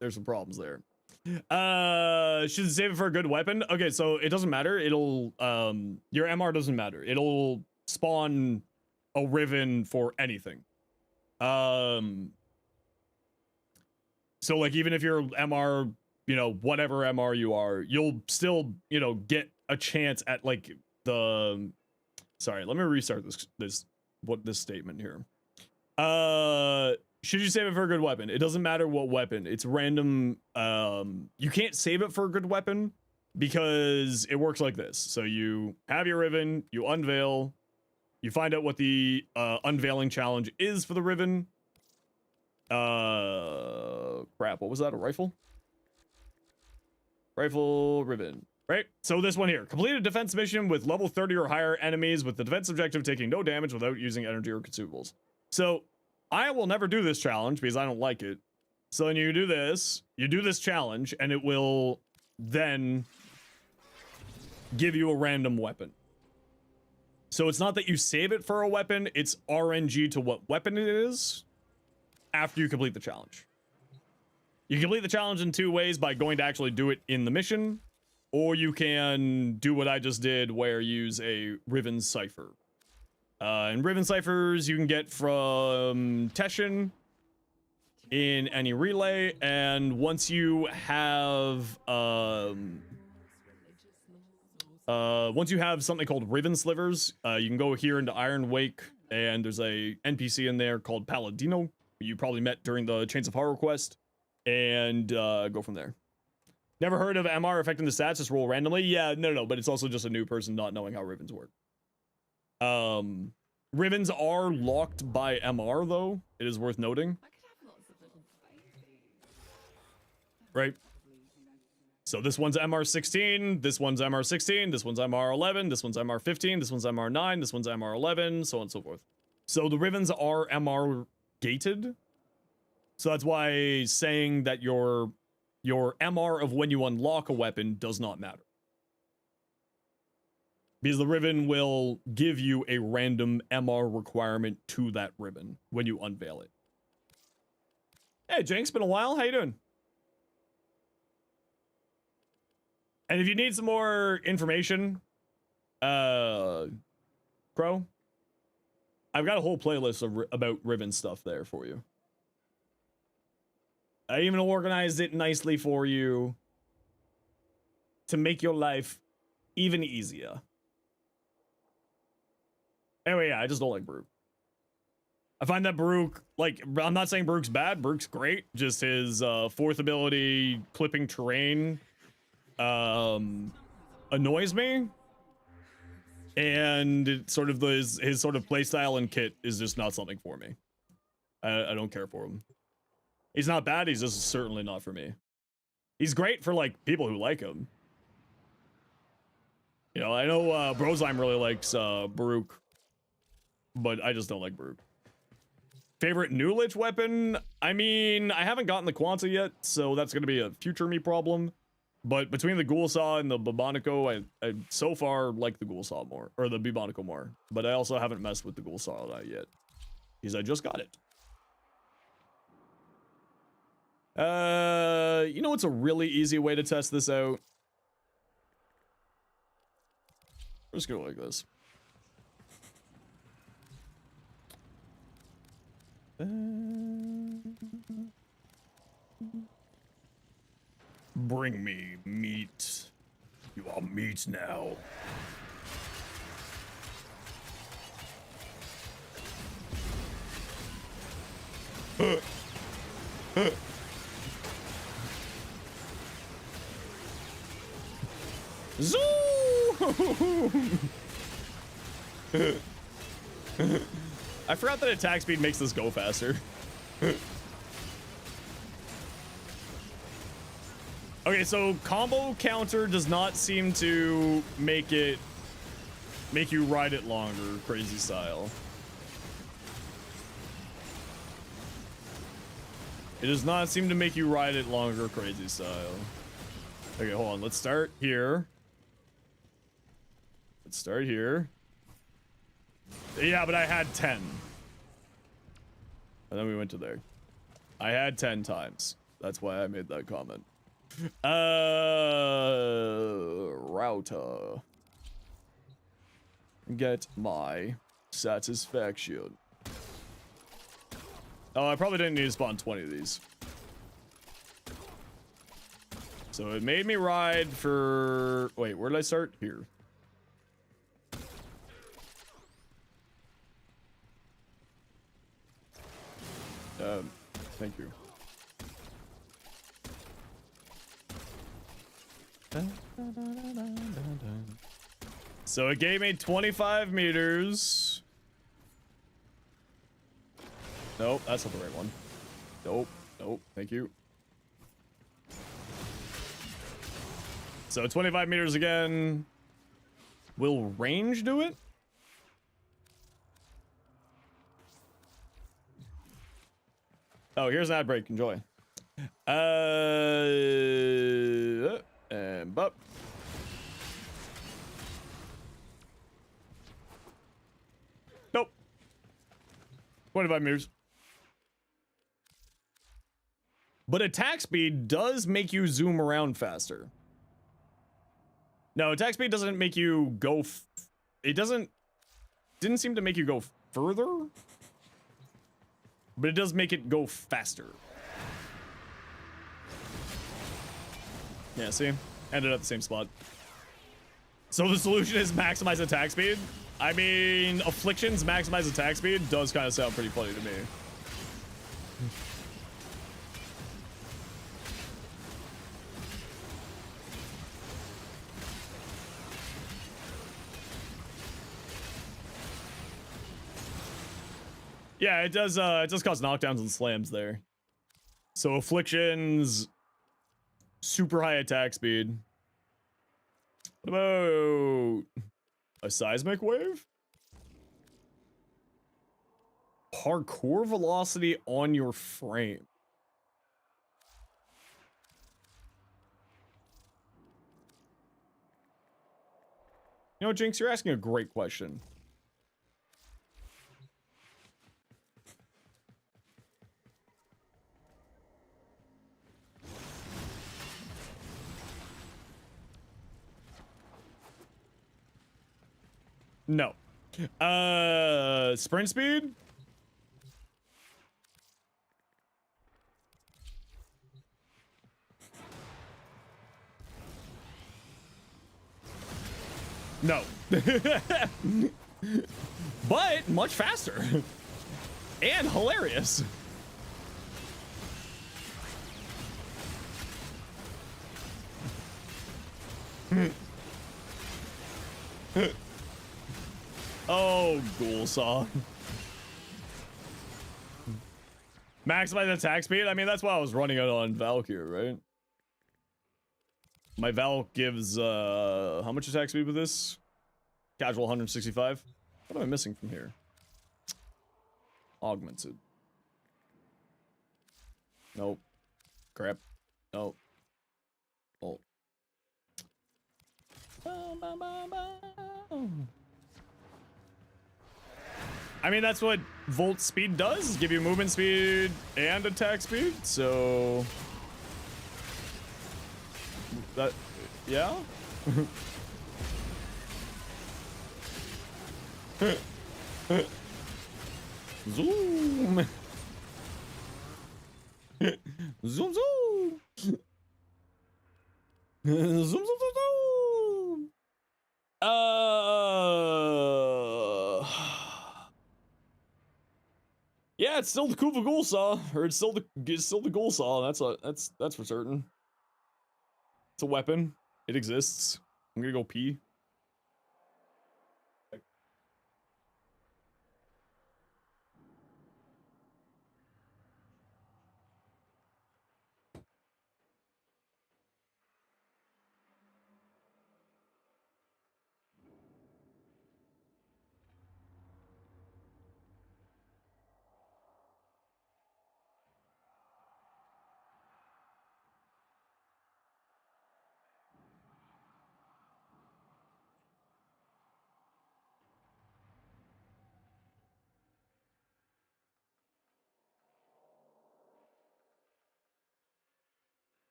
There's some problems there. Should save it for a good weapon? Okay, so it doesn't matter. It'll, your MR doesn't matter. It'll spawn a Riven for anything. So like even if you're MR, you know, whatever MR you are, you'll still, you know, get a chance at like the, sorry, let me restart this statement here. Should you save it for a good weapon? It doesn't matter what weapon. It's random. You can't save it for a good weapon because it works like this. So you have your Riven, you unveil, you find out what the unveiling challenge is for the Riven. Crap, what was that? A rifle? Rifle Riven. Right? So this one here. Complete a defense mission with level 30 or higher enemies with the defense objective taking no damage without using energy or consumables. So I will never do this challenge because I don't like it. So then you do this challenge, and it will then give you a random weapon. So it's not that you save it for a weapon, it's RNG to what weapon it is after you complete the challenge. You complete the challenge in two ways, by going to actually do it in the mission, or you can do what I just did where you use a Riven Cipher. And Riven Ciphers you can get from Teshin in any relay, and once you have something called Riven Slivers, you can go here into Iron Wake, and there's a NPC in there called Paladino, who you probably met during the Chains of Horror quest, and go from there. Never heard of MR affecting the stats, just roll randomly? Yeah, no, but it's also just a new person not knowing how Rivens work. Rivens are locked by MR, though. It is worth noting. Right? So this one's MR16, this one's MR16, this one's MR11, this one's MR15, this one's MR9, this one's MR11, so on and so forth. So the Rivens are MR gated. So that's why saying that your MR of when you unlock a weapon does not matter. Because the Riven will give you a random MR requirement to that Riven when you unveil it. Hey, Jenks, been a while. How you doing? And if you need some more information, Crow, I've got a whole playlist about Riven stuff there for you. I even organized it nicely for you to make your life even easier. Anyway, yeah, I just don't like Baruch. I find that Baruch, like, I'm not saying Baruch's bad. Baruch's great. Just his fourth ability, clipping terrain, annoys me. and sort of his sort of playstyle and kit is just not something for me. I don't care for him. He's not bad, he's just certainly not for me. He's great for like people who like him. You know, I know Brozime really likes Baruch, but I just don't like Baruch. Favorite New Lich weapon? I mean, I haven't gotten the Quanta yet, so that's going to be a future me problem. But between the Ghoulsaw and the Bibonico, I so far like the Ghoulsaw more, or the Bibonico more. But I also haven't messed with the Ghoulsaw yet, because I just got it. You know what's a really easy way to test this out? We're just gonna go like this. Bring me meat. You are meat now. Zoom! I forgot that attack speed makes this go faster. Okay, so combo counter does not seem to make you ride it longer, crazy style. It does not seem to make you ride it longer, crazy style. Okay, hold on. Let's start here. Let's start here. Yeah, but I had 10. And then we went to there. I had 10 times. That's why I made that comment. Router. Get my satisfaction. Oh, I probably didn't need to spawn 20 of these. So it made me ride for... Wait, where did I start? Here. Thank you. So it gave me 25 meters. Nope, that's not the right one. Nope, nope, thank you. So 25 meters again. Will range do it? Oh, here's an ad break. Enjoy. And bup. Nope. 25 meters. But attack speed does make you zoom around faster. No, attack speed doesn't make you go. It didn't seem to make you go further. But it does make it go faster. Yeah, see? Ended up the same spot. So the solution is maximize attack speed? I mean, Affliction's maximize attack speed does kind of sound pretty funny to me. Yeah, it does cause knockdowns and slams there. So Affliction's super high attack speed. What about a seismic wave? Parkour velocity on your frame. You know, Jinx, you're asking a great question. No. Sprint speed? No. But much faster. And hilarious. Oh, Ghoulsaw. Maximize attack speed? I mean, that's why I was running it on Valkyrie, right? My Valk gives, how much attack speed with this? Casual 165. What am I missing from here? Augmented. Nope. Crap. Nope. Oh. I mean, that's what Volt Speed does, give you movement speed and attack speed, so... That... yeah? Zoom! Zoom, zoom! Zoom, zoom, zoom, zoom! Yeah, it's still the Kuva Ghoulsaw, or it's still the Ghoulsaw. That's for certain. It's a weapon. It exists. I'm gonna go pee.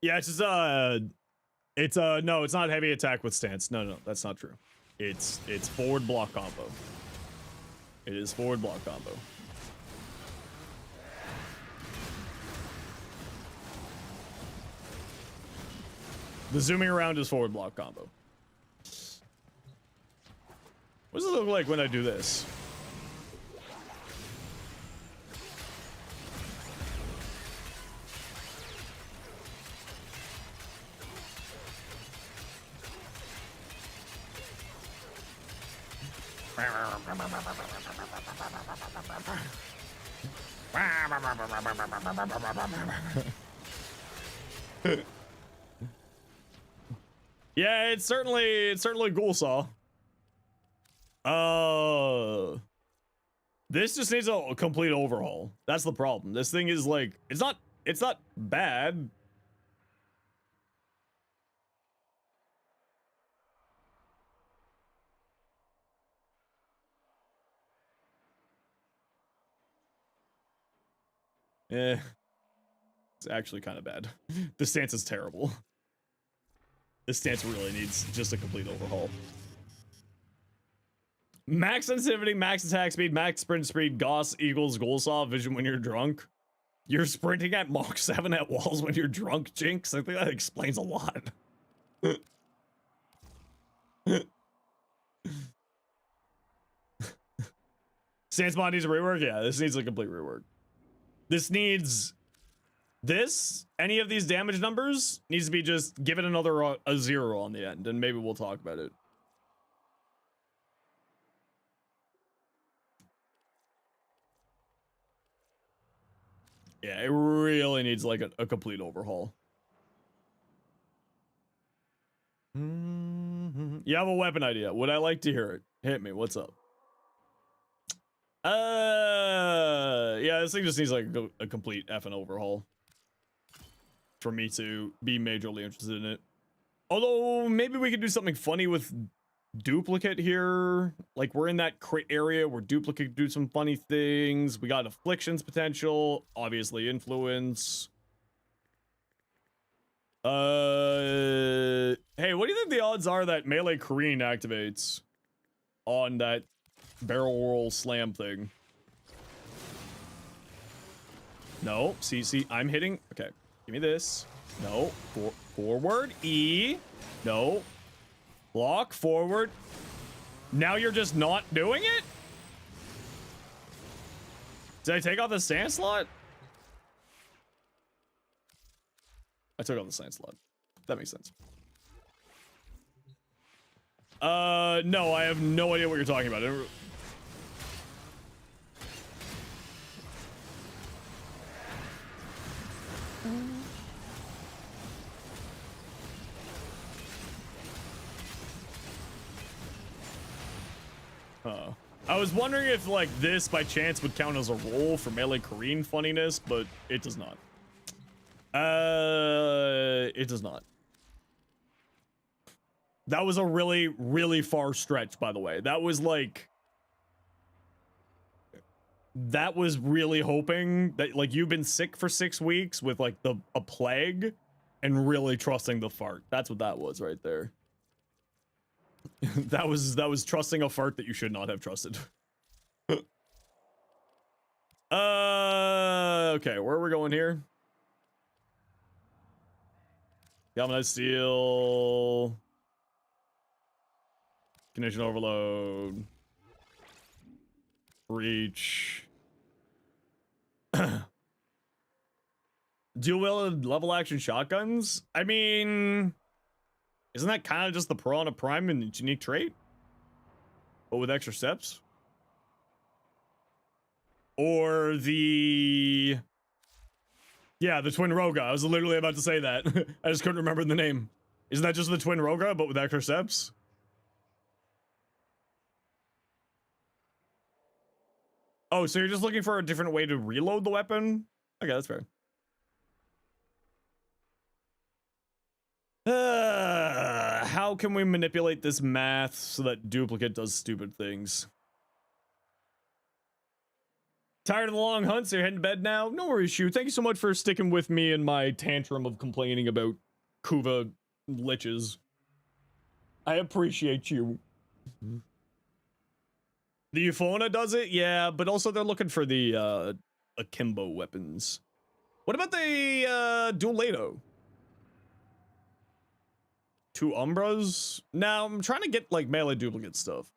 Yeah, it's just no, it's not heavy attack with stance. No, that's not true. It's forward block combo. It is forward block combo. The zooming around is forward block combo. What does it look like when I do this? Yeah, it's certainly Ghoulsaw. This just needs a complete overhaul. That's the problem. This thing is like, it's not bad. Eh, it's actually kind of bad. The stance is terrible. This stance really needs just a complete overhaul. Max sensitivity, max attack speed, max sprint speed, Gauss equals Ghoulsaw vision when you're drunk. You're sprinting at Mach 7 at walls when you're drunk, Jinx. I think that explains a lot. Stance mod needs a rework? Yeah, this needs a complete rework. This needs... any of these damage numbers needs to be just give it another a 0 on the end, and maybe we'll talk about it. Yeah, it really needs like a complete overhaul. You have a weapon idea. Would I like to hear it? Hit me. What's up? Yeah, this thing just needs like a complete effing overhaul for me to be majorly interested in it. Although maybe we could do something funny with duplicate here. Like we're in that crit area where duplicate could do some funny things. We got afflictions potential, obviously influence. Hey, what do you think the odds are that melee Korean activates on that barrel roll slam thing? No, see, I'm hitting. Okay, give me this. No, forward, E. No, block, forward. Now you're just not doing it? Did I take off the sand slot? I took on the science slot. That makes sense. No, I have no idea what you're talking about. I was wondering if, like, this by chance would count as a roll for melee Korean funniness, but it does not. It does not. That was a really, really far stretch, by the way. That was like... That was really hoping that, like, you've been sick for 6 weeks with, like, a plague and really trusting the fart. That's what that was right there. that was trusting a fart that you should not have trusted. Okay, where are we going here? Galvanized steel. Condition overload. Reach. Dual-wielded level action shotguns? I mean, isn't that kind of just the Piranha Prime and its unique trait? But with extra steps? Or the... Yeah, the Twin Roga. I was literally about to say that. I just couldn't remember the name. Isn't that just the Twin Roga, but with extra steps? Oh, so you're just looking for a different way to reload the weapon? Okay, that's fair. How can we manipulate this math so that duplicate does stupid things? Tired of the long hunt, so you're heading to bed now? No worries, Shu. Thank you so much for sticking with me in my tantrum of complaining about Kuva liches. I appreciate you. The Euphona does it? Yeah, but also they're looking for the akimbo weapons. What about the Duelato? 2 Umbras? Now, I'm trying to get, like, melee duplicate stuff.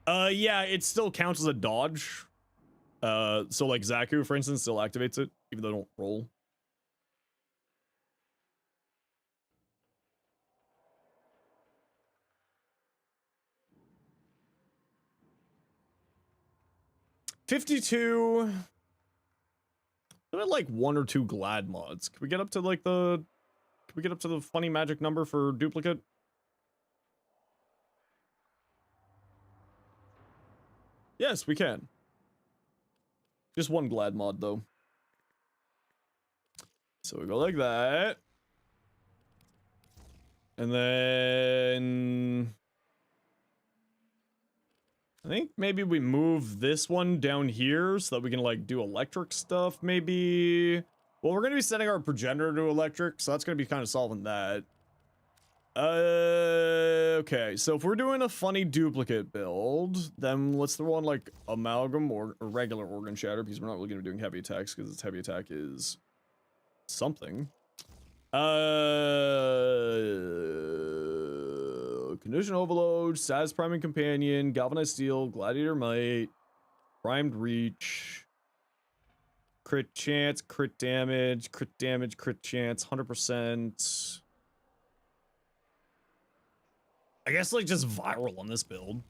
Yeah, it still counts as a dodge. So, like, Zaku, for instance, still activates it, even though they don't roll. $52. I had, like, 1 or 2 glad mods. Can we get up to, like, the... Can we get up to the funny magic number for duplicate? Yes, we can. Just 1 glad mod, though. So we go like that. And then... I think maybe we move this one down here so that we can, like, do electric stuff, maybe. Well, we're going to be setting our progenitor to electric, so that's going to be kind of solving that. Okay, so if we're doing a funny duplicate build, then let's throw on, like, amalgam or a regular organ shatter, because we're not really going to be doing heavy attacks, because its heavy attack is something. Condition overload, Saz priming companion, galvanized steel, gladiator might, primed reach, crit chance, crit damage, crit chance, 100%. I guess, like, just viral on this build.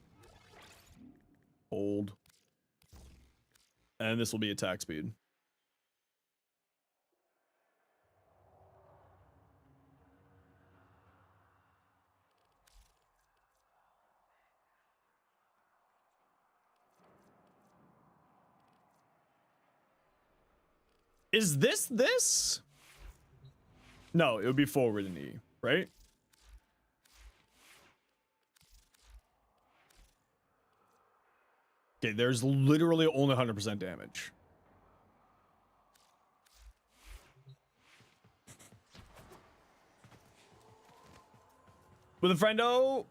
Hold. And this will be attack speed. Is this? No, it would be forward in E, right? Okay, there's literally only 100% damage. With a friendo,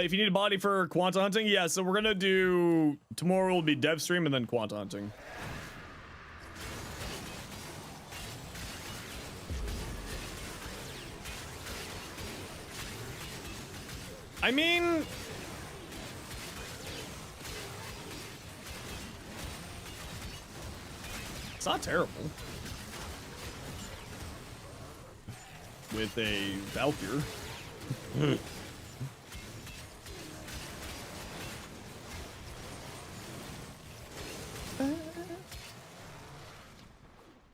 if you need a body for Quanta hunting, yeah, so we're gonna do... Tomorrow will be dev stream and then Quanta hunting. I mean... It's not terrible. with a Valkyr.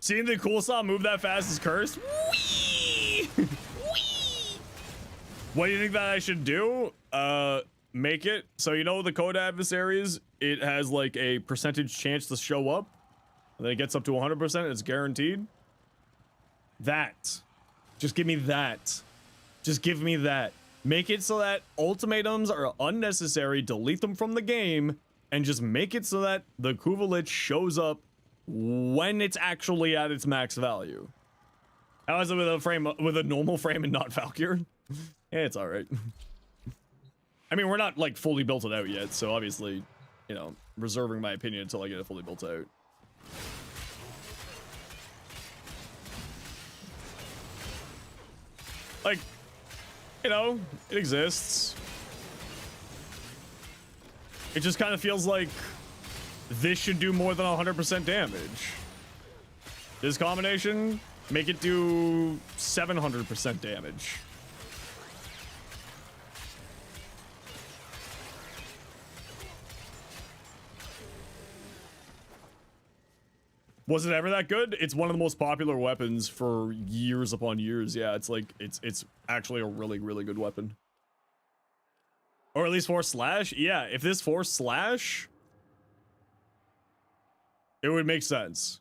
Seeing the Ghoulsaw move that fast is cursed. Whee! Whee! What do you think that I should do? Make it so you know the code adversaries, it has like a percentage chance to show up. And then it gets up to 100%, it's guaranteed. That. Just give me that. Just give me that. Make it so that ultimatums are unnecessary, delete them from the game, and just make it so that the Kuva Lich shows up when it's actually at its max value. How is it with a frame, with a normal frame and not Valkyr? Yeah, it's alright. I mean, we're not like fully built it out yet, so obviously, you know, reserving my opinion until I get it fully built out. Like, you know, it exists. It just kind of feels like this should do more than 100% damage. This combination, make it do 700% damage. Was it ever that good? It's one of the most popular weapons for years upon years. Yeah, it's like, it's actually a really, really good weapon. Or at least Force Slash. Yeah, if this Force Slash, it would make sense.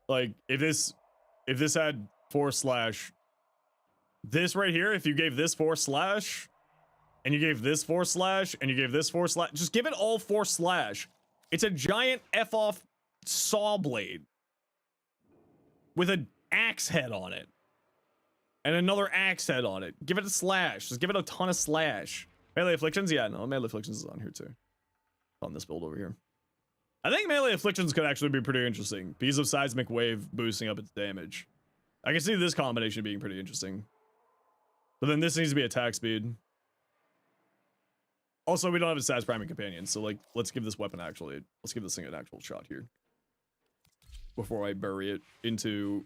Like, if this had Force Slash, this right here, if you gave this Force Slash, and you gave this Force Slash, and you gave this Force Slash, just give it all Force Slash. It's a giant F-off saw blade with an axe head on it and another axe head on it. Give it a slash. Just give it a ton of slash. Melee Afflictions? Yeah, no, Melee Afflictions is on here too. On this build over here. I think Melee Afflictions could actually be pretty interesting because of Seismic Wave boosting up its damage. I can see this combination being pretty interesting. But then this needs to be attack speed. Also, we don't have a Saz Priming Companion, so like, let's give this weapon actually, let's give this thing an actual shot here. Before I bury it into...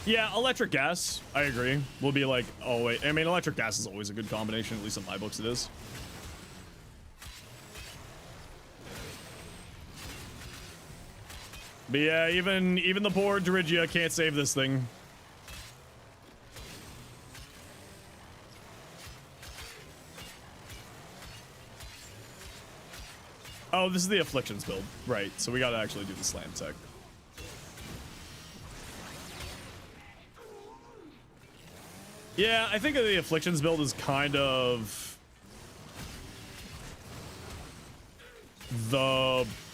Yeah, electric gas, I agree. Will be like, oh wait, I mean, electric gas is always a good combination, at least in my books it is. But yeah, even the poor Dirigia can't save this thing. Oh, this is the Afflictions build. Right, so we gotta actually do the slam tech. Yeah, I think the Afflictions build is kind of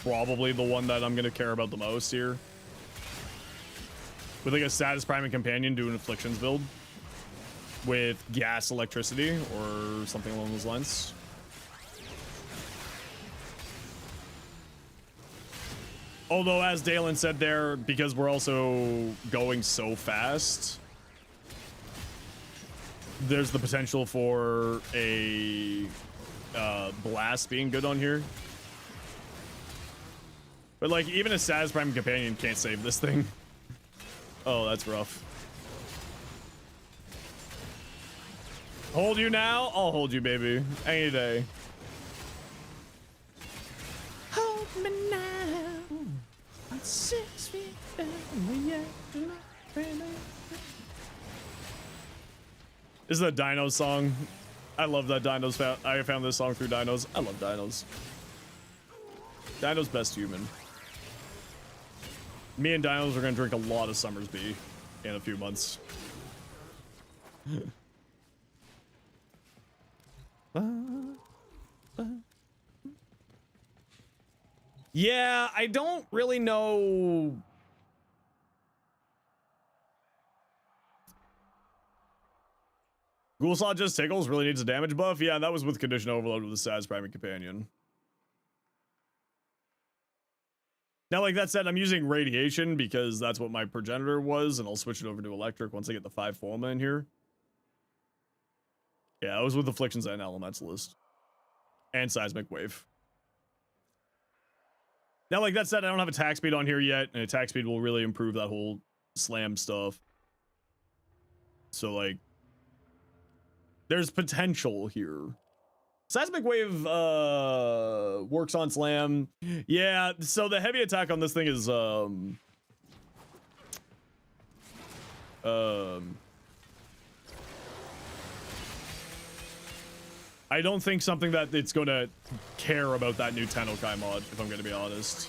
probably the one that I'm gonna care about the most here. With like a Status Priming Companion, do an Afflictions build with gas electricity or something along those lines. Although, as Dalen said there, because we're also going so fast, there's the potential for a blast being good on here. But like, even a Status Prime Companion can't save this thing. Oh, that's rough. Hold you now? I'll hold you, baby. Any day. Hold me now. I'm 6 feet down the afternoon. This is a Dinos song. I love that Dinos I found this song through Dinos. I love Dinos. Dinos best human. Me and Dinos are gonna drink a lot of Summersby in a few months. Yeah, I don't really know. Ghoulsaw just tickles, really needs a damage buff. Yeah, that was with Condition Overload with the Saz Priming Companion. Now, like that said, I'm using Radiation because that's what my progenitor was, and I'll switch it over to Electric once I get the 5 Forma in here. Yeah, I was with Afflictions and Elementalist. And Seismic Wave. Now, like that said, I don't have attack speed on here yet, and attack speed will really improve that whole slam stuff. So, like, there's potential here. Seismic Wave works on slam. Yeah, so the heavy attack on this thing is I don't think something that it's going to care about that new Tennokai mod, if I'm going to be honest.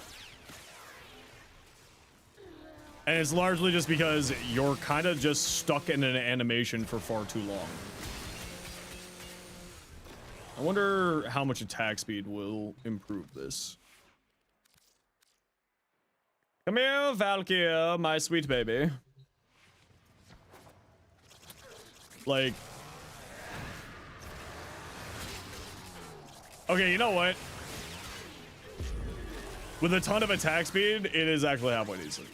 And it's largely just because you're kind of just stuck in an animation for far too long. I wonder how much attack speed will improve this. Come here, Valkyria, my sweet baby. Like... Okay, you know what? With a ton of attack speed, it is actually halfway decent.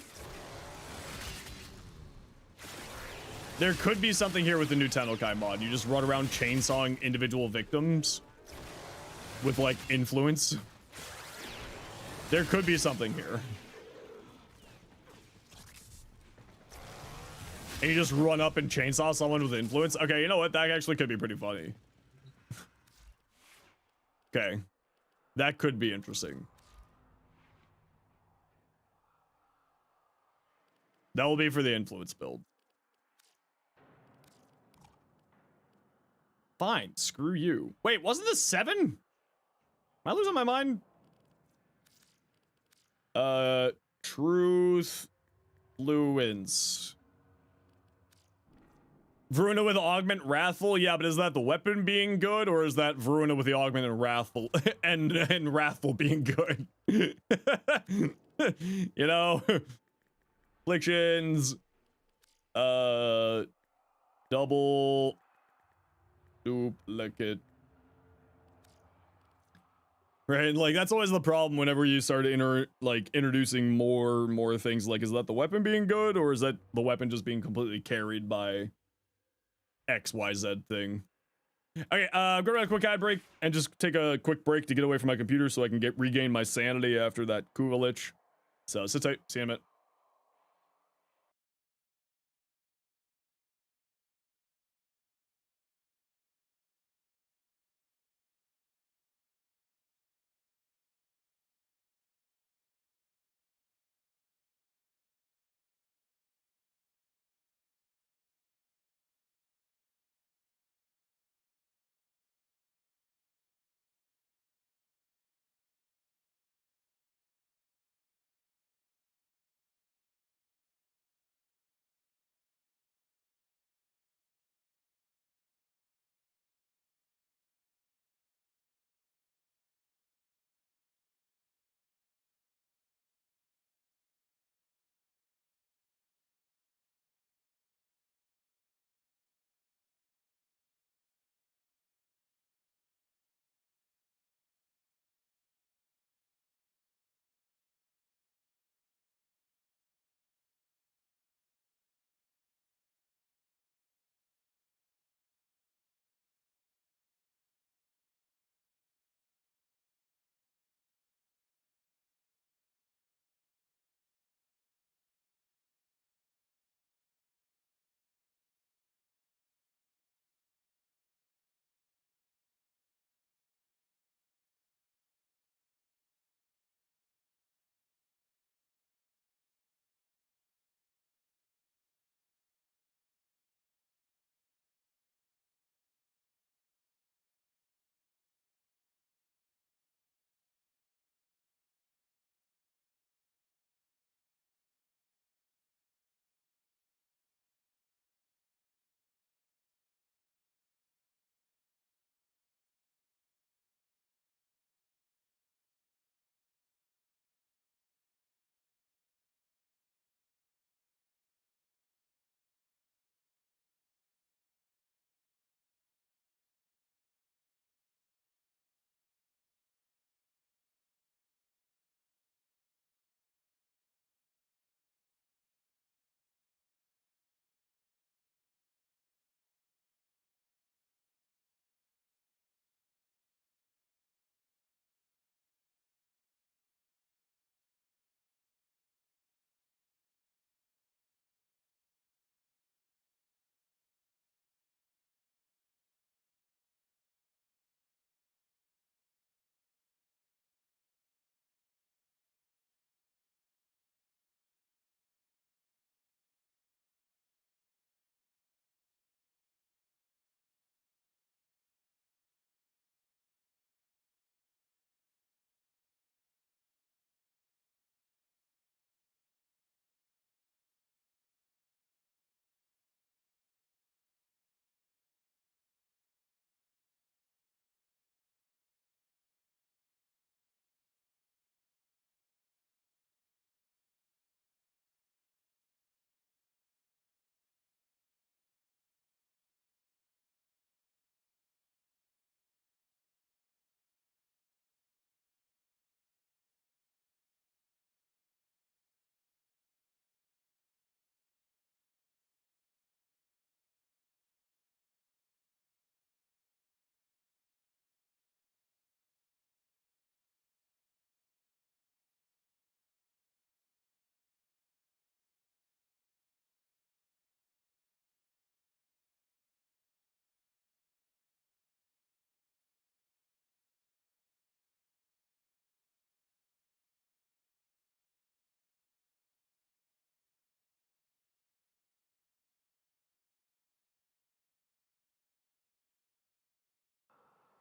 There could be something here with the new Tennokai mod. You just run around chainsawing individual victims with, like, influence. There could be something here. And you just run up and chainsaw someone with influence. Okay, you know what? That actually could be pretty funny. Okay. That could be interesting. That will be for the influence build. Fine, screw you. Wait, wasn't this 7? Am I losing my mind? Truth Fluence. Varuna with augment wrathful, yeah, but is that the weapon being good, or is that Varuna with the augment and wrathful and wrathful being good? You know, afflictions, double duplicate. Right, like that's always the problem whenever you start introducing more things. Like, is that the weapon being good, or is that the weapon just being completely carried by XYZ thing? Okay, I'm gonna run a quick ad break and just take a quick break to get away from my computer so I can regain my sanity after that Kuva lich. So sit tight, see you in a minute.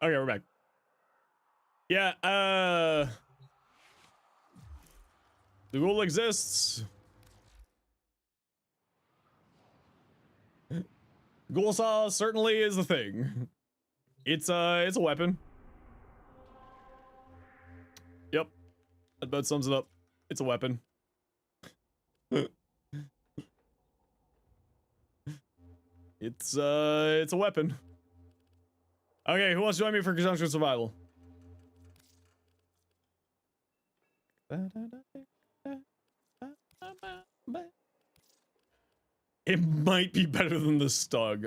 Okay, we're back. Yeah, the ghoul exists. Ghoulsaw certainly is the thing. It's a weapon. Yep. That about sums it up. It's a weapon. It's a weapon. Okay, who wants to join me for conjunction survival? It might be better than the Stug.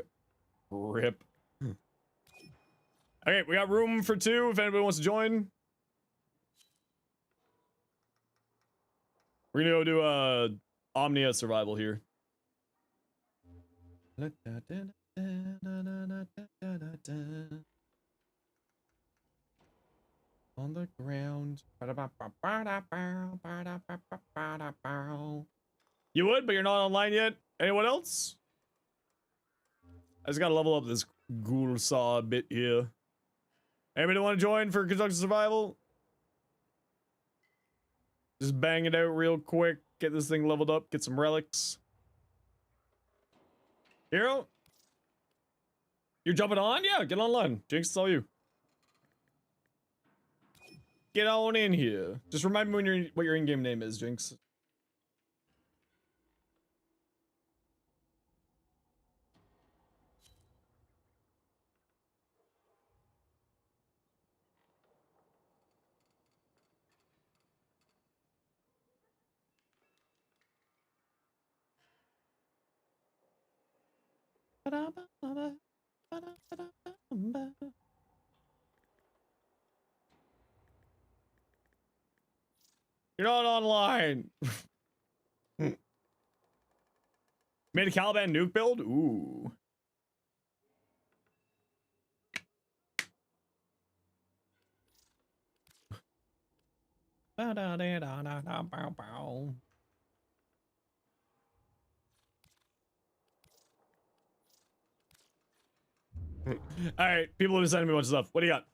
Rip. Okay, we got room for 2 if anybody wants to join. We're gonna go do Omnia survival here. On the ground. You would, but you're not online yet? Anyone else? I just gotta level up this Ghoulsaw a bit here. Anybody want to join for conjunction survival? Just bang it out real quick. Get this thing leveled up. Get some relics. Hero? You're jumping on? Yeah, get online. Jinx, it's all you. Get on in here. Just remind me when what your in-game name is, Jinx. You're not online. Made a Caliban nuke build? Ooh. Alright, people have been sending me a bunch of stuff. What do you got?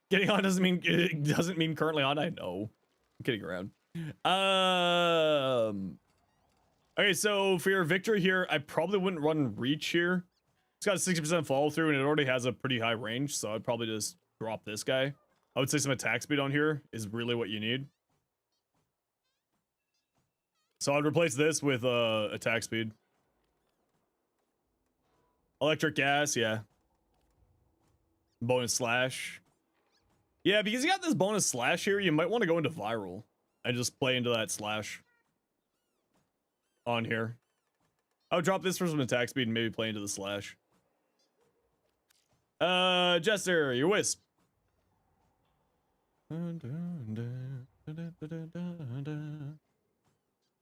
Getting on doesn't mean currently on. I know. I'm kidding around. Okay, so for your victory here, I probably wouldn't run reach here. It's got a 60% follow through and it already has a pretty high range, so I'd probably just drop this guy. I would say some attack speed on here is really what you need. So I'd replace this with attack speed. Electric gas, yeah. Bonus slash. Yeah, because you got this bonus slash here, you might want to go into viral and just play into that slash on here. I would drop this for some attack speed and maybe play into the slash. Jester, your wisp.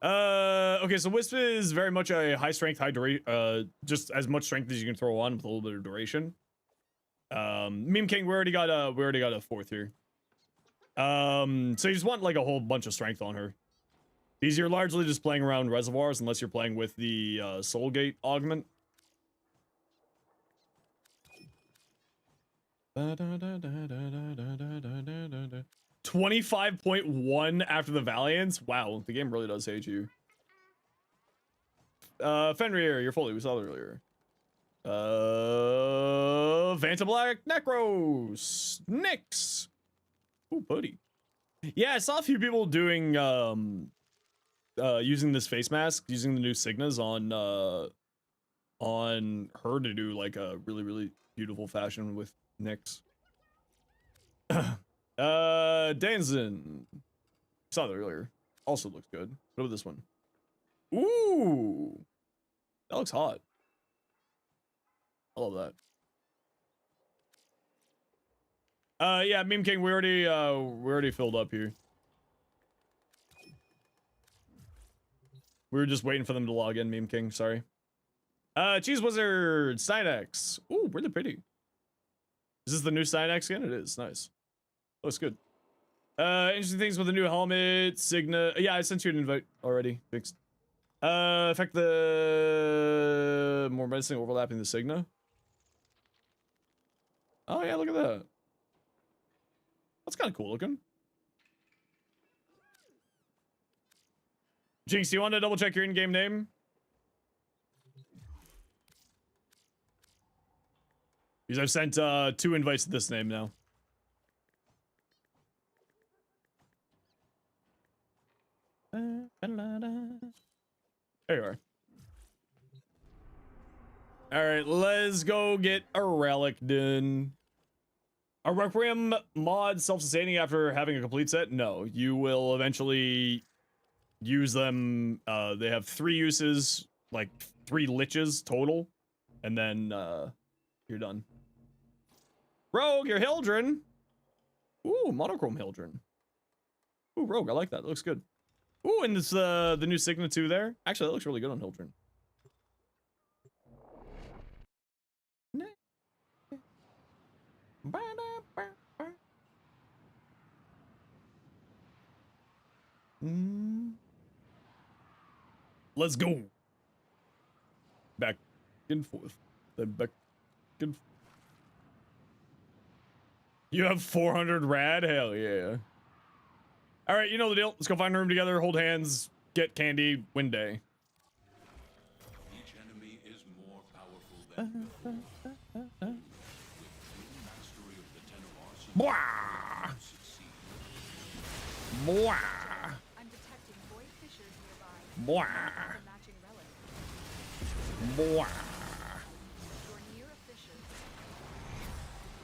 Okay, so wisp is very much a high strength, high duration, just as much strength as you can throw on with a little bit of duration. Meme King, we already got a 4th here. So you just want like a whole bunch of strength on her. Because you're largely just playing around reservoirs unless you're playing with the Soul Gate augment. 25.1 after the Valiance. Wow, the game really does hate you. Fenrir, you're fully. We saw that earlier. Vanta Black, Necros, Nyx. Ooh, buddy. Yeah, I saw a few people doing using this face mask, using the new Signas on her to do like a really beautiful fashion with Nyx. Danzen. Saw that earlier. Also looks good. What about this one? Ooh, that looks hot. I love that. Yeah, Meme King, we already filled up here. We were just waiting for them to log in, Meme King, sorry. Cheese Wizard, Cynex. Ooh, really pretty. Is this the new Cynex skin? It is, nice. Looks good. Interesting things with the new helmet, Signa. Yeah, I sent you an invite already. Fixed. Affect the more medicine overlapping the Signa. Oh yeah, look at that. That's kind of cool looking. Jinx, do you want to double check your in-game name? Because I've sent 2 invites to this name now. There you are. Alright, let's go get a relic done. Are Warframe mods self-sustaining after having a complete set? No, you will eventually use them. They have 3 uses, like 3 liches total, and then you're done. Rogue, you're Hildren. Ooh, monochrome Hildren. Ooh, Rogue, I like that. That looks good. Ooh, and this the new Sigma 2 there. Actually, that looks really good on Hildren. Let's go. Back and forth. Then back and forth. You have 400 rad? Hell yeah. Alright, you know the deal. Let's go find a room together, hold hands, get candy, win day. Each enemy is more powerful than before. With true mastery of the ten of arsenal, Bwah! succeed. Bwah! I'm detecting void fissures nearby. Bwah! The matching relic. Bwah! You're near a fissure.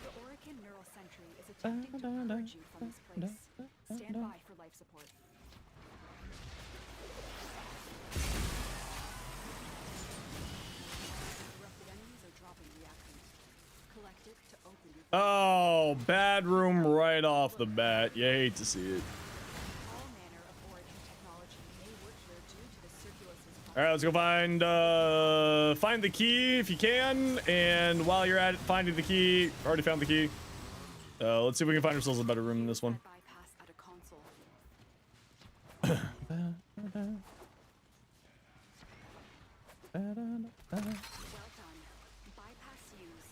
The Orican Neural Sentry is attempting to purge you from this place. Stand by for life support. Corrupted enemies are dropping reactants. Collect it to open your Oh, bad room right off the bat. You hate to see it. all manner of Origin technology may work here due to the Circulus's Alright, let's go find the key if you can. And while you're at it, finding the key, already found the key. Let's see if we can find ourselves a better room than this one. bypass at a console. Well done. Bypass used.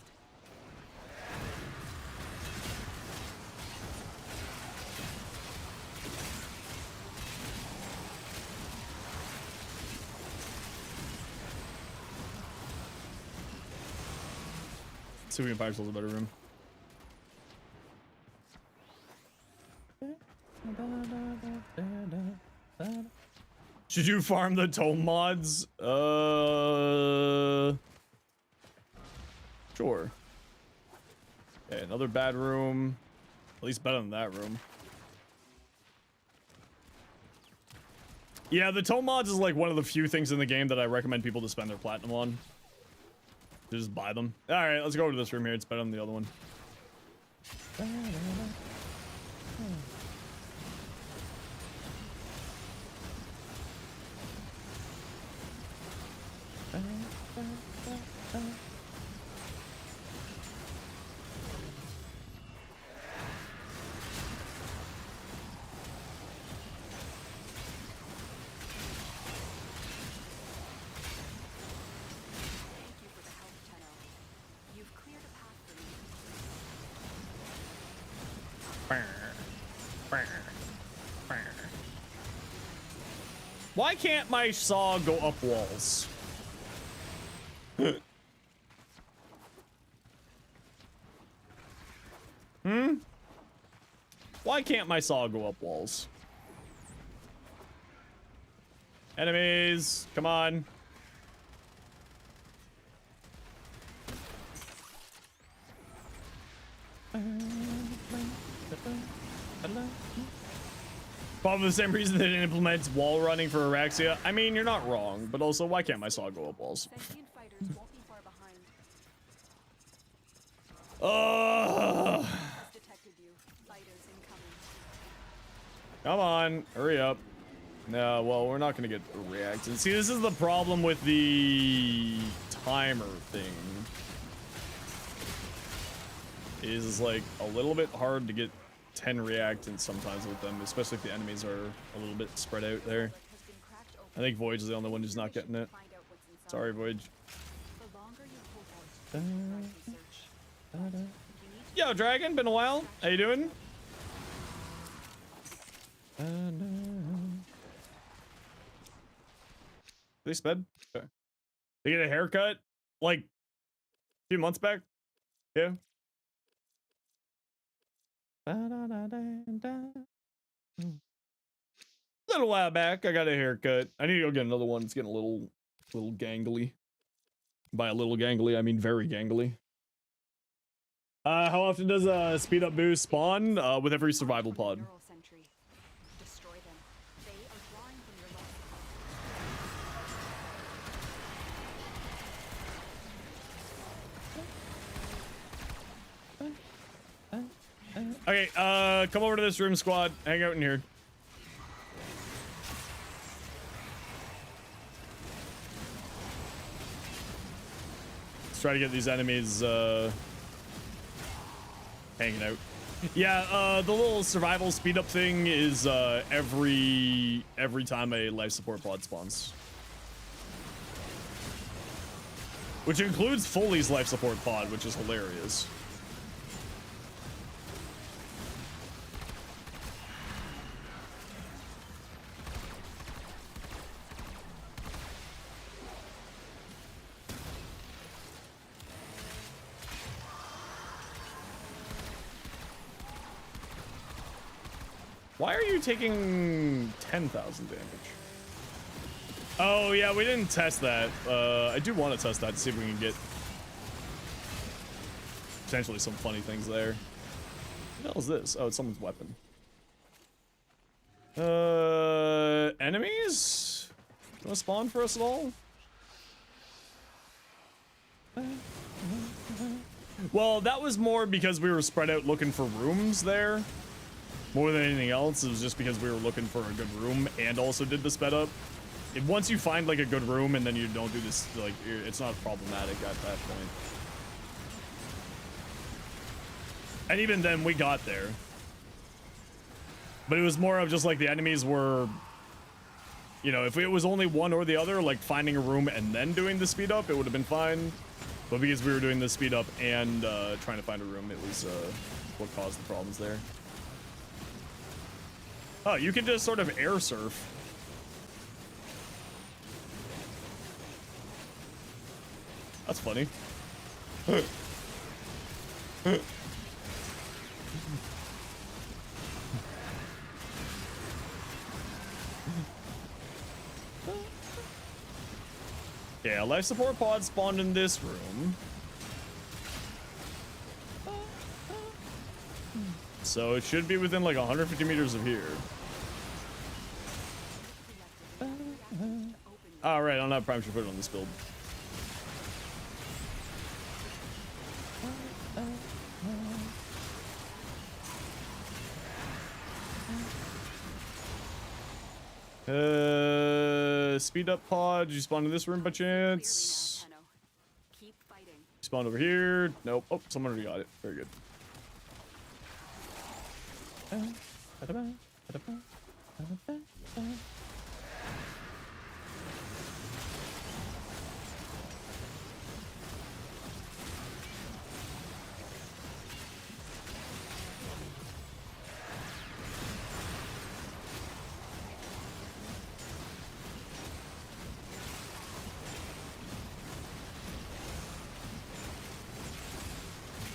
See if we can find ourselves a better room. Should you farm the tome mods? Sure. Okay, another bad room. At least better than that room. Yeah, the tome mods is like one of the few things in the game that I recommend people to spend their platinum on. To just buy them. Alright, let's go over to this room here. It's better than the other one. Thank you for the help, Tenno. You've cleared a path for me. Why can't my saw go up walls? Why can't my saw go up walls? Enemies, come on. Probably the same reason they didn't implement wall running for Araxia. I mean, you're not wrong, but also, why can't my saw go up walls? Sentient fighters won't be far behind. Ugh. Has detected you. Fighters incoming. Come on, hurry up. No, well, we're not gonna get a reaction. See, this is the problem with the timer thing. Is like a little bit hard to get 10 reactants sometimes with them, especially if the enemies are a little bit spread out there. Has been cracked open. I think Voyage is the only one who's not getting it. Find out what's inside. Sorry, Voyage. The longer you hold out, the more I can search. But you need to Yo, Dragon, been a while. How you doing? They sped? Okay. They get a haircut like a few months back. Yeah. A little while back, I got a haircut. I need to go get another one. It's getting a little gangly. By a little gangly, I mean very gangly. How often does a speed up boost spawn? With every survival pod. Destroy them. They are drawing from your Okay, come over to this room, squad. Hang out in here. Let's try to get these enemies, hanging out. Yeah, the little survival speed up thing is, every time a life support pod spawns. Which includes Foley's life support pod, which is hilarious. Why are you taking 10,000 damage? Oh, yeah, we didn't test that. I do want to test that to see if we can get potentially some funny things there. What the hell is this? Oh, it's someone's weapon. Enemies? Gonna spawn for us at all? Well, that was more because we were spread out looking for rooms there. More than anything else, it was just because we were looking for a good room and also did the sped up. Once you find like a good room and then you don't do this, like it's not problematic at that point. And even then, we got there. But it was more of just like the enemies were, you know, if it was only one or the other, like finding a room and then doing the speed up, it would have been fine. But because we were doing the speed up and trying to find a room, it was what caused the problems there. Oh, you can just sort of air surf. That's funny. Yeah, life support pod spawned in this room. So it should be within like 150 meters of here. Alright, I don't have prime to put it on this build. Speed up pod. Did you spawn in this room by chance? Keep fighting. Spawn over here. Nope. Oh, someone already got it. Very good.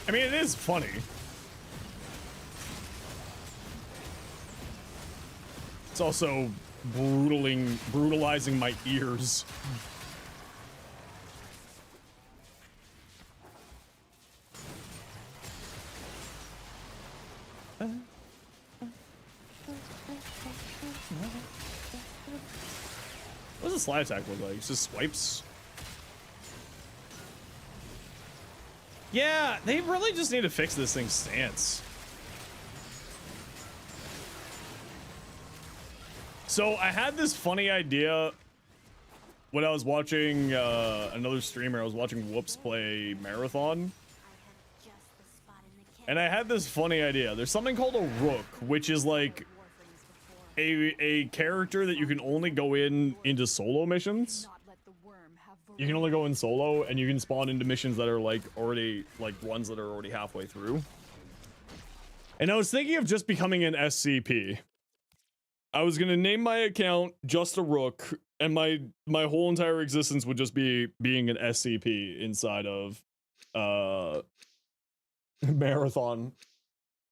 I mean, it is funny. It's also brutalizing my ears. What does the slide attack look like? It's just swipes. Yeah, they really just need to fix this thing's stance. So I had this funny idea when I was watching another streamer. I was watching Whoops play Marathon. And I had this funny idea. There's something called a Rook, which is like a character that you can only go into solo missions. You can only go in solo, and you can spawn into missions that are like already, like ones that are already halfway through. And I was thinking of just becoming an SCP. I was gonna name my account just a rook, and my whole entire existence would just be being an SCP inside of Marathon,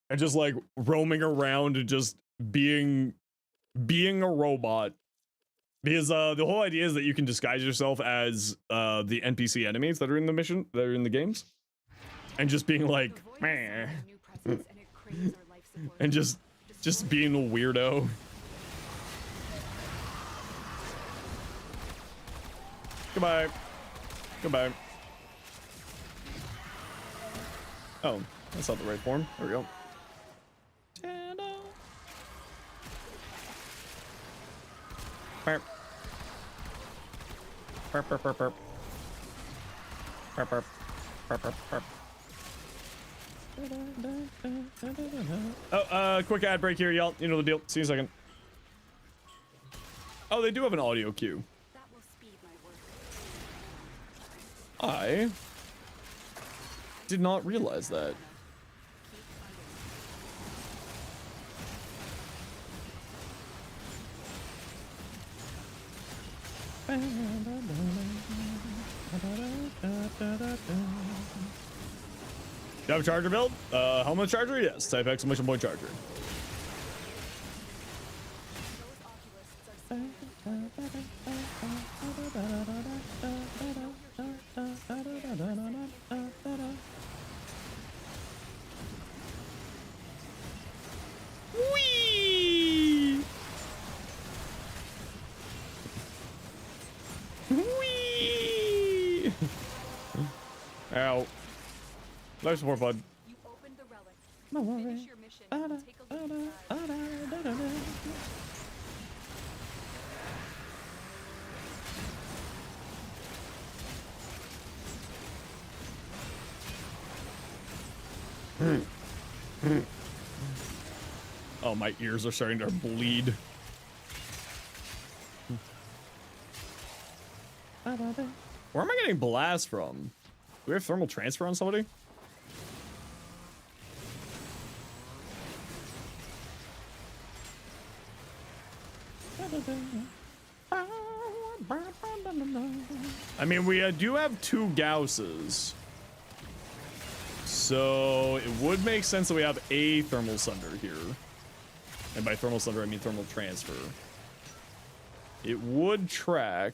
and just like roaming around and just being a robot. Because the whole idea is that you can disguise yourself as the NPC enemies that are in the mission, that are in the games, and just being like, meh, and just being a weirdo. Goodbye. Goodbye. Oh, that's not the right form. There we go. Burp. Burp, burp, burp, burp. Burp, burp. Burp, burp, burp. Oh, quick ad break here, y'all. You know the deal. See you in a second. Oh, they do have an audio cue. That will speed my work. I did not realize that. You have a charger build? Helmet charger? Yes. Type exclamation point charger. Whee! Whee! Ow. Life support, bud. You opened the relic. Finish your mission and we'll take a look inside. Oh, my ears are starting to bleed. Where am I getting blast from? Do we have thermal transfer on somebody? I mean, we do have 2 Gausses. So it would make sense that we have a thermal sunder here. And by thermal sunder, I mean thermal transfer. It would track.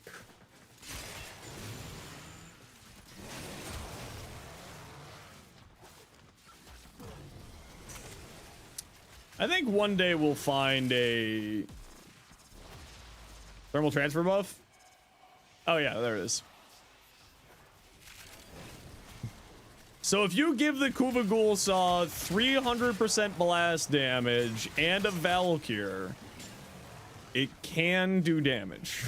I think one day we'll find a thermal transfer buff. Oh yeah, there it is. So if you give the Kuva Ghoulsaw 300% blast damage and a Valkyr, it can do damage.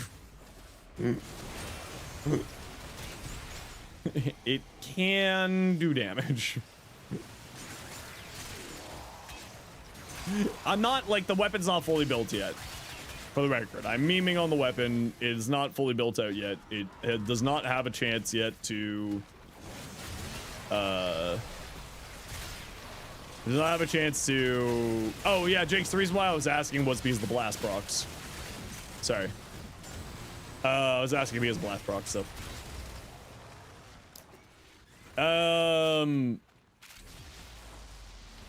It can do damage. I'm not, like, the weapon's not fully built yet. For the record, I'm memeing on the weapon. It is not fully built out yet. It does not have a chance yet to... does not have a chance to... Oh, yeah, Jinx, the reason why I was asking was because of the blast procs. Sorry. I was asking because of blast procs, so...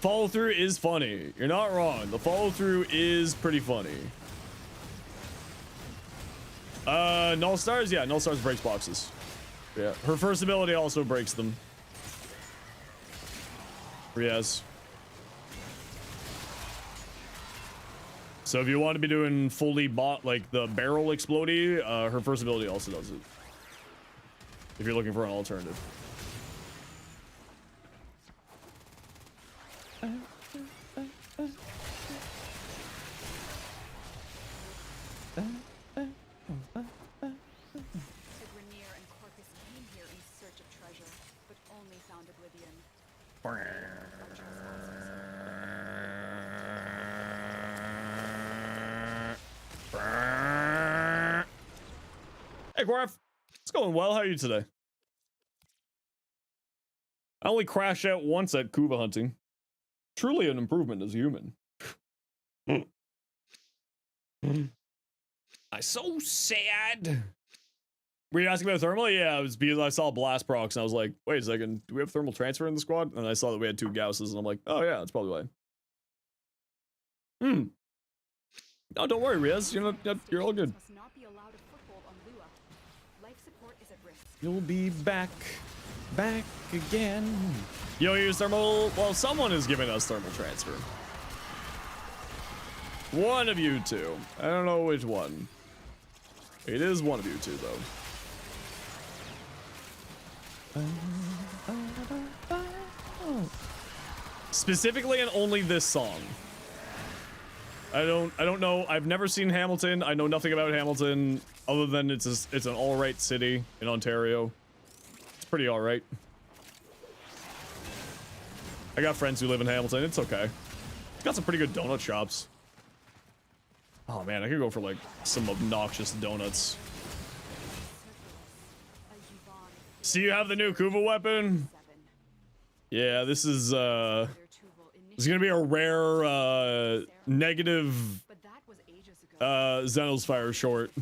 Follow through is funny. You're not wrong. The follow through is pretty funny. Null Stars? Yeah, Null Stars breaks boxes. Yeah, her first ability also breaks them. Yes. So if you want to be doing fully bot, like the barrel explodey, her first ability also does it. If you're looking for an alternative. Hey, Gorf. It's going well. How are you today? I only crashed out once at Kuva hunting. truly an improvement as a human. I'm so sad. Were you asking about thermal? Yeah, it was because I saw blast procs and I was like, wait a second, do we have thermal transfer in the squad? And I saw that we had 2 Gausses and I'm like, oh yeah, that's probably why. No, don't worry, Riaz. You're all good. Must not be allowed a foothold on Lua. Life support is at risk. You'll be back again. You don't use thermal? Well, someone is giving us thermal transfer. One of you two. I don't know which one. It is one of you two, though. Specifically and only this song. I don't know. I've never seen Hamilton. I know nothing about Hamilton other than it's an all right city in Ontario. It's pretty all right. I got friends who live in Hamilton. It's okay. It's got some pretty good donut shops. Oh man, I could go for like some obnoxious donuts. So you have the new Kuva weapon? Yeah, this is gonna be a rare negative Zenosfire short.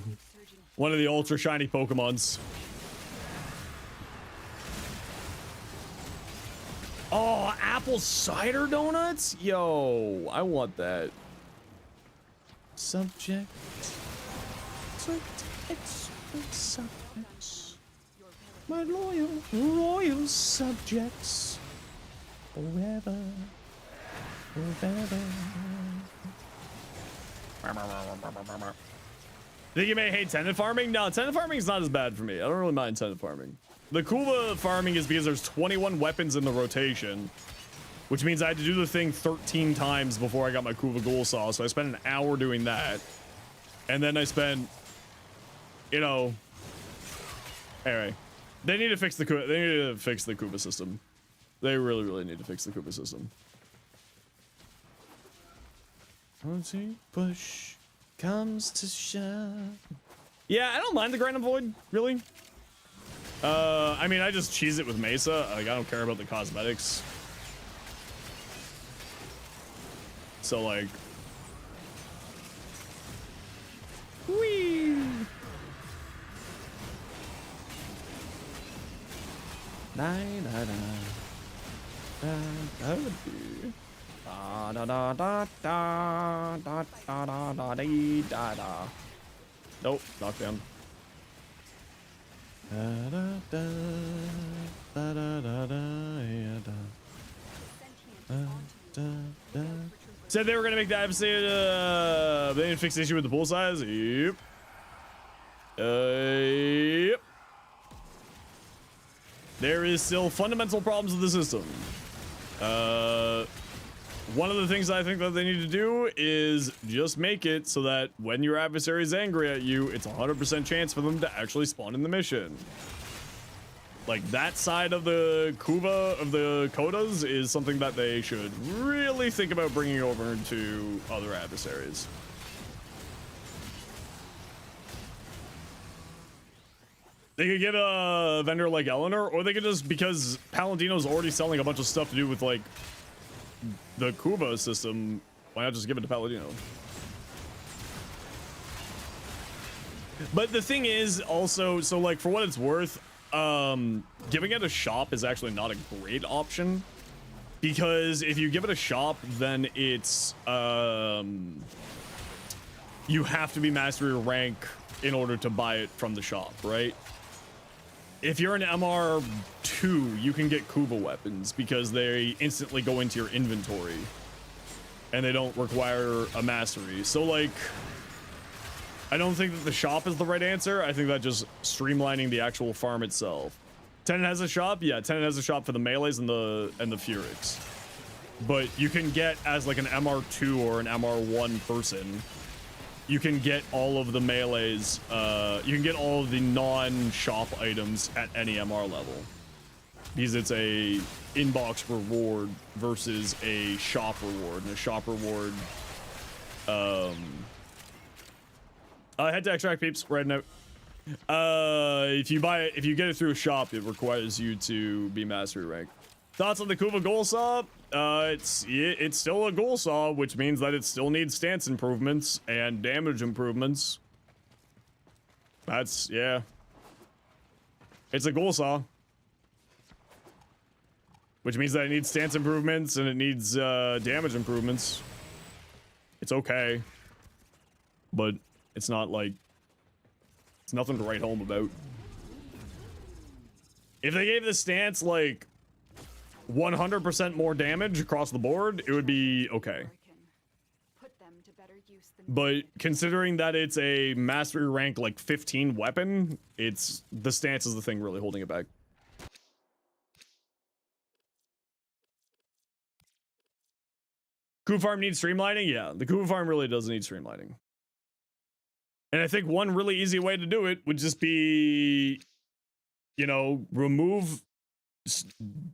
One of the ultra shiny Pokemons. Oh, apple cider donuts? Yo, I want that. Subject. Subjects. My loyal subjects. Forever. Think you may hate Tenet farming? No, Tenet farming is not as bad for me. I don't really mind Tenet farming. The Kuva farming is because there's 21 weapons in the rotation, which means I had to do the thing 13 times before I got my Kuva Ghoulsaw. So I spent an hour doing that, and then I spent, you know. Anyway, they need to fix the Kuva system. They really need to fix the Kuva system. Push comes to shove. Yeah, I don't mind the Grand Void, really. I mean, I just cheese it with Mesa. Like, I don't care about the cosmetics. So, like... Whee! Da da da da da da da da dee, da da. Nope, knockdown. Da da da da da da da da. Said they were gonna make the episode. They didn't fix the issue with the pool size. Yep. Yep. There is still fundamental problems with the system. One of the things I think that they need to do is just make it so that when your adversary is angry at you, it's 100% chance for them to actually spawn in the mission. Like, that side of the Kuva, of the Kodas, is something that they should really think about bringing over to other adversaries. They could get a vendor like Eleanor, or they could just, because Paladino's already selling a bunch of stuff to do with, like, the Kuva system, why not just give it to Paladino? But the thing is also, so like, for what it's worth, giving it a shop is actually not a great option, because if you give it a shop, then it's you have to be mastery rank in order to buy it from the shop, right? If you're an MR2, you can get Kuva weapons because they instantly go into your inventory and they don't require a mastery. So, like, I don't think that the shop is the right answer. I think that just streamlining the actual farm itself. Tenet has a shop? Yeah, Tenet has a shop for the melees and the Furics. But you can get, as like an MR2 or an MR1 person, you can get all of the melees, you can get all of the non-shop items at any MR level. Because it's a inbox reward versus a shop reward. And a shop reward, head to extract peeps, red note. If you buy it, if you get it through a shop, it requires you to be mastery rank. Thoughts on the Kuva Ghoulsaw? It's still a Ghoulsaw, which means that it still needs stance improvements and damage improvements. That's, yeah. It's a Ghoulsaw. Which means that it needs stance improvements and it needs damage improvements. It's okay. But it's not like... It's nothing to write home about. If they gave the stance like 100% more damage across the board, it would be okay. But considering that it's a mastery rank like 15 weapon, it's the stance is the thing really holding it back. Kuva farm needs streamlining? Yeah, the Kuva farm really does need streamlining. And I think one really easy way to do it would just be, you know,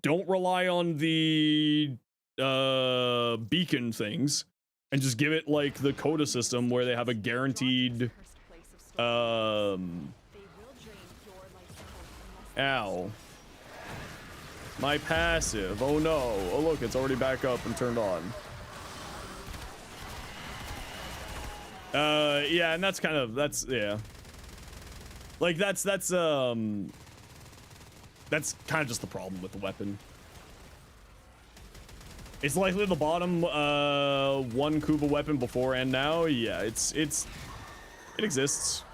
don't rely on the beacon things and just give it like the coda system where they have a guaranteed ow. My passive. Oh no. Oh look, it's already back up and turned on. Yeah, and that's kind of, yeah. Like that's kind of just the problem with the weapon. It's likely the bottom one Kuva weapon before and now. Yeah, it exists.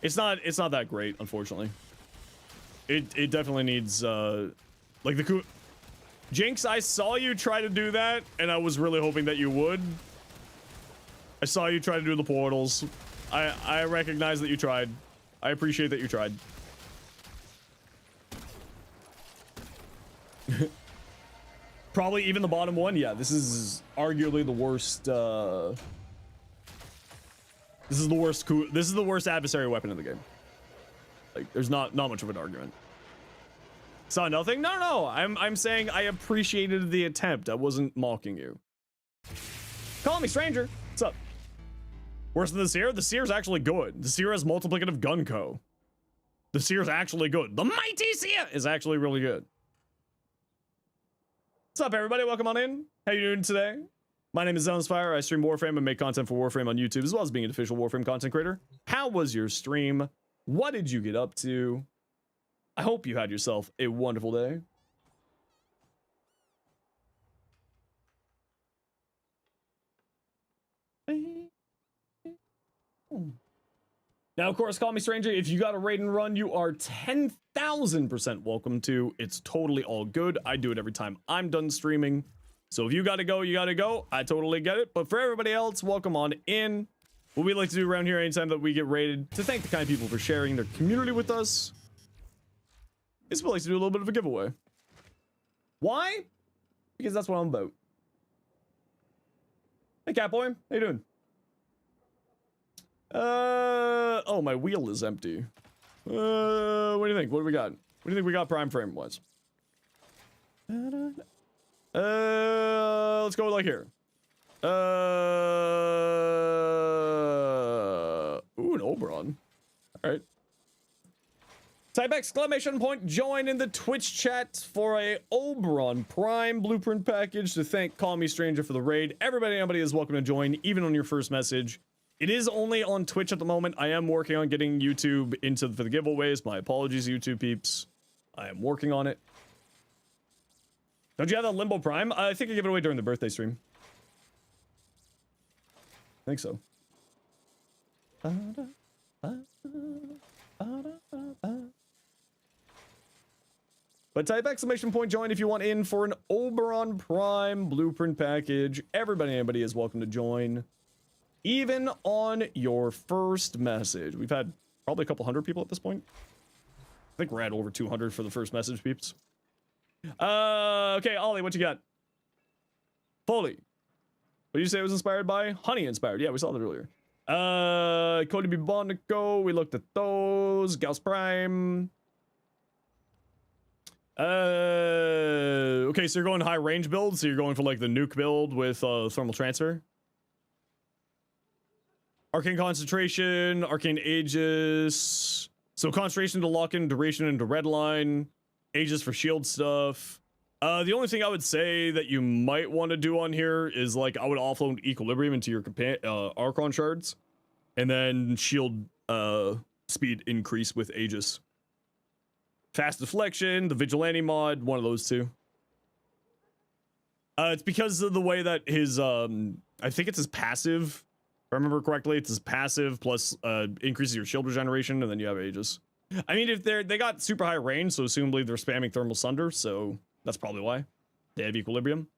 It's not that great, unfortunately. It definitely needs like the Kuva. Jinx, I saw you try to do that, and I was really hoping that you would. I saw you try to do the portals. I recognize that you tried. I appreciate that you tried. Probably even the bottom one. Yeah, this is arguably the worst. This is the worst adversary weapon in the game. Like, there's not much of an argument. Saw nothing? No. I'm saying I appreciated the attempt. I wasn't mocking you. Call me stranger. What's up? Worse than the Seer? The Seer's actually good. The Seer has multiplicative gun co. The Seer's actually good. The mighty Seer is actually really good. What's up, everybody? Welcome on in. How you doing today? My name is Zenosfire. I stream Warframe and make content for Warframe on YouTube, as well as being an official Warframe content creator. How was your stream? What did you get up to? I hope you had yourself a wonderful day. Now, of course, call me stranger. If you got a raid and run, you are 10,000% welcome to. It's totally all good. I do it every time I'm done streaming. So if you gotta go, you gotta go. I totally get it. But for everybody else, welcome on in. What we like to do around here anytime that we get raided, to thank the kind people for sharing their community with us, is we like to do a little bit of a giveaway. Why? Because that's what I'm about. Hey, Catboy. How you doing? Oh, my wheel is empty. What do you think? What do we got? What do you think we got prime frame wise? Let's go like here. Ooh, an Oberon. All right. Type exclamation point join in the Twitch chat for a Oberon Prime blueprint package to thank Call Me Stranger for the raid. Everybody is welcome to join, even on your first message. It is only on Twitch at the moment. I am working on getting YouTube for the giveaways. My apologies, YouTube peeps. I am working on it. Don't you have that Limbo Prime? I think I gave it away during the birthday stream. I think so. But type exclamation point join if you want in for an Oberon Prime blueprint package. Anybody is welcome to join. Even on your first message. We've had probably a couple hundred people at this point. I think we're at over 200 for the first message, peeps. Okay, Ollie, what you got? Foley. What did you say it was inspired by? Honey inspired. Yeah, we saw that earlier. Cody B. Bonico. We looked at those. Gauss Prime. Okay, so you're going high range build. So you're going for like the nuke build with thermal transfer. Arcane Concentration, Arcane Aegis. So concentration to lock in duration into red line. Aegis for shield stuff. The only thing I would say that you might want to do on here is like I would offload Equilibrium into your Archon shards, and then shield speed increase with Aegis. Fast deflection, the Vigilante mod, one of those two. It's because of the way that his I think it's his passive. If I remember correctly, it's his passive plus increases your shield regeneration, and then you have Aegis. I mean, if they got super high range, so assumably they're spamming Thermal Sunder, so that's probably why they have Equilibrium.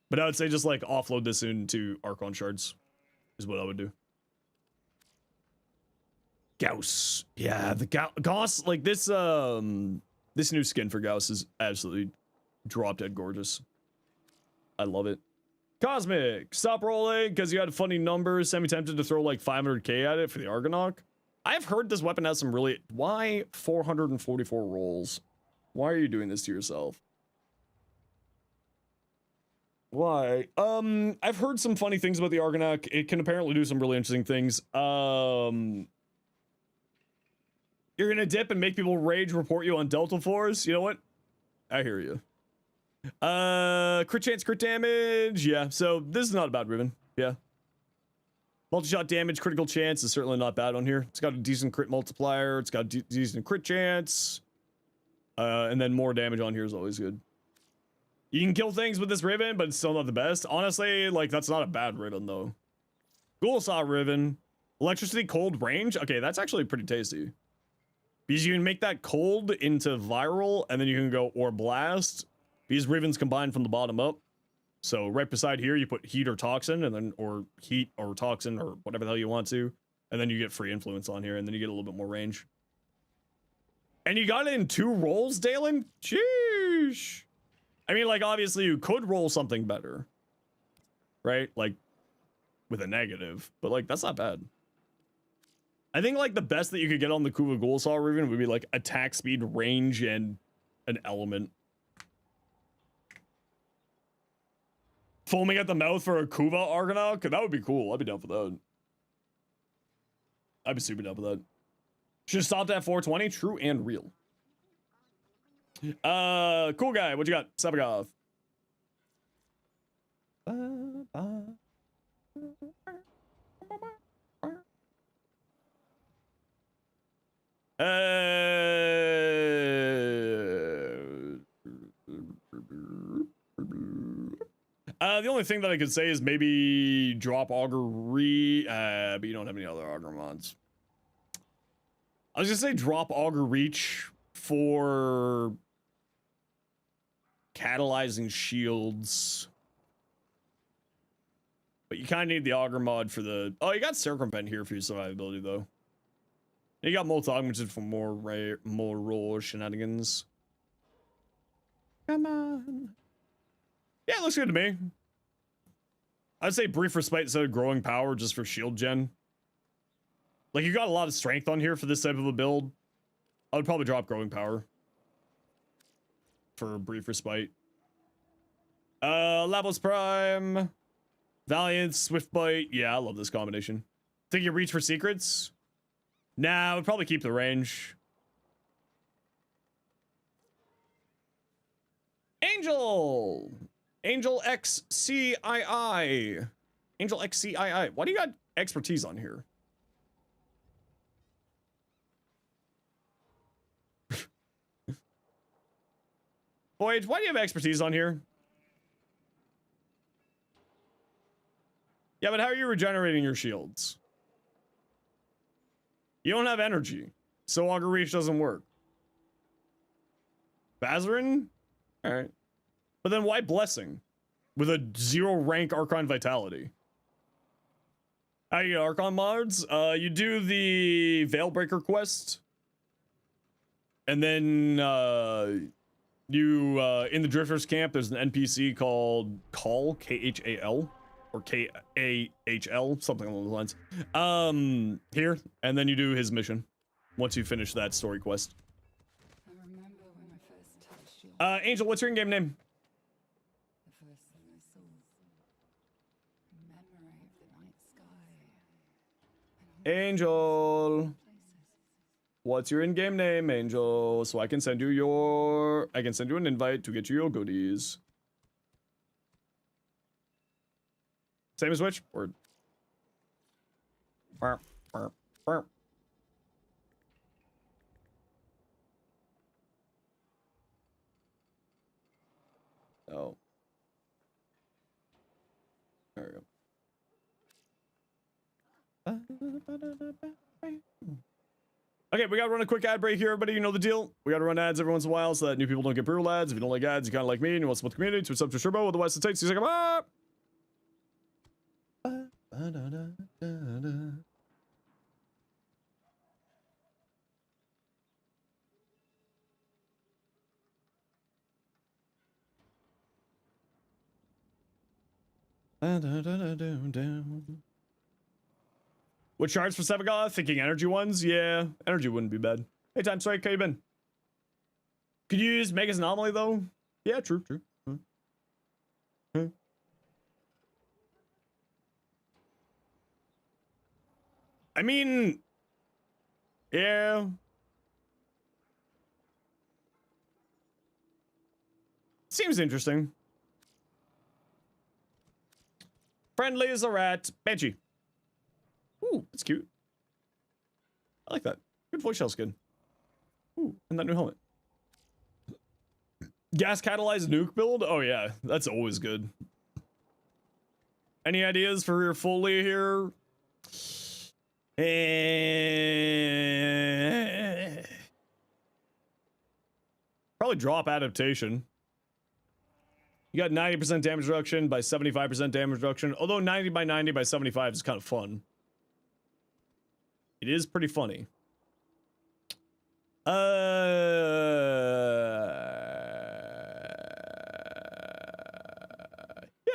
But I would say just like offload this into Archon shards is what I would do. Gauss, yeah, the Gauss, like this this new skin for Gauss is absolutely drop dead gorgeous. I love it. Cosmic, stop rolling because you had funny numbers. Semi tempted to throw like 500k at it for the Argonaut. I've heard this weapon has some really. Why 444 rolls? Why are you doing this to yourself? Why? I've heard some funny things about the Argonaut. It can apparently do some really interesting things. You're gonna dip and make people rage report you on Delta Force. You know what? I hear you. Crit chance, crit damage. Yeah, so this is not a bad ribbon. Yeah. Multi-shot damage, critical chance is certainly not bad on here. It's got a decent crit multiplier. It's got decent crit chance. And then more damage on here is always good. You can kill things with this ribbon, but it's still not the best. Honestly, like, that's not a bad ribbon, though. Ghoulsaw ribbon. Electricity, cold, range. Okay, that's actually pretty tasty. Because you can make that cold into viral, and then you can go or blast. These ribbons combine from the bottom up. So right beside here, you put heat or toxin, and then or heat or toxin or whatever the hell you want to, and then you get free influence on here, and then you get a little bit more range. And you got it in 2 rolls, Dalen? Sheesh. I mean, like, obviously you could roll something better, right? Like with a negative, but like that's not bad. I think like the best that you could get on the Kuva Ghoulsaw ribbon would be like attack speed, range, and an element. Foaming at the mouth for a Kuva Argonaut? That would be cool. I'd be down for that. I'd be super down for that. Should have stopped at 420. True and real. Cool guy. What you got? Sabagov. The only thing that I could say is maybe drop Augur but you don't have any other Augur mods. I was gonna say drop Augur Reach for catalyzing shields. But you kind of need the Augur mod for the... Oh, you got Circumvent here for your survivability, though. You got multi-augmented for more roll shenanigans. Come on. Yeah, it looks good to me. I'd say Brief Respite instead of Growing Power just for shield gen. Like, you got a lot of strength on here for this type of a build. I would probably drop Growing Power for Brief Respite. Labos Prime. Valiant, Swift Bite. Yeah, I love this combination. Think you reach for secrets? Nah, I would probably keep the range. Angel! Angel XCII. Angel XCII. Why do you got expertise on here? Voyage, why do you have expertise on here? Yeah, but how are you regenerating your shields? You don't have energy, so Augur Reach doesn't work. Bazarin? Alright. But then why Blessing? With a 0 rank Archon Vitality. How do you get Archon mods? You do the Veilbreaker quest. And then, in the Drifters camp, there's an NPC called Khal, K-H-A-L. Or K-A-H-L, something along those lines. Here, and then you do his mission. Once you finish that story quest. I remember when I first touched your Angel, what's your in-game name? the first thing I saw. Memory of the night sky. Angel. Places. What's your in-game name, Angel? So I can send you an invite to get you your goodies. Same as Switch? Or... Oh. There we go. Okay, we gotta run a quick ad break here, everybody. You know the deal. We gotta run ads every once in a while so that new people don't get brutal ads. If you don't like ads, you kinda like me and you want to support the community, to sub to Turbo. Otherwise, it takes 2 seconds. What shards for Sevagoth? Thinking energy ones? Yeah, energy wouldn't be bad. Hey, Time Strike, how you been? Could you use Mega's Anomaly, though? Yeah, true. I mean... Yeah... Seems interesting. Friendly as a rat. Banshee. Ooh, that's cute. I like that. Good voice shell skin. Ooh, and that new helmet. Gas catalyzed nuke build? Oh yeah, that's always good. Any ideas for your Foley here? Probably drop adaptation. You got 90% damage reduction by 75% damage reduction. Although 90 by 90 by 75 is kind of fun. It is pretty funny. Yeah,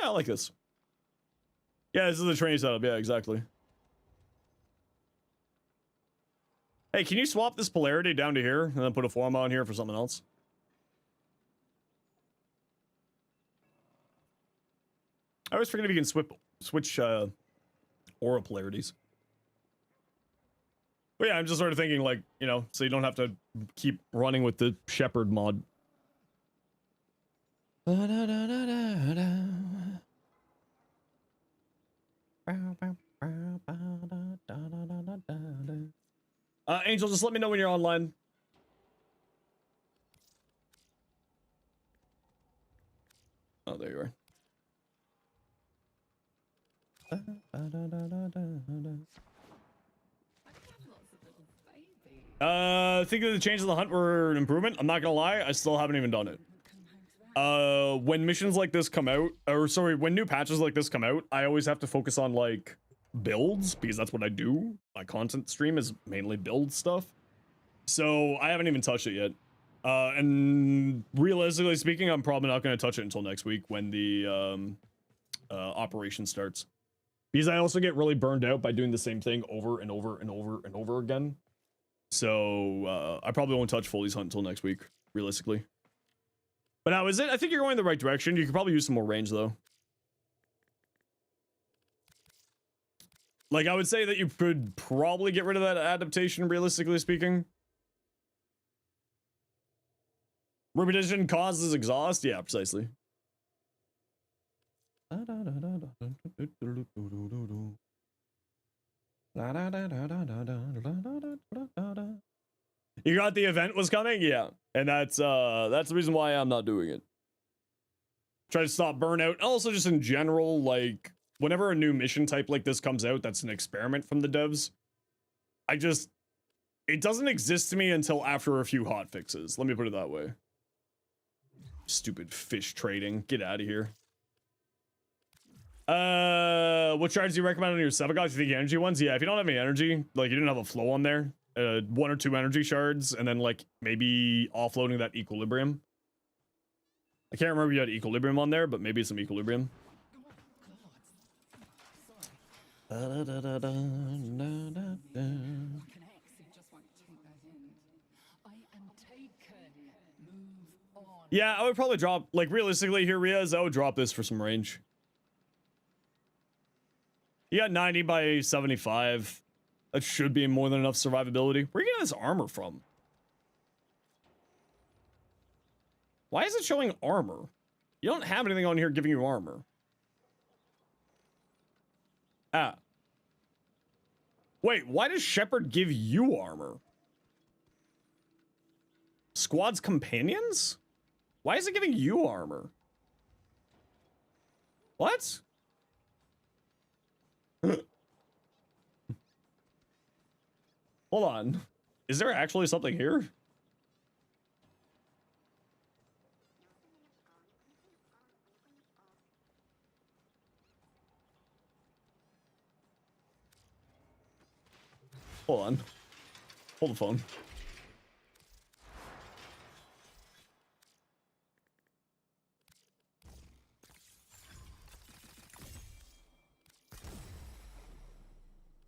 I like this. Yeah, this is the training setup. Yeah, exactly. Hey, can you swap this polarity down to here and then put a form on here for something else? I always forget if you can switch aura polarities. But yeah, I'm just sort of thinking, like, you know, so you don't have to keep running with the Shepherd mod. Angel, just let me know when you're online. Oh, there you are. Think that the changes in the hunt were an improvement. I'm not gonna lie, I still haven't even done it. When missions like this come out, or sorry, when new patches like this come out, I always have to focus on like builds because that's what I do. My content stream is mainly build stuff. So I haven't even touched it yet. And realistically speaking, I'm probably not going to touch it until next week when the operation starts. Because I also get really burned out by doing the same thing over and over and over and over again. So I probably won't touch Foley's Hunt until next week, realistically. But how is it? I think you're going in the right direction. You could probably use some more range, though. Like, I would say that you could probably get rid of that adaptation, realistically speaking. Repetition causes exhaust? Yeah, precisely. You got the event was coming? Yeah. And that's the reason why I'm not doing it. Try to stop burnout. Also, just in general, like, whenever a new mission type like this comes out, that's an experiment from the devs. It doesn't exist to me until after a few hotfixes. Let me put it that way. Stupid fish trading. Get out of here. What shards do you recommend on your Sevagoth? You think energy ones? Yeah, if you don't have any energy, like you didn't have a flow on there, 1 or 2 energy shards, and then like maybe offloading that equilibrium. I can't remember if you had equilibrium on there, but maybe some equilibrium. Yeah, I would probably drop, like realistically here, Riaz, I would drop this for some range. You got 90 by 75. That should be more than enough survivability. Where are you getting this armor from? Why is it showing armor? You don't have anything on here giving you armor. Ah. Wait, why does Shepard give you armor? Squad's companions? Why is it giving you armor? What? Hold on. Is there actually something here? Hold on. Hold the phone.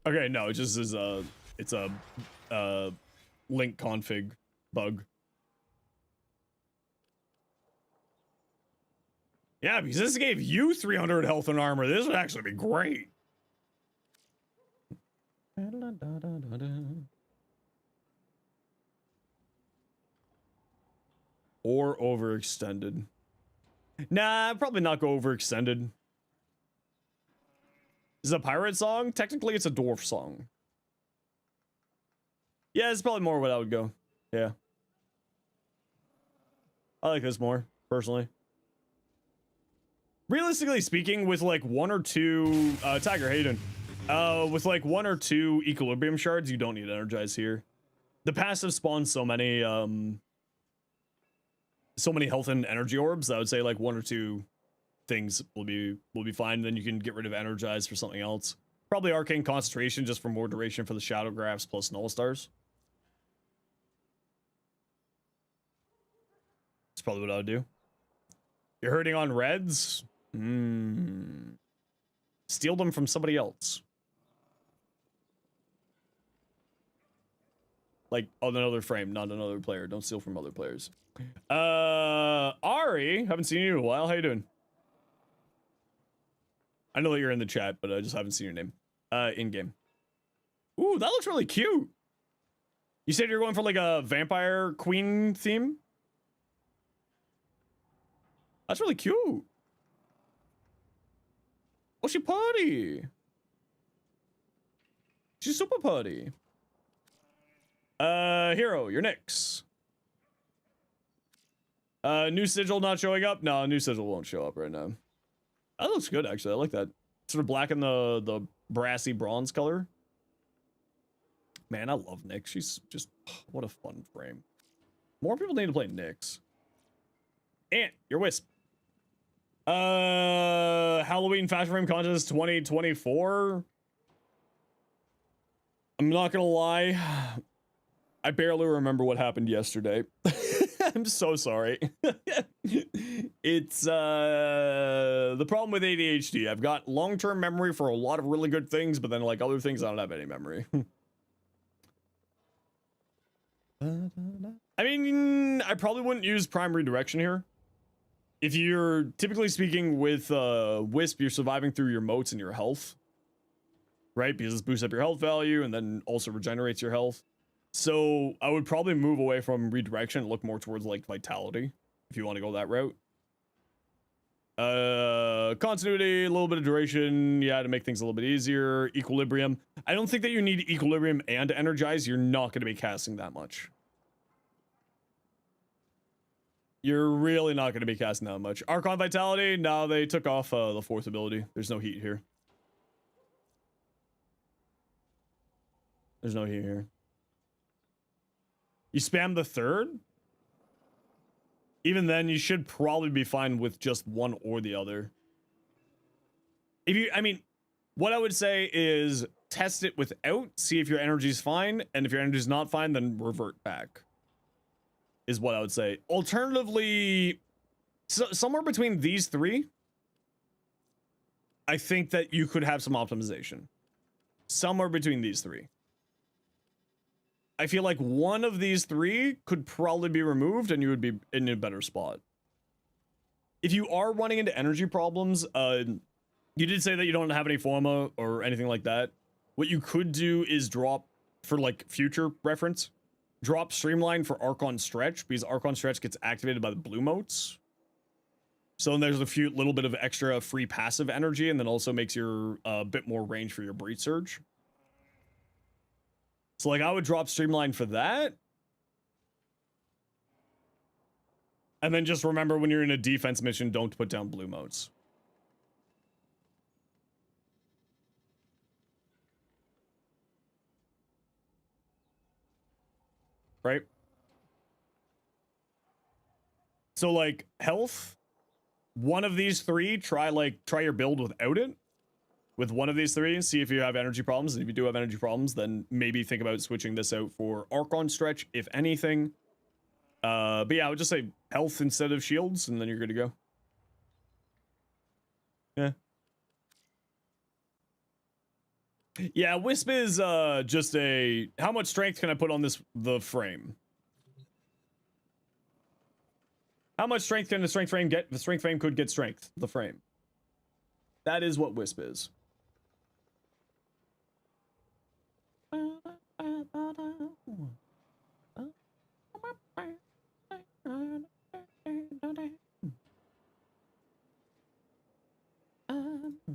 Okay, no, it just is it's a link config bug. Yeah, because this gave you 300 health and armor. This would actually be great. Or overextended. Nah, probably not go overextended. Is it a pirate song? Technically, it's a dwarf song. Yeah, it's probably more what I would go. Yeah. I like this more, personally. Realistically speaking, with like one or two... Tiger Hayden. With like one or two equilibrium shards, you don't need energize here. The passive spawns so many health and energy orbs. I would say like one or two things will be fine. Then you can get rid of energize for something else. Probably arcane concentration just for more duration for the Shadowgraphs plus null stars. That's probably what I would do. You're hurting on reds? Steal them from somebody else. Like on another frame, not another player. Don't steal from other players. Ari, haven't seen you in a while. How you doing? I know that you're in the chat, but I just haven't seen your name. In game. Ooh, that looks really cute. You said you're going for like a vampire queen theme? That's really cute. Oh, she putty. She's super putty. Hero, you're Nyx. New sigil not showing up? No, new sigil won't show up right now. That looks good, actually. I like that. Sort of black in the brassy bronze color. Man, I love Nyx. She's just, what a fun frame. More people need to play Nyx. Ant, you're Wisp. Halloween Fashion Frame Contest 2024. I'm not gonna lie. I barely remember what happened yesterday. I'm so sorry. It's the problem with ADHD. I've got long-term memory for a lot of really good things, but then like other things, I don't have any memory. I mean, I probably wouldn't use prime redirection here. If you're typically speaking with Wisp, you're surviving through your motes and your health, right? Because this boosts up your health value and then also regenerates your health. So I would probably move away from redirection and look more towards like vitality if you want to go that route. Continuity, a little bit of duration, yeah, to make things a little bit easier. Equilibrium. I don't think that you need equilibrium and energize. You're not going to be casting that much. You're really not going to be casting that much. Archon Vitality, no, they took off the fourth ability. There's no heat here. There's no heat here. You spam the third? Even then, you should probably be fine with just one or the other. If you, I mean, what I would say is test it without, see if your energy's fine, and if your energy's not fine, then revert back. Is what I would say. Alternatively, somewhere between these three, I think that you could have some optimization. Somewhere between these three. I feel like one of these three could probably be removed and you would be in a better spot. If you are running into energy problems, you did say that you don't have any forma or anything like that. what you could do is drop, for like future reference, drop Streamline for Archon Stretch, because Archon Stretch gets activated by the blue motes. So then there's a few little bit of extra free passive energy, and then also makes your bit more range for your Breach Surge. So like I would drop Streamline for that. And then just remember when you're in a defense mission, don't put down blue motes. Right? So like health, one of these three, try your build without it. With one of these three, and see if you have energy problems. And if you do have energy problems, then maybe think about switching this out for Archon Stretch, if anything. But yeah, I would just say health instead of shields, and then you're good to go. Yeah. Yeah, Wisp is just a... How much strength can I put on the frame? How much strength can the strength frame get? The strength frame could get strength. The frame. That is what Wisp is. I'm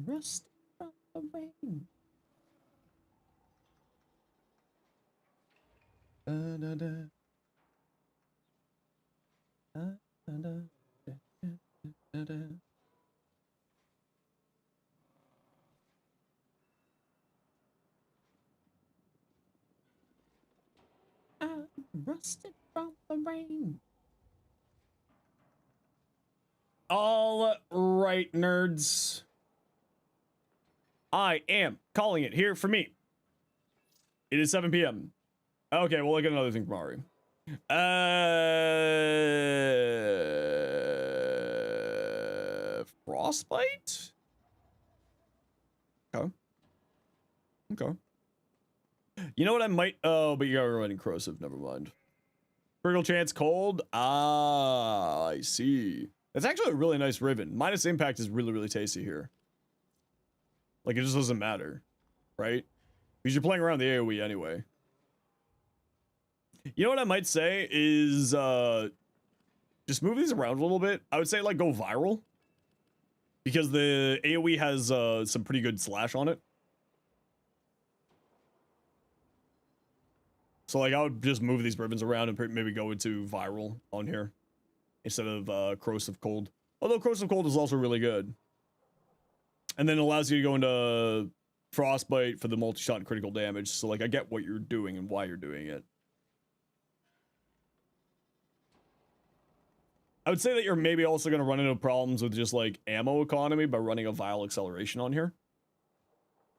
rusty from the rain. I'm rusted from the rain. All right, nerds. I am calling it here for me. It is 7 p.m. Okay, well, look at another thing from Ari. Frostbite? Okay. Okay. You know what I might... Oh, but you are running corrosive. Never mind. Critical chance cold. Ah, I see. That's actually a really nice ribbon. Minus impact is really, really tasty here. Like, it just doesn't matter. Right? Because you're playing around the AoE anyway. You know what I might say is... just move these around a little bit. I would say, like, go viral. Because the AoE has some pretty good slash on it. So, like, I would just move these ribbons around and maybe go into viral on here. Instead of corrosive cold. Although corrosive cold is also really good. And then it allows you to go into frostbite for the multi-shot and critical damage. So, like, I get what you're doing and why you're doing it. I would say that you're maybe also going to run into problems with just, like, ammo economy by running a vial acceleration on here.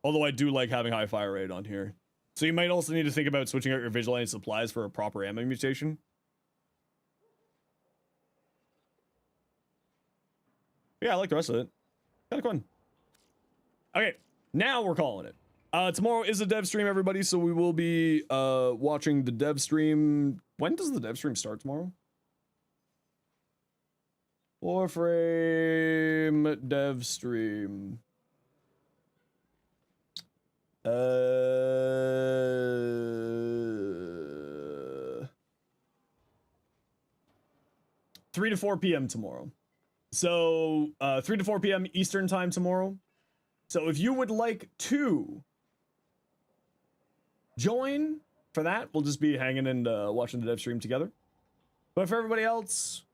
Although I do like having high fire rate on here. So you might also need to think about switching out your vigilante supplies for a proper ammo mutation. Yeah, I like the rest of it. Kind of fun. Okay, now we're calling it. Tomorrow is a dev stream, everybody, so we will be watching the dev stream. When does the dev stream start tomorrow? Warframe dev stream. 3 to 4 p.m. tomorrow. So 3 to 4 p.m. Eastern time tomorrow. So if you would like to join for that, we'll just be hanging and watching the dev stream together. But for everybody else,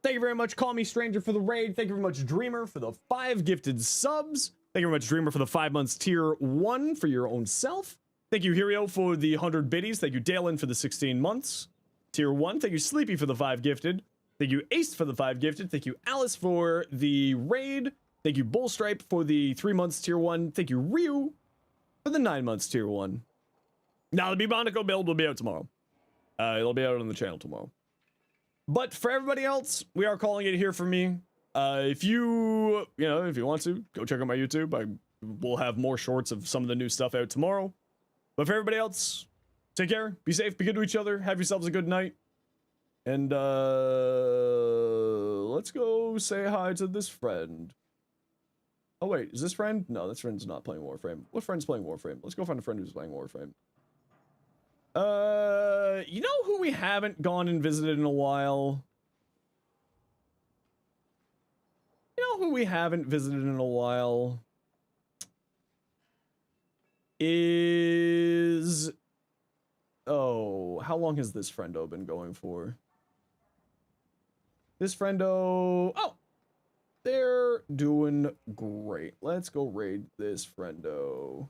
thank you very much. Call Me Stranger for the raid. Thank you very much, Dreamer, for the 5 gifted subs. Thank you very much, Dreamer, for the 5 months tier 1 for your own self. Thank you, Hirio, for the 100 biddies. Thank you, Dalen, for the 16 months tier 1. Thank you, Sleepy, for the 5 gifted. Thank you, Ace, for the 5 gifted. Thank you, Alice, for the raid. Thank you, Bullstripe, for the 3 months tier 1. Thank you, Ryu, for the 9 months tier 1. Now, the Bibonico build will be out tomorrow. It'll be out on the channel tomorrow. But for everybody else, we are calling it here for me. If you want to, go check out my YouTube. I will have more shorts of some of the new stuff out tomorrow. But for everybody else, take care, be safe, be good to each other, have yourselves a good night. And let's go say hi to this friend. Oh wait, is this friend? No, this friend's not playing Warframe. What friend's playing Warframe? Let's go find a friend who's playing Warframe. You know who we haven't gone and visited in a while? You know who we haven't visited in a while? Is... Oh, how long has this friendo been going for? This friendo... Oh! They're doing great. Let's go raid this friendo.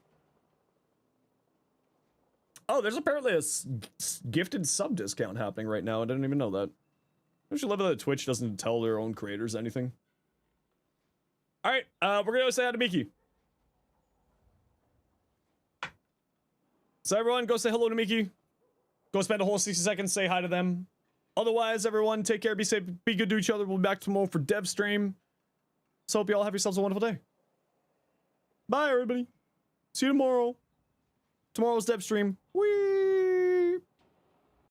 Oh, there's apparently a gifted sub discount happening right now. I didn't even know that. Don't you love that Twitch doesn't tell their own creators anything? Alright, we're gonna go say hi to Miki. So everyone, go say hello to Miki. Go spend a whole 60 seconds, say hi to them. Otherwise, everyone, take care, be safe, be good to each other. We'll be back tomorrow for dev stream. So hope you all have yourselves a wonderful day. Bye, everybody. See you tomorrow. Tomorrow's dev stream. Whee!